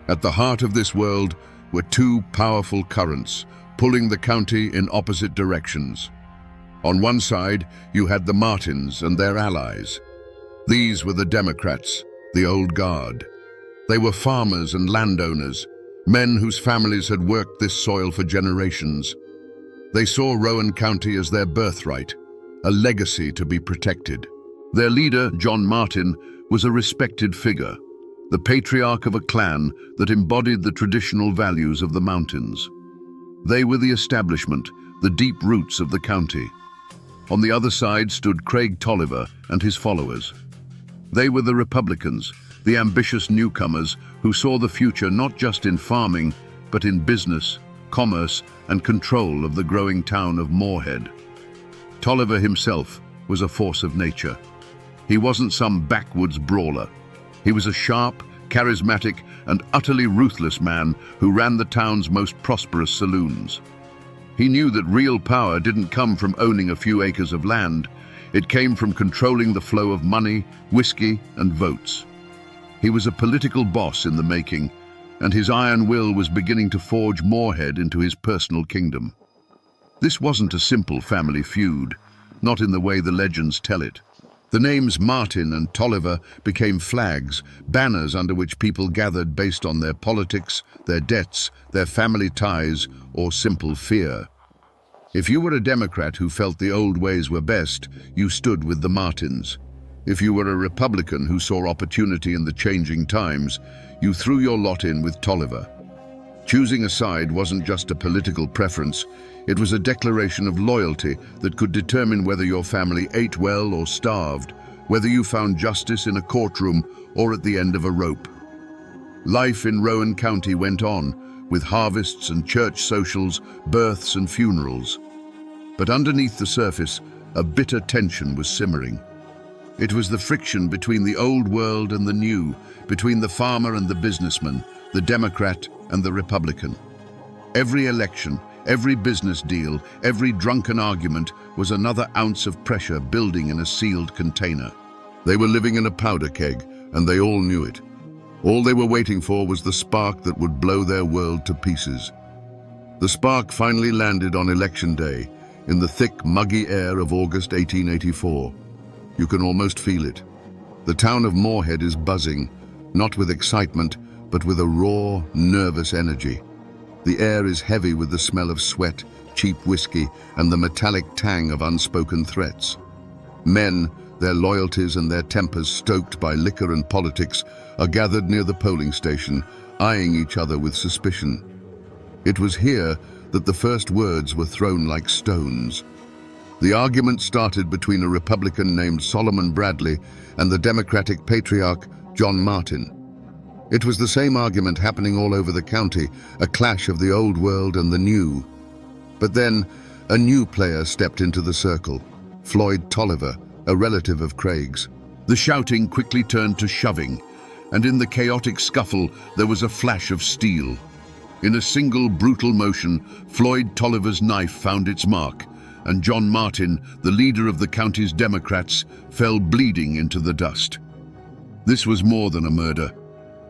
At the heart of this world were two powerful currents, pulling the county in opposite directions. On one side, you had the Martins and their allies. These were the Democrats, the old guard. They were farmers and landowners, men whose families had worked this soil for generations. They saw Rowan County as their birthright, a legacy to be protected. Their leader, John Martin, was a respected figure, the patriarch of a clan that embodied the traditional values of the mountains. They were the establishment, the deep roots of the county. On the other side stood Craig Tolliver and his followers. They were the Republicans, the ambitious newcomers who saw the future not just in farming, but in business, commerce, and control of the growing town of Moorhead. Tolliver himself was a force of nature. He wasn't some backwoods brawler. He was a sharp, charismatic, and utterly ruthless man who ran the town's most prosperous saloons. He knew that real power didn't come from owning a few acres of land. It came from controlling the flow of money, whiskey, and votes. He was a political boss in the making, and his iron will was beginning to forge Moorhead into his personal kingdom. This wasn't a simple family feud, not in the way the legends tell it. The names Martin and Tolliver became flags, banners under which people gathered based on their politics, their debts, their family ties, or simple fear. If you were a Democrat who felt the old ways were best, you stood with the Martins. If you were a Republican who saw opportunity in the changing times, you threw your lot in with Tolliver. Choosing a side wasn't just a political preference, it was a declaration of loyalty that could determine whether your family ate well or starved, whether you found justice in a courtroom or at the end of a rope. Life in Rowan County went on, with harvests and church socials, births and funerals. But underneath the surface, a bitter tension was simmering. It was the friction between the old world and the new, between the farmer and the businessman, the Democrat and the Republican. Every election, every business deal, every drunken argument was another ounce of pressure building in a sealed container. They were living in a powder keg, and they all knew it. All they were waiting for was the spark that would blow their world to pieces. The spark finally landed on election day, in the thick, muggy air of August 1884. You can almost feel it. The town of Moorhead is buzzing, not with excitement, but with a raw, nervous energy. The air is heavy with the smell of sweat, cheap whiskey, and the metallic tang of unspoken threats. Men, their loyalties and their tempers stoked by liquor and politics, are gathered near the polling station, eyeing each other with suspicion. It was here that the first words were thrown like stones. The argument started between a Republican named Solomon Bradley and the Democratic patriarch John Martin. It was the same argument happening all over the county, a clash of the old world and the new. But then, a new player stepped into the circle, Floyd Tolliver, a relative of Craig's. The shouting quickly turned to shoving, and in the chaotic scuffle there was a flash of steel. In a single brutal motion, Floyd Tolliver's knife found its mark, and John Martin, the leader of the county's Democrats, fell bleeding into the dust. This was more than a murder.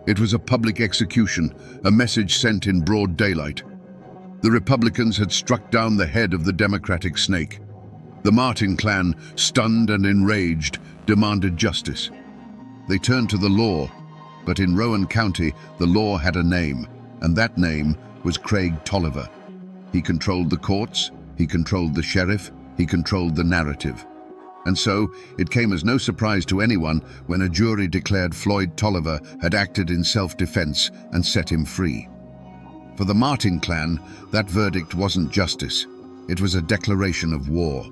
It was a public execution, a message sent in broad daylight. The Republicans had struck down the head of the Democratic snake. The Martin clan, stunned and enraged, demanded justice. They turned to the law, but in Rowan County, the law had a name, and that name was Craig Tolliver. He controlled the courts, he controlled the sheriff, he controlled the narrative. And so, it came as no surprise to anyone when a jury declared Floyd Tolliver had acted in self-defense and set him free. For the Martin clan, that verdict wasn't justice. It was a declaration of war.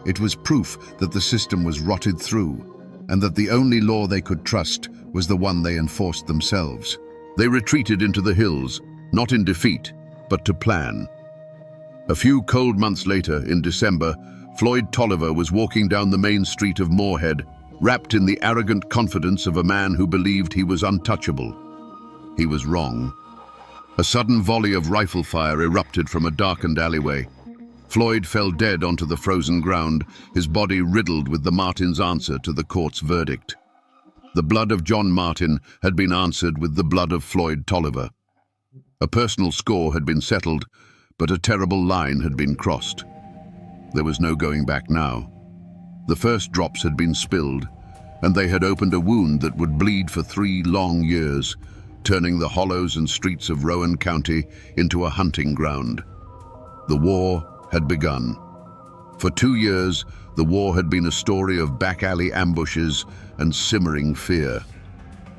It was proof that the system was rotted through, and that the only law they could trust was the one they enforced themselves. They retreated into the hills, not in defeat, but to plan. A few cold months later, in December, Floyd Tolliver was walking down the main street of Moorhead, wrapped in the arrogant confidence of a man who believed he was untouchable. He was wrong. A sudden volley of rifle fire erupted from a darkened alleyway. Floyd fell dead onto the frozen ground, his body riddled with the Martins' answer to the court's verdict. The blood of John Martin had been answered with the blood of Floyd Tolliver. A personal score had been settled, but a terrible line had been crossed. There was no going back now. The first drops had been spilled, and they had opened a wound that would bleed for 3 long years, turning the hollows and streets of Rowan County into a hunting ground. The war had begun. For 2 years, the war had been a story of back-alley ambushes and simmering fear.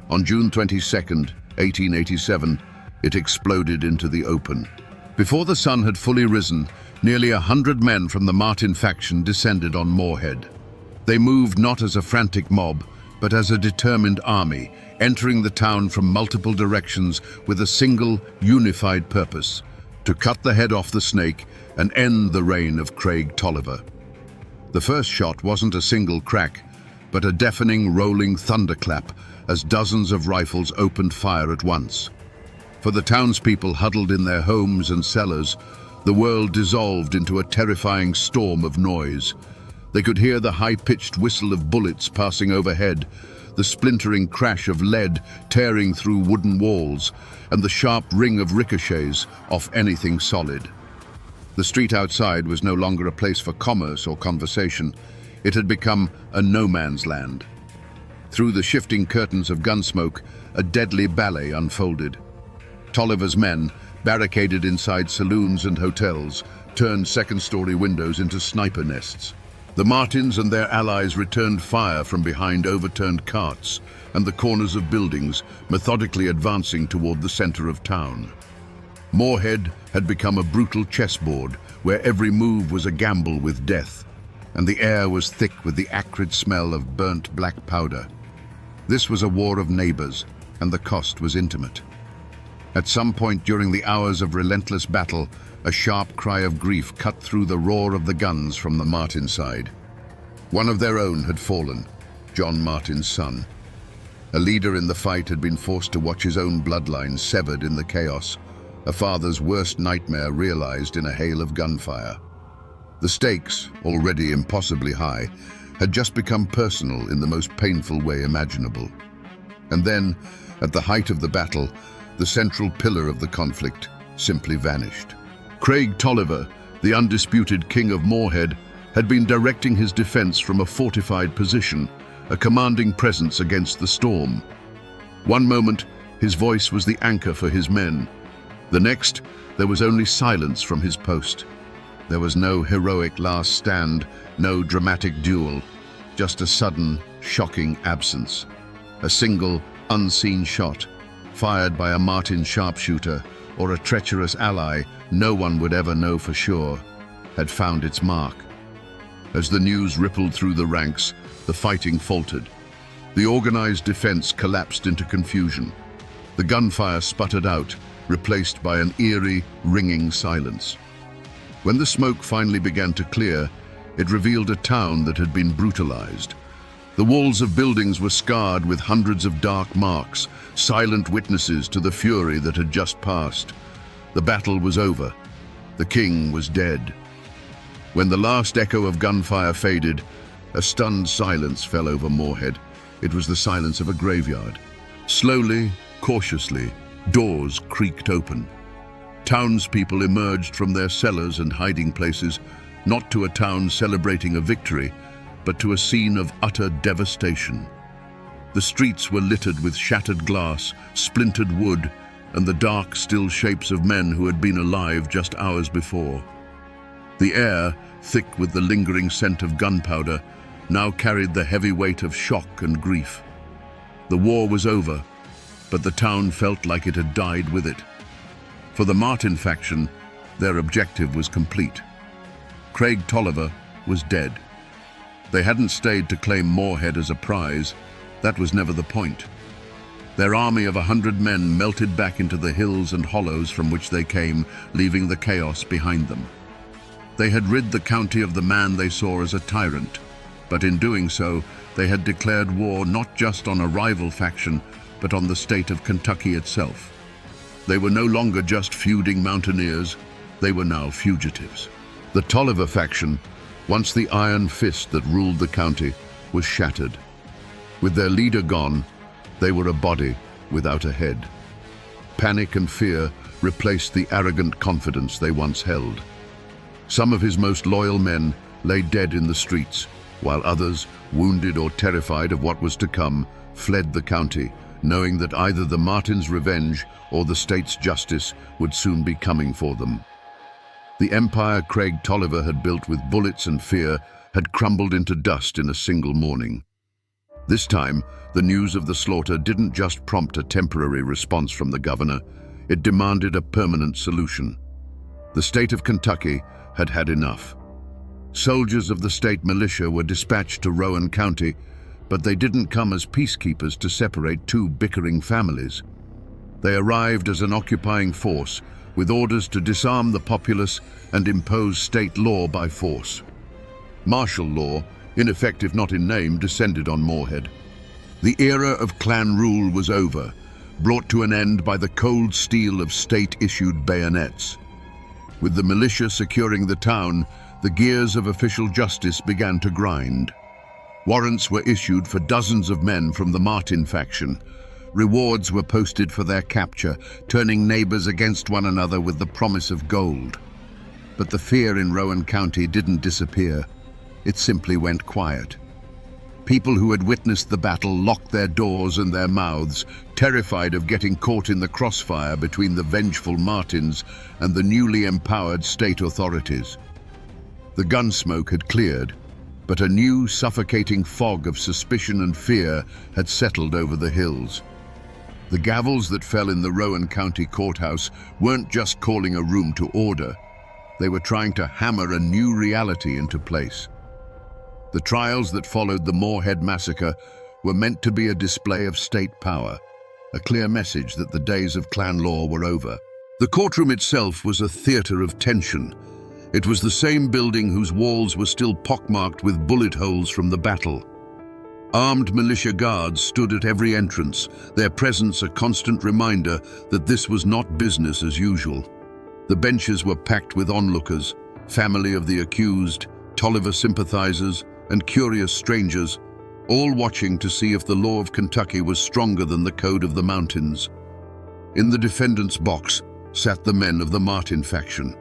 On June 22nd, 1887, it exploded into the open. Before the sun had fully risen, nearly 100 men from the Martin faction descended on Moorhead. They moved not as a frantic mob, but as a determined army, entering the town from multiple directions with a single, unified purpose: to cut the head off the snake and end the reign of Craig Tolliver. The first shot wasn't a single crack, but a deafening, rolling thunderclap as dozens of rifles opened fire at once. For the townspeople huddled in their homes and cellars, the world dissolved into a terrifying storm of noise. They could hear the high-pitched whistle of bullets passing overhead, the splintering crash of lead tearing through wooden walls, and the sharp ring of ricochets off anything solid. The street outside was no longer a place for commerce or conversation. It had become a no-man's land. Through the shifting curtains of gunsmoke, a deadly ballet unfolded. Tolliver's men, barricaded inside saloons and hotels, turned second-story windows into sniper nests. The Martins and their allies returned fire from behind overturned carts and the corners of buildings, methodically advancing toward the center of town. Moorhead had become a brutal chessboard where every move was a gamble with death, and the air was thick with the acrid smell of burnt black powder. This was a war of neighbors, and the cost was intimate. At some point during the hours of relentless battle, a sharp cry of grief cut through the roar of the guns from the Martin side. One of their own had fallen, John Martin's son. A leader in the fight had been forced to watch his own bloodline severed in the chaos, a father's worst nightmare realized in a hail of gunfire. The stakes, already impossibly high, had just become personal in the most painful way imaginable. And then, at the height of the battle, the central pillar of the conflict simply vanished. Craig Tolliver, the undisputed king of Moorhead, had been directing his defense from a fortified position, a commanding presence against the storm. One moment, his voice was the anchor for his men. The next, there was only silence from his post. There was no heroic last stand, no dramatic duel, just a sudden, shocking absence. A single, unseen shot, fired by a Martin sharpshooter or a treacherous ally no one would ever know for sure, had found its mark. As the news rippled through the ranks, the fighting faltered. The organized defense collapsed into confusion. The gunfire sputtered out, replaced by an eerie, ringing silence. When the smoke finally began to clear, it revealed a town that had been brutalized. The walls of buildings were scarred with hundreds of dark marks, silent witnesses to the fury that had just passed. The battle was over. The king was dead. When the last echo of gunfire faded, a stunned silence fell over Moorhead. It was the silence of a graveyard. Slowly, cautiously, doors creaked open. Townspeople emerged from their cellars and hiding places, not to a town celebrating a victory, but to a scene of utter devastation. The streets were littered with shattered glass, splintered wood, and the dark, still shapes of men who had been alive just hours before. The air, thick with the lingering scent of gunpowder, now carried the heavy weight of shock and grief. The war was over, but the town felt like it had died with it. For the Martin faction, their objective was complete. Craig Tolliver was dead. They hadn't stayed to claim Moorhead as a prize. That was never the point. Their army of 100 men melted back into the hills and hollows from which they came, leaving the chaos behind them. They had rid the county of the man they saw as a tyrant, but in doing so, they had declared war not just on a rival faction, but on the state of Kentucky itself. They were no longer just feuding mountaineers, they were now fugitives. The Tolliver faction, once the iron fist that ruled the county, was shattered. With their leader gone, they were a body without a head. Panic and fear replaced the arrogant confidence they once held. Some of his most loyal men lay dead in the streets, while others, wounded or terrified of what was to come, fled the county, knowing that either the Martins' revenge or the state's justice would soon be coming for them. The empire Craig Tolliver had built with bullets and fear had crumbled into dust in a single morning. This time, the news of the slaughter didn't just prompt a temporary response from the governor, it demanded a permanent solution. The state of Kentucky had had enough. Soldiers of the state militia were dispatched to Rowan County, but they didn't come as peacekeepers to separate two bickering families. They arrived as an occupying force, with orders to disarm the populace and impose state law by force. Martial law, ineffective not in name, descended on Moorhead. The era of clan rule was over, brought to an end by the cold steel of state-issued bayonets. With the militia securing the town, the gears of official justice began to grind. Warrants were issued for dozens of men from the Martin faction. Rewards were posted for their capture, turning neighbors against one another with the promise of gold. But the fear in Rowan County didn't disappear. It simply went quiet. People who had witnessed the battle locked their doors and their mouths, terrified of getting caught in the crossfire between the vengeful Martins and the newly empowered state authorities. The gun smoke had cleared, but a new suffocating fog of suspicion and fear had settled over the hills. The gavels that fell in the Rowan County courthouse weren't just calling a room to order. They were trying to hammer a new reality into place. The trials that followed the Moorhead massacre were meant to be a display of state power, a clear message that the days of clan law were over. The courtroom itself was a theater of tension. It was the same building whose walls were still pockmarked with bullet holes from the battle. Armed militia guards stood at every entrance, their presence a constant reminder that this was not business as usual. The benches were packed with onlookers, family of the accused, Tolliver sympathizers, and curious strangers, all watching to see if the law of Kentucky was stronger than the code of the mountains. In the defendant's box sat the men of the Martin faction.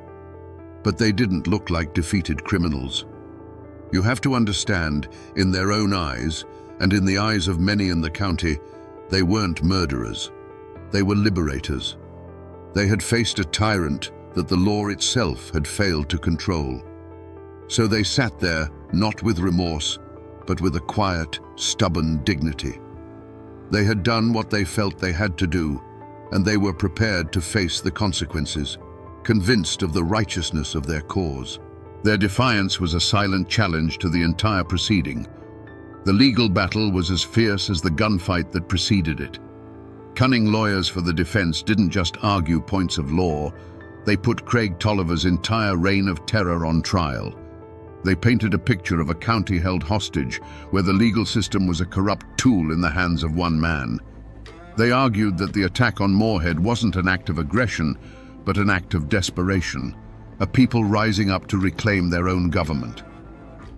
But they didn't look like defeated criminals. You have to understand, in their own eyes, and in the eyes of many in the county, they weren't murderers. They were liberators. They had faced a tyrant that the law itself had failed to control. So they sat there, not with remorse, but with a quiet, stubborn dignity. They had done what they felt they had to do, and they were prepared to face the consequences, convinced of the righteousness of their cause. Their defiance was a silent challenge to the entire proceeding. The legal battle was as fierce as the gunfight that preceded it. Cunning lawyers for the defense didn't just argue points of law, they put Craig Tolliver's entire reign of terror on trial. They painted a picture of a county held hostage, where the legal system was a corrupt tool in the hands of one man. They argued that the attack on Moorhead wasn't an act of aggression, but an act of desperation, a people rising up to reclaim their own government.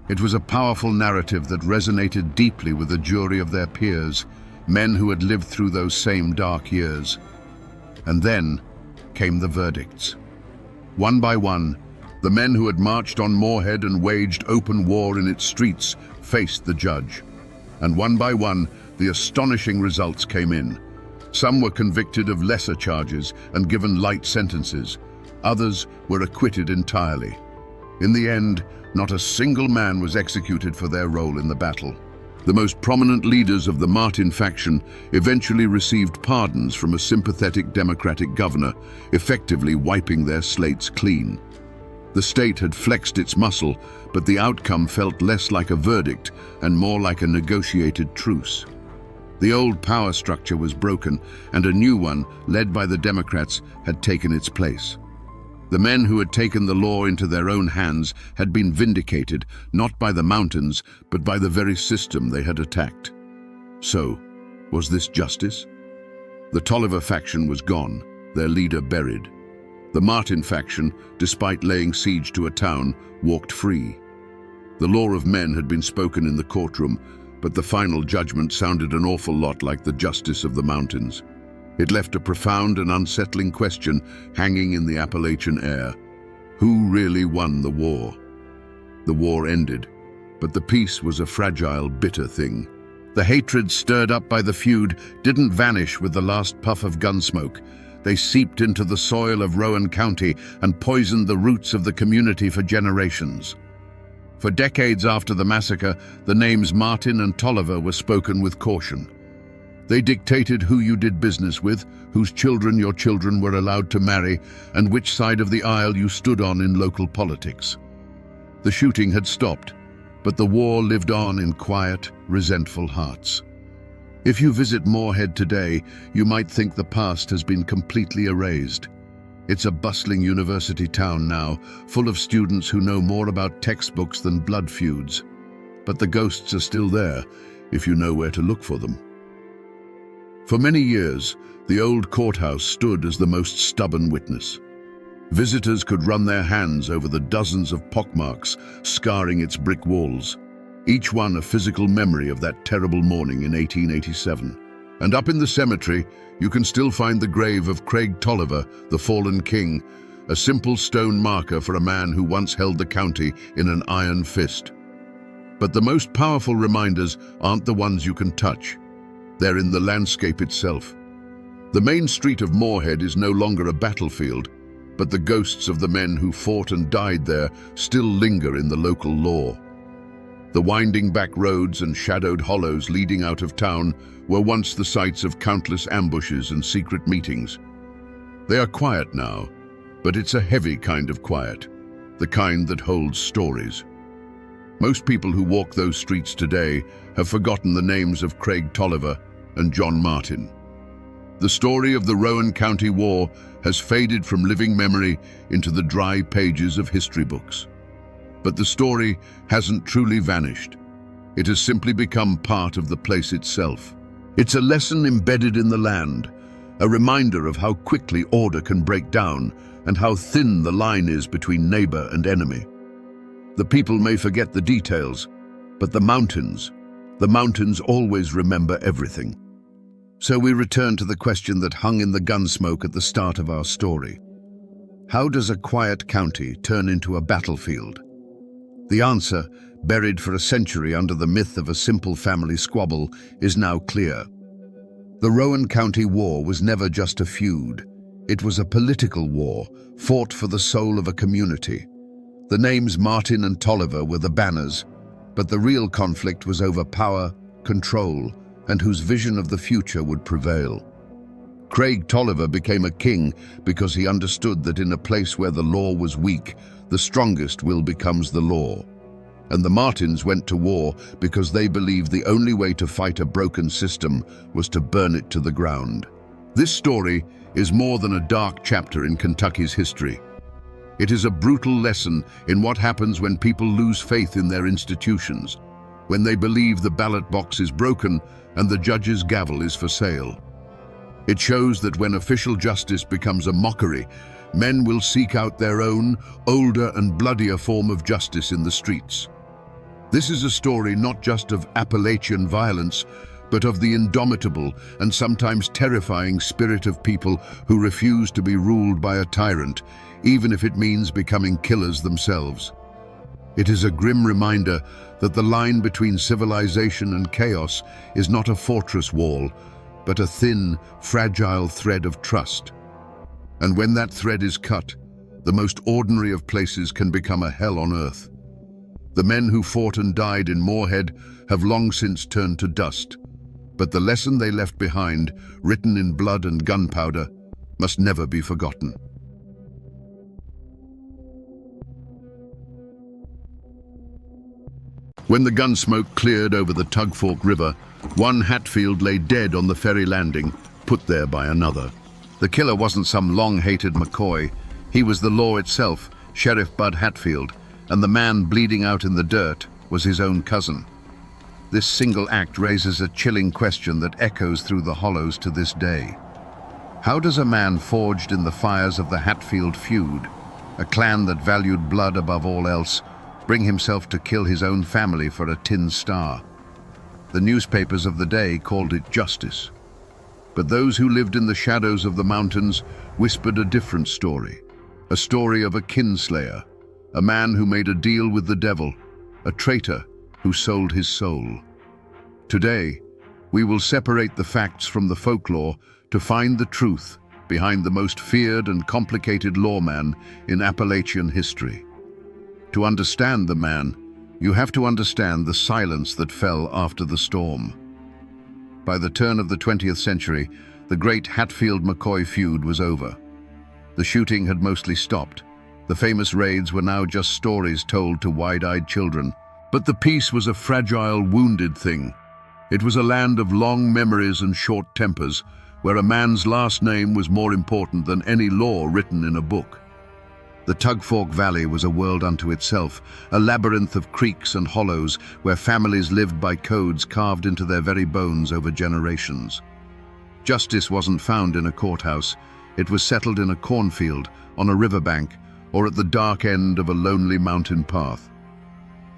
It was a powerful narrative that resonated deeply with the jury of their peers, men who had lived through those same dark years. And then came the verdicts. One by one, the men who had marched on Moorhead and waged open war in its streets faced the judge. And one by one, the astonishing results came in. Some were convicted of lesser charges and given light sentences. Others were acquitted entirely. In the end, not a single man was executed for their role in the battle. The most prominent leaders of the Martin faction eventually received pardons from a sympathetic Democratic governor, effectively wiping their slates clean. The state had flexed its muscle, but the outcome felt less like a verdict and more like a negotiated truce. The old power structure was broken, and a new one, led by the Democrats, had taken its place. The men who had taken the law into their own hands had been vindicated, not by the mountains, but by the very system they had attacked. So, was this justice? The Tolliver faction was gone, their leader buried. The Martin faction, despite laying siege to a town, walked free. The law of men had been spoken in the courtroom, but the final judgment sounded an awful lot like the justice of the mountains. It left a profound and unsettling question hanging in the Appalachian air. Who really won the war? The war ended, but the peace was a fragile, bitter thing. The hatred stirred up by the feud didn't vanish with the last puff of gunsmoke. They seeped into the soil of Rowan County and poisoned the roots of the community for generations. For decades after the massacre, the names Martin and Tolliver were spoken with caution. They dictated who you did business with, whose children your children were allowed to marry, and which side of the aisle you stood on in local politics. The shooting had stopped, but the war lived on in quiet, resentful hearts. If you visit Moorhead today, you might think the past has been completely erased. It's a bustling university town now, full of students who know more about textbooks than blood feuds. But the ghosts are still there, if you know where to look for them. For many years, the old courthouse stood as the most stubborn witness. Visitors could run their hands over the dozens of pockmarks scarring its brick walls, each one a physical memory of that terrible morning in 1887. And up in the cemetery, you can still find the grave of Craig Tolliver, the fallen king, a simple stone marker for a man who once held the county in an iron fist. But the most powerful reminders aren't the ones you can touch. They're in the landscape itself. The main street of Moorhead is no longer a battlefield, but the ghosts of the men who fought and died there still linger in the local lore. The winding back roads and shadowed hollows leading out of town were once the sites of countless ambushes and secret meetings. They are quiet now, but it's a heavy kind of quiet, the kind that holds stories. Most people who walk those streets today have forgotten the names of Craig Tolliver and John Martin. The story of the Rowan County War has faded from living memory into the dry pages of history books. But the story hasn't truly vanished. It has simply become part of the place itself. It's a lesson embedded in the land, a reminder of how quickly order can break down and how thin the line is between neighbor and enemy. The people may forget the details, but the mountains always remember everything. So we return to the question that hung in the gunsmoke at the start of our story. How does a quiet county turn into a battlefield? The answer, buried for a century under the myth of a simple family squabble, is now clear. The Rowan County War was never just a feud. It was a political war, fought for the soul of a community. The names Martin and Tolliver were the banners, but the real conflict was over power, control, and whose vision of the future would prevail. Craig Tolliver became a king because he understood that in a place where the law was weak, the strongest will becomes the law. And the Martins went to war because they believed the only way to fight a broken system was to burn it to the ground. This story is more than a dark chapter in Kentucky's history. It is a brutal lesson in what happens when people lose faith in their institutions, when they believe the ballot box is broken and the judge's gavel is for sale. It shows that when official justice becomes a mockery, men will seek out their own, older and bloodier form of justice in the streets. This is a story not just of Appalachian violence, but of the indomitable and sometimes terrifying spirit of people who refuse to be ruled by a tyrant, even if it means becoming killers themselves. It is a grim reminder that the line between civilization and chaos is not a fortress wall, but a thin, fragile thread of trust. And when that thread is cut, the most ordinary of places can become a hell on earth. The men who fought and died in Moorhead have long since turned to dust, but the lesson they left behind, written in blood and gunpowder, must never be forgotten. When the gun smoke cleared over the Tug Fork River, one Hatfield lay dead on the ferry landing, put there by another. The killer wasn't some long-hated McCoy. He was the law itself, Sheriff Bud Hatfield, and the man bleeding out in the dirt was his own cousin. This single act raises a chilling question that echoes through the hollows to this day. How does a man forged in the fires of the Hatfield feud, a clan that valued blood above all else, bring himself to kill his own family for a tin star? The newspapers of the day called it justice. But those who lived in the shadows of the mountains whispered a different story, a story of a kinslayer, a man who made a deal with the devil, a traitor who sold his soul. Today, we will separate the facts from the folklore to find the truth behind the most feared and complicated lawman in Appalachian history. To understand the man, you have to understand the silence that fell after the storm. By the turn of the 20th century, the great Hatfield-McCoy feud was over. The shooting had mostly stopped. The famous raids were now just stories told to wide-eyed children. But the peace was a fragile, wounded thing. It was a land of long memories and short tempers, where a man's last name was more important than any law written in a book. The Tug Fork Valley was a world unto itself, a labyrinth of creeks and hollows where families lived by codes carved into their very bones over generations. Justice wasn't found in a courthouse. It was settled in a cornfield, on a riverbank, or at the dark end of a lonely mountain path.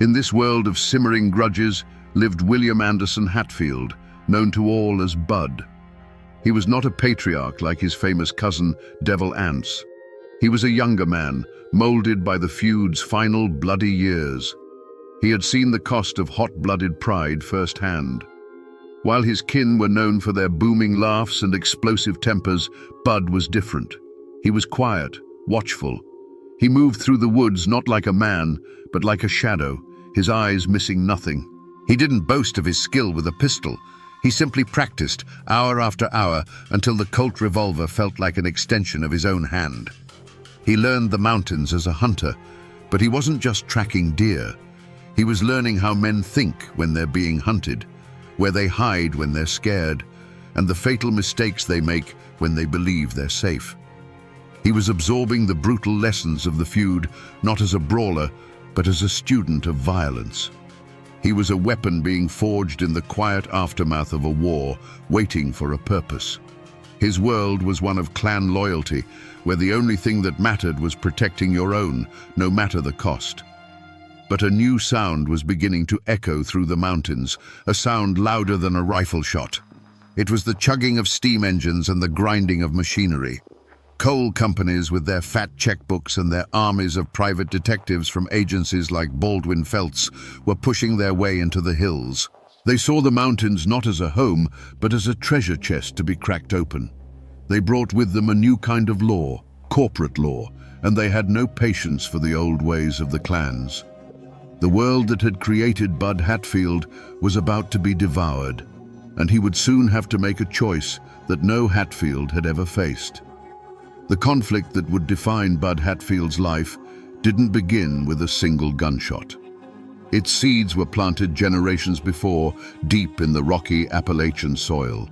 In this world of simmering grudges lived William Anderson Hatfield, known to all as Bud. He was not a patriarch like his famous cousin, Devil Anse. He was a younger man, molded by the feud's final bloody years. He had seen the cost of hot-blooded pride firsthand. While his kin were known for their booming laughs and explosive tempers, Bud was different. He was quiet, watchful. He moved through the woods not like a man, but like a shadow, his eyes missing nothing. He didn't boast of his skill with a pistol. He simply practiced, hour after hour, until the Colt revolver felt like an extension of his own hand. He learned the mountains as a hunter, but he wasn't just tracking deer. He was learning how men think when they're being hunted, where they hide when they're scared, and the fatal mistakes they make when they believe they're safe. He was absorbing the brutal lessons of the feud, not as a brawler, but as a student of violence. He was a weapon being forged in the quiet aftermath of a war, waiting for a purpose. His world was one of clan loyalty, where the only thing that mattered was protecting your own, no matter the cost. But a new sound was beginning to echo through the mountains, a sound louder than a rifle shot. It was the chugging of steam engines and the grinding of machinery. Coal companies with their fat checkbooks and their armies of private detectives from agencies like Baldwin Felts were pushing their way into the hills. They saw the mountains not as a home, but as a treasure chest to be cracked open. They brought with them a new kind of law, corporate law, and they had no patience for the old ways of the clans. The world that had created Bud Hatfield was about to be devoured, and he would soon have to make a choice that no Hatfield had ever faced. The conflict that would define Bud Hatfield's life didn't begin with a single gunshot. Its seeds were planted generations before, deep in the rocky Appalachian soil.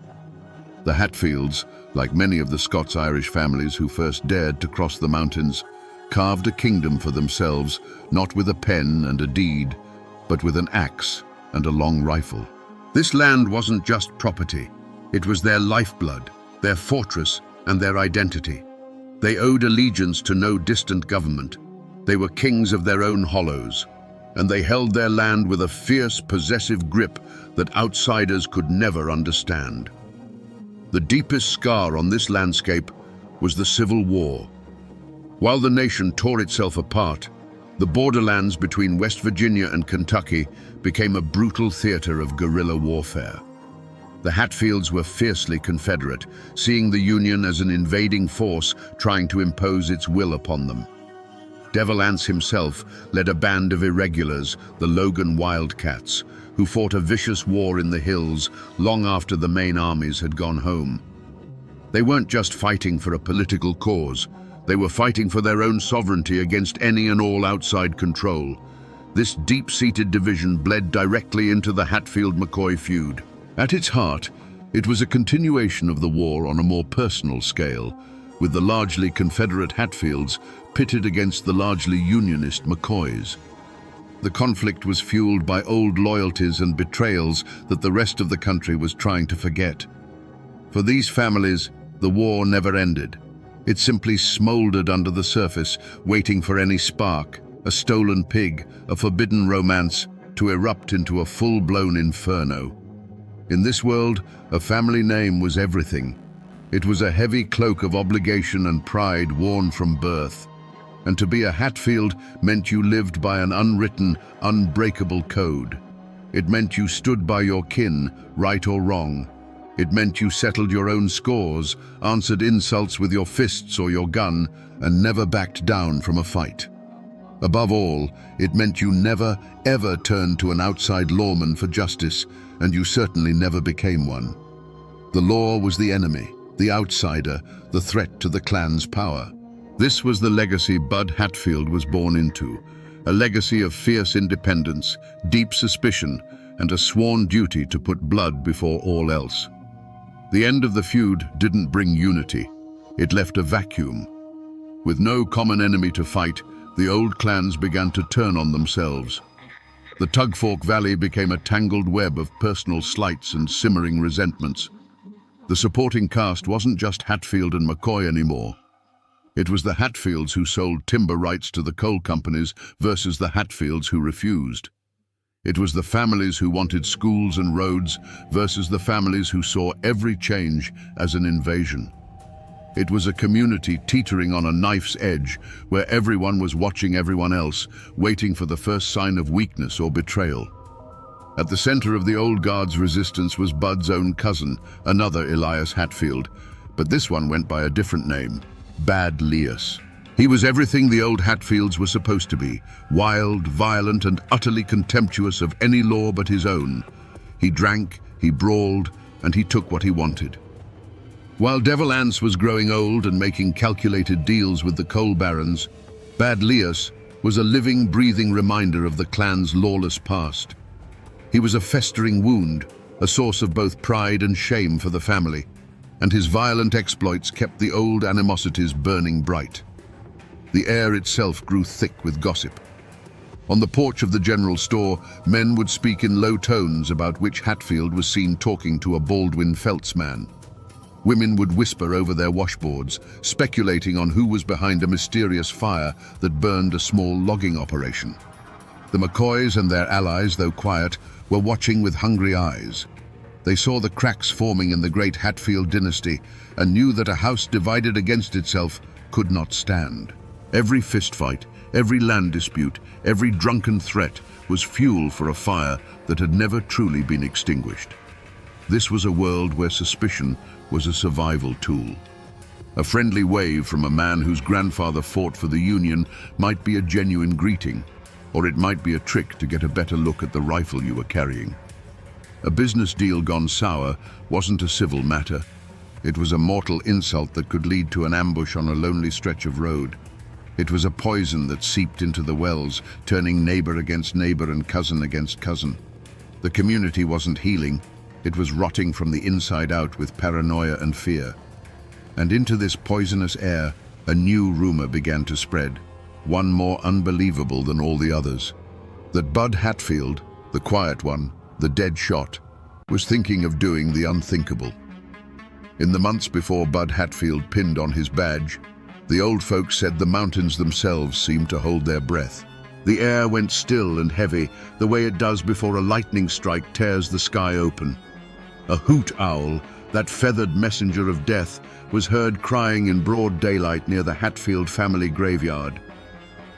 The Hatfields, like many of the Scots-Irish families who first dared to cross the mountains, carved a kingdom for themselves, not with a pen and a deed, but with an axe and a long rifle. This land wasn't just property. It was their lifeblood, their fortress, and their identity. They owed allegiance to no distant government. They were kings of their own hollows, and they held their land with a fierce, possessive grip that outsiders could never understand. The deepest scar on this landscape was the Civil War. While the nation tore itself apart, the borderlands between West Virginia and Kentucky became a brutal theater of guerrilla warfare. The Hatfields were fiercely Confederate, seeing the Union as an invading force trying to impose its will upon them. Devil Anse himself led a band of irregulars, the Logan Wildcats, who fought a vicious war in the hills long after the main armies had gone home. They weren't just fighting for a political cause, they were fighting for their own sovereignty against any and all outside control. This deep-seated division bled directly into the Hatfield-McCoy feud. At its heart, it was a continuation of the war on a more personal scale, with the largely Confederate Hatfields pitted against the largely Unionist McCoys. The conflict was fueled by old loyalties and betrayals that the rest of the country was trying to forget. For these families, the war never ended. It simply smoldered under the surface, waiting for any spark, a stolen pig, a forbidden romance, to erupt into a full-blown inferno. In this world, a family name was everything. It was a heavy cloak of obligation and pride worn from birth. And to be a Hatfield meant you lived by an unwritten, unbreakable code. It meant you stood by your kin, right or wrong. It meant you settled your own scores, answered insults with your fists or your gun, and never backed down from a fight. Above all, it meant you never, ever turned to an outside lawman for justice, and you certainly never became one. The law was the enemy, the outsider, the threat to the clan's power. This was the legacy Bud Hatfield was born into, a legacy of fierce independence, deep suspicion, and a sworn duty to put blood before all else. The end of the feud didn't bring unity. It left a vacuum. With no common enemy to fight, the old clans began to turn on themselves. The Tugfork Valley became a tangled web of personal slights and simmering resentments. The supporting cast wasn't just Hatfield and McCoy anymore. It was the Hatfields who sold timber rights to the coal companies versus the Hatfields who refused. It was the families who wanted schools and roads versus the families who saw every change as an invasion. It was a community teetering on a knife's edge, where everyone was watching everyone else, waiting for the first sign of weakness or betrayal. At the center of the old guard's resistance was Bud's own cousin, another Elias Hatfield, but this one went by a different name, Bad Lias. He was everything the old Hatfields were supposed to be, wild, violent, and utterly contemptuous of any law but his own. He drank, he brawled, and he took what he wanted. While Devil Anse was growing old and making calculated deals with the coal barons, Bad Lias was a living, breathing reminder of the clan's lawless past. He was a festering wound, a source of both pride and shame for the family, and his violent exploits kept the old animosities burning bright. The air itself grew thick with gossip. On the porch of the general store, men would speak in low tones about which Hatfield was seen talking to a Baldwin Felts man. Women would whisper over their washboards, speculating on who was behind a mysterious fire that burned a small logging operation. The McCoys and their allies, though quiet, were watching with hungry eyes. They saw the cracks forming in the great Hatfield dynasty and knew that a house divided against itself could not stand. Every fistfight, every land dispute, every drunken threat was fuel for a fire that had never truly been extinguished. This was a world where suspicion was a survival tool. A friendly wave from a man whose grandfather fought for the Union might be a genuine greeting, or it might be a trick to get a better look at the rifle you were carrying. A business deal gone sour wasn't a civil matter. It was a mortal insult that could lead to an ambush on a lonely stretch of road. It was a poison that seeped into the wells, turning neighbor against neighbor and cousin against cousin. The community wasn't healing. It was rotting from the inside out with paranoia and fear. And into this poisonous air, a new rumor began to spread, one more unbelievable than all the others. That Bud Hatfield, the quiet one, the dead shot, was thinking of doing the unthinkable. In the months before Bud Hatfield pinned on his badge, the old folks said the mountains themselves seemed to hold their breath. The air went still and heavy, the way it does before a lightning strike tears the sky open. A hoot owl, that feathered messenger of death, was heard crying in broad daylight near the Hatfield family graveyard.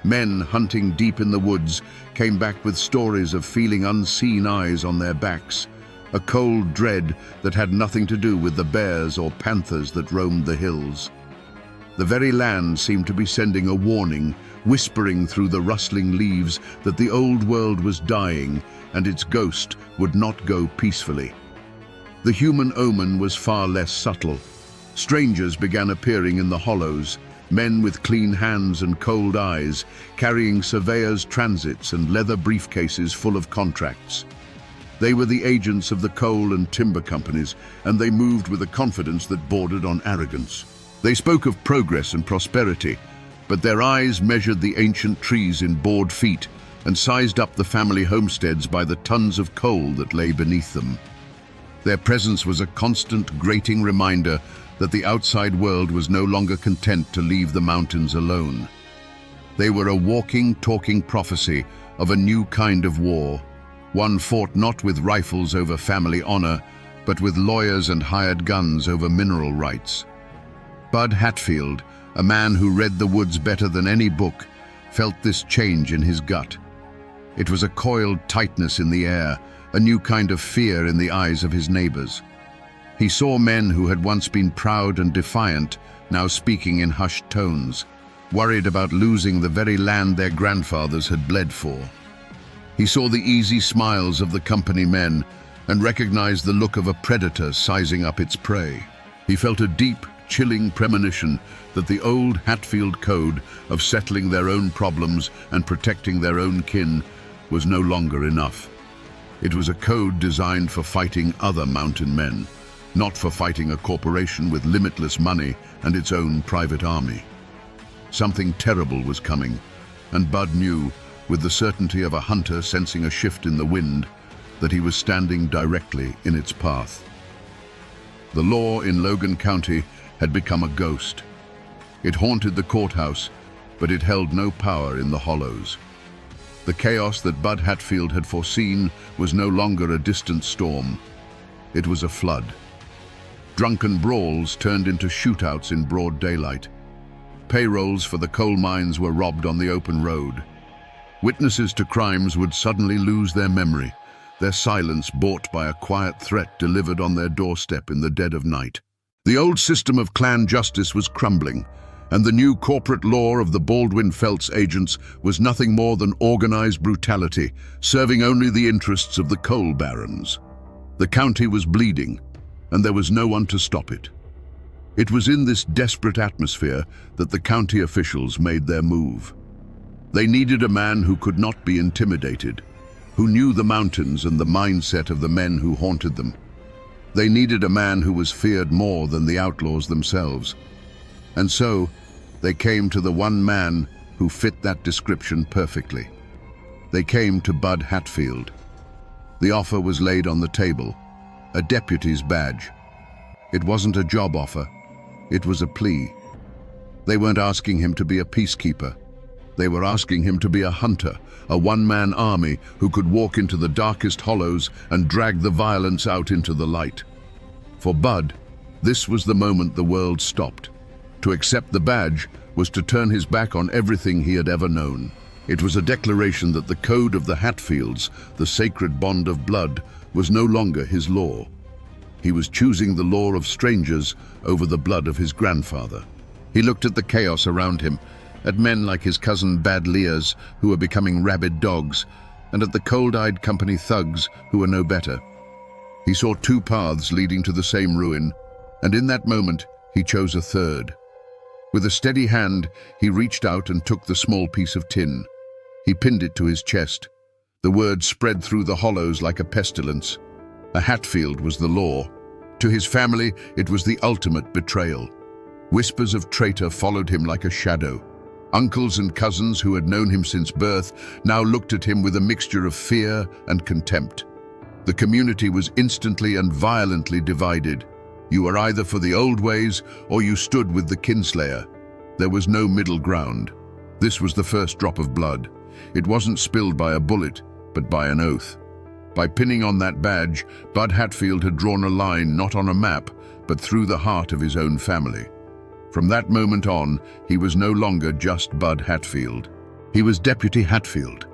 Men hunting deep in the woods came back with stories of feeling unseen eyes on their backs, a cold dread that had nothing to do with the bears or panthers that roamed the hills. The very land seemed to be sending a warning, whispering through the rustling leaves that the old world was dying and its ghost would not go peacefully. The human omen was far less subtle. Strangers began appearing in the hollows, men with clean hands and cold eyes, carrying surveyors' transits and leather briefcases full of contracts. They were the agents of the coal and timber companies, and they moved with a confidence that bordered on arrogance. They spoke of progress and prosperity, but their eyes measured the ancient trees in board feet and sized up the family homesteads by the tons of coal that lay beneath them. Their presence was a constant, grating reminder that the outside world was no longer content to leave the mountains alone. They were a walking, talking prophecy of a new kind of war, one fought not with rifles over family honor, but with lawyers and hired guns over mineral rights. Bud Hatfield, a man who read the woods better than any book, felt this change in his gut. It was a coiled tightness in the air, a new kind of fear in the eyes of his neighbors. He saw men who had once been proud and defiant, now speaking in hushed tones, worried about losing the very land their grandfathers had bled for. He saw the easy smiles of the company men and recognized the look of a predator sizing up its prey. He felt a deep, chilling premonition that the old Hatfield code of settling their own problems and protecting their own kin was no longer enough. It was a code designed for fighting other mountain men, not for fighting a corporation with limitless money and its own private army. Something terrible was coming, and Bud knew, with the certainty of a hunter sensing a shift in the wind, that he was standing directly in its path. The law in Logan County had become a ghost. It haunted the courthouse, but it held no power in the hollows. The chaos that Bud Hatfield had foreseen was no longer a distant storm. It was a flood. Drunken brawls turned into shootouts in broad daylight. Payrolls for the coal mines were robbed on the open road. Witnesses to crimes would suddenly lose their memory, their silence bought by a quiet threat delivered on their doorstep in the dead of night. The old system of clan justice was crumbling, and the new corporate law of the Baldwin-Felts agents was nothing more than organized brutality, serving only the interests of the coal barons. The county was bleeding, and there was no one to stop it. It was in this desperate atmosphere that the county officials made their move. They needed a man who could not be intimidated, who knew the mountains and the mindset of the men who haunted them. They needed a man who was feared more than the outlaws themselves. And so, they came to the one man who fit that description perfectly. They came to Bud Hatfield. The offer was laid on the table, a deputy's badge. It wasn't a job offer, it was a plea. They weren't asking him to be a peacekeeper. They were asking him to be a hunter, a one-man army who could walk into the darkest hollows and drag the violence out into the light. For Bud, this was the moment the world stopped. To accept the badge was to turn his back on everything he had ever known. It was a declaration that the code of the Hatfields, the sacred bond of blood, was no longer his law. He was choosing the law of strangers over the blood of his grandfather. He looked at the chaos around him, at men like his cousin Bad Lears, who were becoming rabid dogs, and at the cold-eyed company thugs who were no better. He saw two paths leading to the same ruin, and in that moment he chose a third. With a steady hand, he reached out and took the small piece of tin. He pinned it to his chest. The word spread through the hollows like a pestilence. A Hatfield was the law. To his family, it was the ultimate betrayal. Whispers of traitor followed him like a shadow. Uncles and cousins who had known him since birth now looked at him with a mixture of fear and contempt. The community was instantly and violently divided. You were either for the old ways or you stood with the kinslayer. There was no middle ground. This was the first drop of blood. It wasn't spilled by a bullet, but by an oath. By pinning on that badge, Bud Hatfield had drawn a line not on a map, but through the heart of his own family. From that moment on, he was no longer just Bud Hatfield. He was Deputy Hatfield.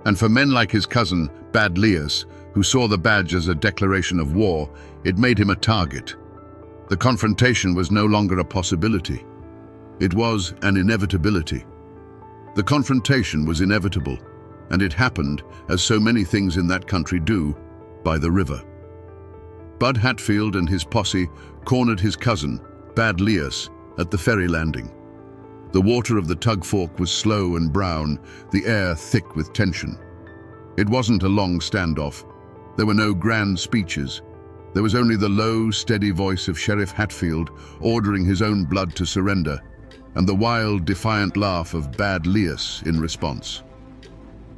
And for men like his cousin, Bad Lears, who saw the badge as a declaration of war, it made him a target. The confrontation was no longer a possibility. It was an inevitability. The confrontation was inevitable, and it happened, as so many things in that country do, by the river. Bud Hatfield and his posse cornered his cousin, Bad Lears, at the ferry landing. The water of the tug fork was slow and brown, the air thick with tension. It wasn't a long standoff. There were no grand speeches. There was only the low, steady voice of Sheriff Hatfield ordering his own blood to surrender, and the wild, defiant laugh of Bad Lears in response.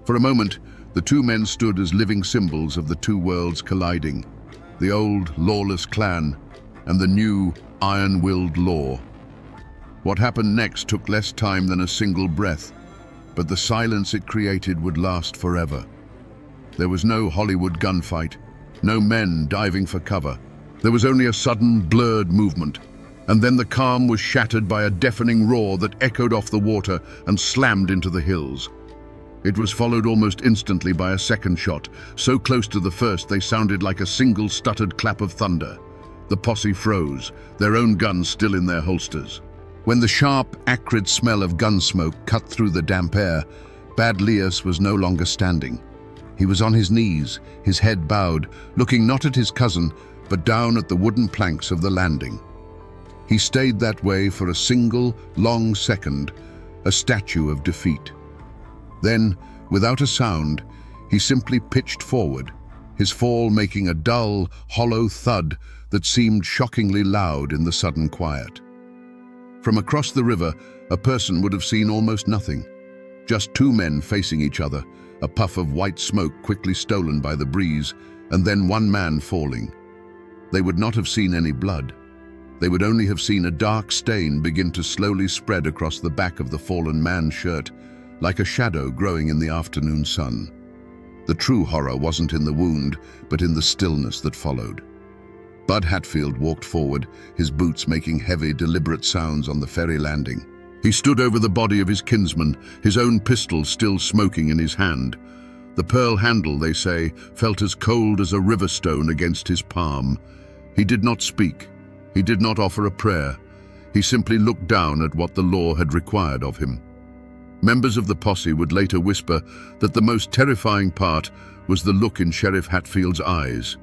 For a moment, the two men stood as living symbols of the two worlds colliding, the old, lawless clan and the new, iron-willed law. What happened next took less time than a single breath, but the silence it created would last forever. There was no Hollywood gunfight, no men diving for cover. There was only a sudden, blurred movement, and then the calm was shattered by a deafening roar that echoed off the water and slammed into the hills. It was followed almost instantly by a second shot, so close to the first they sounded like a single stuttered clap of thunder. The posse froze, their own guns still in their holsters. When the sharp, acrid smell of gun smoke cut through the damp air, Bad Lears was no longer standing. He was on his knees, his head bowed, looking not at his cousin, but down at the wooden planks of the landing. He stayed that way for a single, long second, a statue of defeat. Then, without a sound, he simply pitched forward, his fall making a dull, hollow thud that seemed shockingly loud in the sudden quiet. From across the river, a person would have seen almost nothing. Just two men facing each other, a puff of white smoke quickly stolen by the breeze, and then one man falling. They would not have seen any blood. They would only have seen a dark stain begin to slowly spread across the back of the fallen man's shirt, like a shadow growing in the afternoon sun. The true horror wasn't in the wound, but in the stillness that followed. Bud Hatfield walked forward, his boots making heavy, deliberate sounds on the ferry landing. He stood over the body of his kinsman, his own pistol still smoking in his hand. The pearl handle, they say, felt as cold as a river stone against his palm. He did not speak. He did not offer a prayer. He simply looked down at what the law had required of him. Members of the posse would later whisper that the most terrifying part was the look in Sheriff Hatfield's eyes.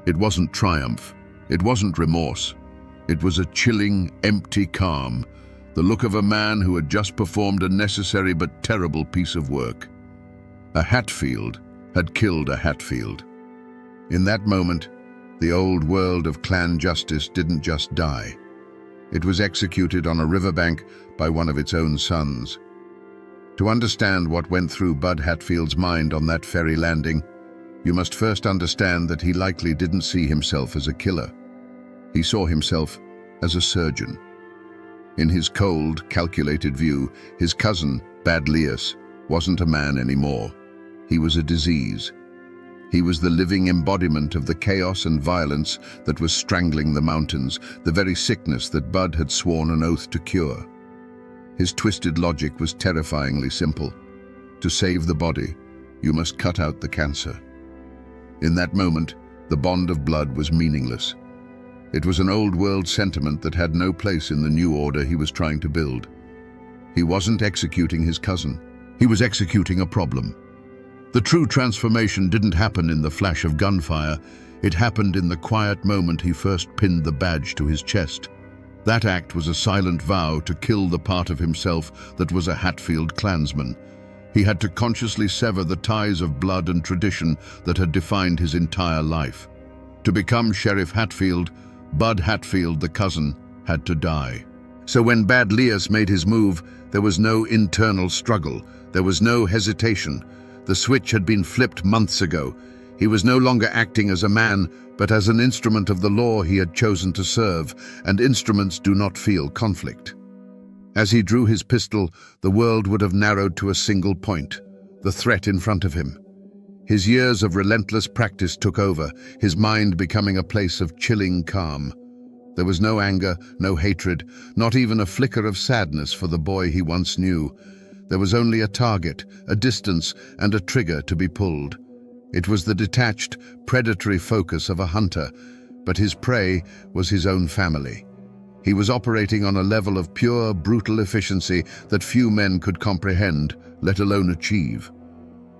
It wasn't triumph. It wasn't remorse. It was a chilling, empty calm, the look of a man who had just performed a necessary but terrible piece of work. A Hatfield had killed a Hatfield. In that moment, the old world of clan justice didn't just die. It was executed on a riverbank by one of its own sons. To understand what went through Bud Hatfield's mind on that ferry landing, you must first understand that he likely didn't see himself as a killer. He saw himself as a surgeon. In his cold, calculated view, his cousin, Bad Lias, wasn't a man anymore. He was a disease. He was the living embodiment of the chaos and violence that was strangling the mountains, the very sickness that Bud had sworn an oath to cure. His twisted logic was terrifyingly simple. To save the body, you must cut out the cancer. In that moment, the bond of blood was meaningless. It was an old-world sentiment that had no place in the new order he was trying to build. He wasn't executing his cousin. He was executing a problem. The true transformation didn't happen in the flash of gunfire. It happened in the quiet moment he first pinned the badge to his chest. That act was a silent vow to kill the part of himself that was a Hatfield clansman. He had to consciously sever the ties of blood and tradition that had defined his entire life. To become Sheriff Hatfield, Bud Hatfield, the cousin, had to die. So when Bad Lias made his move, there was no internal struggle. There was no hesitation. The switch had been flipped months ago. He was no longer acting as a man, but as an instrument of the law he had chosen to serve, and instruments do not feel conflict. As he drew his pistol, the world would have narrowed to a single point, the threat in front of him. His years of relentless practice took over, his mind becoming a place of chilling calm. There was no anger, no hatred, not even a flicker of sadness for the boy he once knew. There was only a target, a distance, and a trigger to be pulled. It was the detached, predatory focus of a hunter, but his prey was his own family. He was operating on a level of pure, brutal efficiency that few men could comprehend, let alone achieve.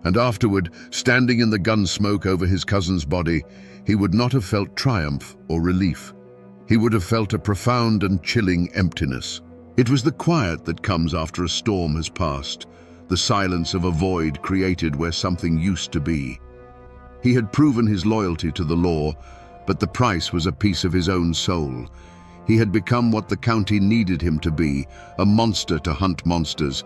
And afterward, standing in the gun smoke over his cousin's body, he would not have felt triumph or relief. He would have felt a profound and chilling emptiness. It was the quiet that comes after a storm has passed, the silence of a void created where something used to be. He had proven his loyalty to the law, but the price was a piece of his own soul. He had become what the county needed him to be, a monster to hunt monsters,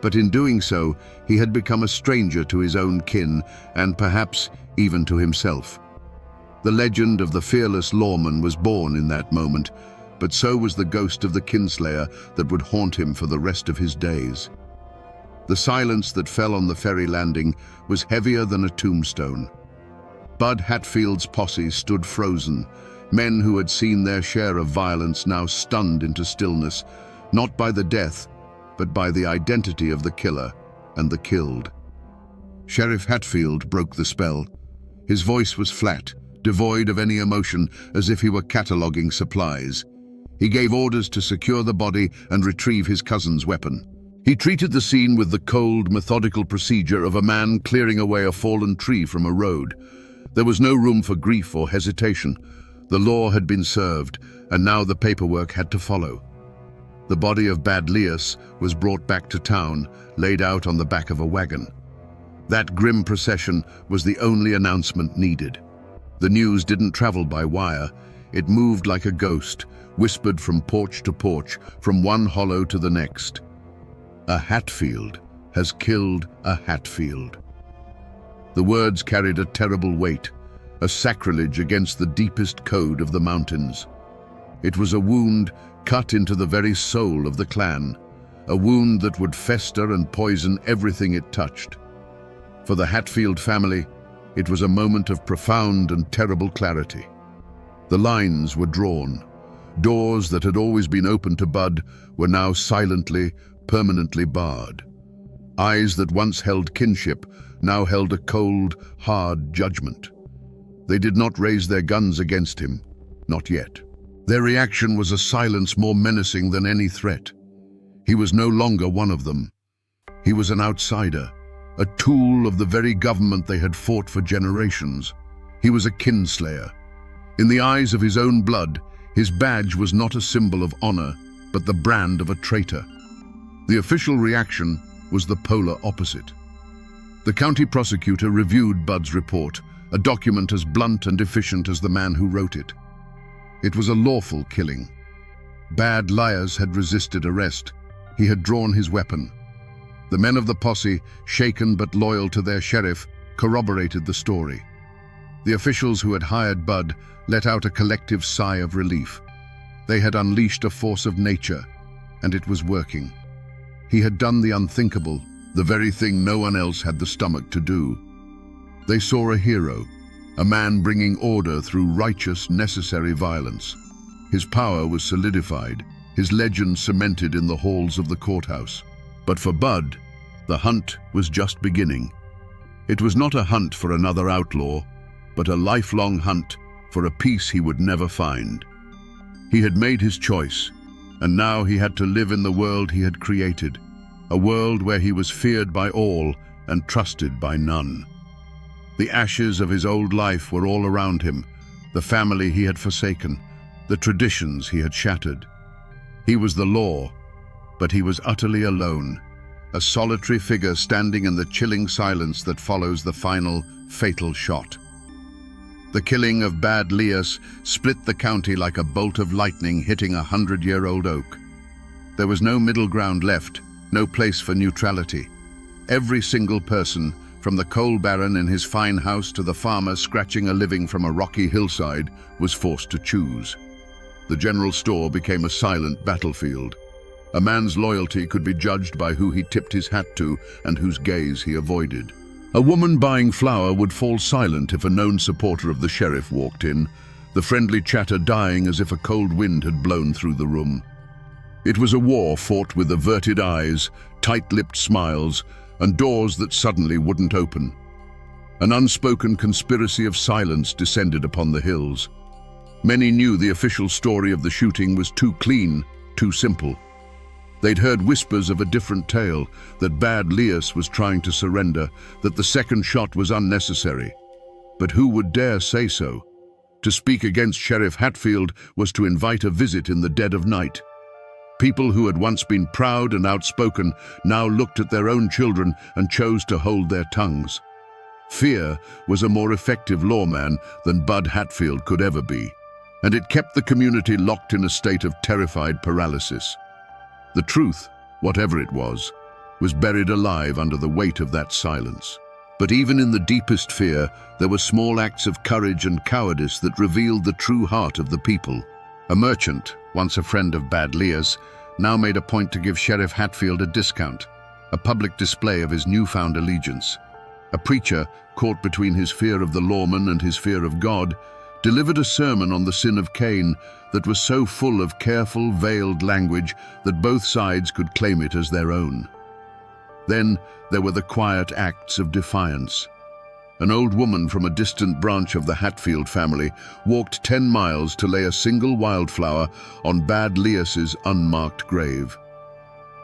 but in doing so, he had become a stranger to his own kin, and perhaps even to himself. The legend of the fearless lawman was born in that moment, but so was the ghost of the kinslayer that would haunt him for the rest of his days. The silence that fell on the ferry landing was heavier than a tombstone. Bud Hatfield's posse stood frozen, men who had seen their share of violence now stunned into stillness, not by the death, but by the identity of the killer and the killed. Sheriff Hatfield broke the spell. His voice was flat, devoid of any emotion, as if he were cataloging supplies. He gave orders to secure the body and retrieve his cousin's weapon. He treated the scene with the cold, methodical procedure of a man clearing away a fallen tree from a road. There was no room for grief or hesitation. The law had been served, and now the paperwork had to follow. The body of Bad Lias was brought back to town, laid out on the back of a wagon. That grim procession was the only announcement needed. The news didn't travel by wire. It moved like a ghost, whispered from porch to porch, from one hollow to the next. A Hatfield has killed a Hatfield. The words carried a terrible weight, a sacrilege against the deepest code of the mountains. It was a wound cut into the very soul of the clan, a wound that would fester and poison everything it touched. For the Hatfield family, it was a moment of profound and terrible clarity. The lines were drawn. Doors that had always been open to Bud were now silently, permanently barred. Eyes that once held kinship now held a cold, hard judgment. They did not raise their guns against him, not yet. Their reaction was a silence more menacing than any threat. He was no longer one of them. He was an outsider, a tool of the very government they had fought for generations. He was a kinslayer. In the eyes of his own blood, his badge was not a symbol of honor, but the brand of a traitor. The official reaction was the polar opposite. The county prosecutor reviewed Bud's report, a document as blunt and efficient as the man who wrote it. It was a lawful killing. Bad Lias had resisted arrest. He had drawn his weapon. The men of the posse, shaken but loyal to their sheriff, corroborated the story. The officials who had hired Bud let out a collective sigh of relief. They had unleashed a force of nature, And it was working. He had done the unthinkable, the very thing no one else had the stomach to do. They saw a hero, a man bringing order through righteous, necessary violence. His power was solidified, his legend cemented in the halls of the courthouse. But for Bud, the hunt was just beginning. It was not a hunt for another outlaw, but a lifelong hunt for a peace he would never find. He had made his choice, and now he had to live in the world he had created, a world where he was feared by all and trusted by none. The ashes of his old life were all around him, the family he had forsaken, the traditions he had shattered. He was the law, but he was utterly alone, a solitary figure standing in the chilling silence that follows the final, fatal shot. The killing of Bad Lias split the county like a bolt of lightning hitting a 100-year-old oak. There was no middle ground left, no place for neutrality. Every single person, from the coal baron in his fine house to the farmer scratching a living from a rocky hillside, was forced to choose. The general store became a silent battlefield. A man's loyalty could be judged by who he tipped his hat to and whose gaze he avoided. A woman buying flour would fall silent if a known supporter of the sheriff walked in, the friendly chatter dying as if a cold wind had blown through the room. It was a war fought with averted eyes, tight-lipped smiles, and doors that suddenly wouldn't open. An unspoken conspiracy of silence descended upon the hills. Many knew the official story of the shooting was too clean, too simple. They'd heard whispers of a different tale, that Bad Lias was trying to surrender, that the second shot was unnecessary. But who would dare say so? To speak against Sheriff Hatfield was to invite a visit in the dead of night. People who had once been proud and outspoken now looked at their own children and chose to hold their tongues. Fear was a more effective lawman than Bud Hatfield could ever be, and it kept the community locked in a state of terrified paralysis. The truth, whatever it was buried alive under the weight of that silence. But even in the deepest fear, there were small acts of courage and cowardice that revealed the true heart of the people. A merchant, once a friend of Bad Lias, now made a point to give Sheriff Hatfield a discount, a public display of his newfound allegiance. A preacher, caught between his fear of the lawman and his fear of God, delivered a sermon on the sin of Cain that was so full of careful, veiled language that both sides could claim it as their own. Then there were the quiet acts of defiance. An old woman from a distant branch of the Hatfield family walked 10 miles to lay a single wildflower on Bad Lias's unmarked grave.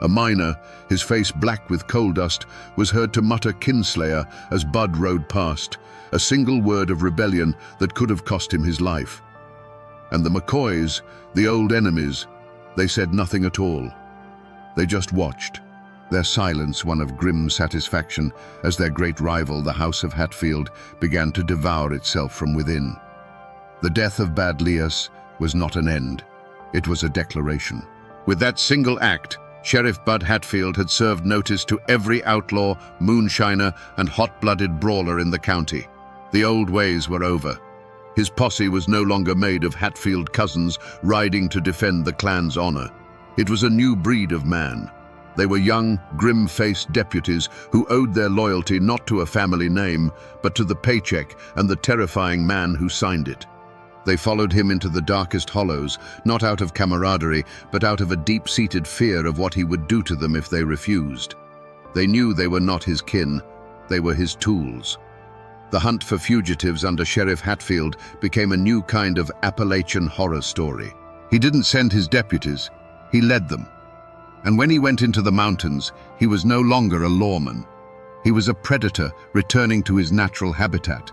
A miner, his face black with coal dust, was heard to mutter "Kinslayer" as Bud rode past, a single word of rebellion that could have cost him his life. And the McCoys, the old enemies, they said nothing at all. They just watched, their silence one of grim satisfaction as their great rival, the House of Hatfield, began to devour itself from within. The death of Bad Lias was not an end. It was a declaration. With that single act, Sheriff Bud Hatfield had served notice to every outlaw, moonshiner, and hot-blooded brawler in the county. The old ways were over. His posse was no longer made of Hatfield cousins riding to defend the clan's honor. It was a new breed of man. They were young, grim-faced deputies who owed their loyalty not to a family name, but to the paycheck and the terrifying man who signed it. They followed him into the darkest hollows, not out of camaraderie, but out of a deep-seated fear of what he would do to them if they refused. They knew they were not his kin, they were his tools. The hunt for fugitives under Sheriff Hatfield became a new kind of Appalachian horror story. He didn't send his deputies, he led them. And when he went into the mountains, he was no longer a lawman. He was a predator returning to his natural habitat.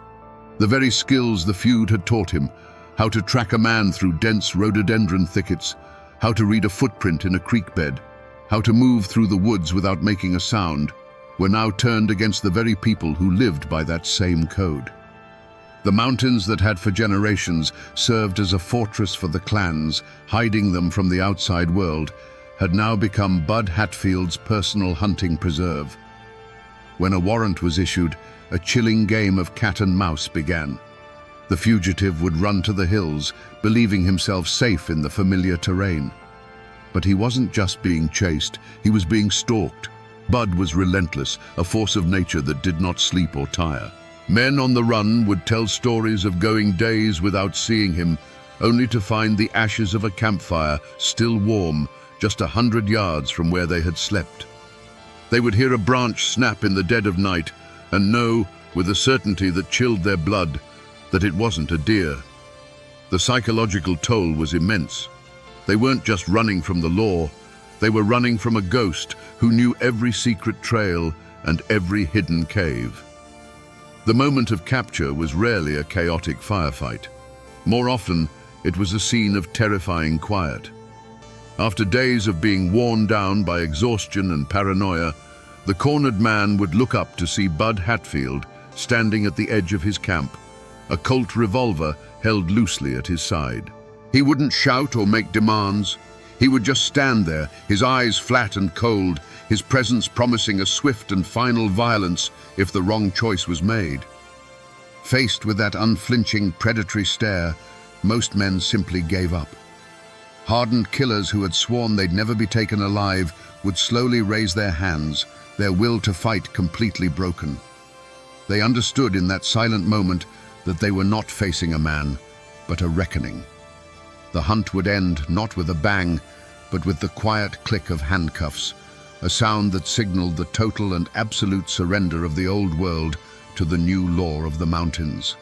The very skills the feud had taught him, how to track a man through dense rhododendron thickets, how to read a footprint in a creek bed, how to move through the woods without making a sound, were now turned against the very people who lived by that same code. The mountains that had for generations served as a fortress for the clans, hiding them from the outside world, had now become Bud Hatfield's personal hunting preserve. When a warrant was issued, a chilling game of cat and mouse began. The fugitive would run to the hills, believing himself safe in the familiar terrain. But he wasn't just being chased, he was being stalked. Bud was relentless, a force of nature that did not sleep or tire. Men on the run would tell stories of going days without seeing him, only to find the ashes of a campfire still warm, just 100 yards from where they had slept. They would hear a branch snap in the dead of night and know, with a certainty that chilled their blood, that it wasn't a deer. The psychological toll was immense. They weren't just running from the law, they were running from a ghost who knew every secret trail and every hidden cave. The moment of capture was rarely a chaotic firefight. More often, it was a scene of terrifying quiet. After days of being worn down by exhaustion and paranoia, the cornered man would look up to see Bud Hatfield standing at the edge of his camp, a Colt revolver held loosely at his side. He wouldn't shout or make demands. He would just stand there, his eyes flat and cold, his presence promising a swift and final violence if the wrong choice was made. Faced with that unflinching, predatory stare, most men simply gave up. Hardened killers who had sworn they'd never be taken alive would slowly raise their hands, their will to fight completely broken. They understood in that silent moment that they were not facing a man, but a reckoning. The hunt would end not with a bang, but with the quiet click of handcuffs, a sound that signaled the total and absolute surrender of the old world to the new law of the mountains.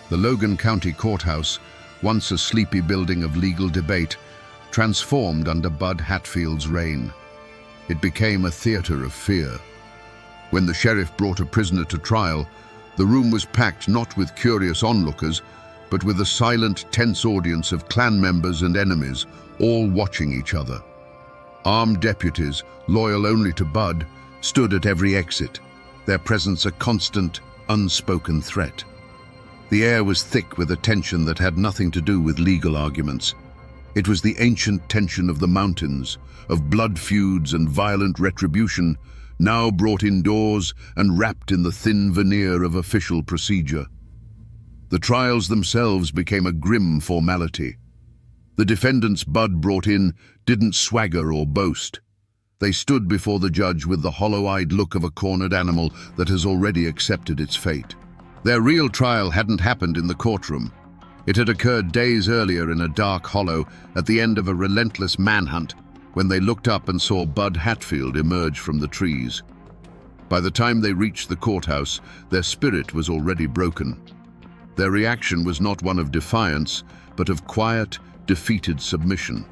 The Logan County Courthouse, once a sleepy building of legal debate, transformed under Bud Hatfield's reign. It became a theater of fear. When the sheriff brought a prisoner to trial, the room was packed not with curious onlookers, but with a silent, tense audience of clan members and enemies, all watching each other. Armed deputies, loyal only to Bud, stood at every exit, their presence a constant, unspoken threat. The air was thick with a tension that had nothing to do with legal arguments. It was the ancient tension of the mountains, of blood feuds and violent retribution, now brought indoors and wrapped in the thin veneer of official procedure. The trials themselves became a grim formality. The defendants Bud brought in didn't swagger or boast. They stood before the judge with the hollow-eyed look of a cornered animal that has already accepted its fate. Their real trial hadn't happened in the courtroom. It had occurred days earlier in a dark hollow at the end of a relentless manhunt when they looked up and saw Bud Hatfield emerge from the trees. By the time they reached the courthouse, their spirit was already broken. Their reaction was not one of defiance, but of quiet, defeated submission.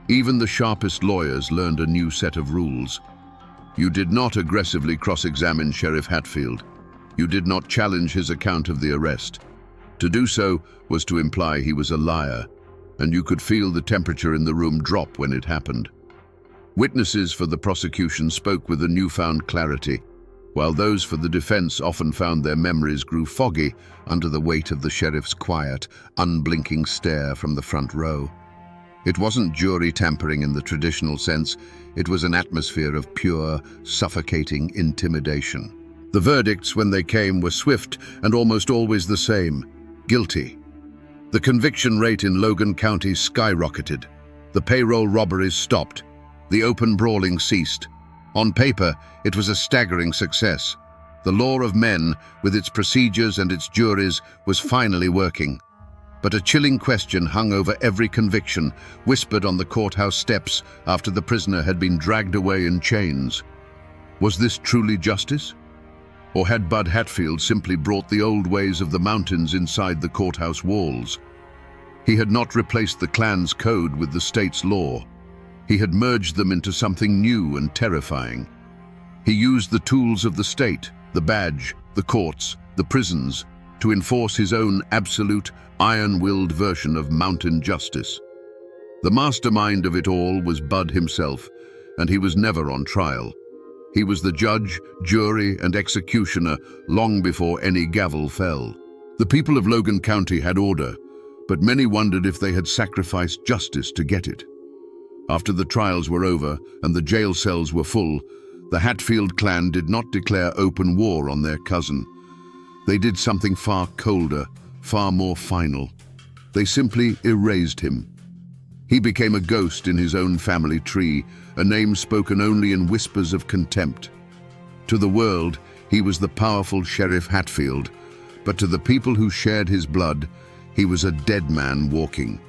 Even the sharpest lawyers learned a new set of rules. You did not aggressively cross-examine Sheriff Hatfield. You did not challenge his account of the arrest. To do so was to imply he was a liar, and you could feel the temperature in the room drop when it happened. Witnesses for the prosecution spoke with a newfound clarity, while those for the defense often found their memories grew foggy under the weight of the sheriff's quiet, unblinking stare from the front row. It wasn't jury tampering in the traditional sense, it was an atmosphere of pure, suffocating intimidation. The verdicts, when they came, were swift and almost always the same: guilty. The conviction rate in Logan County skyrocketed. The payroll robberies stopped. The open brawling ceased. On paper, it was a staggering success. The law of men, with its procedures and its juries, was finally working. But a chilling question hung over every conviction, whispered on the courthouse steps after the prisoner had been dragged away in chains. Was this truly justice? Or had Bud Hatfield simply brought the old ways of the mountains inside the courthouse walls? He had not replaced the clan's code with the state's law. He had merged them into something new and terrifying. He used the tools of the state, the badge, the courts, the prisons, to enforce his own absolute, iron-willed version of mountain justice. The mastermind of it all was Bud himself, and he was never on trial. He was the judge, jury, and executioner long before any gavel fell. The people of Logan County had order, but many wondered if they had sacrificed justice to get it. After the trials were over and the jail cells were full, the Hatfield clan did not declare open war on their cousin. They did something far colder, far more final. They simply erased him. He became a ghost in his own family tree, a name spoken only in whispers of contempt. To the world, he was the powerful Sheriff Hatfield, but to the people who shared his blood, he was a dead man walking.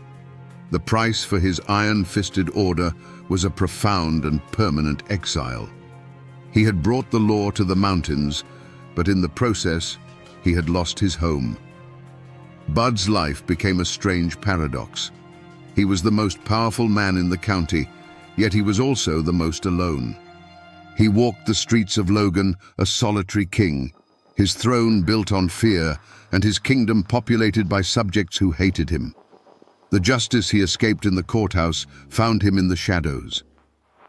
The price for his iron-fisted order was a profound and permanent exile. He had brought the law to the mountains, but in the process, he had lost his home. Bud's life became a strange paradox. He was the most powerful man in the county, yet he was also the most alone. He walked the streets of Logan, a solitary king, his throne built on fear, and his kingdom populated by subjects who hated him. The justice he escaped in the courthouse found him in the shadows.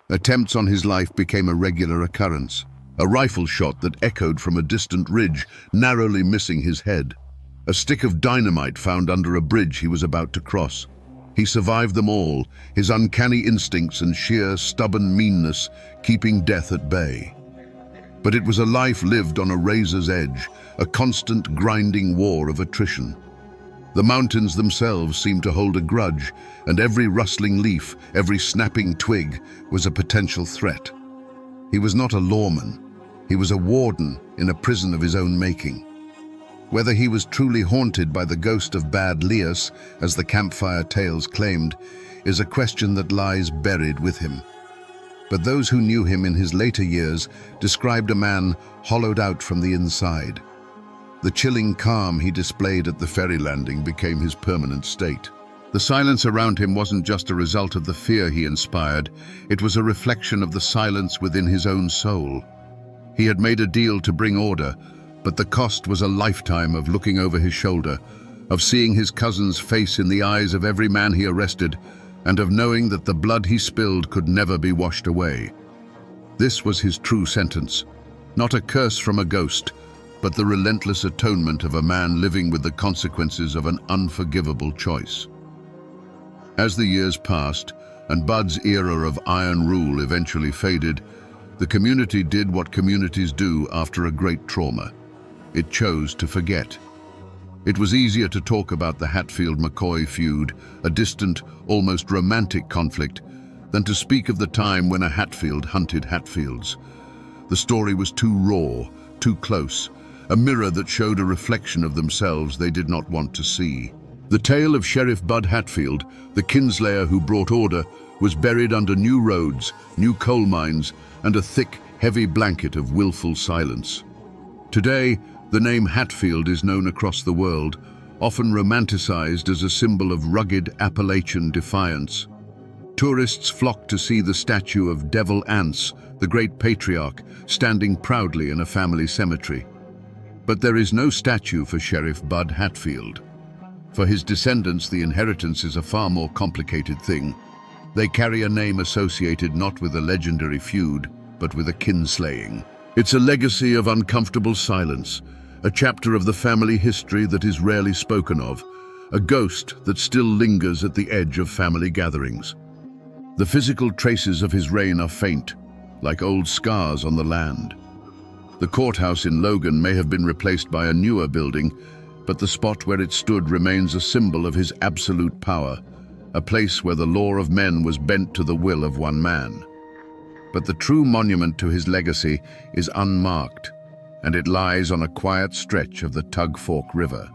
Attempts on his life became a regular occurrence. A rifle shot that echoed from a distant ridge, narrowly missing his head. A stick of dynamite found under a bridge he was about to cross. He survived them all, his uncanny instincts and sheer stubborn meanness keeping death at bay. But it was a life lived on a razor's edge, a constant grinding war of attrition. The mountains themselves seemed to hold a grudge, and every rustling leaf, every snapping twig was a potential threat. He was not a lawman. He was a warden in a prison of his own making. Whether he was truly haunted by the ghost of Bad Lias, as the campfire tales claimed, is a question that lies buried with him. But those who knew him in his later years described a man hollowed out from the inside. The chilling calm he displayed at the ferry landing became his permanent state. The silence around him wasn't just a result of the fear he inspired, it was a reflection of the silence within his own soul. He had made a deal to bring order, but the cost was a lifetime of looking over his shoulder, of seeing his cousin's face in the eyes of every man he arrested, and of knowing that the blood he spilled could never be washed away. This was his true sentence, not a curse from a ghost, but the relentless atonement of a man living with the consequences of an unforgivable choice. As the years passed, and Bud's era of iron rule eventually faded, the community did what communities do after a great trauma. It chose to forget. It was easier to talk about the Hatfield-McCoy feud, a distant, almost romantic conflict, than to speak of the time when a Hatfield hunted Hatfields. The story was too raw, too close, a mirror that showed a reflection of themselves they did not want to see. The tale of Sheriff Bud Hatfield, the kinslayer who brought order, was buried under new roads, new coal mines, and a thick, heavy blanket of willful silence. Today, the name Hatfield is known across the world, often romanticized as a symbol of rugged Appalachian defiance. Tourists flock to see the statue of Devil Anse, the great patriarch, standing proudly in a family cemetery. But there is no statue for Sheriff Bud Hatfield. For his descendants, the inheritance is a far more complicated thing. They carry a name associated not with a legendary feud, but with a kinslaying. It's a legacy of uncomfortable silence, a chapter of the family history that is rarely spoken of, a ghost that still lingers at the edge of family gatherings. The physical traces of his reign are faint, like old scars on the land. The courthouse in Logan may have been replaced by a newer building, but the spot where it stood remains a symbol of his absolute power, a place where the law of men was bent to the will of one man. But the true monument to his legacy is unmarked, and it lies on a quiet stretch of the Tug Fork River.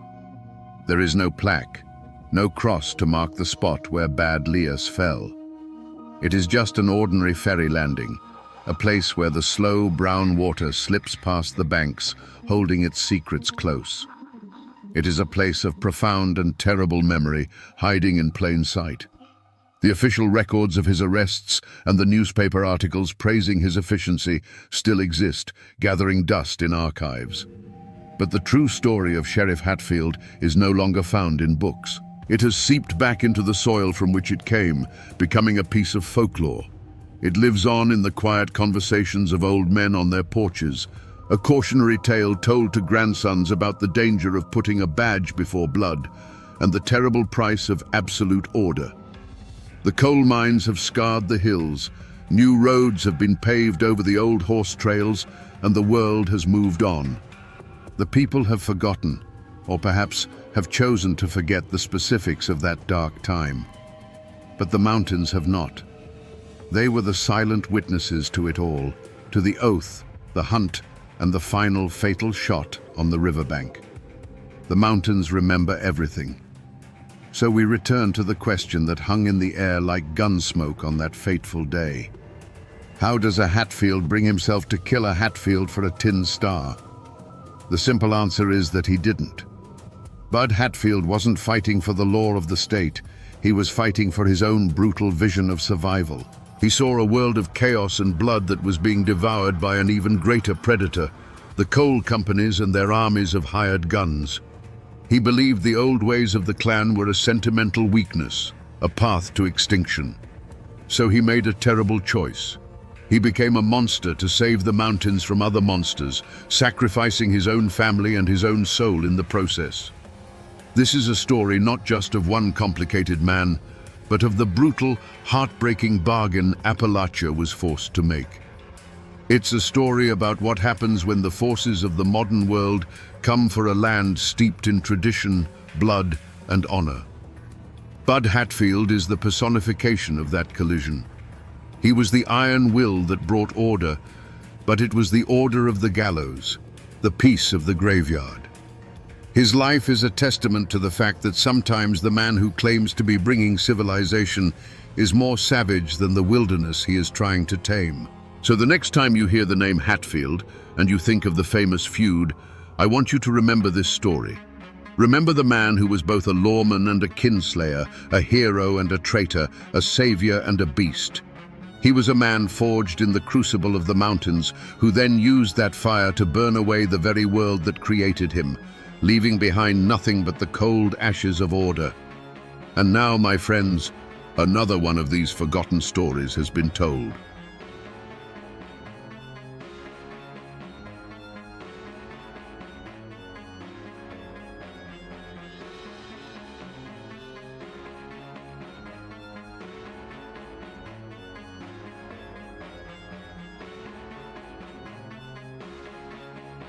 There is no plaque, no cross to mark the spot where Bad Lias fell. It is just an ordinary ferry landing, a place where the slow brown water slips past the banks, holding its secrets close. It is a place of profound and terrible memory, hiding in plain sight. The official records of his arrests and the newspaper articles praising his efficiency still exist, gathering dust in archives. But the true story of Sheriff Hatfield is no longer found in books. It has seeped back into the soil from which it came, becoming a piece of folklore. It lives on in the quiet conversations of old men on their porches, a cautionary tale told to grandsons about the danger of putting a badge before blood and the terrible price of absolute order. The coal mines have scarred the hills, new roads have been paved over the old horse trails, and the world has moved on. The people have forgotten, or perhaps have chosen to forget the specifics of that dark time. but the mountains have not. They were the silent witnesses to it all, to the oath, the hunt, and the final fatal shot on the riverbank. The mountains remember everything. So we return to the question that hung in the air like gun smoke on that fateful day. How does a Hatfield bring himself to kill a Hatfield for a tin star? The simple answer is that he didn't. Bud Hatfield wasn't fighting for the law of the state. He was fighting for his own brutal vision of survival. He saw a world of chaos and blood that was being devoured by an even greater predator, the coal companies and their armies of hired guns. He believed the old ways of the clan were a sentimental weakness, a path to extinction. So he made a terrible choice. He became a monster to save the mountains from other monsters, sacrificing his own family and his own soul in the process. This is a story not just of one complicated man, but of the brutal, heartbreaking bargain Appalachia was forced to make. It's a story about what happens when the forces of the modern world come for a land steeped in tradition, blood, and honor. Bud Hatfield is the personification of that collision. He was the iron will that brought order, but it was the order of the gallows, the peace of the graveyard. His life is a testament to the fact that sometimes the man who claims to be bringing civilization is more savage than the wilderness he is trying to tame. So the next time you hear the name Hatfield and you think of the famous feud, I want you to remember this story. Remember the man who was both a lawman and a kinslayer, a hero and a traitor, a savior and a beast. He was a man forged in the crucible of the mountains, who then used that fire to burn away the very world that created him, leaving behind nothing but the cold ashes of order. And now, my friends, another one of these forgotten stories has been told.